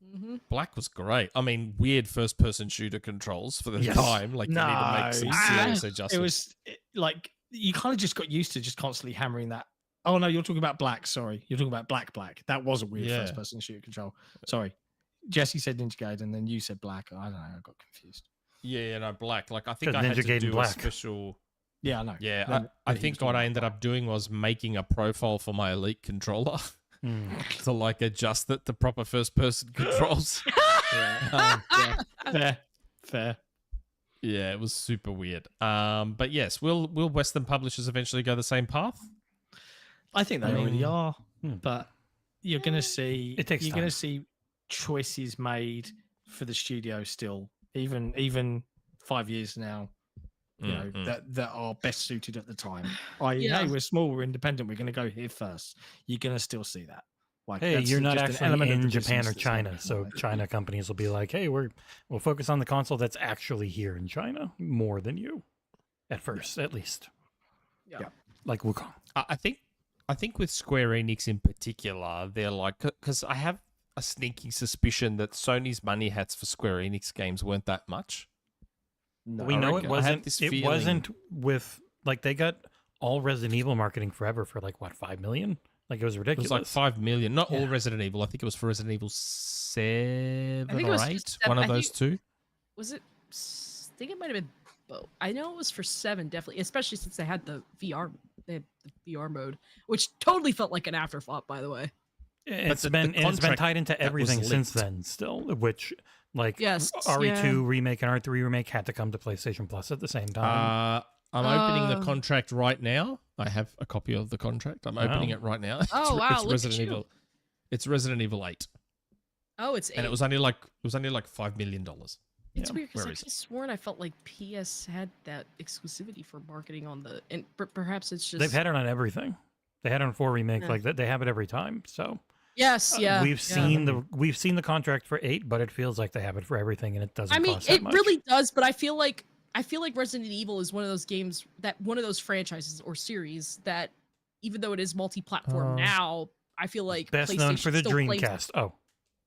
Mm-hmm. Black was great. I mean, weird first-person shooter controls for the Yes. time. Like, you need to make some serious It adjustments. was like you kind of just got used to just constantly hammering that. Oh no, you're talking about Black. Sorry, you're talking about Black. That was a weird Yeah. first-person shooter control. Sorry, Jesse said Ninja Gaiden, and then you said Black. I don't know. I got confused. Yeah, no, Black. Like, I think 'Cause I had Ninja to Gaiden do Black. a special... Yeah, I know. Yeah, Then- I then he think was what talking I about ended Black. up doing was making a profile for my Elite controller Mm. to, like, adjust it to proper first-person controls. Yeah, fair. Yeah, it was super weird. But yes, will Western publishers eventually go the same path? I think they I already mean, are, hmm. but you're gonna see. It takes You're time. gonna see choices made for the studio still, even 5 years now. You know that are best suited at the time. Yeah. Hey, we're small, we're independent. We're gonna go here first. You're gonna still see that. Like, Hey, that's you're not just an actually element of in the Japan business or that's gonna China, be so like- China companies will be like, "Hey, we'll focus on the console that's actually here in China more than you, at first, at least." Yeah. Like Wukong. I think with Square Enix in particular, they're like, because I have a sneaking suspicion that Sony's money hats for Square Enix games weren't that much. No, We I know reckon- it I had wasn't. this It feeling- wasn't with like they got all Resident Evil marketing forever for like what, $5 million? Like it was It ridiculous. was like 5 million, not all Yeah. Resident Evil. I think it was for Resident Evil 7 I think it or was 8, just seven. one of I those two. Was it? I think it might have been both. I know it was for 7, definitely, especially since they had the VR. They had the VR mode, which totally felt like an afterthought, by the way. It's the been and it's been contract tied into that was everything since linked. then. Still, which like Yes, RE2 remake and R3 remake had to come to PlayStation Plus at the same time. I'm opening the Oh. contract right now. I have a copy of the contract. I'm opening Wow. it right now. Oh, wow, It's look at Resident you. Evil. It's Resident Evil 8, Oh, it's and it 8. was only like $5 million. It's Yeah, weird because where I is could have sworn I felt like PS had that exclusivity for marketing on the, and perhaps it's just They've had it on everything. They had it on 4 remake, Yeah. like that. They have it every time. So yes, yeah. we've yeah. seen the contract for 8, but it feels like they have it for everything, and it doesn't. I mean, cost that it much. really does, but I feel like Resident Evil is one of those games that one of those franchises or series that, even though it is multi-platform now, I feel like best known for the still claims- Dreamcast. Oh,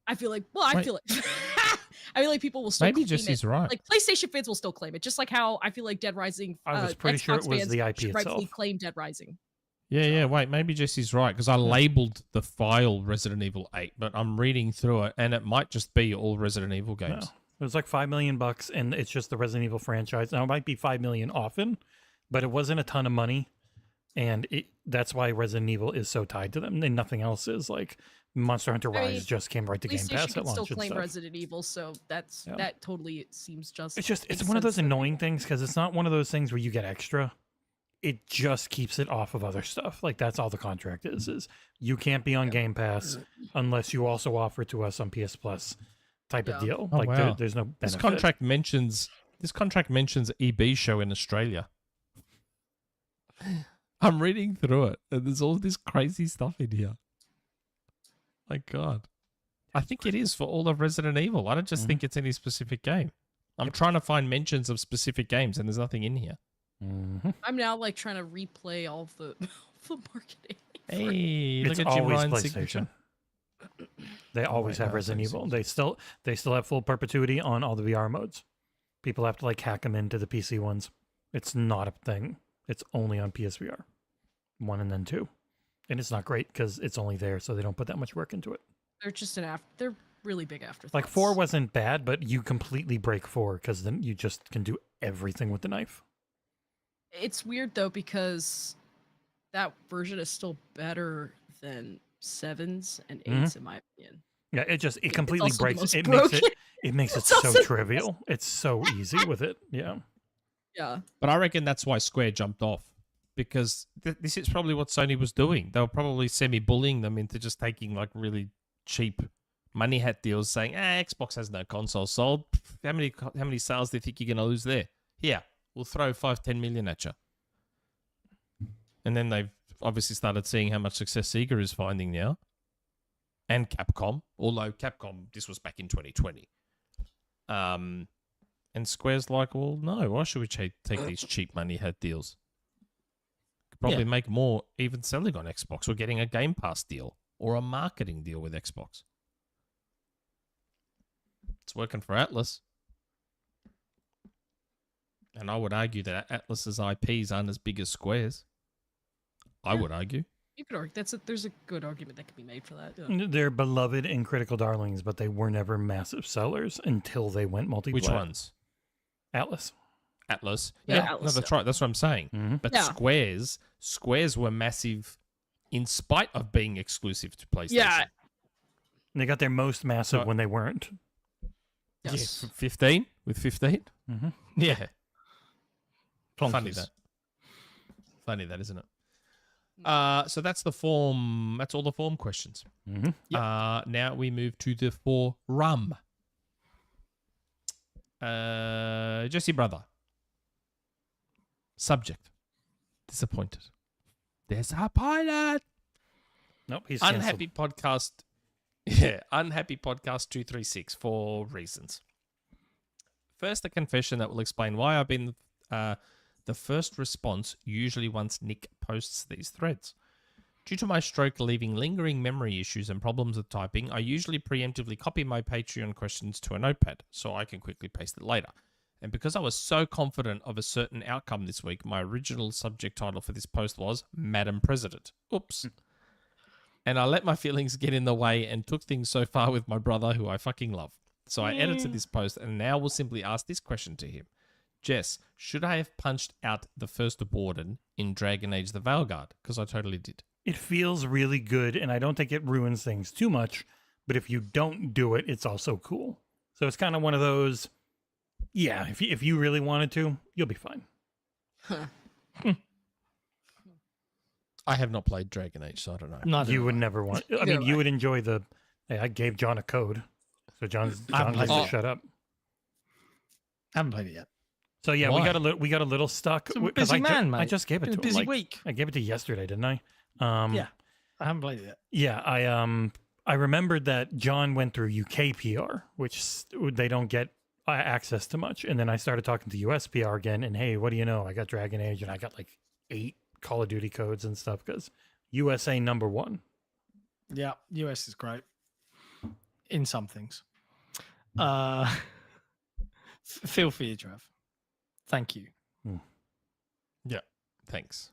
I feel like, well, I Wait. feel like, I feel like people will still Maybe claim Jesse's it. right. Like PlayStation fans will still claim it, just like how I feel like Dead Rising. I was pretty sure it Xbox was fans the IP should rightfully itself. claim Dead Rising. Yeah. Wait, maybe Jesse's right because I labeled the file Resident Evil 8, but I'm reading through it, and it might just be all Resident Evil no. games. It was like $5 million, and it's just the Resident Evil franchise. Now it might be $5 million often, but it wasn't a ton of money, and that's why Resident Evil is so tied to them. And nothing else is. Like Monster Hunter I mean, Rise just came right to Game PlayStation Pass at can still launch and claim stuff. Resident Evil, so Yeah. that totally seems just. It's makes one of those sense to me. annoying things because it's not one of those things where you get extra. It just keeps it off of other stuff. Like that's all the contract is you can't be on Game Pass unless you also offer to us on PS Plus type of Yeah. deal. Oh, like wow. there's no benefit. This contract mentions EB show in Australia. I'm reading through it, and there's all this crazy stuff in here. My God, I think it is for all of Resident Evil. I don't just think it's any specific game. I'm trying to find mentions of specific games, and there's nothing in here. Mhm. I'm now like trying to replay all of the, all the marketing. Hey, look It's at Jim always Ryan's PlayStation. signature. They always Right, have no, Resident thanks. Evil. They still have full perpetuity on all the VR modes. People have to like hack them into the PC ones. It's not a thing. It's only on PSVR 1 and then 2, and it's not great because it's only there, so they don't put that much work into it. They're just they're really big afterthoughts. Like 4 wasn't bad, but you completely break 4 because then you just can do everything with the knife. It's weird though because that version is still better than 7s and 8s in my opinion. Yeah, it It's completely also the breaks most it. broken. It makes it It's so also- trivial. It's so easy with it. Yeah. Yeah. But I reckon that's why Square jumped off, because this is probably what Sony was doing. They were probably semi-bullying them into just taking like really cheap money hat deals, saying, Xbox has no console sold. How many sales do you think you're going to lose there? Here, we'll throw 5-10 million at you. And then they've obviously started seeing how much success Sega is finding now. And Capcom, although Capcom, this was back in 2020. And Square's like, well, no, why should we take these cheap money hat deals? Could probably make more even selling on Xbox or getting a Game Pass deal or a marketing deal with Xbox. It's working for Atlas. And I would argue that Atlas's IPs aren't as big as Square's. I would argue. You could argue there's a good argument that could be made for that. Yeah. They're beloved and critical darlings, but they were never massive sellers until they went multiplat. Which ones? Atlas. Atlas. Yeah, No, Atlas, that's yeah. right. That's what I'm saying. Mm-hmm. But Yeah. Squares were massive in spite of being exclusive to PlayStation. Yeah. They got their most massive So- when they weren't. Yes. 15? With 15? Mm-hmm. Yeah. Funny Plonkers. that, isn't it? So that's the form. That's all the form questions. Mm-hmm. Now we move to the forum. Jesse Brother. Subject. Disappointed. Disappointed. Nope, he's canceled. Unhappy podcast. Yeah, unhappy podcast 236 for reasons. First, a confession that will explain why I've been the first response usually once Nick posts these threads. Due to my stroke leaving lingering memory issues and problems with typing, I usually preemptively copy my Patreon questions to a notepad so I can quickly paste it later. And because I was so confident of a certain outcome this week, my original subject title for this post was Madam President. Oops. And I let my feelings get in the way and took things so far with my brother, who I fucking love. So I edited this post and now will simply ask this question to him. Jess, should I have punched out the First Warden in Dragon Age the Veilguard? Because I totally did. It feels really good, and I don't think it ruins things too much. But if you don't do it, it's also cool. So it's kind of one of those, yeah, if you really wanted to, you'll be fine. I have not played Dragon Age, so I don't know. Neither You have would I. never want. I mean, you would enjoy the. Hey, I gave John a code, so John haven't gets played to it. shut up. Haven't played it yet. So yeah, Why? we got a little stuck. It's a 'cause busy man, mate. I just gave it It's to a busy him. week. I gave it to you yesterday, didn't I? Yeah. I haven't played it yet. Yeah, I remembered that John went through UK PR, which they don't get access to much, and then I started talking to US PR again. And hey, what do you know? I got Dragon Age, and I got like 8 Call of Duty codes and stuff because USA #1. Yeah. US is great. In some things. Feel free, Trav. Thank you. Yeah, thanks.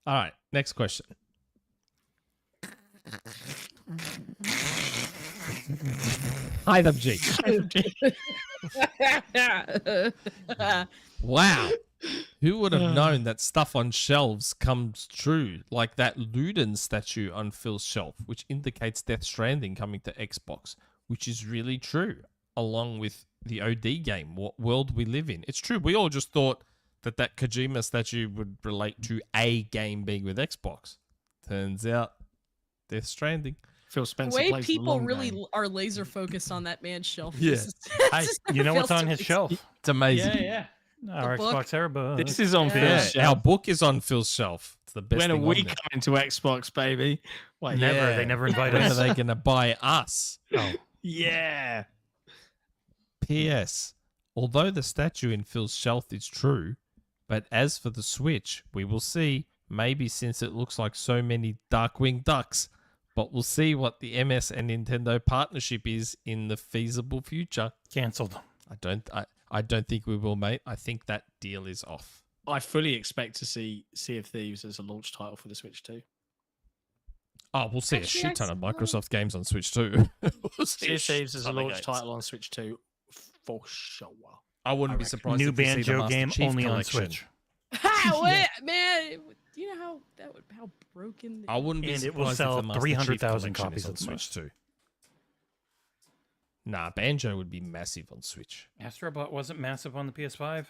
All right, next question. Hytham G. Wow. Who would have known that stuff on shelves comes true, like that Luden statue on Phil's shelf, which indicates Death Stranding coming to Xbox, which is really true, along with the OD game, what world we live in. It's true. We all just thought that Kojima statue would relate to a game being with Xbox. Turns out, Death Stranding. Phil The Spencer way plays the people long really game. are laser focused on that man's shelf. Yeah. You know what's on his shelf? It's amazing. Yeah. Our book. XboxEra book. This is on Yeah. Phil's Yeah, shelf. our book is on Phil's shelf. It's the best When are thing we on there. coming to Xbox, baby? Wait, Never. Yeah. They never invite When are us. they going to buy us? Oh, yeah. P.S. Although the statue in Phil's shelf is true, but as for the Switch, we will see. Maybe since it looks like so many Darkwing Ducks, but we'll see what the MS and Nintendo partnership is in the feasible future. canceled. I don't think we will, mate. I think that deal is off. I fully expect to see Sea of Thieves as a launch title for the Switch too. Oh, we'll see Actually, a shit ton of I- Microsoft games on Switch too. We'll see Sea of Thieves as a ton of launch games. title on Switch 2 for sure. I wouldn't be reckon. surprised New if we see the Banjo Master game Chief only on collection. Switch. Wait, man, do you know how broken? I wouldn't be And it will surprised sell if the Master 300,000 Chief collection is copies on at the Switch most. too. Nah, Banjo would be massive on Switch. Astrobot wasn't massive on the PS5.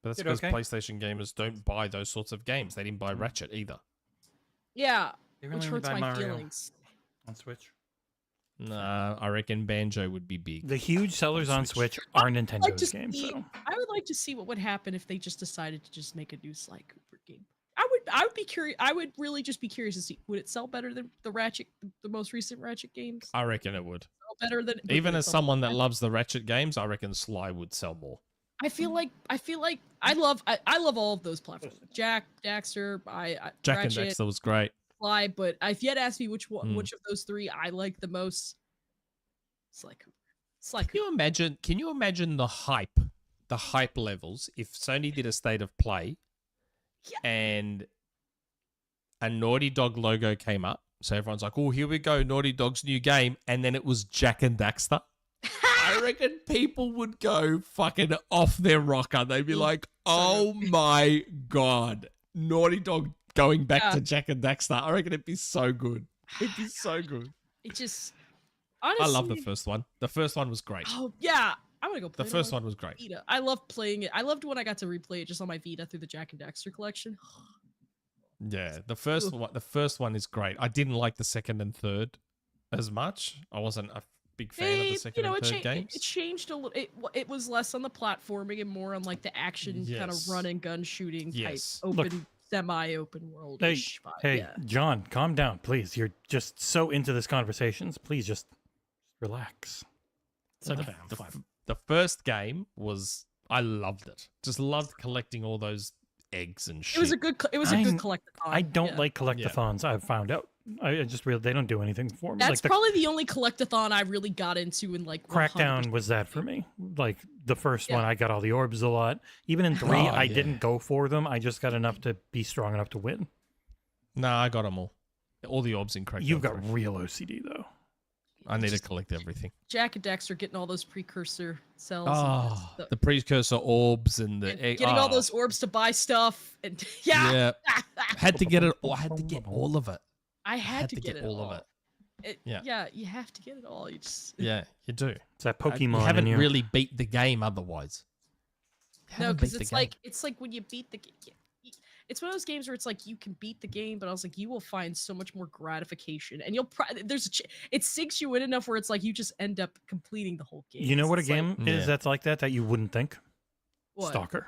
But that's Did because okay. PlayStation gamers don't buy those sorts of games. They didn't buy Ratchet either. Yeah, They which really hurts buy my Mario feelings. on Switch. Nah, I reckon Banjo would be big. The huge sellers on Switch are Nintendo's games, though. I would like to see what would happen if they just decided to just make a new Sly Cooper game. I would be curious. I would really just be curious to see, would it sell better than the most recent Ratchet games? I reckon it would. Sell better than Even as someone that loves the Ratchet games, I reckon Sly would sell more. I feel like I love all of those platforms. Jack, Daxter, Jack Ratchet, and Dexter was great. Sly, but if you had asked me which of those three I like the most, Sly Cooper. Sly Cooper. Can you imagine the hype levels if Sony did a state of play and a Naughty Dog logo came up? So everyone's like, oh, here we go, Naughty Dog's new game. And then it was Jack and Daxter. I reckon people would go fucking off their rocker. They'd be like, oh my God, Naughty Dog going back to Jack and Daxter. I reckon it'd be so good. It'd be so good. It just, honestly, I love the first one. The first one was great. Oh, yeah. I'm going to go play The it first on one was great. Vita. I love playing it. I loved when I got to replay it just on my Vita through the Jack and Daxter collection. Yeah, the first one is great. I didn't like the second and third as much. I wasn't a big fan of the second and third games. It changed a little. It was less on the platforming and more on like the action kind of run and gun shooting type open, semi-open world. Hey, John, calm down, please. You're just so into this conversations. Please just relax. It's okay. The first game was, I loved it. Just loved collecting all those eggs and shit. It was a good collectathon. I don't like collectathons. I've found out. I just really, they don't do anything for me. That's probably the only collectathon I really got into in like Crackdown was that for me. Like the first one, I got all the orbs a lot. Even in 3, I didn't go for them. I just got enough to be strong enough to win. Nah, I got them all. All the orbs in Crackdown. You've got real OCD though. I need to collect everything. Jack and Dexter getting all those precursor cells. Oh, the precursor orbs and the egg. Getting all those orbs to buy stuff and yeah. Had to get it. I had to get all of it. I had to get all of it. Yeah, you have to get it all. You just you do. It's that Pokemon. You haven't really beat the game otherwise. No, because it's like when you beat the game. It's one of those games where it's like you can beat the game, but I was like, you will find so much more gratification, and you'll it sinks you in enough where it's like you just end up completing the whole game. You know what a game is that's like that you wouldn't think? What? Stalker.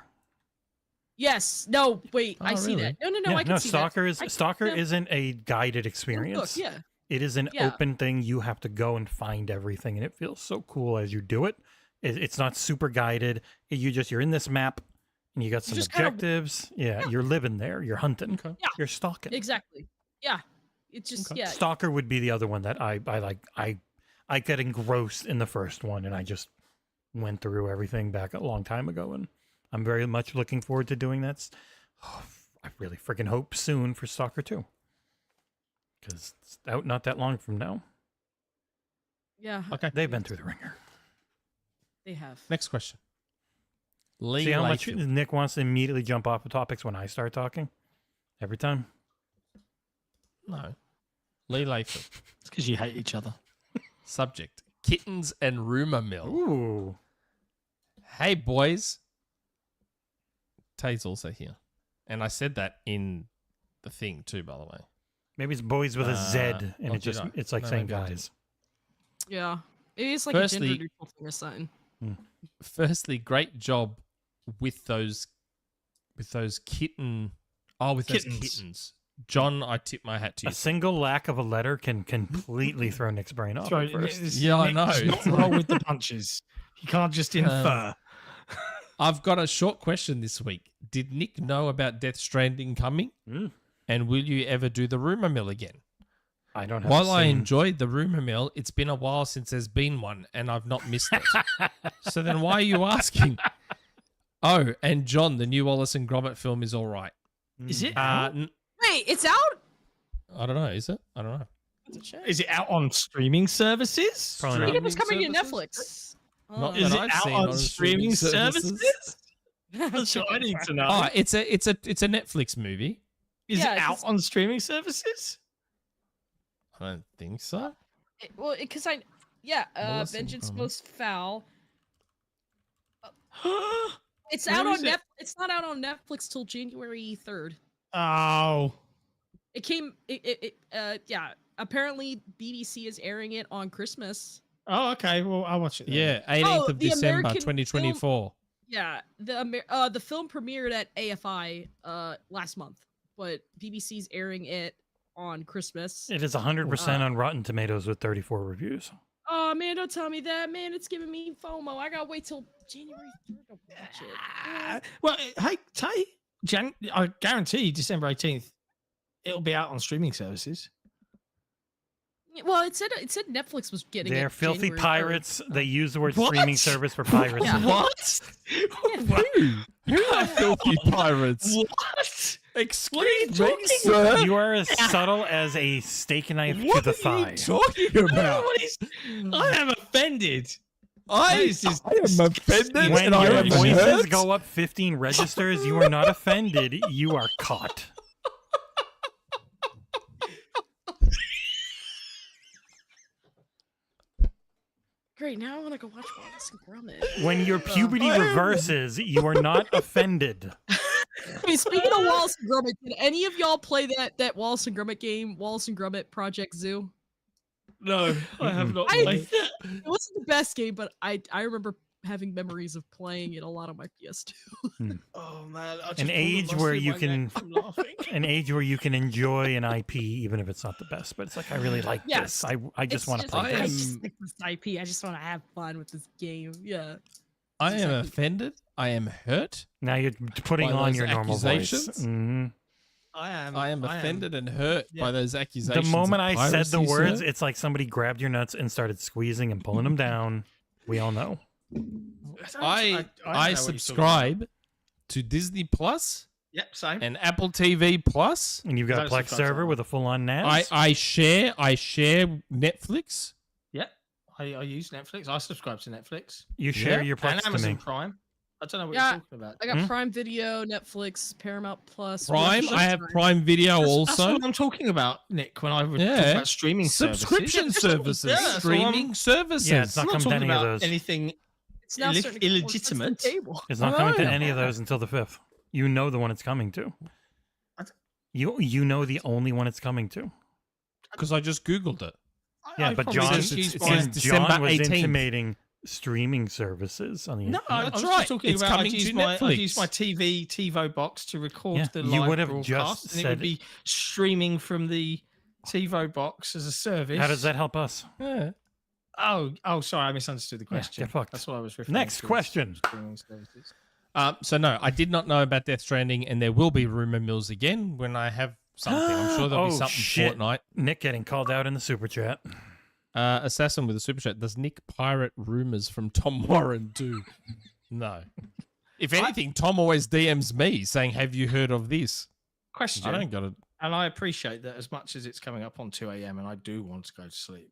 Yes. No. Wait. I see that. No. I can see that. Stalker isn't a guided experience. Look, yeah. It is an open thing. You have to go and find everything, and it feels so cool as you do it. It's not super guided. You're in this map. And you got some objectives. You're living there. You're hunting. Yeah. You're stalking. Exactly. Yeah. It's just Stalker would be the other one that I like. I got engrossed in the first one, and I just went through everything back a long time ago, and I'm very much looking forward to doing that. I really freaking hope soon for Stalker 2. Because it's out not that long from now. Yeah. Okay. They've been through the ringer. They have. Next question. See how much Nick wants to immediately jump off the topics when I start talking? Every time? No. LeeLayfield. It's because you hate each other. Subject. Kittens and Rumour Mill. Ooh. Hey, boys. Tay's also here. And I said that in the thing too, by the way. Maybe it's boys with a Z, and it's like saying guys. Yeah. It's like a gender neutral thing or something. Firstly, great job with those kittens. John, I tip my hat to you. A single lack of a letter can completely throw Nick's brain off at first. Yeah, I know. Not roll with the punches. You can't just infer. I've got a short question this week. Did Nick know about Death Stranding coming? And will you ever do the Rumour Mill again? I don't have While I enjoyed the Rumour Mill, it's been a while since there's been one, and I've not missed it. So then why are you asking? Oh, and John, the new Wallace and Grommit film is all right. Is it out? Wait, it's out? I don't know. Is it? I don't know. Is it out on streaming services? Probably I think not. it was coming to Netflix. Not Is that it I've out seen on streaming services? That's what I need to know. Oh, it's a Netflix movie. Is it out on streaming services? I don't think so. Because Vengeance Most Foul. It's Where out on is it? It's not out on Netflix till January 3rd. Oh. It came. Yeah. Apparently, BBC is airing it on Christmas. Oh, okay. Well, I'll watch it. Then. Yeah, 18th of the December, American 2024. Yeah, the film premiered at AFI last month, but BBC's airing it on Christmas. It is 100% on Rotten Tomatoes with 34 reviews. Oh man, don't tell me that, man. It's giving me FOMO. I gotta wait till January 3rd to watch it. Well, hey, Tay, I guarantee December 18th, it'll be out on streaming services. Well, it said Netflix was getting They're it filthy January 3rd. pirates. They use the word What? streaming service for piracy. Yeah. What? Who are filthy pirates? What? Excuse me, sir. You are as subtle as a steak knife to What the are thigh. you talking about? I am offended. I am offended When and I your am voices hurt. go up 15 registers, you are not offended. You are caught. Great, now I want to go watch Wallace and Grommit. When your puberty reverses, you are not offended. Hey, speaking of Wallace and Gromit, did any of y'all play that Wallace and Gromit game, Wallace and Gromit Project Zoo? No, I have not I- played it. It wasn't the best game, but I remember having memories of playing it a lot on my PS2. Oh man, I just An pulled a age muscle where in you my can- neck from laughing. An age where you can enjoy an IP even if it's not the best. But it's like, I really like Yes. this. I just want to play I this. just like this IP. I just want to have fun with this game. Yeah. I am offended. I am hurt. Now you're putting By on those your normal voice. accusations? Mhm. I am offended and hurt by those The accusations. moment of I said the piracy, words, sir. it's like somebody grabbed your nuts and started squeezing and pulling them down. We all know. I subscribe to Disney Plus Yep, same. and Apple TV Plus. And you've got a Don't Plex subscribe to server that with a full-on NAS. I share Netflix. Yep, I use Netflix. I subscribe to Netflix You share Yeah. your Plex and to Amazon me. Prime. I don't know what Yeah, you're talking about. I got Prime Video, Netflix, Paramount Plus. Prime. Showtime. I have Prime Video That's also. what I'm talking about, Nick. When I would talk Yeah. about streaming Subscription services. Yeah, that's what Streaming services. Yeah, it's I'm not not coming to talking any of about those. anything. It's now starting to get more sense than illegitimate. Table. It's not I coming to know. any of those until the 5th. You know the one it's coming to. What? You know the only one it's coming to. Because I just Googled it. Yeah, but probably John, just use it's my- in December John was 18th. intimating streaming services on the No, internet. I That's was right. just talking It's about coming I'd use to my Netflix. TiVo box to record Yeah, the you live would have broadcast, just and it would said- be streaming from the TiVo box as a service. How does that help us? Yeah. Oh, sorry, I misunderstood the question. get fucked. That's what I was referring Next to. question. Streaming services. So no, I did not know about Death Stranding, and there will be rumor mills again when I have something. I'm sure there'll be Oh, something shit. Fortnite. Nick getting called out in the super chat. Assassin with a super chat. Does Nick pirate rumors from Tom Warren too? No. If anything, Tom always DMs me saying, "Have you heard of this?" Question. I don't got it. And I appreciate that as much as it's coming up on 2 a.m. and I do want to go to sleep.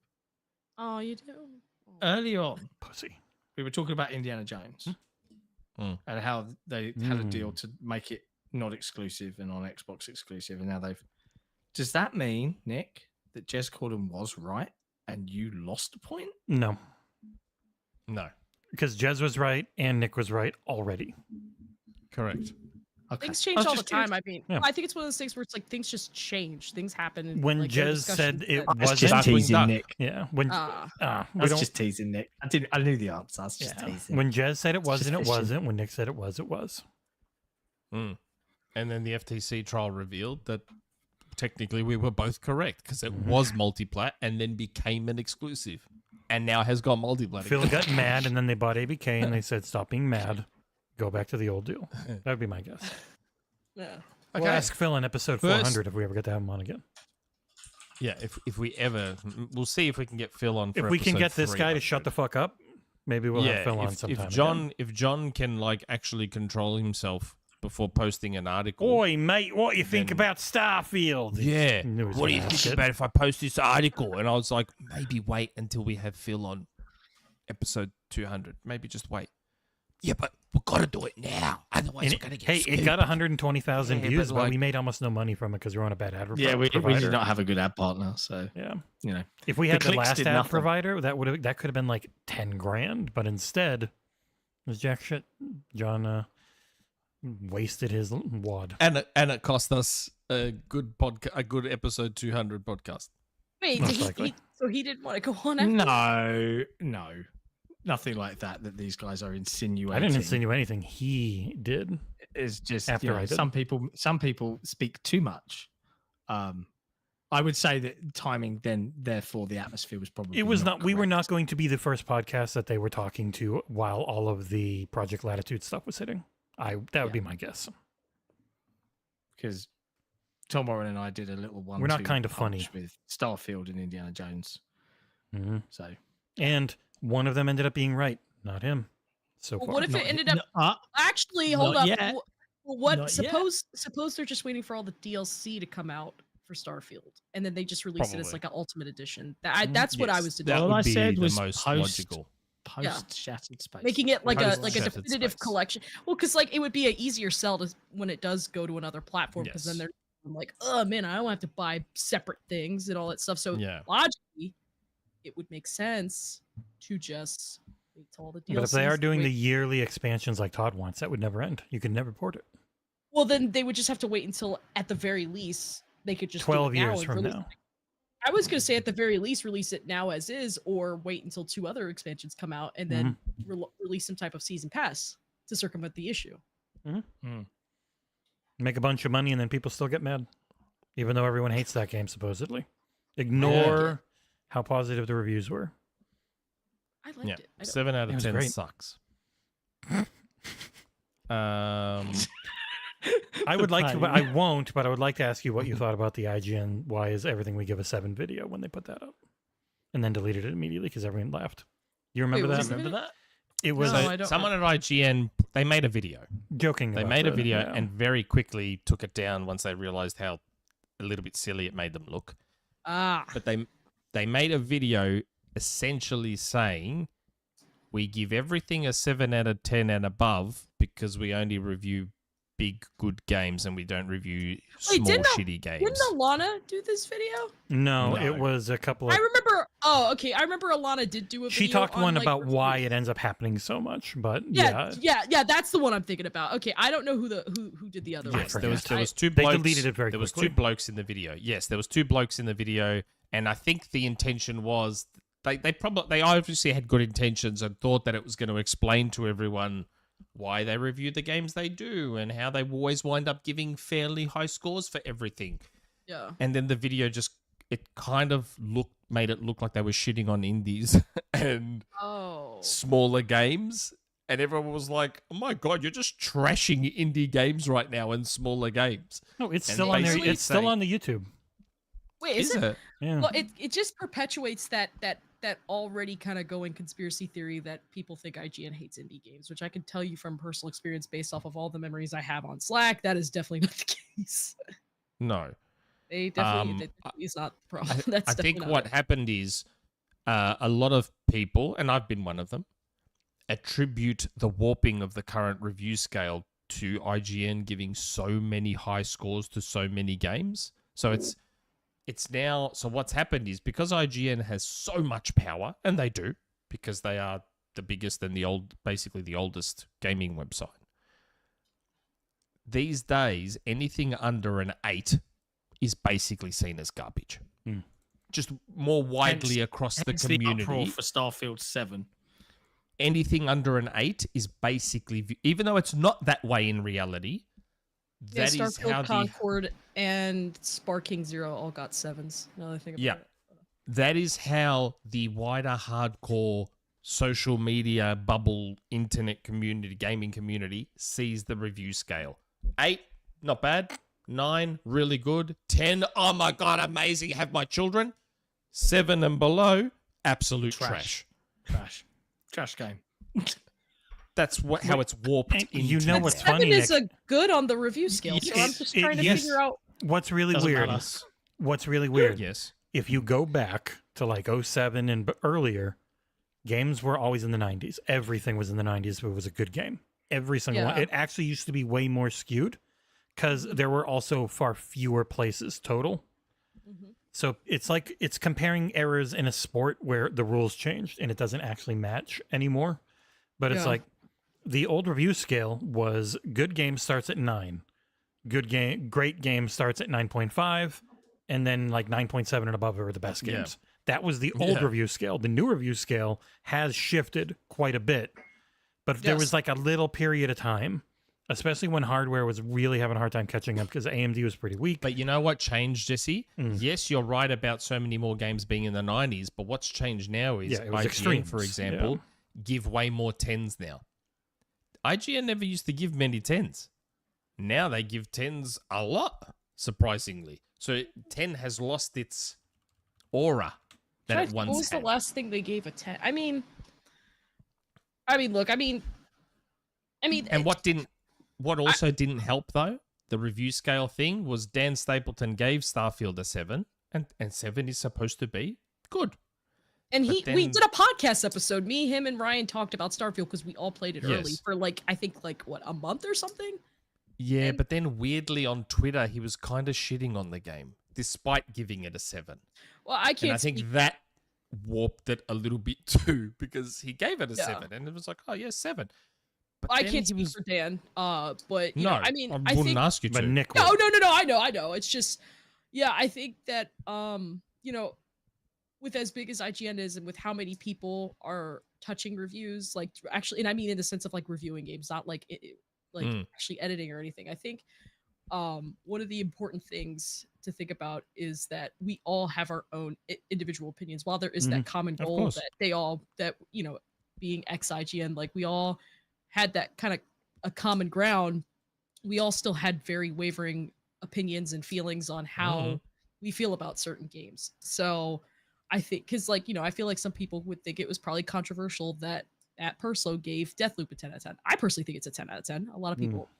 Oh, you do? Early on, Pussy. we were talking about Indiana Jones Mm. and how they had a deal to make it not exclusive and on Xbox exclusive, and now they've. Does that mean, Nick, that Jez Corden was right and you lost a point? No, No. because Jez was right and Nick was right already. Correct. Okay. Things I change was all the just curious. time. I mean, Yeah. I think it's one of those things where it's like things just change. Things happen. And, When like, there are Jez said discussions it that- wasn't, just teasing Nick. yeah. When Ah. we I was don't. just teasing Nick. I knew the answer. I was just Yeah. teasing. When Jez said it wasn't, it fishing. wasn't. When Nick said it was, it was. Mm. And then the FTC trial revealed that technically we were both correct because it was multiplat and then became an exclusive, and now has gone multiplat. Phil again. got mad, and then they bought ABK, and they said, "Stop being mad. Go back to the old deal." That would be my guess. Yeah. We'll ask Phil in episode First- 400 if we ever get to have him on again. Yeah, if we ever, we'll see if we can get Phil on. If For we can episode get this guy to 300. shut the fuck up, maybe we'll have Phil on sometime. if John can like actually control himself before posting an article. Oi, mate, what you think Then- about Starfield? Yeah. Knew he was What do gonna you ask think it. about if I post this article? And I was like, maybe wait until we have Phil on episode 200. Maybe just wait. Yeah, but we've got to do it now. Otherwise, And we're going to get hey, it got 120,000 Yeah, views, but but we like- made almost no money from it because we're on a bad ad Yeah, we provider. did not have a good ad partner, so Yeah, you know. if we The had the clicks last did ad nothing. provider, that could have been like 10 grand, but instead, it was jack shit. John wasted his wad. And it cost us a good a good episode 200 podcast. Wait, Most did likely. so he didn't want to go on after? No, nothing like that these guys are insinuating. I didn't insinuate anything. He did. It's just After I did. some people speak too much. I would say that timing then, therefore, the atmosphere was probably. It was not. We were correct. not going to be the first podcast that they were talking to while all of the Project Latitude stuff was hitting. That would be my guess. Because Tom Warren and I did a little one. We're not kind of funny with Starfield and Indiana Jones. Mhm. So, And one of them ended up being right, not him. So Well, far. what if it ended up actually? Hold not up. yet. What? Not yet. Suppose they're just waiting for all the DLC to come out for Starfield, and then they just release it as Probably. like an ultimate edition. That's what I Yes, was that deducing. All would I be said the was most post- logical. post-Shattered Space. Making it like a Post-Shattered definitive Space. collection. Well, because like it would be an easier sell when it does go to another platform, because then Yes. they're like, oh man, I don't have to buy separate things and all that stuff. So Yeah. logically, it would make sense to just wait till all the DLCs. But if they are doing wait- the yearly expansions like Todd wants, that would never end. You could never port it. well, then they would just have to wait until at the very least they could just do it 12 now years and from release now. I was going to say at the very least release it now as is, or wait until 2 other expansions come out and then release some type of season pass to circumvent the issue. Make a bunch of money and then people still get mad. Even though everyone hates that game, supposedly. Ignore how positive the reviews were. I liked Yeah, it. I don't- 7 out It of was 10 great. sucks. I would like to, but I won't, but I would like to ask you what you thought about the IGN, why is everything we give a 7 video when they put that up? And then deleted it immediately because everyone laughed. You remember Wait, that? was it Remember that? It was No, so I don't someone at IGN, they made a video. joking They about made a that, video yeah. and very quickly took it down once they realized how a little bit silly it made them look. But they made a video essentially saying we give everything a 7 out of 10 and above because we only review big good games and we don't review small shitty games. Didn't Alana do this video? No, No. it was a couple of... I remember. Oh, okay. I remember Alana did do a video. She talked on, one like, about reviews. why it ends up happening so much, but Yeah, that's the one I'm thinking about. Okay, I don't know who did the other Yes, one. there was 2 They blokes. deleted it very There was quickly. 2 blokes in the video. Yes, there was 2 blokes in the video, and I think the intention was they obviously had good intentions and thought that it was going to explain to everyone why they review the games they do and how they always wind up giving fairly high scores for everything. Yeah. And then the video just kind of made it look like they were shitting on indies and Oh. smaller games. And everyone was like, "Oh my god, you're just trashing indie games right now and smaller games." No, it's And still on there. basically It's still say- on the YouTube. Wait, Is it? Yeah. Well, it just perpetuates that already kind of going conspiracy theory that people think IGN hates indie games, which I can tell you from personal experience based off of all the memories I have on Slack, that is definitely not the case. No. They definitely is not the problem. That's I think definitely what not happened is a lot of people, and I've been one of them, attribute the warping of the current review scale to IGN giving so many high scores to so many games. So it's now, so what's happened is because IGN has so much power, and they do, because they are the biggest and basically the oldest gaming website. These days, anything under an 8 is basically seen as garbage. Just more widely across the Hence community. The uproar for Starfield 7. Anything under an 8 is basically, even though it's not that way in reality, Yeah, that is Starfield, how Concord, and Sparking Zero all got 7s. Now that I think about it. that is how the wider hardcore social media bubble internet community, gaming community sees the review scale. 8, not bad. 9, really good. 10, oh my god, amazing, have my children. 7 and below, absolute trash. Trash game. That's how it's warped And into. you know what's now. funny, 7 is Nick? a good on the review scale, so I'm just trying to yes. figure out. What's really Doesn't weird? matter. What's really weird? Yes. If you go back to like 07 and earlier, games were always in the 90s. Everything was in the 90s if it was a good game. Every single one. Yeah. It actually used to be way more skewed because there were also far fewer places total. So it's like it's comparing errors in a sport where the rules changed and it doesn't actually match anymore. But it's Yeah. like the old review scale was good game starts at 9, great game starts at 9.5, and then like 9.7 and above are the best games. That was the old review scale. The new review scale has shifted quite a bit, but there was like a little period of time, especially when hardware was really having a hard time catching up because AMD was pretty weak. But you know what changed, Jesse? Yes, you're right about so many more games being in the 90s, but what's changed now is it was IGN, extremes. for example, give way more 10s now. IGN never used to give many 10s. Now they give 10s a lot, surprisingly. So 10 has lost its aura that it once What was had. the last thing they gave a 10? I mean, look, and what also didn't help though, the review scale thing was Dan Stapleton gave Starfield a 7, and 7 is supposed to be good. And we did a podcast episode. Me, him, and Ryan talked about Starfield because we all played it early for I think a month or something. Yeah, but then weirdly on Twitter, he was kind of shitting on the game, despite giving it a 7. Well, I can't. And I think that warped it a little bit too, because he gave it a 7, and it was like, oh yeah, 7. But I can't speak for Dan. But you know, I mean, I wouldn't ask you to. But Nick, no. I know. It's just, I think that with as big as IGN is, and with how many people are touching reviews, actually, and I mean in the sense of reviewing games, not actually editing or anything. I think one of the important things to think about is that we all have our own individual opinions. While there is that common goal that being ex-IGN, we all had that kind of a common ground, we all still had very wavering opinions and feelings on how we feel about certain games. So I think, because I feel like some people would think it was probably controversial that At Perslow gave Deathloop a 10 out of 10. I personally think it's a 10 out of 10. A lot of people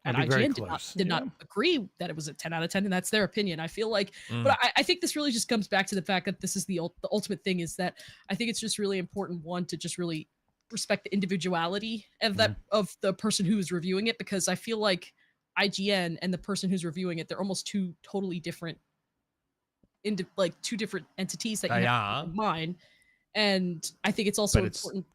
at IGN did not agree that it was a 10 out of 10, and that's their opinion. I feel like, but I think this really just comes back to the fact that this is the ultimate thing, is that I think it's just really important, one, to just really respect the individuality of of the person who is reviewing it, because I feel like IGN and the person who's reviewing it, they're almost two totally different two different entities that you have in mind. And I think it's also important.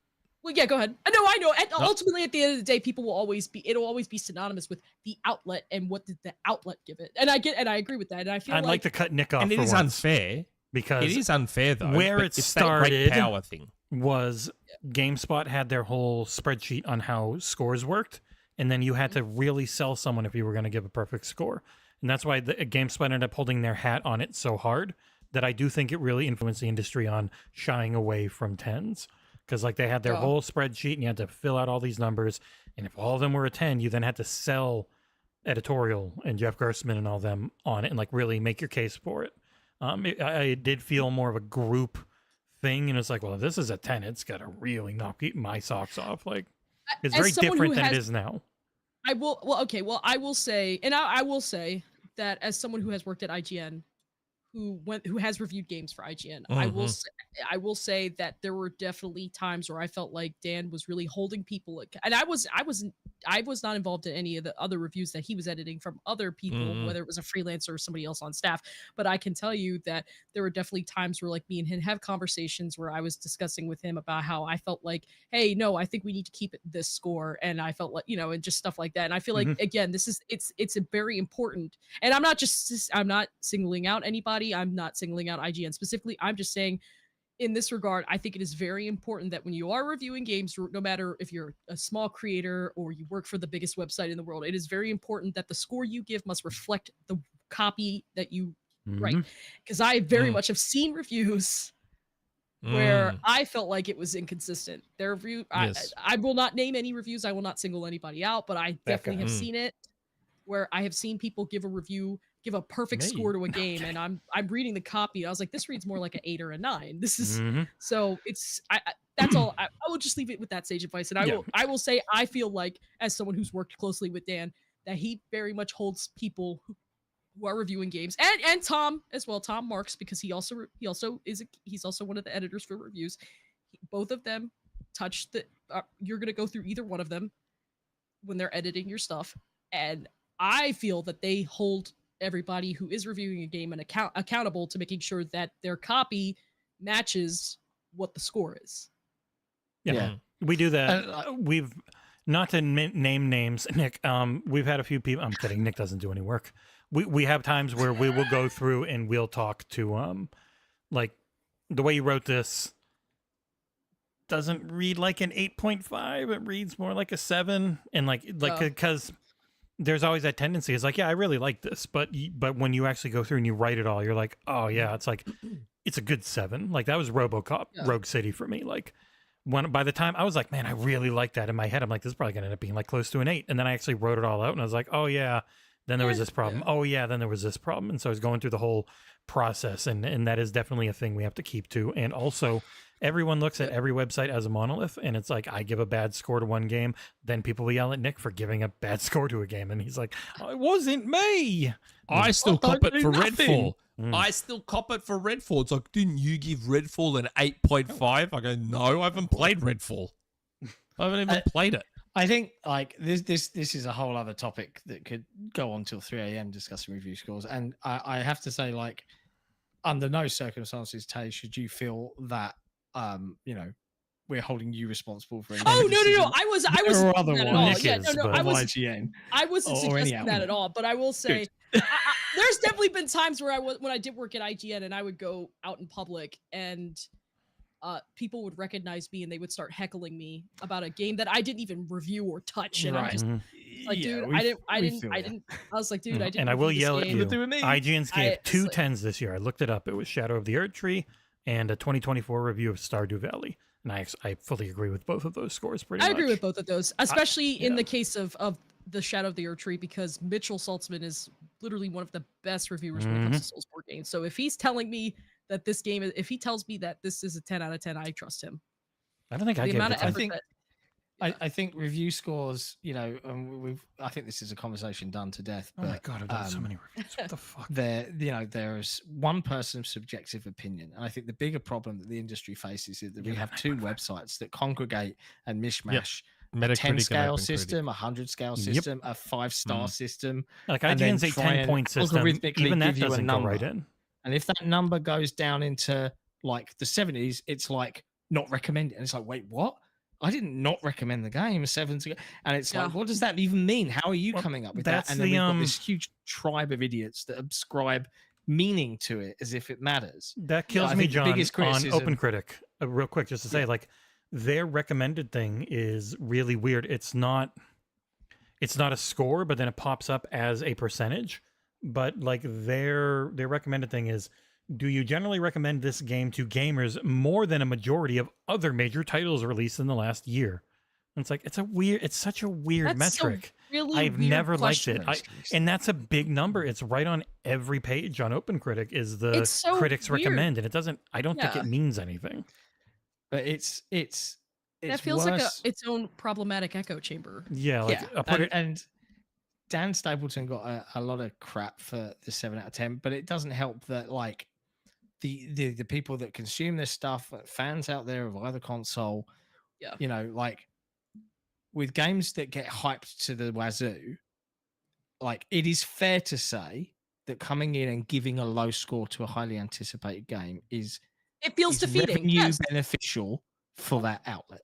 Well, yeah, go ahead. I know. Ultimately, at the end of the day, it'll always be synonymous with the outlet and what did the outlet give it. And I agree with that. And I feel I'd like to cut Nick off. And it is unfair, because it is unfair though. Where it started that great power thing was GameSpot had their whole spreadsheet on how scores worked, and then you had to really sell someone if you were going to give a perfect score. And that's why GameSpot ended up holding their hat on it so hard, that I do think it really influenced the industry on shying away from 10s. Because they had their whole spreadsheet, and you had to fill out all these numbers. And if all of them were a 10, you then had to sell editorial and Jeff Gerstmann and all them on it, and really make your case for it. I did feel more of a group thing, and it's well, if this is a 10, it's got to really knock my socks off. It's very different than it is now. I will say, and I will say that as someone who has worked at IGN, who has reviewed games for IGN, I will say that there were definitely times where I felt like Dan was really holding people, and I was not involved in any of the other reviews that he was editing from other people, whether it was a freelancer or somebody else on staff. But I can tell you that there were definitely times where me and him have conversations where I was discussing with him about how I felt hey, no, I think we need to keep it this score, and I felt and just stuff like that. And I feel again, it's a very important, and I'm not singling out anybody. I'm not singling out IGN specifically. I'm just saying, in this regard, I think it is very important that when you are reviewing games, no matter if you're a small creator or you work for the biggest website in the world, it is very important that the score you give must reflect the copy that you write. Because I very much have seen reviews where I felt like it was inconsistent. Their review, I will not name any reviews. I will not single anybody out, but I definitely have seen it where I have seen people give a perfect score to a game, and I'm reading the copy. I was like, this reads more like an 8 or a 9. This is so it's that's all. I will just leave it with that sage advice, and I will say I feel like, as someone who's worked closely with Dan, that he very much holds people who are reviewing games, and Tom as well, Tom Marks, because he's also one of the editors for reviews. Both of them touch the. You're gonna go through either one of them when they're editing your stuff, and I feel that they hold everybody who is reviewing a game and accountable to making sure that their copy matches what the score is. Yeah. We do that. not to name names, Nick. We've had a few people. I'm kidding. Nick doesn't do any work. We have times where we will go through and we'll talk to like the way you wrote this doesn't read like an 8.5. It reads more like a 7, and like because there's always that tendency. It's like, yeah, I really like this, but when you actually go through and you write it all, you're like, oh yeah, it's like it's a good 7. Like that was RoboCop, Rogue City for me. Like by the time I was like, man, I really like that in my head. I'm like, this is probably gonna end up being like close to an 8. And then I actually wrote it all out, and I was like, oh yeah, then there was this problem. Oh yeah, then there was this problem. And so I was going through the whole process, and that is definitely a thing we have to keep to. And also, everyone looks at every website as a monolith, and it's like, I give a bad score to one game, then people will yell at Nick for giving a bad score to a game, and he's like, oh, it wasn't me. I still cop it for nothing. Redfall. I still cop it for Redfall. It's like, didn't you give Redfall an 8.5? I go, no, I haven't played Redfall. I haven't even played it. I think like this is a whole other topic that could go on till 3 a.m. discussing review scores, and I have to say, like, under no circumstances, Tay, should you feel that we're holding you responsible for. Oh no! I wasn't suggesting that at all. Nick Yeah, is, no, but I wasn't suggesting that at all. But I will say, there's definitely been times where when I did work at IGN and I would go out in public and people would recognize me and they would start heckling me about a game that I didn't even review or touch, and I'm just like, dude, I didn't. I was like, dude, I didn't. And I will yell at you. doing me. IGN's gave 2 10s this year. I looked it up. It was Shadow of the Earth Tree and a 2024 review of Stardew Valley. And I fully agree with both of those scores pretty much. I agree with both of those, especially in the case of the Shadow of the Earth Tree, because Mitchell Saltzman is literally one of the best reviewers when it comes to Soulsborne games. So if he's telling me that this game is, if he tells me that this is a 10 out of 10, I trust him. I don't think I give it. I think review scores, I think this is a conversation done to death. But, oh my god, I've done so many reviews. What the fuck? There's one person's subjective opinion, and I think the bigger problem that the industry faces is that we have 2 websites that congregate and mishmash. A 10 scale system, a 100 scale system, a 5-star system. Like IGN's a 10-point system. Even that doesn't go right in. And if that number goes down into like the 70s, it's like not recommended. And it's like, wait, what? I didn't not recommend the game 7 ago. And it's like, what does that even mean? How are you coming up with that? And then we've got this huge tribe of idiots that ascribe meaning to it as if it matters. That kills me, John, on OpenCritic. Real quick, just to say, like, their recommended thing is really weird. It's not a score, but then it pops up as a percentage. But like their recommended thing is, do you generally recommend this game to gamers more than a majority of other major titles released in the last year? And it's like, it's such a weird metric. I've never liked it. And that's a big number. It's right on every page on OpenCritic is the critics recommend. And I don't think it means anything. But it's that feels worse. like its own problematic echo chamber. Yeah. And Dan Stapleton got a lot of crap for the 7 out of 10, but it doesn't help that like the people that consume this stuff, fans out there of either console, like with games that get hyped to the wazoo, like it is fair to say that coming in and giving a low score to a highly anticipated game is defeating. Revenue beneficial for that outlet,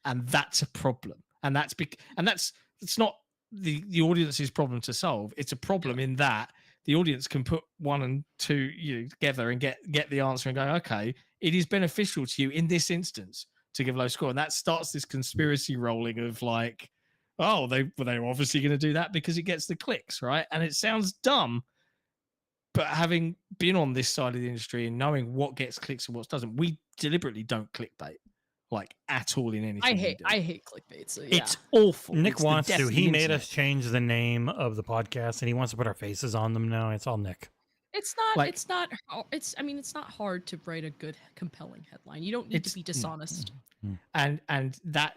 and that's a problem. And it's not the audience's problem to solve. It's a problem in that the audience can put 1 and 2 together and get the answer and go, okay, it is beneficial to you in this instance to give low score. And that starts this conspiracy rolling of like, oh, they're obviously going to do that because it gets the clicks, right? And it sounds dumb, but having been on this side of the industry and knowing what gets clicks and what doesn't, we deliberately don't clickbait like at all in anything. I hate clickbait. So yeah. It's awful. Nick wants to. He made us change the name of the podcast, and he wants to put our faces on them now. It's all Nick. It's not. I mean, it's not hard to write a good, compelling headline. You don't need to be dishonest. And that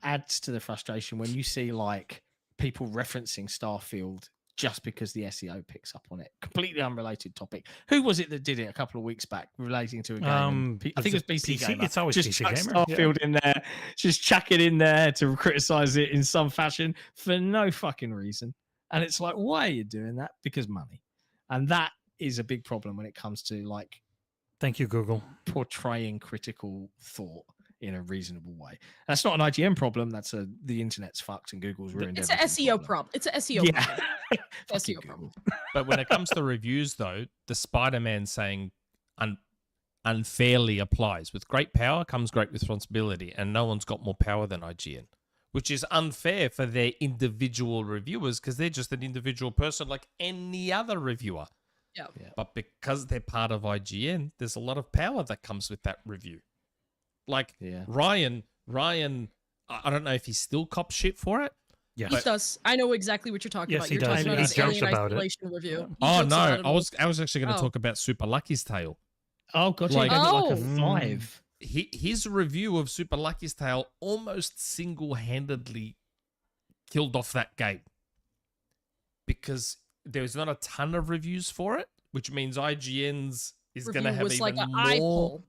adds to the frustration when you see like people referencing Starfield just because the SEO picks up on it. Completely unrelated topic. Who was it that did it a couple of weeks back relating to a game? I think it was PC Gamer. It's always just PC Gamer. Starfield in there, just chuck it in there to criticize it in some fashion for no fucking reason. And it's like, why are you doing that? Because money. And that is a big problem when it comes to like, thank you, Google, portraying critical thought in a reasonable way. That's not an IGN problem. That's the internet's fucked and Google's ruined. It's an SEO problem. It's an SEO problem. Fuck you, SEO problem. But when it comes to reviews, though, the Spider-Man saying unfairly applies. With great power comes great responsibility, and no one's got more power than IGN, which is unfair for their individual reviewers because they're just an individual person like any other reviewer. Yeah. But because they're part of IGN, there's a lot of power that comes with that review. Like Ryan, I don't know if he still cops shit for it. Yes. He does. I know exactly what you're talking Yes, about. he You're does. talking about He his jokes Alien about it. Isolation review. He Oh jokes no, about it I was actually going to Oh. talk about Super Lucky's Tale. Oh, gotcha. Like- Like, like a Oh. 5. His review of Super Lucky's Tale almost single-handedly killed off that game because there's not a ton of reviews for it, which means IGN's is going to review have was even like an more. eye pull.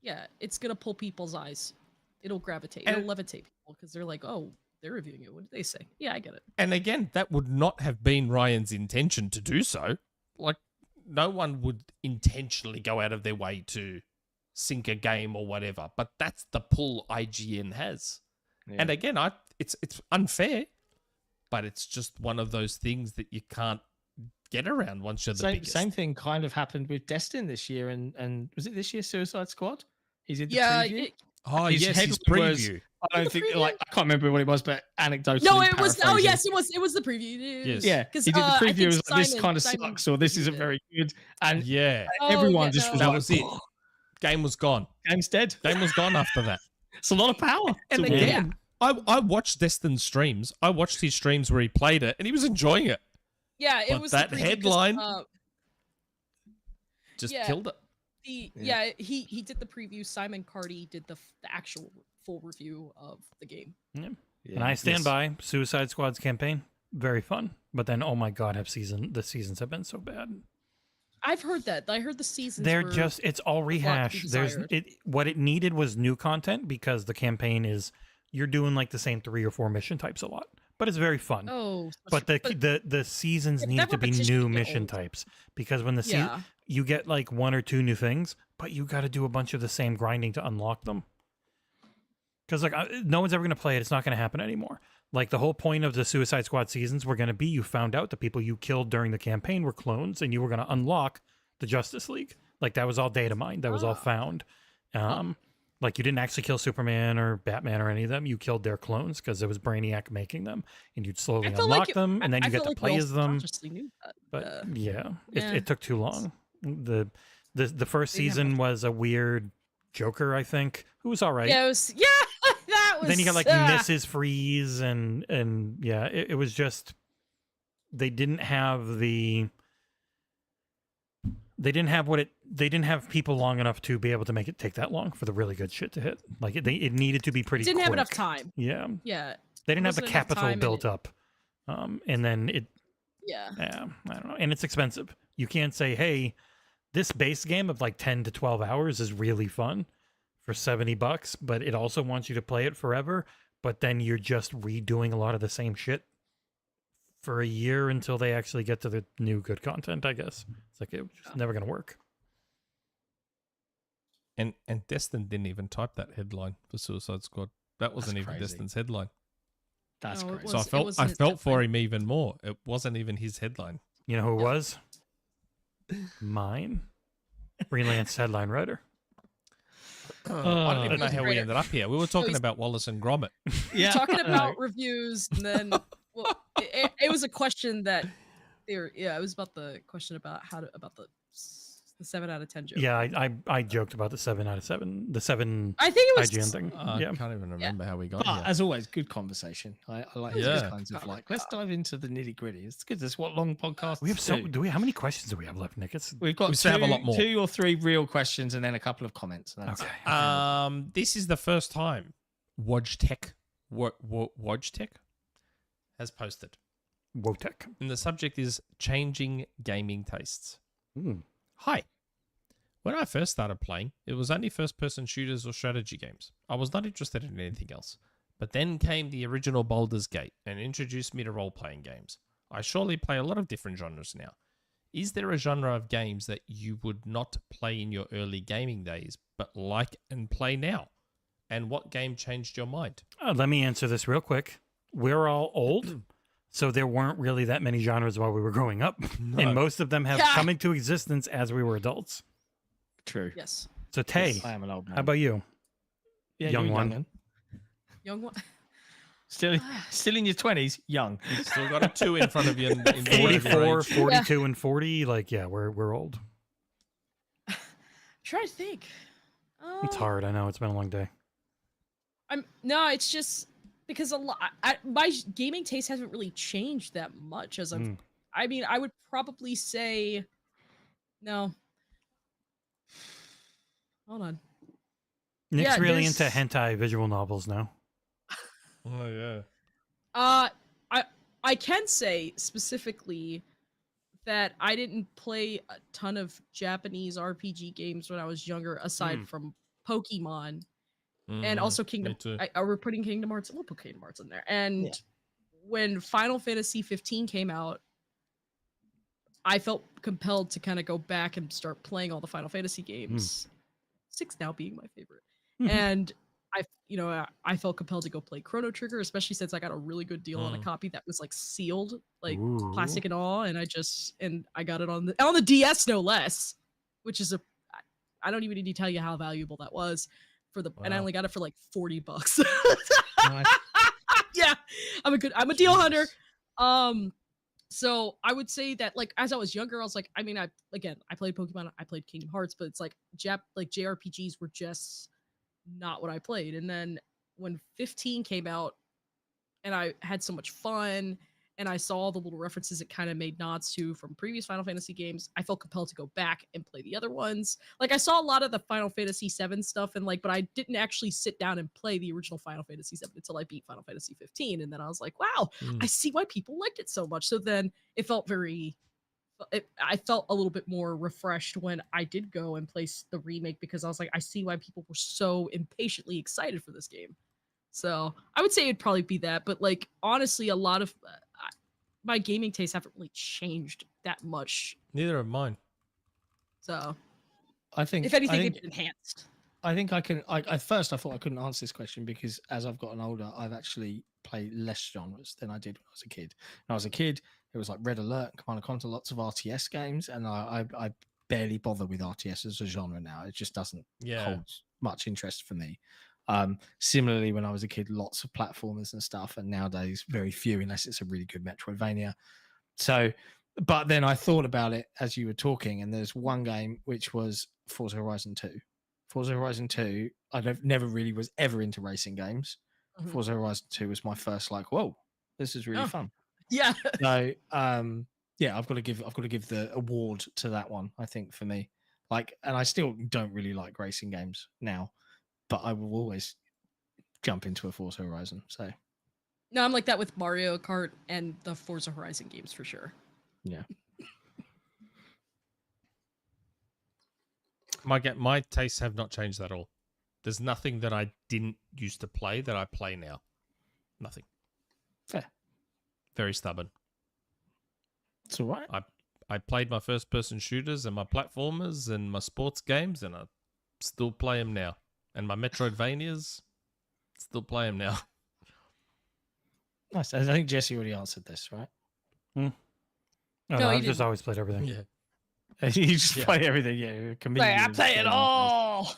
Yeah, it's gonna pull people's eyes. It'll gravitate. And- It'll levitate people because they're like, oh, they're reviewing it. What did they say? Yeah, I get it. And again, that would not have been Ryan's intention to do so. Like, no one would intentionally go out of their way to sink a game or whatever. But that's the pull IGN has. And again, it's unfair, but it's just one of those things that you can't get around once you're the biggest. Same thing kind of happened with Destin this year, and was it this year Suicide Squad? He's in the Yeah, preview. Oh, His yes, his headline was- preview. I don't The think preview? like I can't remember what it was, but anecdotally. No, it was. Oh, paraphrasing. yes, it was the preview. Yes. Yeah, because he did the I preview. think It was like, this Simon- kind of Simon sucks, or this isn't did it. very good, and Yeah, Oh, everyone yeah, just no. was that like, was it. Game was gone. game's dead. Game was gone after that. It's a lot of power. And to again, I watched Destin's streams. I watched his streams where he played it, and he was enjoying it. Yeah, it But was that the preview 'cause, headline- Just Yeah. killed it. he did the preview. Simon Cardy did the actual full review of the game. And I stand by Suicide Squad's campaign. Very fun. But then, oh my God, the seasons have been so bad. I've heard that. I heard the seasons. They're were just, it's all to be rehash. desired. What it needed was new content because the campaign is, you're doing like the same 3 or 4 mission types a lot. But it's very fun. Oh, But the seasons Yeah, need that to be repetition new can get mission old. types because when the yeah. you get like 1 or 2 new things, but you got to do a bunch of the same grinding to unlock them. Because like no one's ever going to play it. It's not going to happen anymore. Like the whole point of the Suicide Squad seasons were going to be you found out the people you killed during the campaign were clones, and you were going to unlock the Justice League. Like that was all data mined. That was all found. Like you didn't actually kill Superman or Batman or any of them. You killed their clones because it was Brainiac making them, and you'd slowly I feel unlock like them, and then I you get feel to like we play all as them. subconsciously knew that. But yeah. it took too long. The first They didn't have season was a weird Joker, I think, who was all right. Yeah, it was, that was. Then you got like Mrs. Freeze and yeah, it was just they didn't have people long enough to be able to make it take that long for the really good shit to hit. Like it needed to be pretty. Didn't have enough quick. time. Yeah, Yeah. they didn't have the wasn't enough capital time and built up, and then it. Yeah. Yeah, I don't know, and it's expensive. You can't say, hey, this base game of like 10 to 12 hours is really fun for $70, but it also wants you to play it forever. But then you're just redoing a lot of the same shit for a year until they actually get to the new good content, I guess. It's like it's just never going to work. And Destin didn't even type that headline for Suicide Squad. That wasn't even crazy. Destin's headline. That's No, it crazy. So was- I wasn't felt his for deadline. him even more. It wasn't even his headline. You know who it was? Mine. Freelance headline writer. I don't even know That's how we great. ended up here. We were talking he's- about Wallace and Grommit. Yeah, Talking I know. about reviews, and then it was a question that it was about the question about about the 7 out of 10 joke. Yeah, I joked about the 7 out of 7. The 7 I think it was IGN thing. I Yeah. can't even remember how we got But here. as always, good conversation. I like these Yeah. kinds of like. Let's dive into the nitty gritty. It's good. That's what long podcasts. We have how many questions do we have left, Nick? It's We've got We still have a lot more. 2 or 3 real questions and then a couple of comments. And that's okay. it. This is the first time Wojtek has posted. Wotek. And the subject is changing gaming tastes. Hmm. Hi. When I first started playing, it was only first-person shooters or strategy games. I was not interested in anything else. But then came the original Baldur's Gate and introduced me to role-playing games. I surely play a lot of different genres now. Is there a genre of games that you would not play in your early gaming days, but like and play now? and what game changed your mind? Let me answer this real quick. We're all old, so there weren't really that many genres while we were growing up, and most of them have come into existence as we were adults. True. Yes. So Tay, Yes, I am an old man. how about you? Yeah, young you're one? young'un. Young one. Still in your 20s, young. You still got a 2 in front of you. In 44, 44. 42, and 40. Like, yeah, we're old. Try to think. It's hard. I know it's been a long day. No, it's just because my gaming taste hasn't really changed that much as I've. I mean, I would probably say no. Hold on. Nick's Yeah, really there's- into hentai visual novels now. Oh yeah. I can say specifically that I didn't play a ton of Japanese RPG games when I was younger, aside from Pokemon, and also Kingdom. me too. We're putting Kingdom Hearts. We'll put Kingdom Hearts in there. And when Final Fantasy 15 came out, I felt compelled to kind of go back and start playing all the Final Fantasy games. 6 now being my favorite, and I felt compelled to go play Chrono Trigger, especially since I got a really good deal on a copy that was like sealed, like plastic and all, and I got it on the DS no less, which is I don't even need to tell you how valuable that was and I only got it for like $40. Yeah, I'm a deal hunter. So I would say that like as I was younger, I was like, I mean, I played Pokemon, I played Kingdom Hearts, but it's like JRPGs were just not what I played. And then when 15 came out and I had so much fun and I saw the little references it kind of made nods to from previous Final Fantasy games, I felt compelled to go back and play the other ones. Like I saw a lot of the Final Fantasy 7 stuff and but I didn't actually sit down and play the original Final Fantasy 7 until I beat Final Fantasy 15. And then I was like, wow, I see why people liked it so much. So then it felt I felt a little bit more refreshed when I did go and play the remake, because I was like, I see why people were so impatiently excited for this game. So I would say it'd probably be that, but like honestly, a lot of my gaming tastes haven't really changed that much. Neither of mine. So I think if anything, they've been enhanced. I think I can. At first, I thought I couldn't answer this question because as I've gotten older, I've actually played less genres than I did when I was a kid. When I was a kid, it was like Red Alert, Command & Conquer, lots of RTS games, and I barely bother with RTS as a genre now. It just doesn't hold much interest for me. Similarly, when I was a kid, lots of platformers and stuff, and nowadays very few unless it's a really good Metroidvania. So, but then I thought about it as you were talking, and there's one game which was Forza Horizon 2. Forza Horizon 2, I never really was ever into racing games. Forza Horizon 2 was my first like, whoa, this is really fun. Yeah. So, yeah, I've got to give the award to that one, I think, for me. Like, and I still don't really like racing games now, but I will always jump into a Forza Horizon. So, No, I'm like that with Mario Kart and the Forza Horizon games for sure. yeah. My tastes have not changed at all. There's nothing that I didn't used to play that I play now. Nothing. Fair. Very stubborn. It's all right. I played my first-person shooters and my platformers and my sports games, and I still play them now. And my Metroidvanias, still play them now. Nice. I think Jesse already answered this, right? No, No, I've you just didn't. always played everything. Yeah. You just play everything, yeah. I play it all.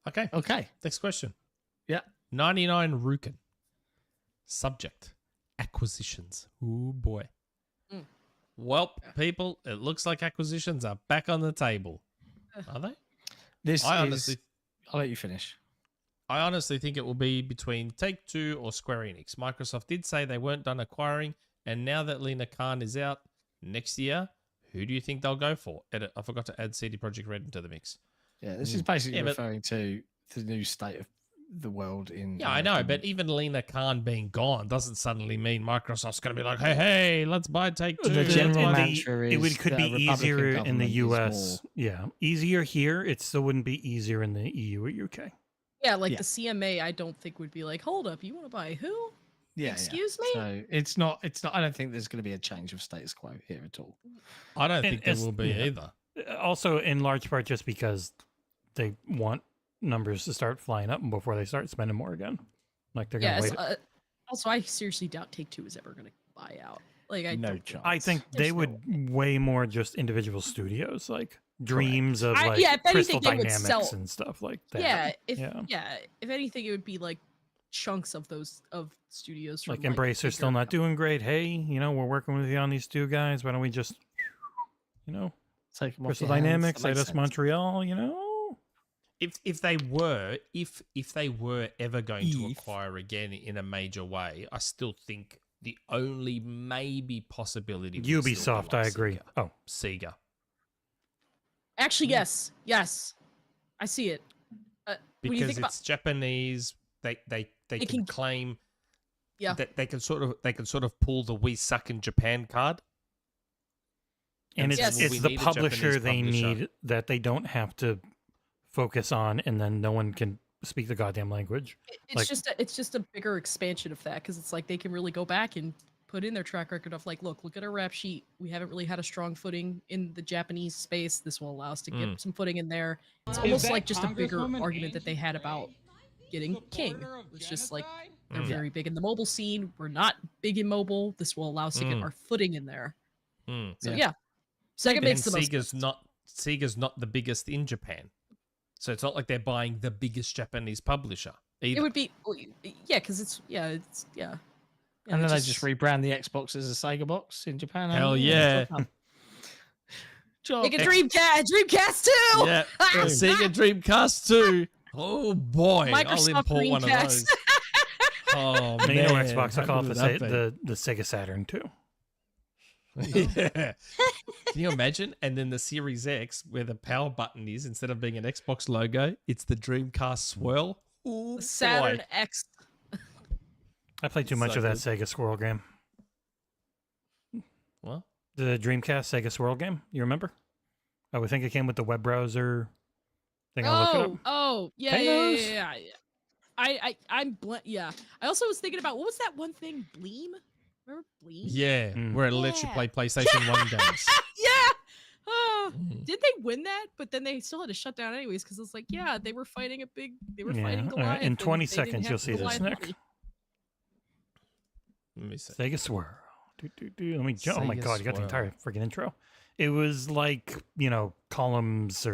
Okay. Okay. Next question. Yeah. 99 Rukin. Subject. Acquisitions. Ooh, boy. Well, people, it looks like acquisitions are back on the table. Are they? I'll let you finish. I honestly think it will be between Take-Two or Square Enix. Microsoft did say they weren't done acquiring, and now that Lina Khan is out next year, who do you think they'll go for? I forgot to add CD Projekt Red into the mix. Yeah, this is basically referring to the new state of the world in... Yeah, I know, but even Lina Khan being gone doesn't suddenly mean Microsoft's going to be like, hey, let's buy Take-Two. The general mantra is it could that be a Republican easier in the government is US. more- Yeah, easier here. It still wouldn't be easier in the EU or UK. Yeah, like the CMA, I don't think would be like, hold up, you want to buy who? Yeah, Excuse me? So it's not. I don't think there's going to be a change of status quo here at all. I don't And think there it's- will be yeah. either. Also, in large part, just because they want numbers to start flying up before they start spending more again. Like they're gonna wait. Also, I seriously doubt Take-Two is ever gonna buy out. Like I No don't- chance. I think There's they no would way more just individual studios, like dreams of like yeah, if Crystal anything, they would Dynamics sell- and stuff like that. Yeah, if anything, it would be like chunks of those studios. From, Like Embracer's still bigger not doing great. Hey, you know, we're working with you on these two guys. Why don't we just, you know, Take 'em off Crystal your hands. Dynamics, That makes Eidos sense. Montreal, you know? If they were ever going to acquire again in a major way, I still think the only maybe possibility would still be Ubisoft, like I agree. Sega. Oh, Sega. Actually, yes, I see it. When you Because think about, it's Japanese, they can can- claim yeah, that they can sort of pull the "we suck in Japan" card. and Yes. it's We the need a publisher Japanese they publisher. need that they don't have to focus on, and then no one can speak the goddamn language. it's just a bigger expansion of that because it's like they can really go back and put in their track record of like, look at our rap sheet. We haven't really had a strong footing in the Japanese space. This will allow us to get some footing in there. It's almost like just a bigger argument that they had about getting King. It's just like they're very big in the mobile scene. We're not big in mobile. This will allow us to get our footing in there. So yeah, Sega And makes the most. Sega's not the biggest in Japan, so it's not like they're buying the biggest Japanese publisher either. It would be because it's. And then they just rebrand the Xbox as a Sega box in Japan. Hell yeah. Make a Dreamcast too. Yeah, Sega Dreamcast 2. Oh boy, I'll Microsoft import one of Dreamcast. those. Oh You know, man, Xbox, I how call it good would that be? the Sega Saturn too. Yeah. Can you imagine? And then the Series X, where the power button is, instead of being an Xbox logo, it's the Dreamcast swirl. Ooh, The Saturn boy. X. I played too much So of that good. Sega Swirl game. What? The Dreamcast Sega Swirl game. You remember? I would think it came with the web browser thing. I'll look it up. Yeah. Yeah. I also was thinking about what was that one thing? Bleem? Remember Bleem? Yeah, Mm. where it lets you Yeah. play PlayStation 1 games. Yeah. Oh, Mm. did they win that? But then they still had to shut down anyways because it's like, yeah, they were fighting Yeah, fighting in Goliath. and 20 they didn't seconds, have you'll see this, Goliath Nick. money. Let me see. Sega Swirl. Let me jump. Oh my Sega god, you got the Swirl. entire freaking intro. It was like, you know, columns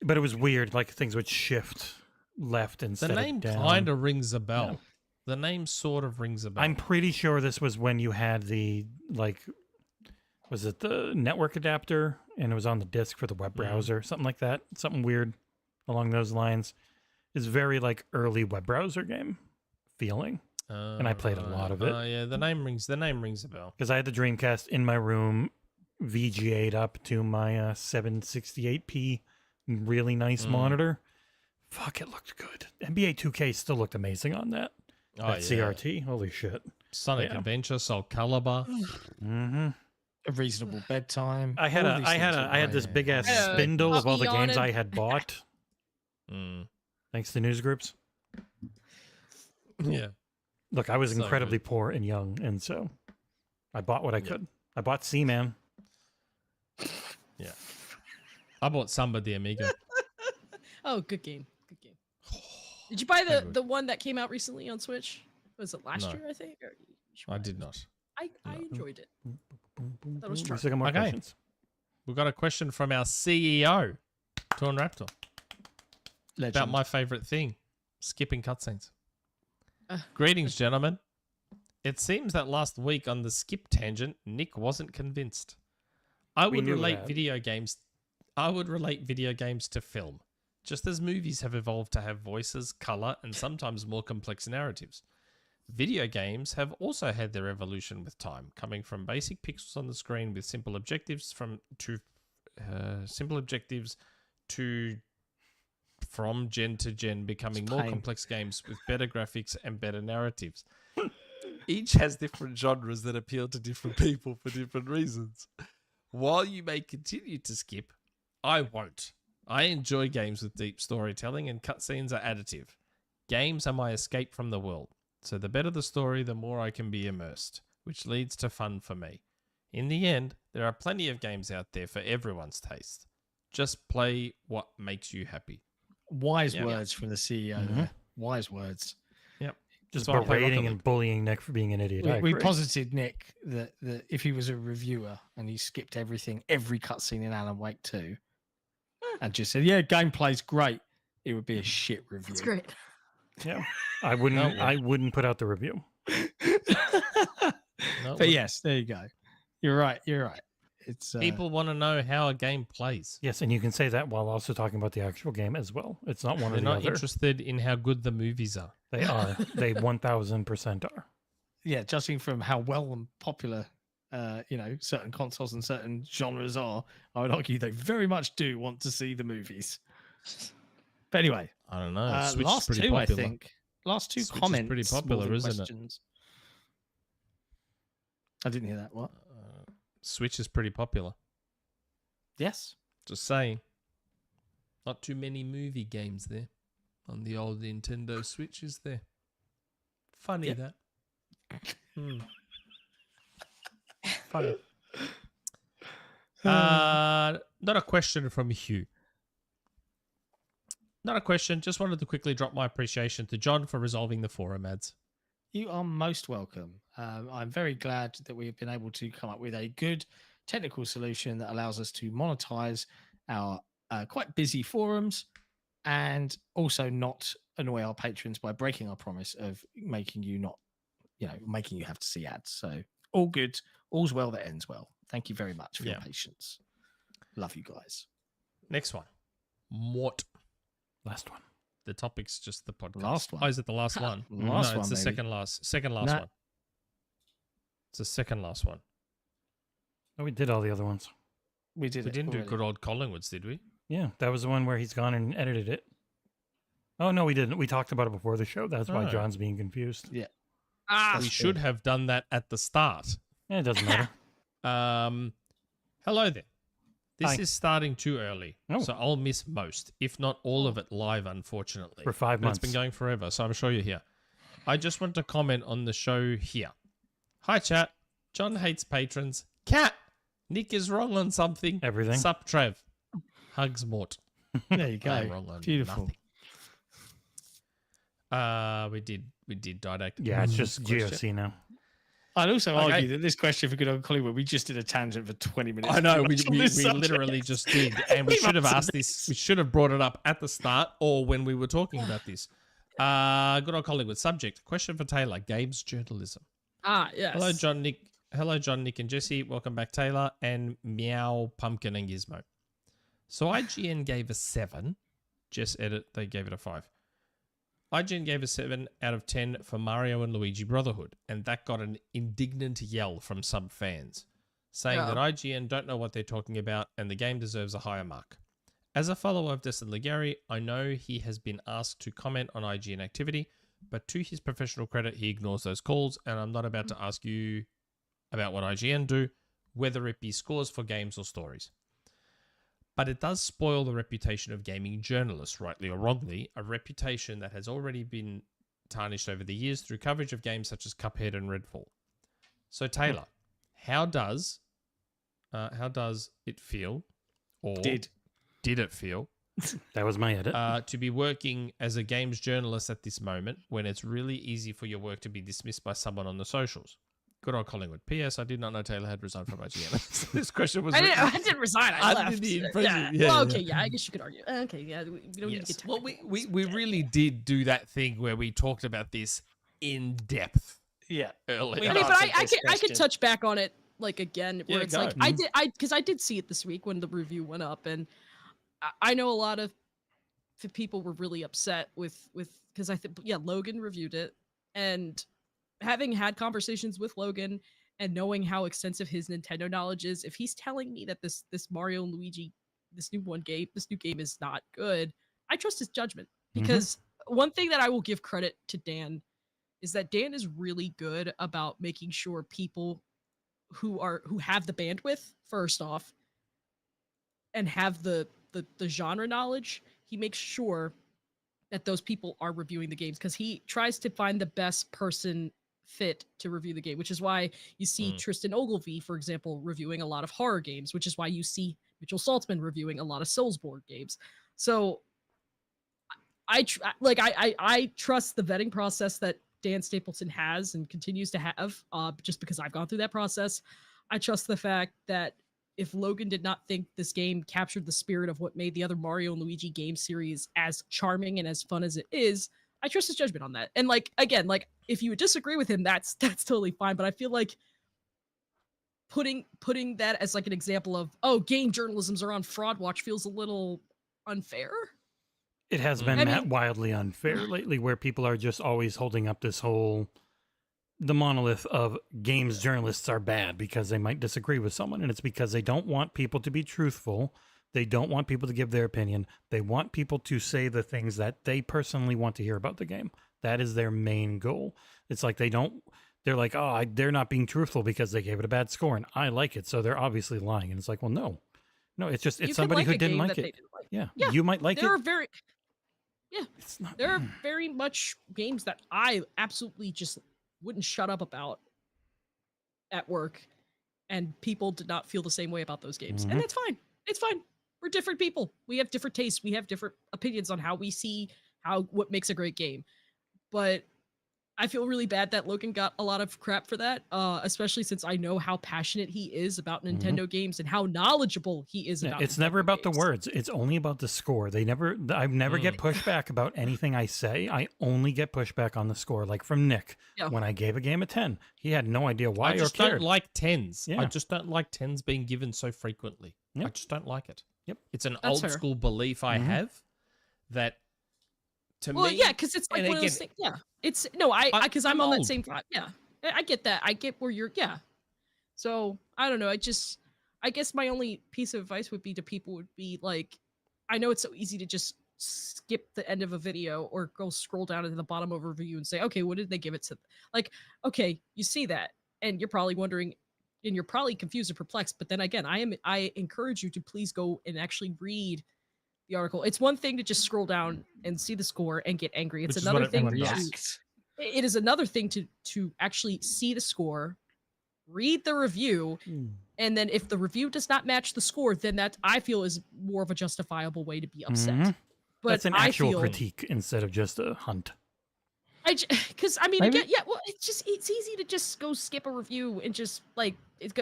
but it was weird. Like things would shift left The instead name of down. kind of rings a bell. Yeah. The name sort of rings a bell. I'm pretty sure this was when you had the was it the network adapter and it was on the disk for the web browser, something like that, something weird along those lines. It's very like early web browser game feeling and I played a lot of it. Oh yeah, the name rings a bell. because I had the Dreamcast in my room, VGA'd up to my 768p, really nice monitor. Fuck, it looked good. NBA 2K still looked amazing on that. Oh, That yeah. CRT, holy shit. Sonic Yeah. Adventure, Soul Calibur. Mm-hmm. A reasonable bedtime. I had All these things are I had this great. big ass Yeah. spindle of all the Puppy games I yawning. had bought, Mm. thanks to news groups. Yeah. Look, I was So incredibly poor and young, and so I bought what I could. I bought Seaman. Yeah. I bought Samba de Amigo. Oh, good game. Good game. Did you buy Very good. the one that came out recently on Switch? Was it last No. year, I think? Or you should I buy did it. not. I enjoyed it. That was We charming. still got more Okay. questions. We've got a question from our CEO, Torn Raptor, about Legend. my favorite thing, skipping cutscenes. Uh. Greetings, gentlemen. It seems that last week on the skip tangent, Nick wasn't convinced. I We would knew relate that. video games. I would relate video games to film, just as movies have evolved to have voices, color, and sometimes more complex narratives. Video games have also had their evolution with time, coming from basic pixels on the screen with simple objectives from gen to gen, becoming more pain. complex games with better graphics and better narratives. Each has different genres that appeal to different people for different reasons. While you may continue to skip, I won't. I enjoy games with deep storytelling, and cutscenes are additive. Games are my escape from the world. So the better the story, the more I can be immersed, which leads to fun for me. In the end, there are plenty of games out there for everyone's taste. Just play what makes you happy. Wise Yeah. words from the CEO. Mhm. There. Wise words. Just That's why I play berating Rocket and bullying Nick for being an idiot. I We agree. posited Nick that if he was a reviewer and he skipped every cutscene in Alan Wake 2 and just said, yeah, gameplay's great, it would be a shit review. It's great. Yeah, I wouldn't. No, well. I wouldn't put out the review. No, But yes, there you go. You're right. It's people want to know how a game plays. Yes, and you can say that while also talking about the actual game as well. It's not one They're or the not other. interested in how good the movies are. They are. They 1000% are. yeah, judging from how well and popular certain consoles and certain genres are, I would argue they very much do want to see the movies. But anyway, I don't know. Switch last is pretty two, popular. I think. Last two Switch is comments. pretty more popular, than isn't it? questions. I didn't hear that. What? Switch is pretty popular. Yes. Just saying. Not too many movie games there on the old Nintendo Switch, is there? Funny Yep. that. Funny. Not a question from Hugh. Not a question. Just wanted to quickly drop my appreciation to John for resolving the forum ads. You are most welcome. I'm very glad that we've been able to come up with a good technical solution that allows us to monetize our quite busy forums and also not annoy our patrons by breaking our promise of making you making you have to see ads. So all good, all's well that ends well. Thank you very much for your patience. Love you guys. Next one. What? Last one. The topic's just the podcast. Last one. Oh, is it the last one? Last no, one, it's the baby. second last. Second last Nah. one. It's the second last one. Oh, we did all the other ones. We did. We it didn't do already. good old Collingwoods, did we? Yeah, that was the one where he's gone and edited it. Oh no, we didn't. We talked about it before the show. That's why Oh. John's being confused. Yeah. We should have done that at the start. Yeah, it doesn't matter. Hello there. This Hi. is starting too early, Oh. so I'll miss most, if not all of it live, unfortunately. For 5 But months. It's been going forever, so I'm sure you're here. I just want to comment on the show here. Hi, chat. John hates patrons. Cat. Nick is wrong on something. Everything. Sup, Trev. Hugs, Mort. There you go. I'm wrong on Beautiful. nothing. We did didactic. Yeah, it's just question. GOC now. I'd also Okay. argue that this question for good old Collingwood, we just did a tangent for 20 minutes. I know, we pretty much on this literally subject. just did. And we We should have must have asked this. We should have brought it up at the start or when we were talking about this. Good old Collingwood. Subject. Question for Taylor. Games journalism. Yes. Hello, John, Nick. Hello, John, Nick, and Jesse. Welcome back, Taylor. And Meow, Pumpkin, and Gizmo. So IGN gave a 7. Just edit. They gave it a 5. IGN gave a 7 out of 10 for Mario and Luigi Brotherhood, and that got an indignant yell from some fans, saying that IGN don't know what they're talking about and the game deserves a higher mark. As a follower of Destin Ligari, I know he has been asked to comment on IGN activity, but to his professional credit, he ignores those calls, and I'm not about to ask you about what IGN do, whether it be scores for games or stories. But it does spoil the reputation of gaming journalists, rightly or wrongly, a reputation that has already been tarnished over the years through coverage of games such as Cuphead and Redfall. So Taylor, how does it feel, or did it feel, That was my edit. to be working as a games journalist at this moment when it's really easy for your work to be dismissed by someone on the socials? Good old Collingwood. P.S. I did not know Taylor had resigned from IGN. This question was I written. didn't resign. I Under left. the Yeah. impression- yeah, Well, yeah. okay. Yeah, I guess you could argue. Okay. Yeah. We don't need to get Well, technical. we really did do that thing where we talked about this in depth Yeah. earlier. I mean, but answered I this could question. touch back on it like again, where Yeah, it's go. like because I did see it this week when the review went up, and I know a lot of people were really upset with because I think Logan reviewed it, and having had conversations with Logan and knowing how extensive his Nintendo knowledge is, if he's telling me that this Mario and Luigi, this new game is not good, I trust his judgment. Because one thing that I will give credit to Dan is that Dan is really good about making sure people who have the bandwidth, first off, and have the genre knowledge, he makes sure that those people are reviewing the games, because he tries to find the best person fit to review the game, which is why you see Tristan Ogilvie, for example, reviewing a lot of horror games, which is why you see Mitchell Saltzman reviewing a lot of Soulsborne games. So I trust the vetting process that Dan Stapleton has and continues to have, just because I've gone through that process. I trust the fact that if Logan did not think this game captured the spirit of what made the other Mario and Luigi game series as charming and as fun as it is, I trust his judgment on that. And like, again, like if you would disagree with him, that's totally fine. But I feel like putting that as like an example of, oh, game journalisms are on Fraud Watch feels a little unfair. It has been wildly unfair lately, where people are just always holding up the monolith of games journalists are bad because they might disagree with someone, and it's because they don't want people to be truthful. They don't want people to give their opinion. They want people to say the things that they personally want to hear about the game. That is their main goal. It's like they're like, oh, they're not being truthful because they gave it a bad score, and I like it, so they're obviously lying. And it's like, well, no, it's somebody who didn't like it. Yeah, you might like it. There are very much games that I absolutely just wouldn't shut up about at work, and people did not feel the same way about those games. And that's fine. It's fine. We're different people. We have different tastes. We have different opinions on how we see what makes a great game. But I feel really bad that Logan got a lot of crap for that, especially since I know how passionate he is about Nintendo games and how knowledgeable he is about. It's Nintendo never about games. the words. It's only about the score. I never get pushback about anything I say. I only get pushback on the score. Like from Nick, when I gave a game a 10, he had no idea why I just or cared. don't like 10s. Yeah. I just don't like 10s being given so frequently. Yep. I just don't like it. Yep. It's an That's old fair. school belief I have that to Well, me. yeah, because it's like and one of those again, things. Yeah, it's no, because I'm on that old. same thought. Yeah, I get that. I get where you're. Yeah. So I don't know. I guess my only piece of advice would be to people would be like, I know it's so easy to just skip the end of a video or go scroll down to the bottom of a review and say, okay, what did they give it to? Like, okay, you see that, and you're probably wondering, and you're probably confused and perplexed. But then again, I encourage you to please go and actually read the article. It's one thing to just scroll down and see the score and get angry. It's Which is another what thing everyone to does. it is another thing to actually see the score, read the review, and then if the review does not match the score, then that I feel is more of a justifiable way to be upset. But That's an I actual feel, critique instead of just a hunt. because I mean, again, well, it's easy to just go skip a review and just like,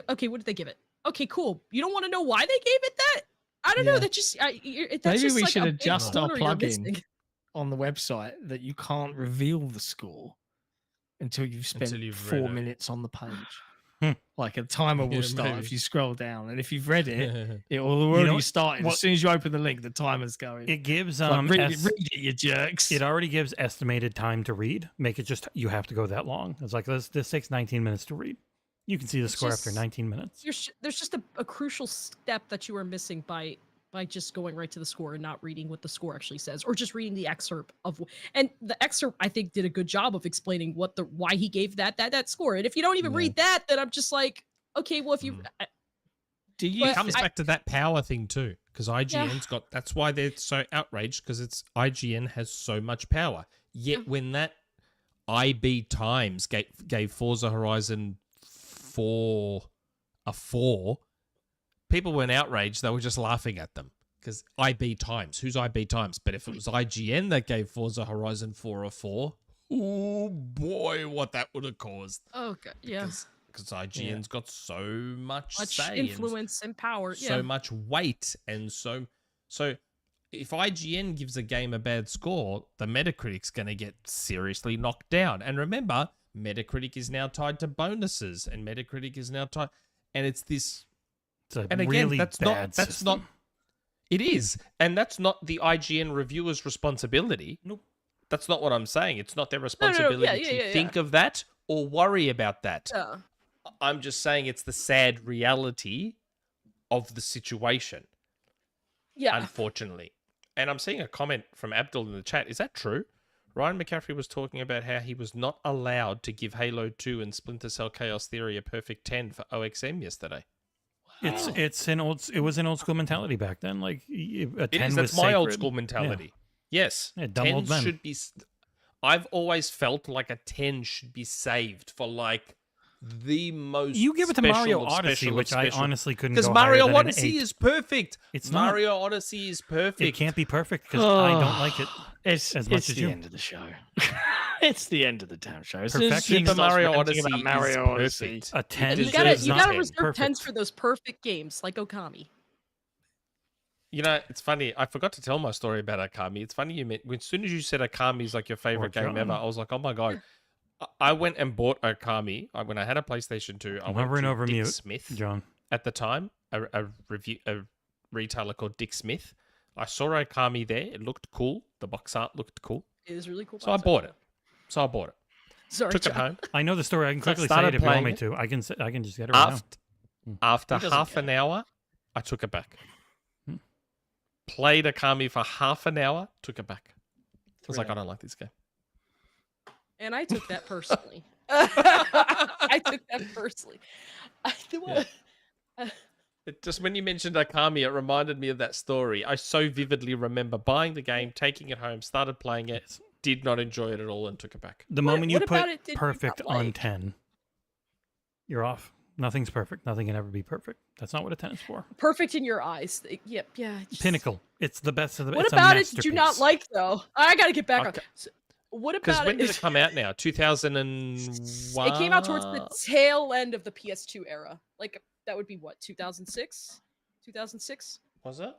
okay, what did they give it? Okay, cool. You don't want to know why they gave it that? I don't know. That just that's Maybe just we like should a big adjust our corner you're plugin missing. on the website that you can't reveal the score until you've spent you've 4 read it. minutes on the page. Like a timer will Yeah, start maybe. if you scroll down, and if you've read it, it will already started. what- As soon as you open the link, the timer's going. It gives Like, read it, you jerks. it already gives estimated time to read. Make it just you have to go that long. It's like this takes 19 minutes to read. You can see the score after just- 19 minutes. There's just a crucial step that you are missing by just going right to the score and not reading what the score actually says, or just reading the excerpt of. And the excerpt, I think, did a good job of explaining why he gave that score. And if you don't even read that, then I'm just like, okay, well, if you Do you? But It comes back to that power thing too, because IGN's Yeah. that's why they're so outraged, because it's IGN has so much power. Yet when that IB Times gave Forza Horizon 4 a 4, people weren't outraged, they were just laughing at them. Because IB Times, who's IB Times? But if it was IGN that gave Forza Horizon 4 a 4, oh boy, what that would have caused. oh god, yeah, Because IGN's got so much much say influence and power. so much weight, and so if IGN gives a game a bad score, the Metacritic's going to get seriously knocked down. And remember, Metacritic is now tied to bonuses, and Metacritic is now tied, and it's this. It's a And again, really that's bad not. system. It is, and that's not the IGN reviewer's responsibility. Nope. That's not what I'm saying. It's not their responsibility to think of that or worry about that. Yeah. I'm just saying it's the sad reality of the situation, Yeah. unfortunately. And I'm seeing a comment from Abdul in the chat. Is that true? Ryan McCaffrey was talking about how he was not allowed to give Halo 2 and Splinter Cell Chaos Theory a perfect 10 for OXM yesterday. It was an old school mentality back then. Like a 10 It is. was That's my old sacred. school mentality. Yes. Yeah, dumb old 10s men. should be... I've always felt like a 10 should be saved for like the most. You give it to Mario special of Odyssey, special of which I special. honestly couldn't Because go higher Mario than an Odyssey 8. is perfect. It's not. Mario Odyssey is perfect. It can't be perfect because I don't like it. It's as much it's as the you. end of the show. It's the end of the damn show. As soon as Perfection- Jim Super starts Mario ranting Odyssey about Mario is Odyssey. perfect. A 10 You deserves gotta, you not gotta 10. reserve Perfect. 10s for those perfect games like Okami. You know, it's funny. I forgot to tell my story about Okami. It's funny you meant as soon as you said Okami is like your favorite game ever, I was like, oh my god. I went and bought Okami when I had a PlayStation 2. I I'm went hovering to over Dick mute, Smith John. at the time, a retailer called Dick Smith. I saw Okami there. It looked cool. The box art looked cool. It is really cool. So I bought it. Sorry, Took it John. home. I know the story. I can quickly say started it if you want playing me it. to. I can just get it right After He doesn't half an hour, I took it back. Played Okami for half an hour, took it back. I was like, I don't like this game. And I took that personally. I took that personally. It just when you mentioned Okami, it reminded me of that story. I so vividly remember buying the game, taking it home, started playing it, did not enjoy it at all, and took it back. The What- moment you what about put it did you perfect not on like? 10, you're off. Nothing's perfect. Nothing can ever be perfect. That's not what a 10 is for. Perfect in your eyes. Yep, yeah. just- Pinnacle. It's the best of the What it's a about it did you not masterpiece. like though? I gotta get back on. Okay. So, what Because about when it? did it come out now? 2001? It came out towards the tail end of the PS2 era. Like that would be what, 2006? 2006? Was it?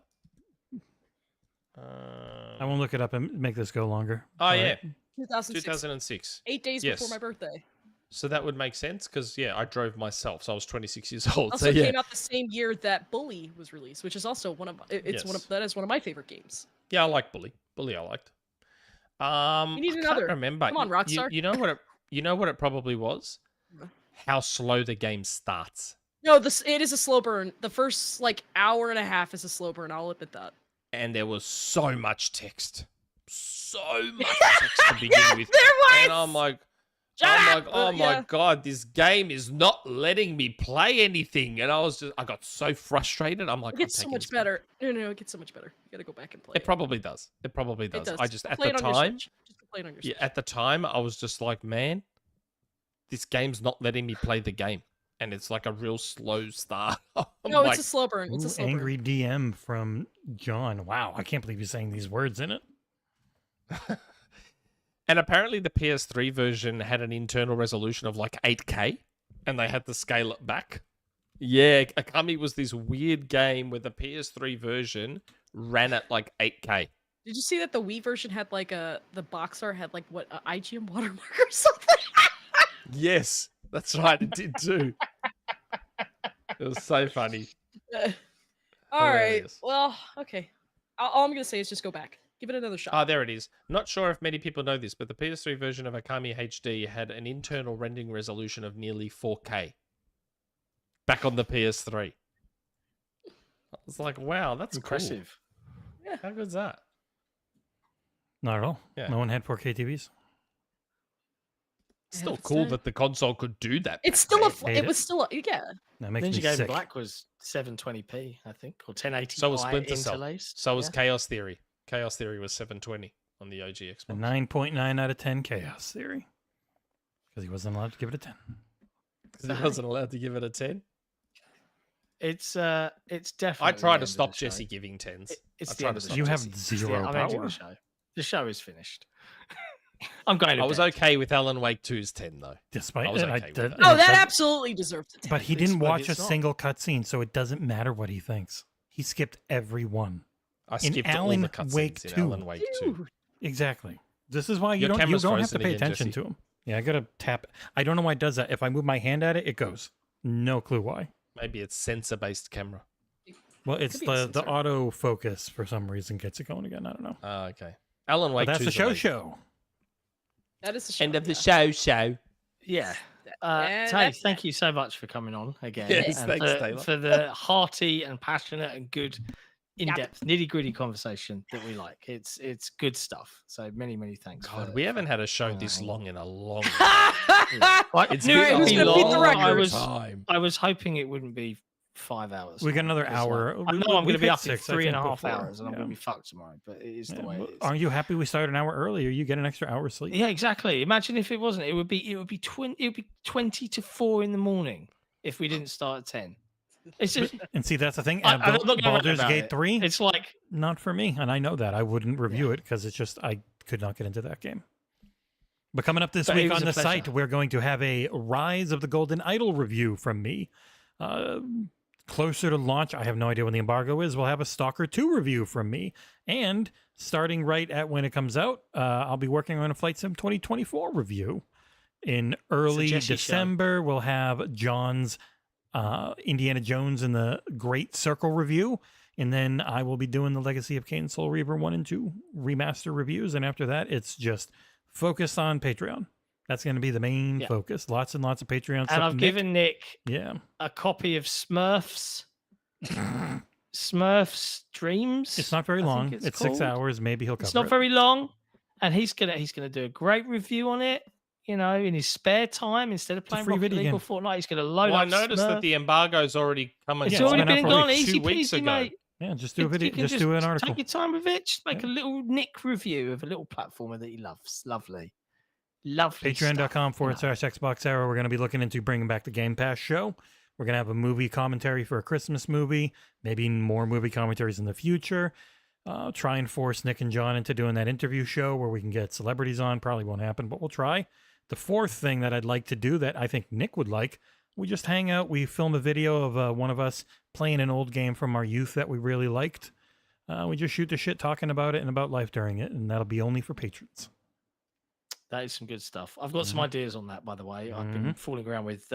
I won't look it up and make this go longer. Oh, Sorry. yeah. 2006. 2006. 8 days Yes. before my birthday. So that would make sense because, yeah, I drove myself. So I was 26 years old. Also So, yeah. came out the same year that Bully was released, which is also one of that is one of my favorite games. Yeah, I like Bully. Bully, I liked. You need I another. can't remember. Come on, Rockstar. You know what? You know what it probably was? How slow the game starts, No, it is a slow burn. The first like hour and a half is a slow burn. I'll admit that. and there was so much text, so much text to begin Yes, with, there was! and I'm like, Shut up! oh my Yeah. god, this game is not letting me play anything, and I got so frustrated. I'm like, It gets I'm so taking much this back. better. No, it gets so much better. You gotta go back and play. It probably does. It probably It does. does. I just at Play the it on your time, Switch. Just play it on your yeah, Switch. at the time, I was just like, man, this game's not letting me play the game, and it's like a real slow start. I'm No, like, it's a slow burn. It's a Ooh, slow angry DM from John. Wow, I can't believe you're saying these words in it. And apparently the PS3 version had an internal resolution of like 8K, and they had to scale it back. Yeah, Akami was this weird game where the PS3 version ran at like 8K. Did you see that the Wii version had like the box art had like what IGN watermark or something? Yes, that's right. It did too. It was so funny. All right. Hilarious. Well, okay. All I'm gonna say is just go back. Give it another shot. Ah, there it is. Not sure if many people know this, but the PS3 version of Akami HD had an internal rendering resolution of nearly 4K. Back on the PS3. I was like, wow, that's Impressive. Cool. How good's that? Not at all. Yeah. No one had 4K TVs. It's still it's cool not- that the console could do that. It's still hate it it. was still yeah. That makes Ninja me Gaiden sick. Black was 720p, I think, or 1080. So was Splinter Cell. interlaced. So was Yeah. Chaos Theory. Chaos Theory was 720 on the OG A Xbox. 9.9 out of 10 Chaos Theory. Because he wasn't allowed to give it a 10. Because he wasn't allowed to give it a 10. It's definitely. I the try end to of stop the show. Jesse giving 10s. It's I the try end to of the stop You have It's zero I'm ending power. the show. The show is finished. I'm going to I was bed. okay with Alan Wake 2's 10 though. Despite I was it, okay with that. Oh, it that does- absolutely deserves it. But he It's- didn't but watch a it's not. single cutscene, so it doesn't matter what he thinks. He skipped every one. I In skipped all Alan the cutscenes Wake in 2. Alan Wake 2. Exactly. This is why you Your don't camera's have to frozen pay again, attention Jesse. to him. Yeah, I gotta tap. I don't know why it does that. If I move my hand at it, it goes. No clue why. Maybe it's sensor-based camera. Well, it's Could be a the sensor. autofocus for some reason gets it going again. I don't know. Ah, okay. Alan But Wake that's 2's the show amazing. show. That is the show. show. Yeah. And Tay, that's thank you so much for coming on again. Yes, and thanks, for, Taylor. for the hearty and passionate and good, in-depth, nitty-gritty conversation that we like. It's good stuff. So many thanks. God, we haven't had a show this long in a long Like, It's knew been it would a be gonna beat the long. record. I was time. I was hoping it wouldn't be 5 hours. We got another It's hour. Like, I know I'm going to be up in 6, I 3.5 think, before. hours, and I'm going to be fucked tomorrow. But it is the way it is. Aren't you happy we started an hour early, or you get an extra hour sleep? Yeah, exactly. Imagine if it wasn't. It would be 20 to 4 in the morning if we didn't start at 10. It's just, And see, that's the thing. I'm not gonna Baldur's about Gate it. 3, It's like not for me, and I know that. I wouldn't review it because it's just I could not get into that game. But coming up this But it week was on a the site, pleasure. we're going to have a Rise of the Golden Idol review from me. Closer to launch, I have no idea when the embargo is. We'll have a Stalker 2 review from me. And starting right at when it comes out, I'll be working on a Flight Sim 2024 review. In early Jesse December, we'll have John's Indiana Jones and the Great Circle review. And then I will be doing the Legacy of Kain Soul Reaver 1 and 2 remaster reviews. And after that, it's just focused on Patreon. That's going to be the main focus. Lots and lots of Patreon stuff. And I've given Nick yeah, a copy of Smurfs Dreams. it's not very I long. think It's called. 6 hours. Maybe he'll cover It's not it. very long, and he's gonna do a great review on it. You know, in his spare time, instead of playing free Rocket video League or game. Fortnite, he's gonna load Well, I up noticed that Smurf. the embargo's already coming. It's Yeah, already it's been been out for gone. like Easy 2 weeks peasy, ago. mate. Yeah, just do a You video. can Just do an article. Take your time with it. Just make Yeah. a little Nick review of a little platformer that he loves. Lovely. Lovely. Patreon.com/XboxEra. We're going to be looking into bringing back the Game Pass show. We're going to have a movie commentary for a Christmas movie, maybe more movie commentaries in the future. Try and force Nick and John into doing that interview show where we can get celebrities on. Probably won't happen, but we'll try. The fourth thing that I'd like to do that I think Nick would like, we just hang out. We film a video of one of us playing an old game from our youth that we really liked. We just shoot the shit talking about it and about life during it, and that'll be only for patrons. That is some good stuff. I've got some Mm-hmm. ideas on that, by the way. I've been fooling around with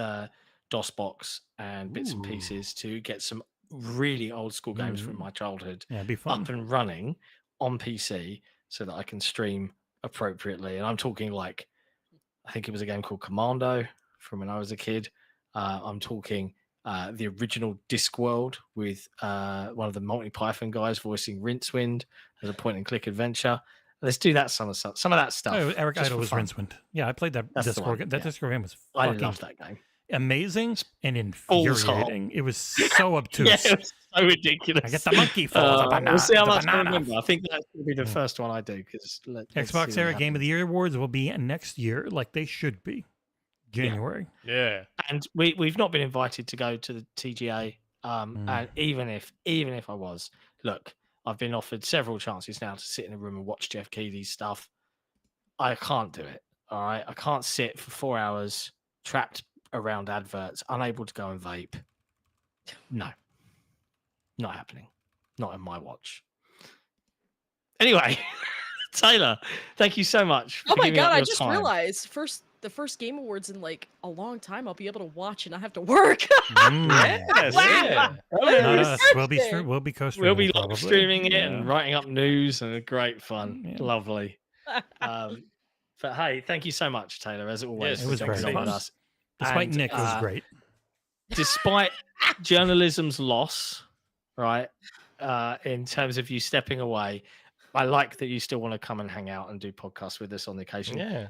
DOSBox and bits and pieces to get some really old school games from my childhood Yeah, it'd be fun. up and running on PC so that I can stream appropriately. And I'm talking like, I think it was a game called Commando from when I was a kid. I'm talking the original Discworld with one of the Monty Python guys voicing Rincewind as a point and click adventure. Let's do that some of that stuff. Oh, Eric just Idle for was fun. Rincewind. Yeah, I played that That's the Discord. one, That yeah. Discord game was I fucking love that game. amazing and Balls hot. infuriating. It was so obtuse. Yeah, it was so ridiculous. I get the monkey for the banana. We'll see how the much I banana. remember. I think that's going to be the first one I do because Xbox Era Game of the Year awards will be next year, like they should be, January. Yeah. And we've not been invited to go to the TGA. And even if I was, look, I've been offered several chances now to sit in a room and watch Jeff Keighley's stuff. I can't do it. All right, I can't sit for 4 hours trapped around adverts, unable to go and vape. No, not happening. Not in my watch. Anyway, Taylor, thank you so much. Oh for my giving up god, I your just time. realized the first Game Awards in like a long time I'll be able to watch and not have to work. Yes, Yeah. We'll be co-streaming. We'll be probably. live streaming it Yeah. and writing up news and great fun. Yeah. Lovely. But hey, thank you so much, Taylor, as always. Yes, it for was jumping great on with fun. us. Despite And, Nick, it was great. Despite journalism's loss, right? In terms of you stepping away, I like that you still want to come and hang out and do podcasts with us on the occasion. Yeah.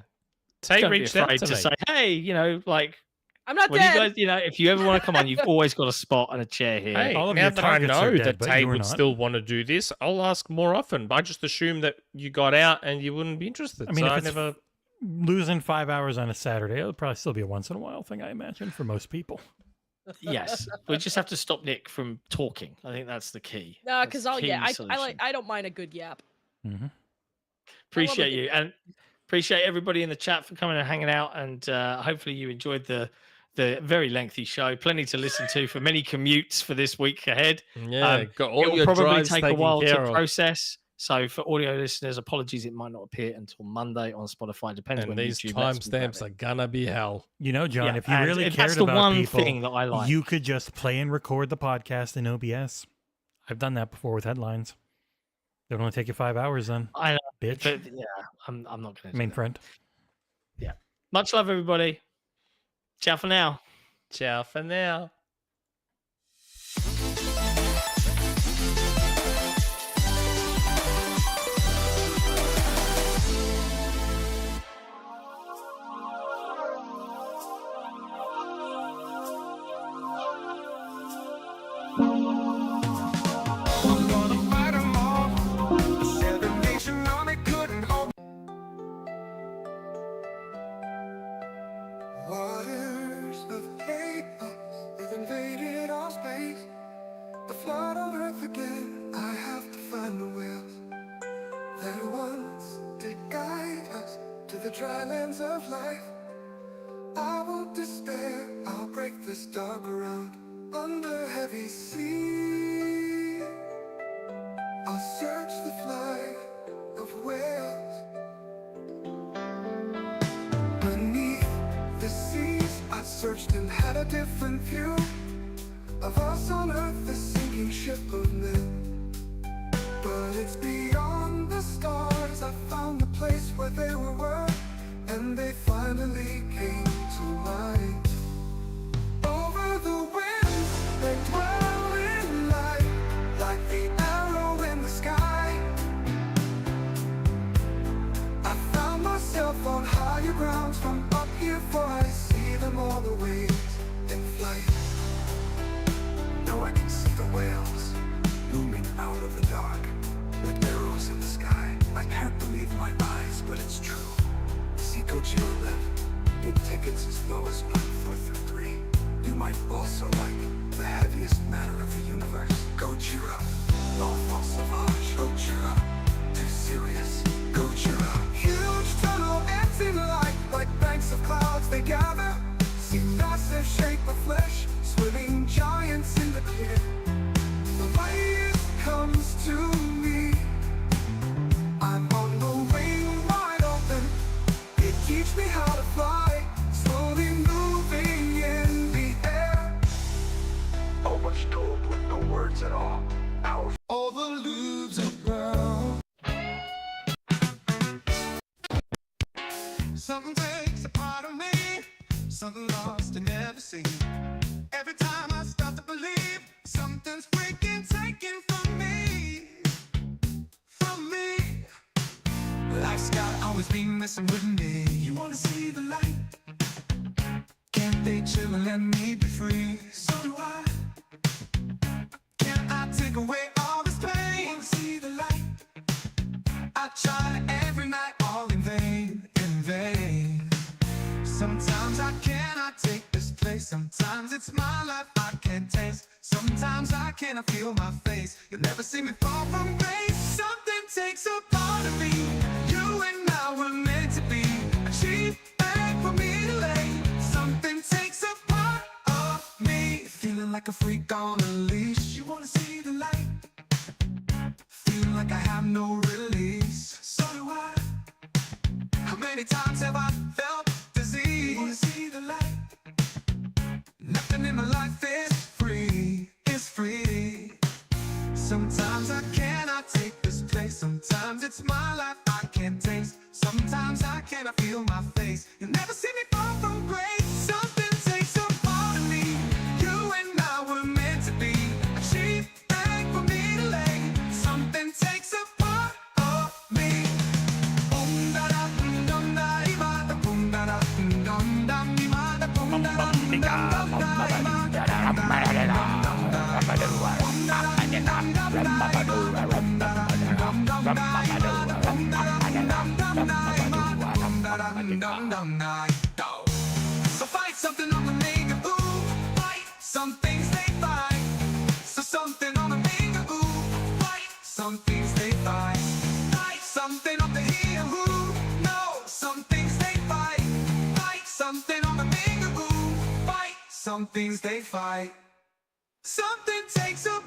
Tay Don't be reached out afraid to to me. say, hey, you know, like I'm not when you dead. guys, if you ever want to come on, you've always got a spot and a chair here. Hey, All of now your that I targets are know dead, that but Tay you were would not. still want to do this, I'll ask more often. I just assumed that you got out and you wouldn't be interested. I mean, so if I it's never. losing 5 hours on a Saturday, it'll probably still be a once in a while thing, I imagine, for most people. Yes, we just have to stop Nick from talking. I think that's the key. No, That's because the I key solution. don't mind a good yap. Appreciate it. you and appreciate everybody in the chat for coming and hanging out. And hopefully you enjoyed the very lengthy show. Plenty to listen to for many commutes for this week ahead. Yeah, got all It will your probably drives take a taken while care to of. process. So for audio listeners, apologies, it might not appear until Monday on Spotify. Depends And when these YouTube lets me grab timestamps it. are gonna be hell. You know, John, Yeah, if you and really that's cared the about one people, thing that I like. you could just play and record the podcast in OBS. I've done that before with headlines. It would only take you 5 hours then, I know, bitch. but yeah, I'm not going to. Main friend. Much love, everybody. Ciao for now. Ciao for now. again, I have to find the whales that once did guide us to the dry lands of life. I won't despair, I'll break this dark ground under heavy sea. I'll search the flight of whales beneath the seas. I searched and had a different view of us on Earth, the sinking ship of men. But it's beyond the stars. I found the place where they were, and they finally came to light. Over the winds, they dwell in light, like the arrow in the sky. I found myself on higher grounds from up here, for I see them all the ways in flight. Now I can see the whales looming out of the dark, like arrows in the sky. I can't believe my eyes, but it's true. See Gojira live, big tickets as low as 1,433. You might also like the heaviest matter of the universe. Gojira, l'enfant sauvage. Gojira, too serious. Gojira, huge tunnel empty light, like banks of clouds they gather. See massive shape of flesh, swimming giants in the clear. The light comes to me. I'm on the wing wide open. It teach me how to fly, slowly moving in the air. Oh, much told with no words at all. All the lubes are brown. Something takes a part of me, something lost and never seen. Every time I start to believe something's freaking taken from me. Life's got always been messing with me. You wanna see the light? Can't they chill and let me be free? So do I. Can I take away all this pain? Wanna see the light? I try every night, all in vain, in vain. Sometimes I cannot take this place. Sometimes it's my life I can't taste. Sometimes I cannot feel my face. You'll never see me fall from grace. Something takes a part of me. You and I were meant to be. A cheap bag for me to lay. Something takes a part of me. Feeling like a freak on a leash. You wanna see the light? Feeling like I have no release. So do I. How many times have I felt disease? You wanna see the light? Nothing in my life is free, is free. Sometimes I cannot take this place. Sometimes it's my life I can't taste. Sometimes I cannot feel my face. You'll never see me fall from grace. Something takes a part of me. You and I were meant to be. A cheap bag for me to lay. Something takes a part of me. Boom da da dum da da da boom da da dum dum da da boom da da dum So fight something on the mega ooh, fight some things they fight. So something on the mega ooh, fight some things they fight. Fight something on the here who no, some things they fight. Fight something on the mega ooh, fight some things they fight. Something takes a